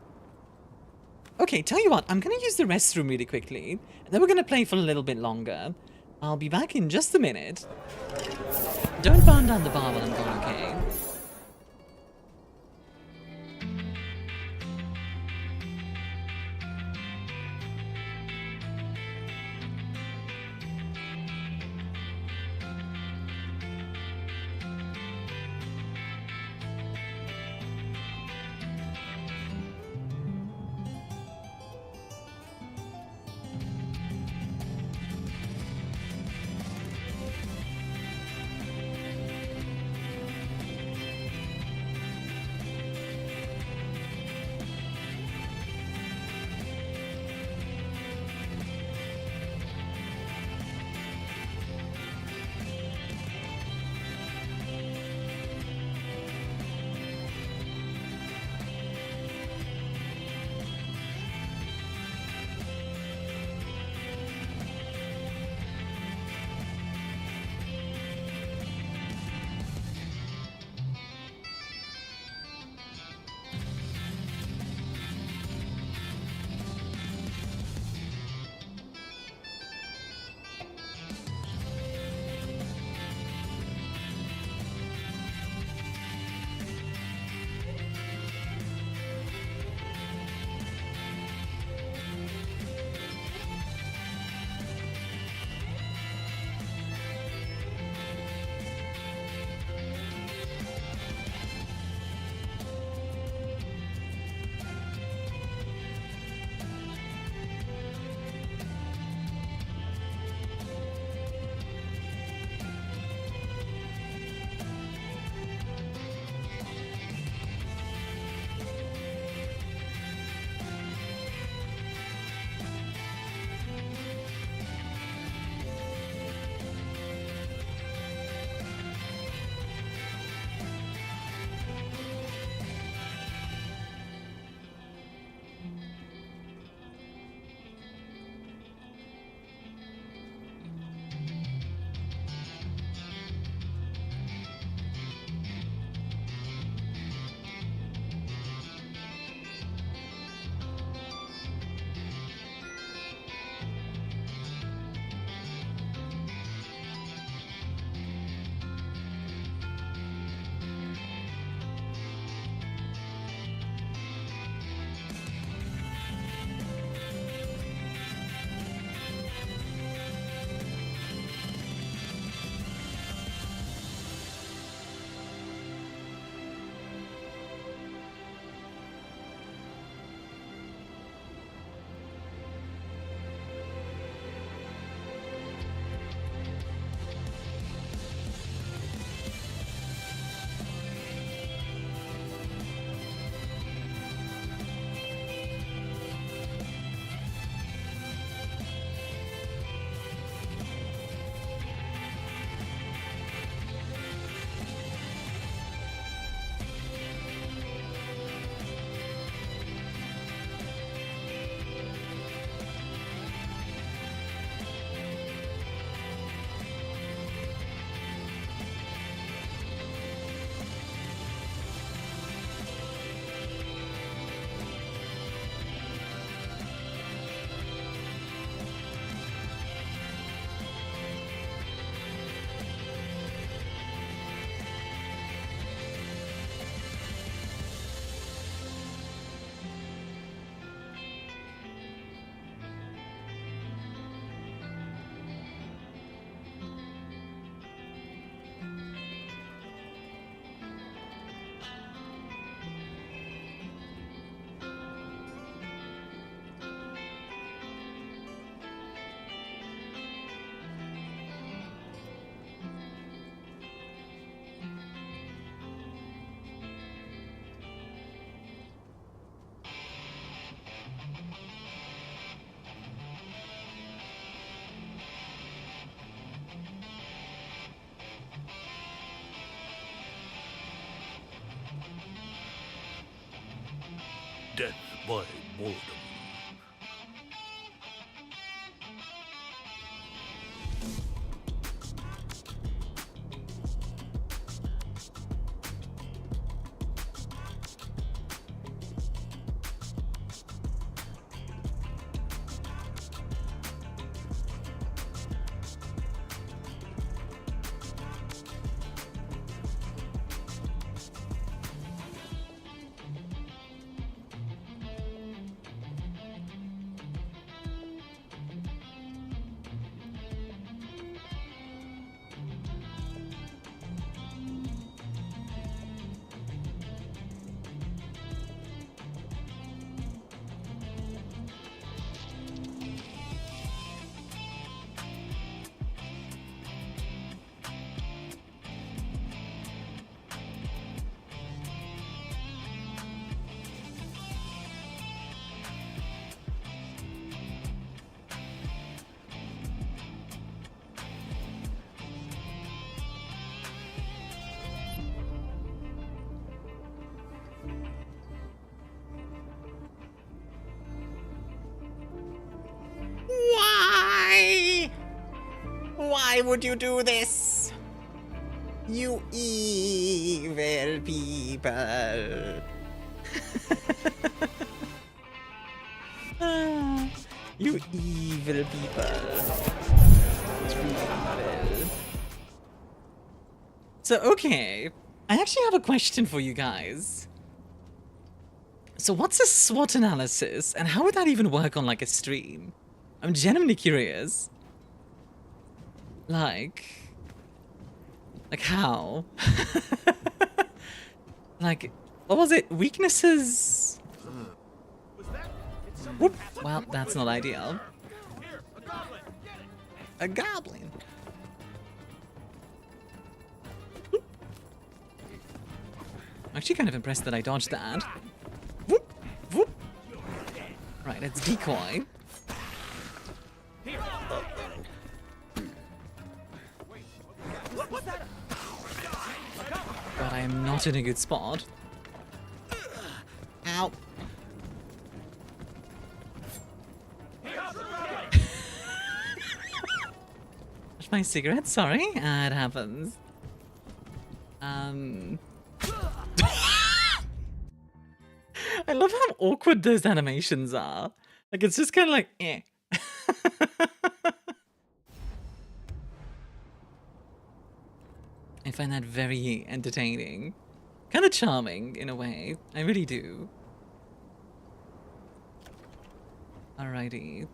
Okay, tell you what, I'm gonna use the restroom really quickly, and then we're gonna play for a little bit longer. I'll be back in just a minute. Don't burn down the bar while I'm gone, okay? death by boredom. Why? Why would you do this? You evil people. You evil people. Evil. So, okay. I actually have a question for you guys. So what's a SWOT analysis, and how would that even work on, like, a stream? I'm genuinely curious. Like how? Like, what was it? Weaknesses? Whoop. Well, that's not ideal. A goblin. I'm actually kind of impressed that I dodged that. Whoop, whoop. Right, let's decoy. But I am not in a good spot. Ow. That's my cigarette, sorry. It happens. I love how awkward those animations are. Like, it's just kind of like, eh. I find that very entertaining. Kind of charming, in a way. I really do. Alrighty.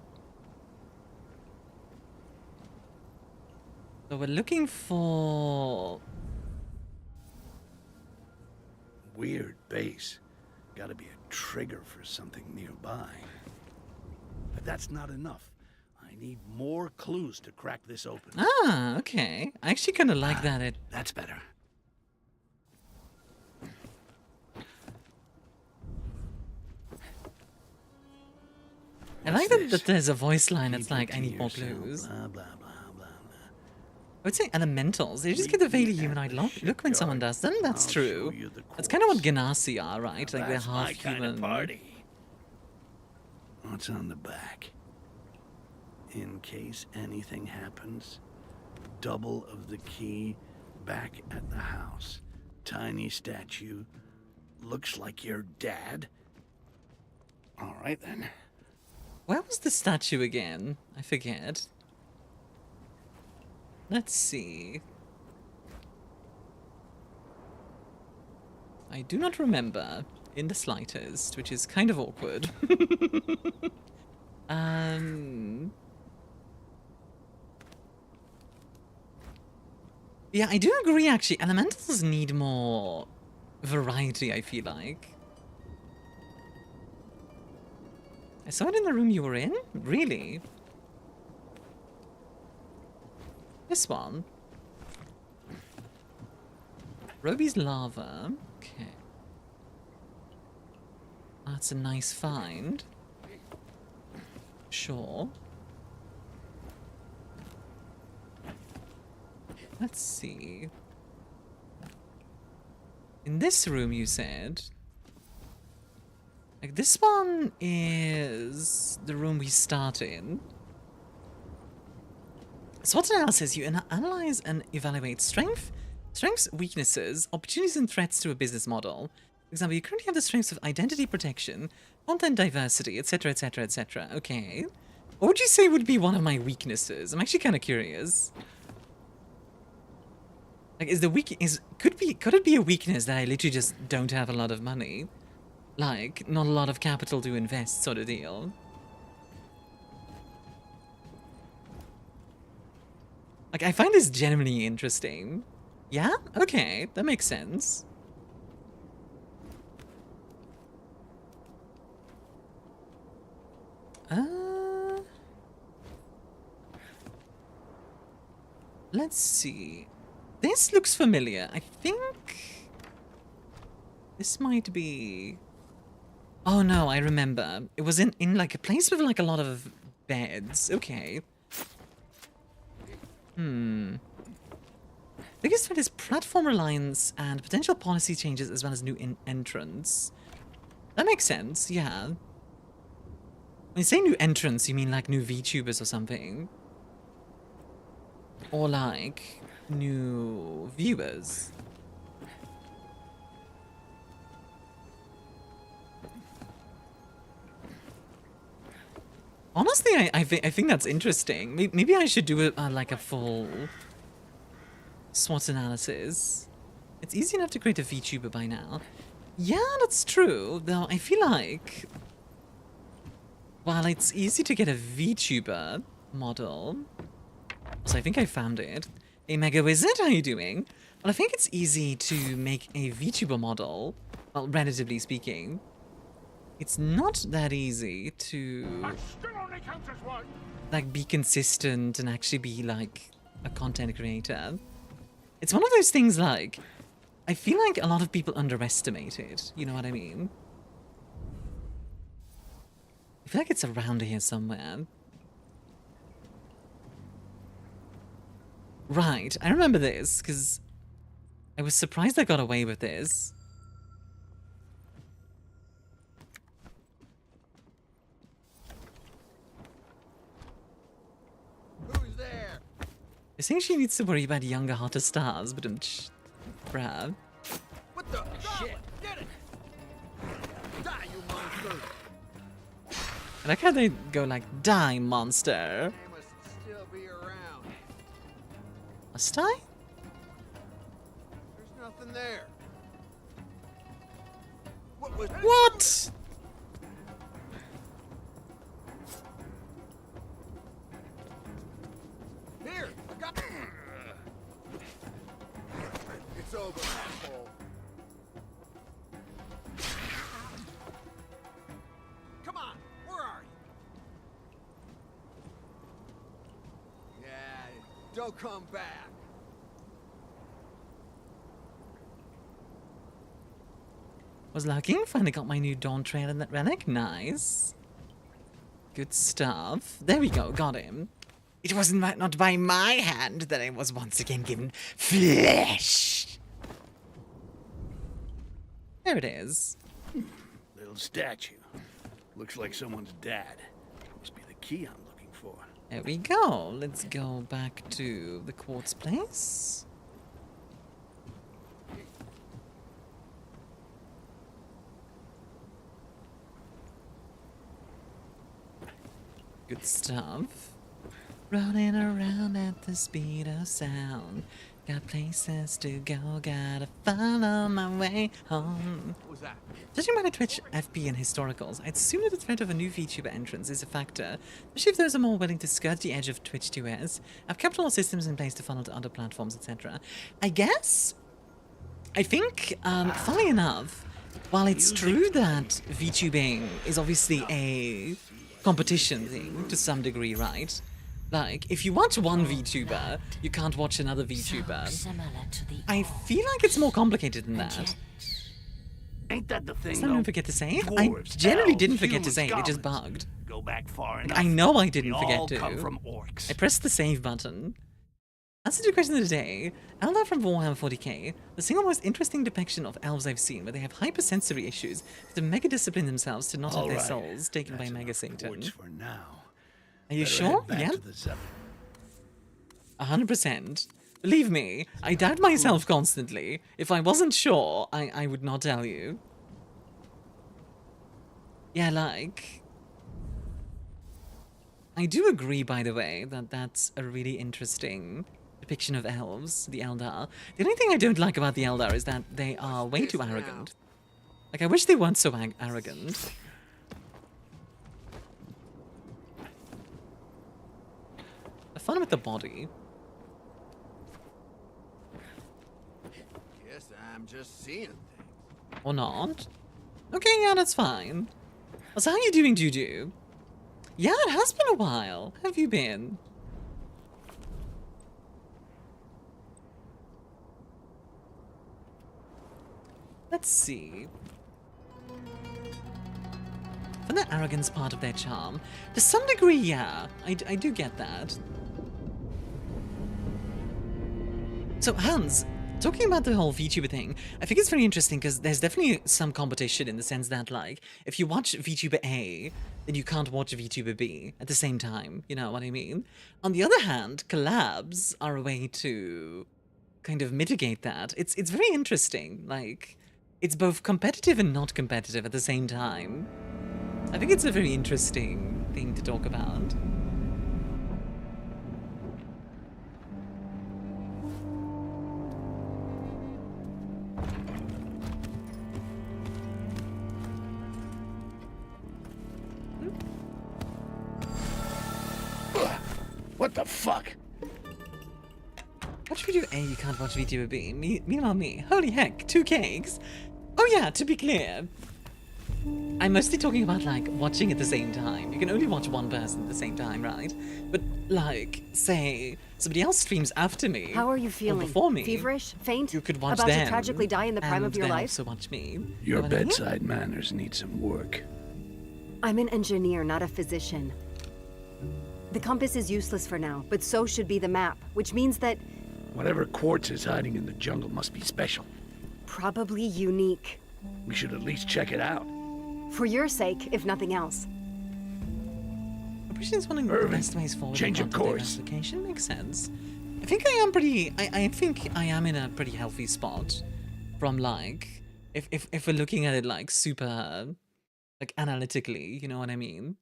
So we're looking for... Weird base. Gotta be a trigger for something nearby. But that's not enough. I need more clues to crack this open. Ah, okay. I actually kind of like that. That's better. I like that there's a voice line that's like, I need more clues. Blah, blah, blah, blah, blah. I would say elementals. They just get the vaguely humanoid look when someone does them. That's true. That's kind of what Ganassi are, right? Like, they're half human. Kind of party. What's on the back? In case anything happens, double of the key back at the house. Tiny statue. Looks like your dad. All right, then. Where was the statue again? I forget. Let's see. I do not remember in the slightest, which is kind of awkward. Yeah, I do agree, actually. Elementals need more variety, I feel like. I saw it in the room you were in? Really? This one? Roby's lava. Okay. That's a nice find. Sure. Let's see. In this room, you said? Like, this one is the room we start in. SWOT analysis, you analyze and evaluate strengths, weaknesses, opportunities and threats to a business model. For example, you currently have the strengths of identity protection, content diversity, etc, etc, etc. Okay. What would you say would be one of my weaknesses? I'm actually kind of curious. Like, could it be a weakness that I literally just don't have a lot of money? Like, not a lot of capital to invest sort of deal. Like, I find this genuinely interesting. Yeah? Okay, that makes sense. Let's see. This looks familiar. I think this might be... Oh no, I remember. It was in like a place with like a lot of beds. Okay. Biggest threat is platform reliance and potential policy changes as well as new entrants. That makes sense, yeah. When you say new entrants, you mean like new VTubers or something? Or like new viewers? Honestly, I think that's interesting. Maybe I should do like a full SWOT analysis. It's easy enough to create a VTuber by now. Yeah, that's true. Though I feel like, while it's easy to get a VTuber model, so I think I found it. Hey, Mega Wizard, how are you doing? Well, I think it's easy to make a VTuber model. Well, relatively speaking. It's not that easy to like be consistent and actually be like a content creator. It's one of those things like I feel like a lot of people underestimate it. You know what I mean? I feel like it's around here somewhere. Right, I remember this because I was surprised I got away with this. I think she needs to worry about younger, hotter stars, but bruh. What the shit? Get it! Die, you monster! I like how they go like, die, monster. They must still be around. Must I? There's nothing there. What was What? Here, I got. It's over, asshole. Come on, where are you? Yeah, don't come back. Was lucky. Finally got my new Dawn Trail in that relic. Nice. Good stuff. There we go. Got him. It was not by my hand that I was once again given flesh. There it is. Little statue. Looks like someone's dad. Must be the key I'm looking for. There we go. Let's go back to the quartz place. Good stuff. Running around at the speed of sound. Got places to go, gotta follow my way home. What was that? Judging by the Twitch FP and historicals, I'd assume that the threat of a new VTuber entrance is a factor, especially if those are more willing to skirt the edge of Twitch 2S, have capital systems in place to funnel to other platforms, etc. I guess, I think, funnily enough, while it's true that VTubing is obviously a competition thing to some degree, right? Like, if you watch one VTuber, you can't watch another VTuber. I feel like it's more complicated than that. Ain't that the thing? Did I forget to save? I generally didn't forget to save, it just bugged. Go back far enough. I know I didn't They forget all to. come from orcs. I pressed the save button. Answer to the question of the day. Eldar from Warhammer 40k, the single most interesting depiction of elves I've seen, where they have hypersensory issues, but mega discipline themselves to not have their souls taken by Mega Satan. For now. Are you Better sure? head back Yeah. to the Zeppelin. 100%. Believe me, I doubt myself constantly. If I wasn't sure, I would not tell you. Yeah, like... I do agree, by the way, that that's a really interesting depiction of elves, the Eldar. The only thing I don't like about the Eldar is that they are way too arrogant. Like, I wish they weren't so arrogant. Have fun with the body. Guess I'm just seeing things. Or not. Okay, yeah, that's fine. So how you doing, Juju? Yeah, it has been a while. How have you been? Let's see. For the arrogance part of their charm, to some degree, yeah, I do get that. So, Hans, talking about the whole VTuber thing, I think it's very interesting because there's definitely some competition in the sense that, like, if you watch VTuber A, then you can't watch VTuber B at the same time, you know what I mean? On the other hand, collabs are a way to kind of mitigate that. It's very interesting, like, it's both competitive and not competitive at the same time. I think it's a very interesting thing to talk about. What the fuck? Watch video A, you can't watch video B. Meanwhile me. Holy heck, 2 cakes? Oh yeah, to be clear. I'm mostly talking about, like, watching at the same time. You can only watch one person at the same time, right? But, like, say, somebody else streams after me. How are you or feeling? before me. Feverish? Faint? You could watch About them. to tragically die in the prime of your and then life? also watch me. Your Know what I mean? bedside manners need some work. I'm an engineer, not a physician. The compass is useless for now, but so should be the map, which means that... Whatever quartz is hiding in the jungle must be special. Probably unique. We should at least check it out. For your sake, if nothing else. Appreciate one of the best ways forward. Change of course. Diversification makes sense. I think I am pretty. I think I am in a pretty healthy spot. From, like, if we're looking at it like super, like, analytically, you know what I mean.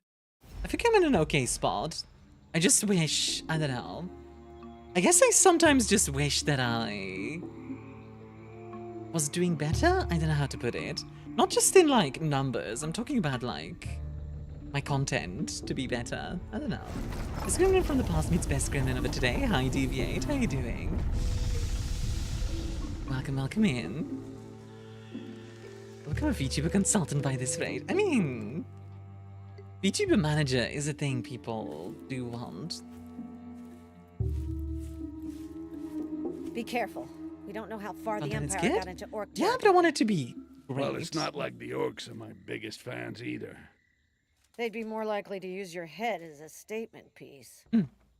I think I'm in an okay spot. I just wish, I don't know. I guess I sometimes just wish that I was doing better. I don't know how to put it. Not just in, like, numbers. I'm talking about, like, my content to be better. I don't know. This gremlin from the past meets best gremlin of it today. Hi, Deviate. How you doing? Welcome in. Welcome a VTuber consultant by this rate. I mean, VTuber manager is a thing people do want. Be careful. We don't know how far the Sometimes Empire good? got into Orc Yeah, but I want it to be great. Well, it's not like the orcs are my biggest fans either. They'd be more likely to use your head as a statement piece.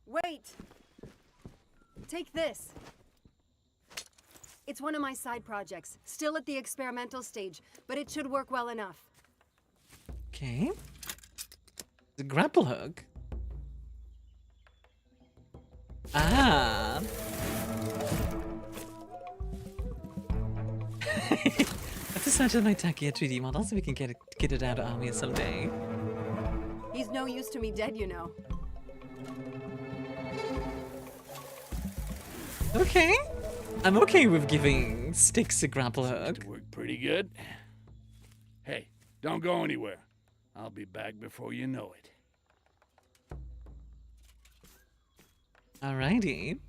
Wait! Take this. It's one of my side projects, still at the experimental stage, but it should work well enough. Okay. The grapple hook. Ah. That's essentially my Takia 3D model, so we can get it out of Armia someday. He's no use to me dead, you know. Okay. I'm okay with giving Styx a grapple hook. Worked pretty good. Hey, don't go anywhere. I'll be back before you know it. Alrighty.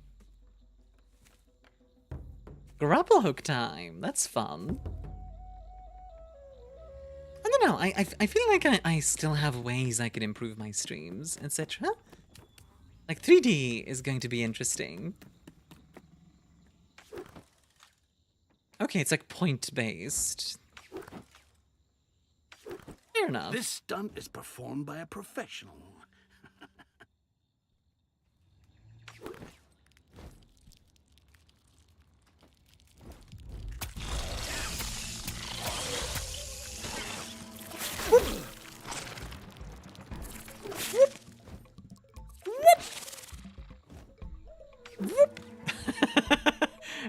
Grapple hook time. That's fun. I don't know. I feel like I still have ways I could improve my streams, etc. Like 3D is going to be interesting. Okay, it's like point-based. Fair enough. This stunt is performed by a professional.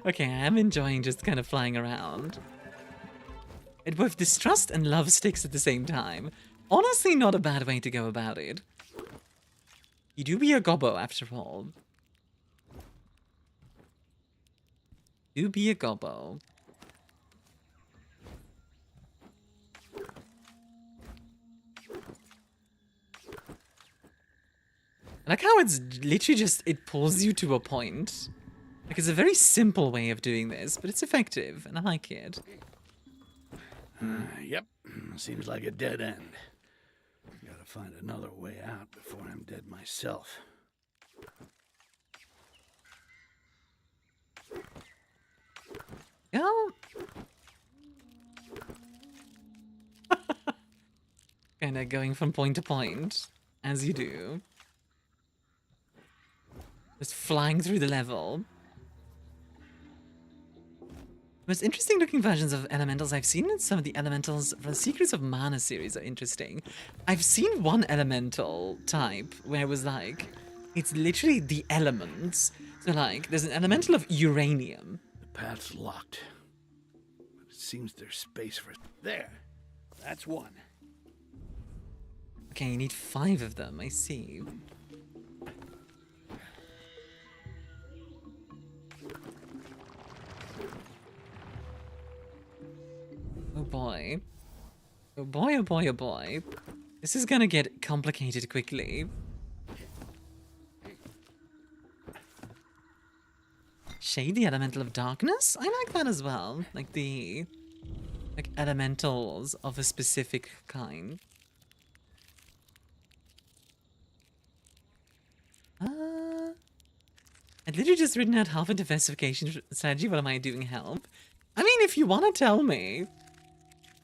Okay, I am enjoying just kind of flying around. It both distrust and love Styx at the same time. Honestly, not a bad way to go about it. You do be a gobbo, after all. Do be a gobbo. I like how it's literally just, it pulls you to a point. Like, it's a very simple way of doing this, but it's effective, and I like it. Yep, seems like a dead end. Gotta find another way out before I'm dead myself. Yeah. Kinda going from point to point, as you do. Just flying through the level. The most interesting looking versions of elementals I've seen in some of the elementals from the Secrets of Mana series are interesting. I've seen one elemental type where it was like, it's literally the elements. So like, there's an elemental of uranium. The path's locked. But it seems there's space for... There! That's one. Okay, you need 5 of them, I see. Oh boy. Oh boy, oh boy, oh boy. This is gonna get complicated quickly. Shay, the elemental of darkness? I like that as well. Like the... like elementals of a specific kind. I'd literally just written out half a diversification strategy. What am I doing? Help? I mean, if you want to tell me,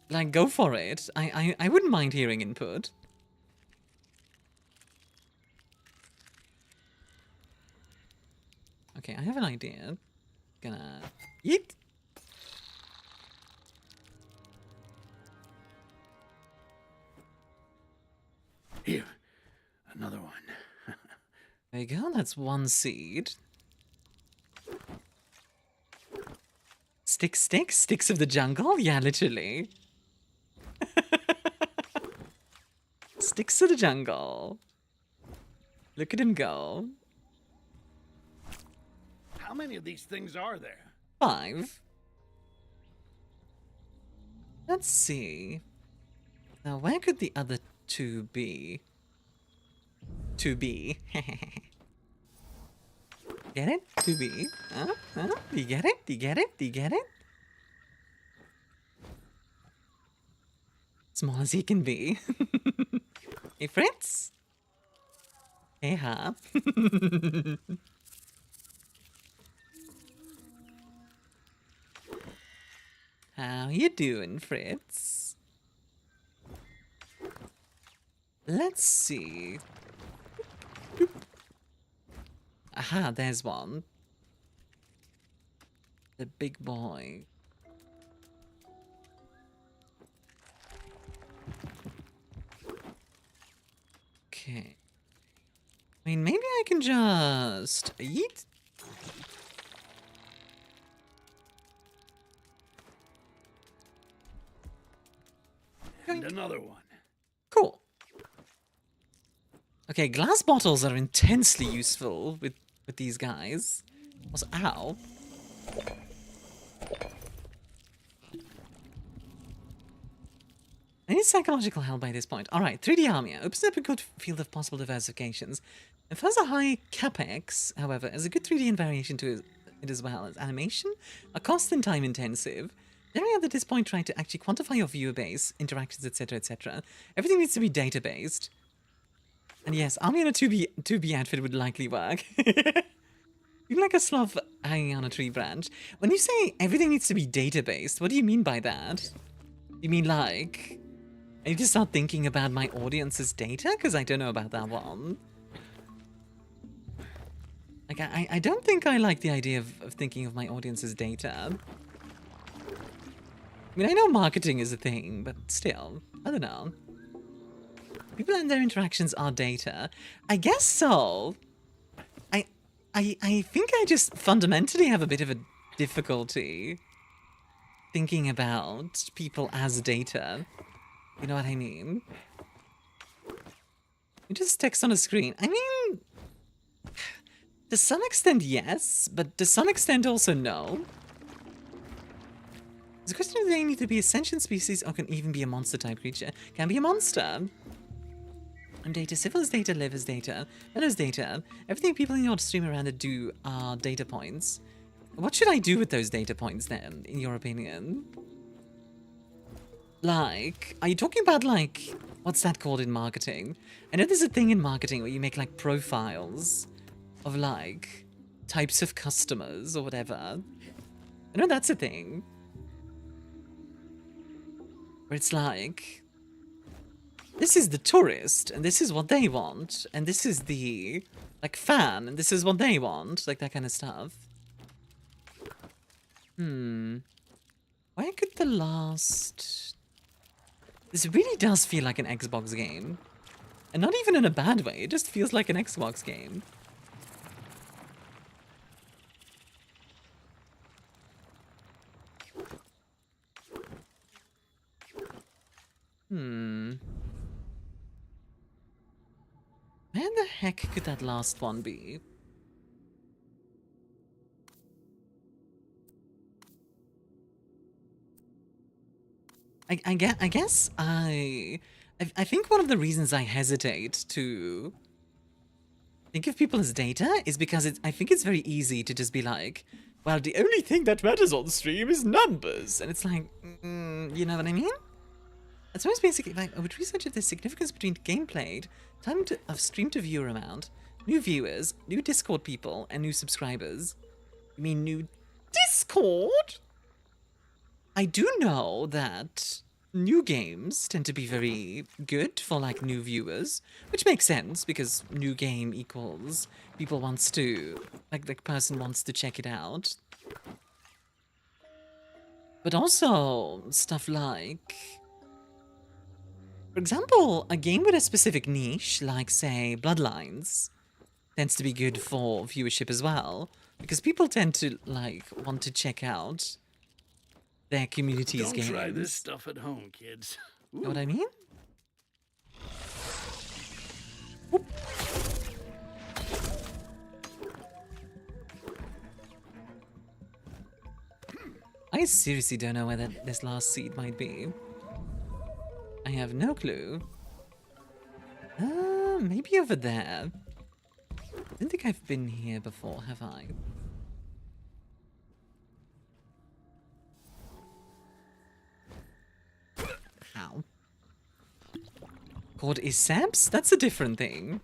like, go for it. I wouldn't mind hearing input. Okay, I have an idea. Gonna eat. Here, another one. There you go. That's 1 seed. Sticks of the jungle? Yeah, literally. Sticks of the jungle. Look at him go. How many of these things are there? 5. Let's see. Now, where could the other 2 be? To be. Get it? To be. Do you get it? Do you get it? Do you get it? Small as he can be. Hey, Fritz. Hey, Hop. How you doing, Fritz? Let's see. Aha, there's one. The big boy. Okay. I mean, maybe I can just eat. And another one. Cool. Okay, glass bottles are intensely useful with these guys. Also, ow. I need psychological help by this point. Alright, 3D Armia opens up a good field of possible diversifications. It has a high capex, however, as a good 3D and variation to it as well as animation, are cost and time intensive. Generally at this point trying to actually quantify your viewer base, interactions, etc, etc. Everything needs to be data-based. And yes, Army in a 2B outfit would likely work. You're like a sloth hanging on a tree branch. When you say everything needs to be data-based, what do you mean by that? You mean like... I need to start thinking about my audience's data? Because I don't know about that one. Like, I don't think I like the idea of thinking of my audience's data. I mean, I know marketing is a thing, but still, I don't know. People and their interactions are data. I guess so. I think I just fundamentally have a bit of difficulty thinking about people as data. You know what I mean? You just text on a screen. I mean, to some extent, yes, but to some extent also no. It's a question of they need to be a sentient species or can even be a monster type creature. Can be a monster. And data, civil as data, live as data, meta as data. Everything people in your stream around it do are data points. What should I do with those data points then, in your opinion? Like, are you talking about like, what's that called in marketing? I know there's a thing in marketing where you make like profiles of like types of customers or whatever. I know that's a thing. Where it's like, this is the tourist, and this is what they want, and this is the, like, fan, and this is what they want, like that kind of stuff. Where could the last... This really does feel like an Xbox game. And not even in a bad way, it just feels like an Xbox game. Where the heck could that last one be? I guess I think one of the reasons I hesitate to think of people as data is because I think it's very easy to just be like, well, the only thing that matters on stream is numbers. And it's like, you know what I mean? It's most basically like, I would research if there's significance between game played, time of stream to viewer amount, new viewers, new Discord people, and new subscribers. You mean new Discord? I do know that new games tend to be very good for like new viewers, which makes sense because new game equals people wants to, like the person wants to check it out. But also stuff like, for example, a game with a specific niche, like say Bloodlines, tends to be good for viewership as well, because people tend to like want to check out their community's games. Don't try this stuff at home, kids. You know what I mean? Whoop. I seriously don't know where this last seed might be. I have no clue. Maybe over there. I don't think I've been here before, have I? Ow. Called Isaps? That's a different thing.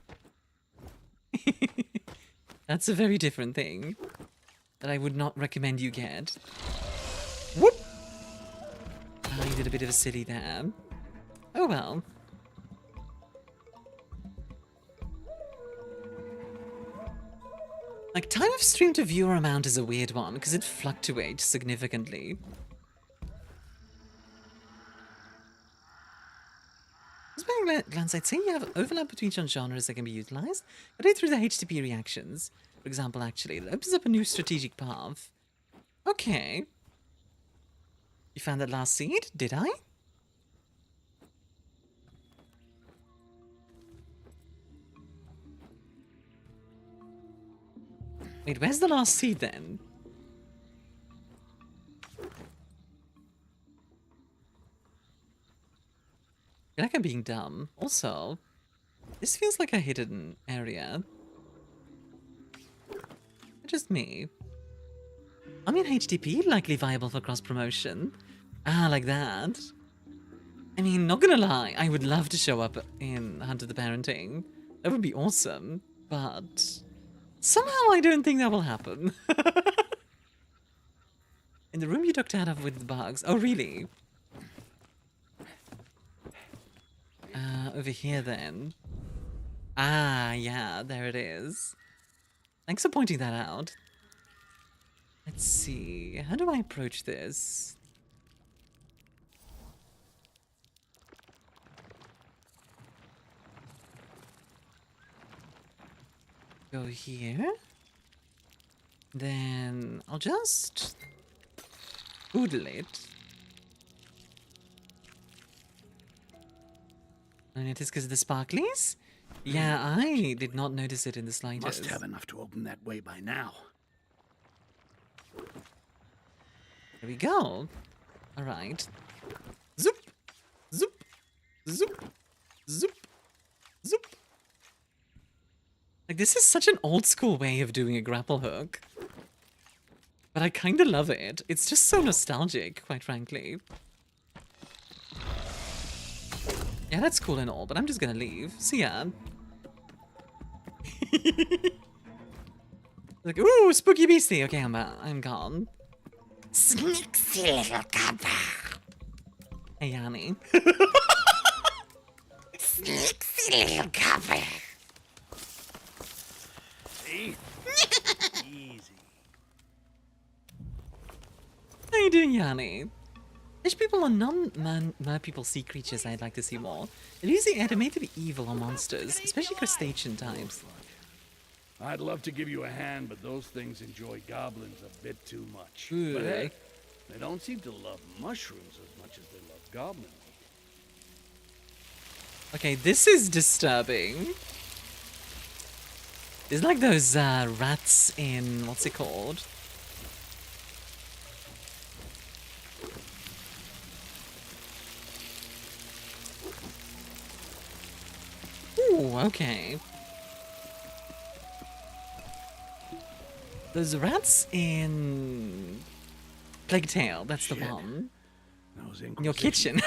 That's a very different thing that I would not recommend you get. Whoop! I did a bit of a silly there. Oh well. Like, time of stream to viewer amount is a weird one because it fluctuates significantly. Glance, I'd say you have overlap between genres that can be utilized, but through the HTTP reactions, for example, actually, it opens up a new strategic path. Okay. You found that last seed? Did I? Wait, where's the last seed then? I feel like I'm being dumb. Also, this feels like a hidden area. Just me. I mean, HTTP likely viable for cross-promotion. Ah, like that. I mean, not gonna lie, I would love to show up in Hunt of the Parenting. That would be awesome, but somehow I don't think that will happen. In the room you ducked out of with the bugs. Oh, really? Over here then. Ah, yeah, there it is. Thanks for pointing that out. Let's see, how do I approach this? Go here. Then I'll just boodle it. And it is because of the sparklies? Yeah, I did not notice it in the slightest. Must have enough to open that way by now. There we go. All right. Zoop, zoop, zoop, zoop, zoop. Like, this is such an old school way of doing a grapple hook. But I kind of love it. It's just so nostalgic, quite frankly. Yeah, that's cool and all, but I'm just gonna leave. See ya. Like, ooh, spooky beastie. Okay, I'm gone. Sneaky little copper. Hey, Yanni. Sneaky little copper. See? Easy. How you doing, Yanni? Fish people are non-mer people sea creatures I'd like to see more. They're usually either made to be evil or monsters, especially crustacean types. I'd love to give you a hand, but those things enjoy goblins a bit too much. Ooh. But hey, they don't seem to love mushrooms as much as they love goblins. Okay, this is disturbing. It's like those rats in, what's it called? Ooh, okay. Those rats in Plague Tale, that's the one. In your kitchen.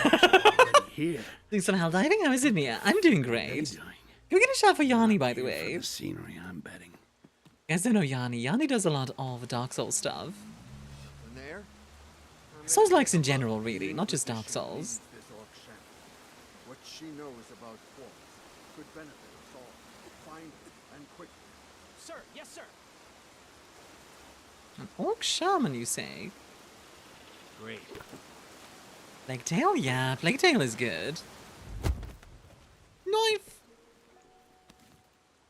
Doing some hell diving? How is it, Mia? I'm doing great. Can we get a shout for Yanni, by the way? The scenery, I'm betting. You guys don't know Yanni. Yanni does a lot of Dark Souls stuff. Souls-likes in general, really, not just Dark Souls. What she knows about quartz could benefit us all. Find it and quickly. Sir, yes, sir. An orc shaman, you say? Great. Plague Tale? Yeah, Plague Tale is good. Knife!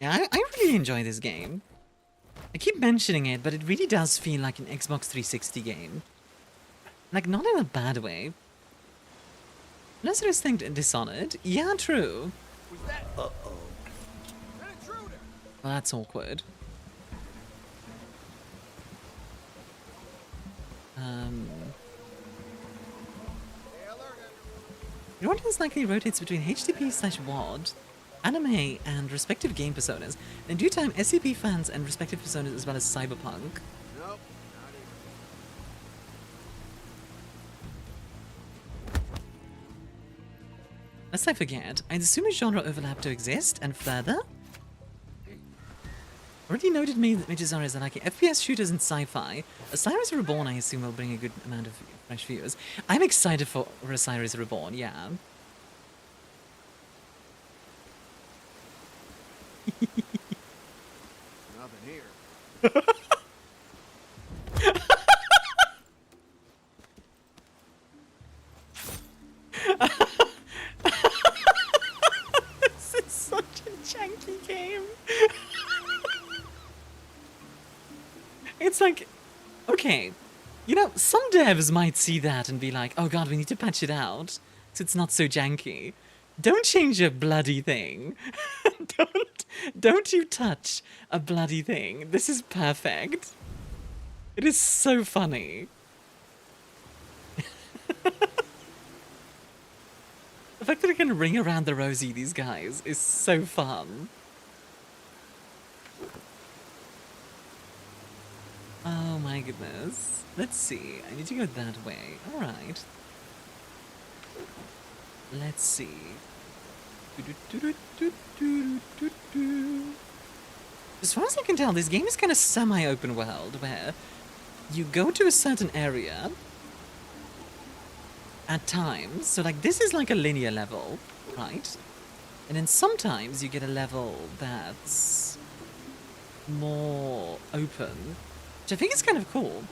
Yeah, I really enjoy this game. I keep mentioning it, but it really does feel like an Xbox 360 game. Like, not in a bad way. Unless there is thing Dishonored. Yeah, true. Uh-oh. Well, that's awkward. Your audience likely rotates between HTTP/WAD, anime, and respective game personas. In due time, SCP fans and respective personas as well as cyberpunk. Nope. Lest I forget, I'd assume a genre overlap to exist, and further, already noted major genres are like FPS shooters and sci-fi. Osiris Reborn, I assume, will bring a good amount of fresh viewers. I'm excited for Osiris Reborn, yeah. Nothing here. This is such a janky game. It's like, okay, you know, some devs might see that and be like, oh god, we need to patch it out so it's not so janky. Don't change a bloody thing. Don't you touch a bloody thing. This is perfect. It is so funny. The fact that I can ring around the rosy these guys is so fun. Oh my goodness. Let's see. I need to go that way. Alright. Let's see. As far as I can tell, this game is kind of semi-open world, where you go to a certain area at times. So, like, this is like a linear level, right? And then sometimes you get a level that's more open, which I think is kind of cool.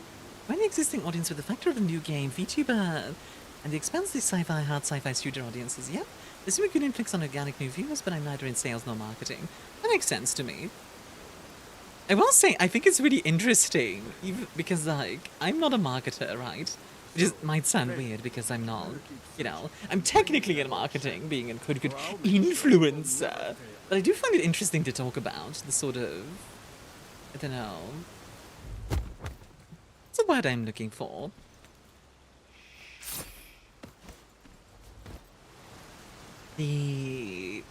When the existing audience with the factor of a new game, VTuber, and the expansive sci-fi, hard sci-fi studio audiences, yep, this would be good influx on organic new viewers, but I'm neither in sales nor marketing. That makes sense to me. I will say, I think it's really interesting, even because, like, I'm not a marketer, right? Which might sound weird because I'm not, you know, I'm technically in marketing, being a good influencer. But I do find it interesting to talk about the sort of, I don't know, what's the word I'm looking for? The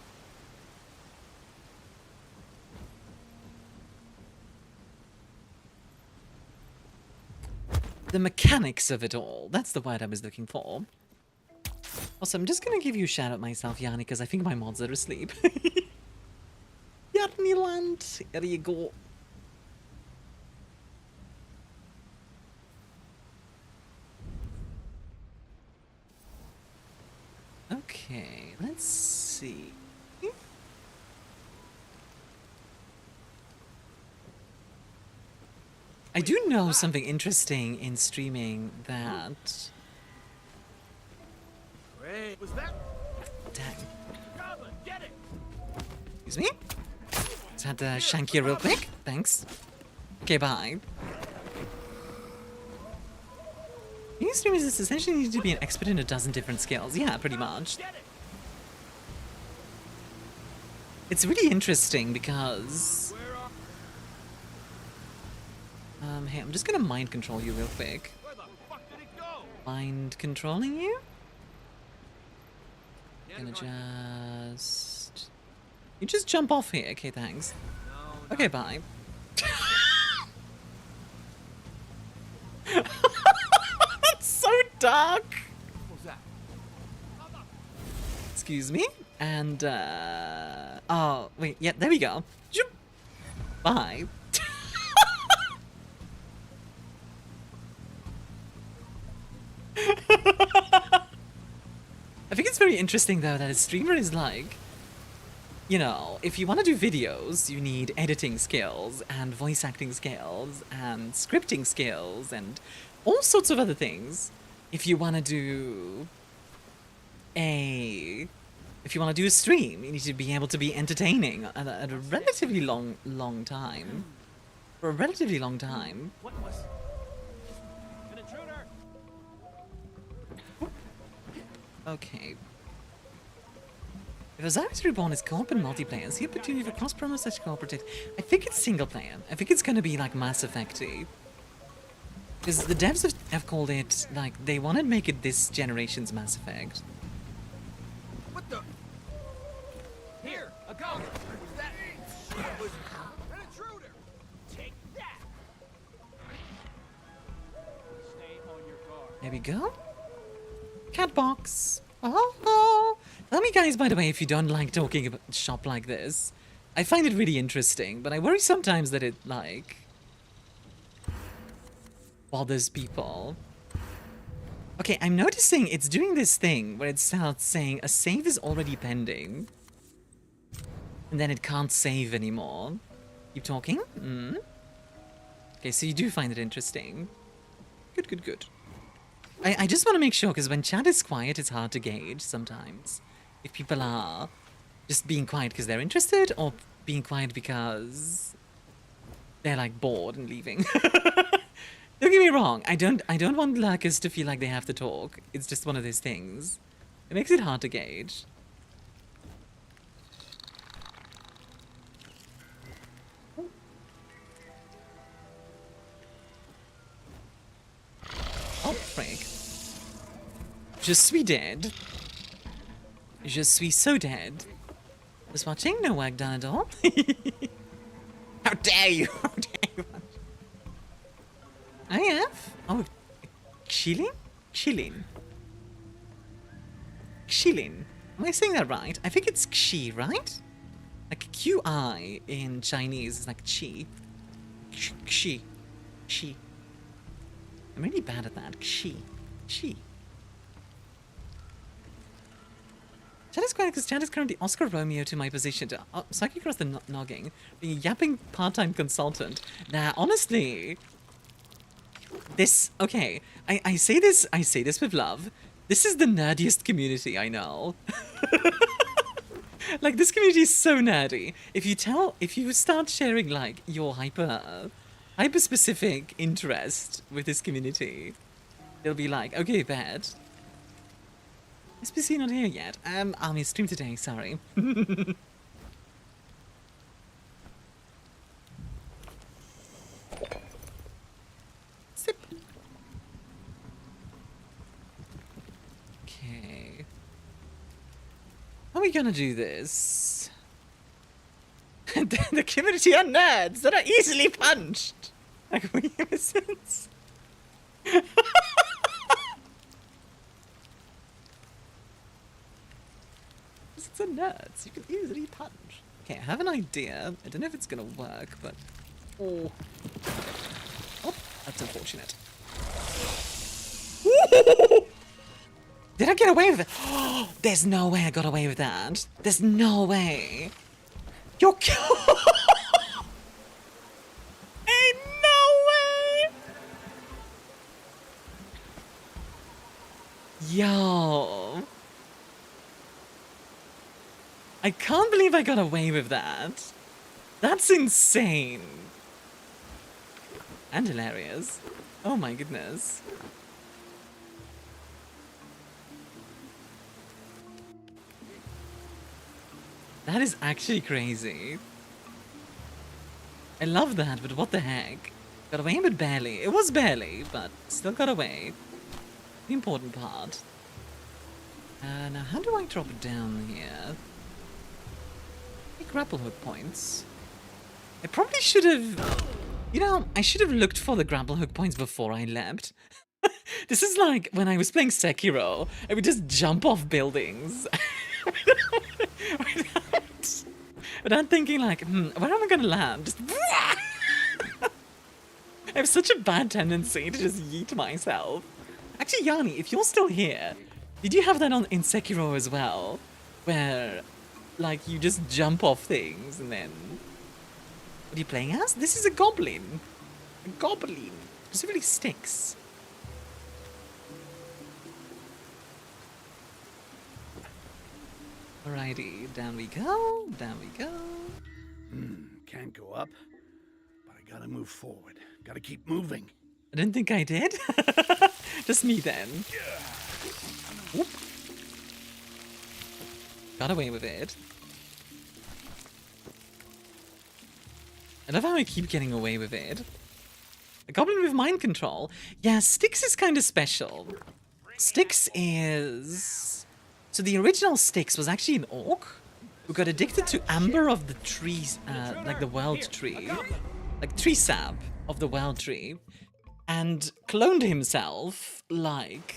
mechanics of it all. That's the word I was looking for. Also, I'm just gonna give you a shout out myself, Yanni, because I think my mods are asleep. Yarniland, here you go. Okay, let's see. I do know something interesting in streaming that... Wait, was that? Dang. Goblin, get it! Excuse me? Just had to shank you real quick. Thanks. Okay, bye. Being a streamer is essentially need to be an expert in a dozen different skills. Yeah, pretty much. It's really interesting because... hey, I'm just gonna mind control you real quick. Mind controlling you? Gonna just... You just jump off here. Okay, thanks. Okay, bye. That's so dark! Excuse me? And, oh, wait, yeah, there we go. Bye. I think it's very interesting, though, that a streamer is like, you know, if you want to do videos, you need editing skills and voice acting skills and scripting skills and all sorts of other things. If you want to do a stream, you need to be able to be entertaining at a relatively long time. For a relatively long time. What was... An intruder! Okay. If Osiris Reborn is co-op and multiplayer, is the opportunity for cross-promo such cooperative? I think it's single player. I think it's gonna be like Mass Effect-y. Because the devs have called it, like, they want to make it this generation's Mass Effect. What the? Here, a goblin. Was that? It was an intruder. Take that. Stay on your guard. There we go. Cat box. Oh. Tell me, guys, by the way, if you don't like talking about shop like this. I find it really interesting, but I worry sometimes that it, like, bothers people. Okay, I'm noticing it's doing this thing where it starts saying a save is already pending. And then it can't save anymore. Keep talking? Okay, so you do find it interesting. Good. I just want to make sure, because when chat is quiet, it's hard to gauge sometimes. If people are just being quiet because they're interested, or being quiet because they're, like, bored and leaving. Don't get me wrong, I don't want lurkers to feel like they have to talk. It's just one of those things. It makes it hard to gauge. Oh, frick. Je suis dead. Je suis so dead. Just watching, no work done at all. How dare you! How dare you! I have? Oh, chilling? Chilling. Chilling. Am I saying that right? I think it's Xi, right? Like QI in Chinese is like Qi. Xi. Xi. I'm really bad at that. Xi. Xi. Chat is quiet because Chat is currently Oscar Romeo to my position to psychic across the nogging, being a yapping part-time consultant. Nah, honestly, this, okay, I say this with love. This is the nerdiest community I know. Like, this community is so nerdy. If you start sharing, like, your hyper-specific interest with this community, they'll be like, okay, bad. SPC not here yet. Army stream today, sorry. Sip. Okay. How are we gonna do this? The community are nerds that are easily punched. Like, we innocents. It's a nerds. You can easily punch. Okay, I have an idea. I don't know if it's gonna work, but oh, that's unfortunate. Did I get away with it? There's no way I got away with that. There's no way. You're ain't no way. Yo. I can't believe I got away with that. That's insane. And hilarious. Oh my goodness. That is actually crazy. I love that, but what the heck? Got away, but barely. It was barely, but still got away. The important part. Now, how do I drop it down here? Grapple hook points. I probably should have... You know, I should have looked for the grapple hook points before I leapt. This is like when I was playing Sekiro. I would just jump off buildings. without thinking like, where am I gonna land? Just... I have such a bad tendency to just yeet myself. Actually, Yanni, if you're still here, did you have that in Sekiro as well? Where... like, you just jump off things and then... What are you playing as? This is a goblin. A goblin. Specifically Styx. Alrighty, down we go, down we go. Can't go up, but I gotta move forward. Gotta keep moving. I didn't think I did. Just me then. Whoop. Got away with it. I love how I keep getting away with it. A goblin with mind control. Yeah, Styx is kind of special. Styx is... So the original Styx was actually an orc who got addicted to amber of the tree, like the world tree. Like tree sap of the world tree. And cloned himself, like,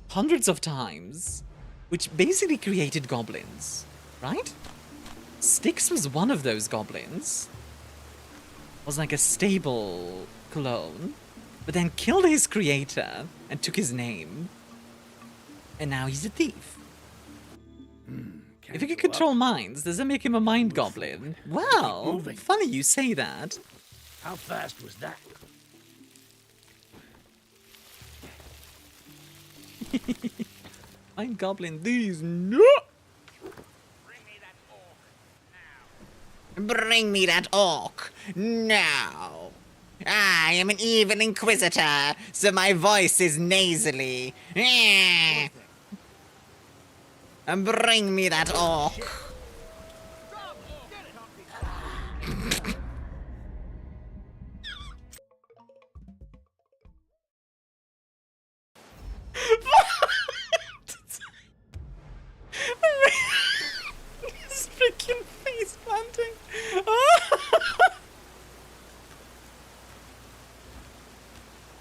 hundreds of times. Which basically created goblins, right? Styx was one of those goblins. Was like a stable clone, but then killed his creator and took his name. And now he's a thief. If he can control minds, does that make him a mind goblin? Well, funny you say that. How fast was that? Mind goblin these no. Bring me that orc now. I am an evil inquisitor, so my voice is nasally. And bring me that orc. This freaking face planting.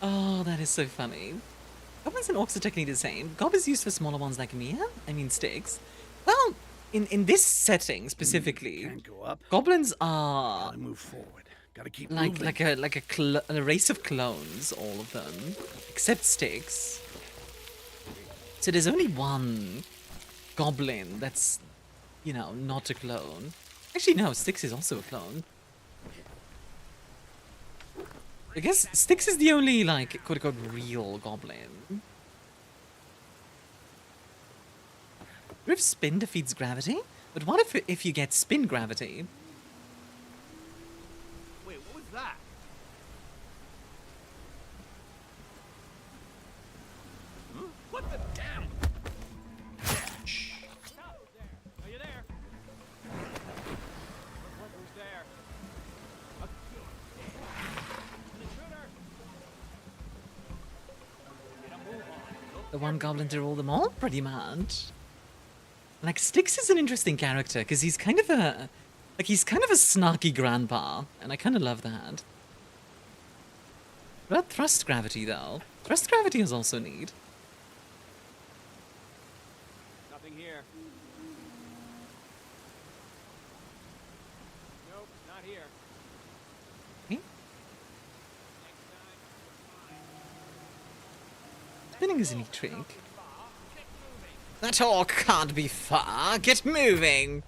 Oh, that is so funny. Goblins and orcs are technically the same. Gob is used for smaller ones like Styx. Well, in this setting specifically, Can't go up. goblins are Gotta move forward. Gotta keep like moving. a race of clones, all of them, except Styx. So there's only one goblin that's, you know, not a clone. Actually, no, Styx is also a clone. I guess Styx is the only, like, quote-unquote, real goblin. Rift Spin defeats gravity? But what if you get spin gravity? Wait, what was that? Huh? What the damn? Shh. Stop there. Are you there? Who's there? An intruder. Get a move on. The one goblin to rule them all, pretty much. Like, Styx is an interesting character, because he's kind of a... Like, he's kind of a snarky grandpa, and I kind of love that. What about thrust gravity, though? Thrust gravity is also neat. Nothing here. Nope, not here. Okay. Spinning is a neat trick. That orc can't be far. Get moving.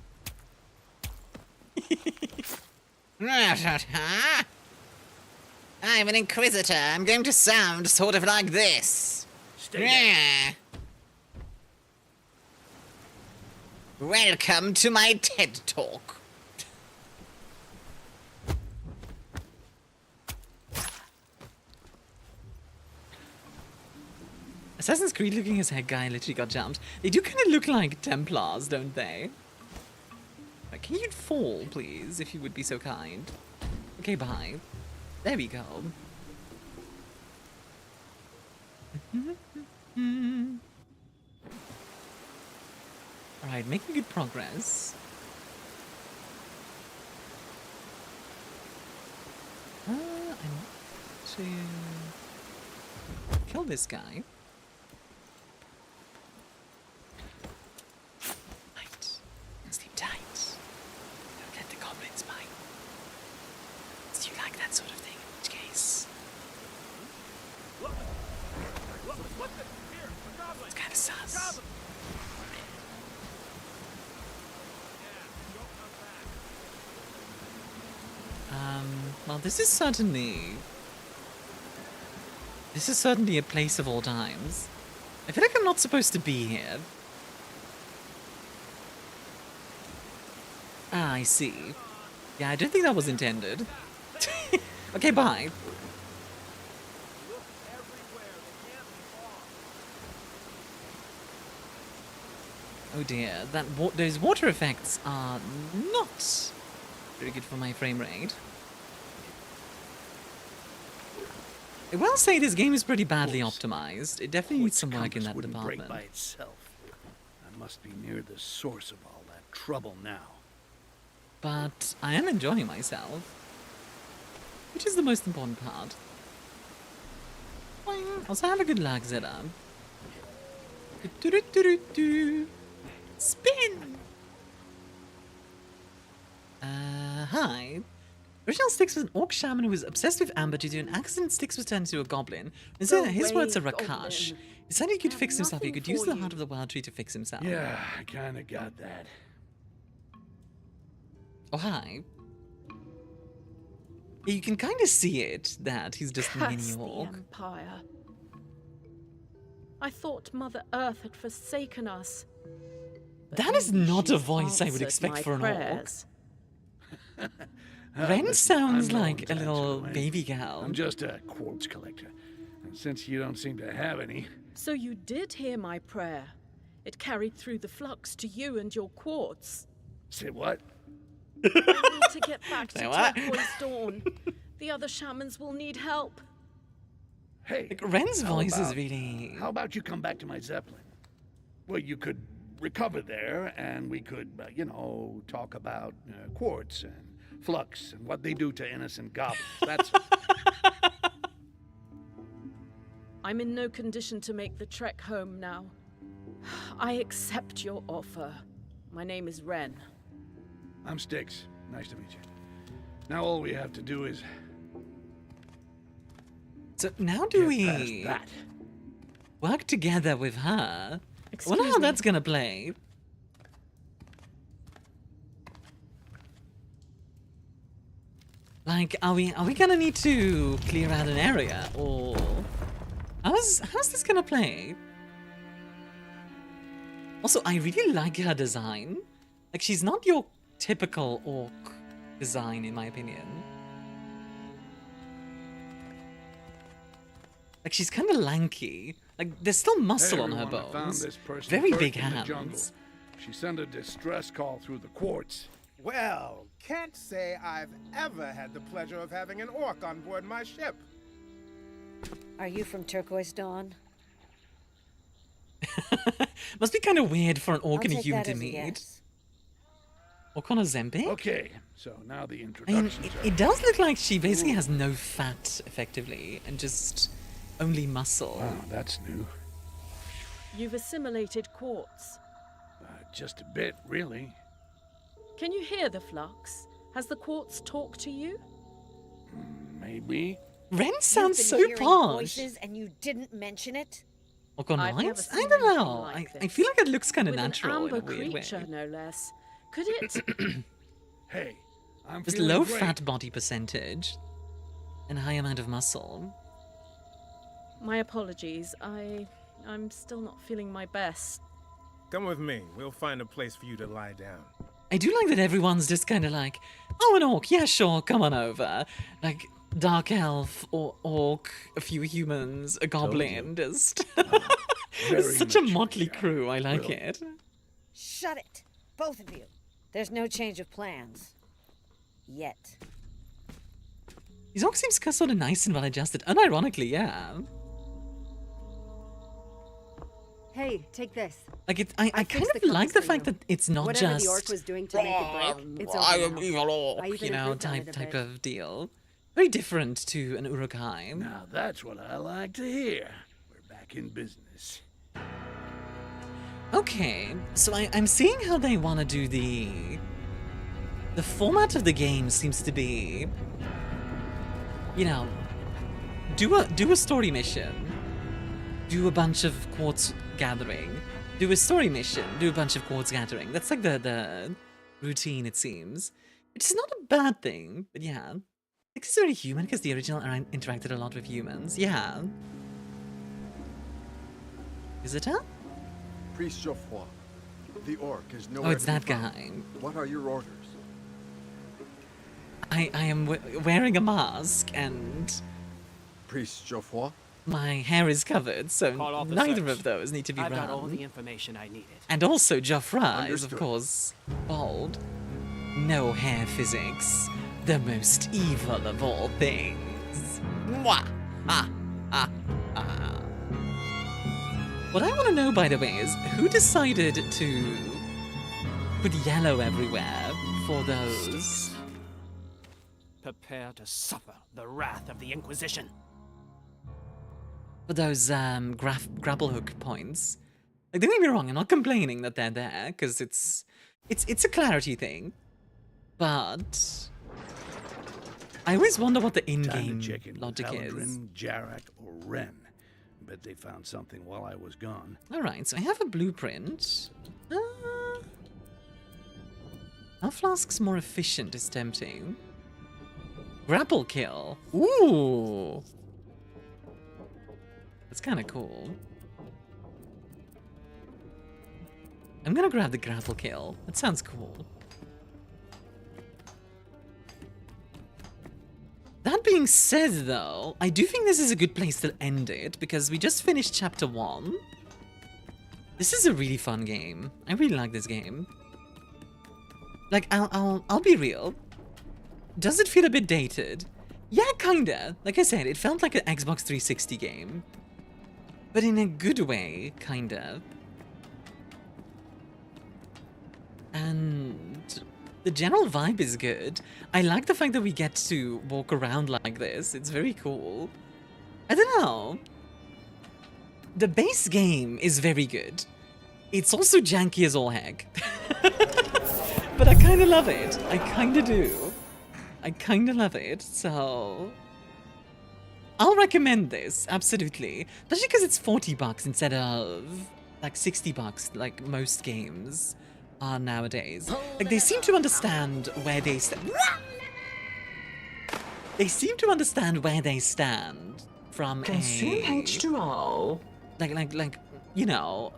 I'm an inquisitor. I'm going to sound sort of like this. Stay Welcome to my TED Talk. Assassin's Creed looking as head guy literally got jumped. They do kind of look like Templars, don't they? Like, can you fall, please, if you would be so kind? Okay, bye. There we go. Alright, making good progress. I want to kill this guy. Sleep tight. Don't let the goblins bite. Do you like that sort of thing, in which case? What the? Here, a goblin. It's kind of sus. Well, this is certainly a place of all times. I feel like I'm not supposed to be here. Ah, I see. Yeah, I don't think that was intended. Okay, bye. Oh dear, those water effects are not very good for my frame rate. I will say this game is pretty badly optimized. It definitely needs some work in that department. Break by itself. I must be near the source of all that trouble now. But I am enjoying myself, which is the most important part. Also have a good lag setup. Spin! Hi. Original Styx was an orc shaman who was obsessed with amber due to an accident. Styx was turned into a goblin. His words are Rakash. He said he could fix himself. He could use the Heart of the Wild Tree to fix himself. Yeah, I kinda got that. Oh, hi. You can kind of see it, that he's just a mini orc. The Empire. I thought Mother Earth had forsaken us. That is not a voice I would expect for an orc. Ren sounds like a little baby girl. I'm just a quartz collector. And since you don't seem to have any... So you did hear my prayer. It carried through the flux to you and your quartz. Say what? I need to get back to Say what? Turquoise Dawn. The other shamans will need help. Hey, like, Ren's voice is really... How about you come back to my Zeppelin? Well, you could recover there, and we could, you know, talk about quartz and flux and what they do to innocent goblins. That's... I'm in no condition to make the trek home now. I accept your offer. My name is Ren. I'm Styx. Nice to meet you. Now all we have to do is... So now do we work together with her? I wonder how that's gonna play. Like, are we gonna need to clear out an area, or how's this gonna play? Also, I really like her design. Like, she's not your typical orc design, in my opinion. Like, she's kind of lanky. Like, there's still muscle on her Everyone found bones. this person Very hurt big in the jungle. hands. She sent a distress call through the quartz. Well, can't say I've ever had the pleasure of having an orc on board my ship. Are you from Turquoise Dawn? Must be kind of weird for an orc I'll and a take human that to as a meet. yes. Orc on a Zembe? Okay, so now the I mean, introductions it does look like she basically has no fat, effectively, and just only muscle. Wow, that's new. You've assimilated quartz. Just a bit, really. Can you hear the flux? Has the quartz talked to you? Maybe. Ren You've sounds been so hearing posh. voices and you didn't mention it? Orc on I've never lights? I seen don't anything know. like I this. feel like it looks kind of With natural an in a amber weird creature, way. no less. Could it? Hey, I'm Just feeling low great. fat body percentage and a high amount of muscle. My apologies. I'm still not feeling my best. Come with me. We'll find a place for you to lie down. I do like that everyone's just kind of like, oh, an orc, yeah, sure, come on over. Like, dark elf, or orc, a few humans, a goblin, just... Very such a mature, motley yeah. crew, I like Brilliant. it. Shut it, both of you. There's no change of plans. Yet. These orcs seem sort of nice and well-adjusted, unironically, yeah. Hey, take this. Like, I kind fixed of the like compass the for fact you. that it's not Whatever just... the orc was doing to make it break, it's over I now. am evil orc, I even you know, improved on it a type bit. of deal. Very different to an Urukai. Now that's what I like to hear. We're back in business. Okay, so I'm seeing how they want to do the format of the game seems to be, you know, do a story mission, do a bunch of quartz gathering, do a story mission, do a bunch of quartz gathering. That's like the routine, it seems. Which is not a bad thing, but yeah. It's very human because the original interacted a lot with humans. Yeah. Is it her? Priest Geoffroy, the orc is nowhere Oh, it's to be that found. guy. What are your orders? I am wearing a mask and Priest Geoffroy? my hair is covered, so Call off the neither search. of those need to be I've got all run. the information I needed. And also, Geoffrey is, of Understood. course, bald. No hair physics. The most evil of all things. Mwah! Ah! Ah! Ah! What I want to know, by the way, is who decided to put yellow everywhere for those... Prepare to suffer the wrath of the Inquisition. For those grapple hook points. Like, don't get me wrong, I'm not complaining that they're there, because it's a clarity thing. But I always wonder what the Time in-game to check in with logic is. Haladrin, Jarak, or Ren. Bet they found something while I was gone. Alright, so I have a blueprint. Our flask's more efficient is tempting. Grapple kill. Ooh! That's kind of cool. I'm gonna grab the grapple kill. That sounds cool. That being said, though, I do think this is a good place to end it, because we just finished Chapter 1. This is a really fun game. I really like this game. Like, I'll be real. Does it feel a bit dated? Yeah, kinda. Like I said, it felt like an Xbox 360 game. But in a good way, kinda. And the general vibe is good. I like the fact that we get to walk around like this. It's very cool. I don't know. The base game is very good. It's also janky as all heck. But I kind of love it. I kind of do. I kind of love it, so... I'll recommend this, absolutely. Especially because it's $40 instead of, like, $60 like most games are nowadays. Like, they seem to understand where they stand. They seem to understand where they stand from Consume a... H2O. Like, you know...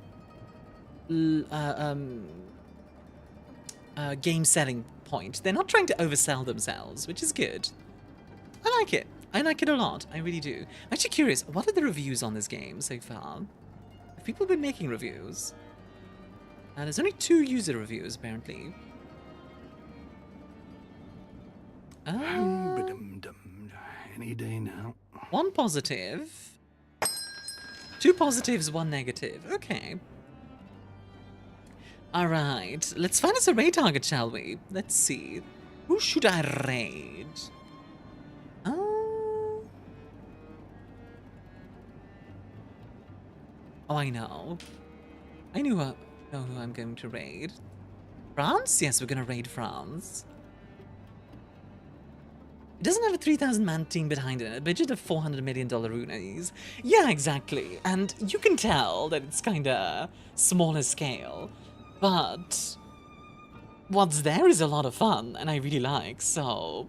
game selling point. They're not trying to oversell themselves, which is good. I like it. I like it a lot. I really do. I'm actually curious, what are the reviews on this game so far? Have people been making reviews? There's only 2 user reviews, apparently. Any day now. 1 positive. 2 positives, 1 negative. Okay. Alright, let's find us a raid target, shall we? Let's see. Who should I raid? Oh, I know. I know who I'm going to raid. France? Yes, we're gonna raid France. It doesn't have a 3,000-man team behind it, a budget of $400 million runees. Yeah, exactly. And you can tell that it's kinda smaller scale. But what's there is a lot of fun, and I really like, so...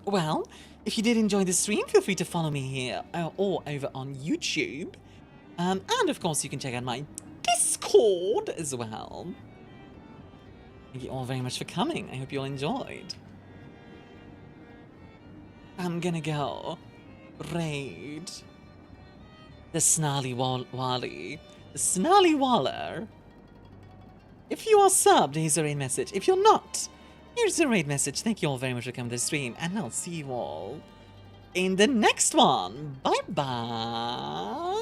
Well, if you did enjoy the stream, feel free to follow me here or over on YouTube. And of course, you can check out my Discord as well. Thank you all very much for coming. I hope you all enjoyed. I'm gonna go raid the Snarly Wally. The Snarly Waller. If you are subbed, here's a raid message. If you're not, here's a raid message. Thank you all very much for coming to the stream, and I'll see you all in the next one. Bye-bye.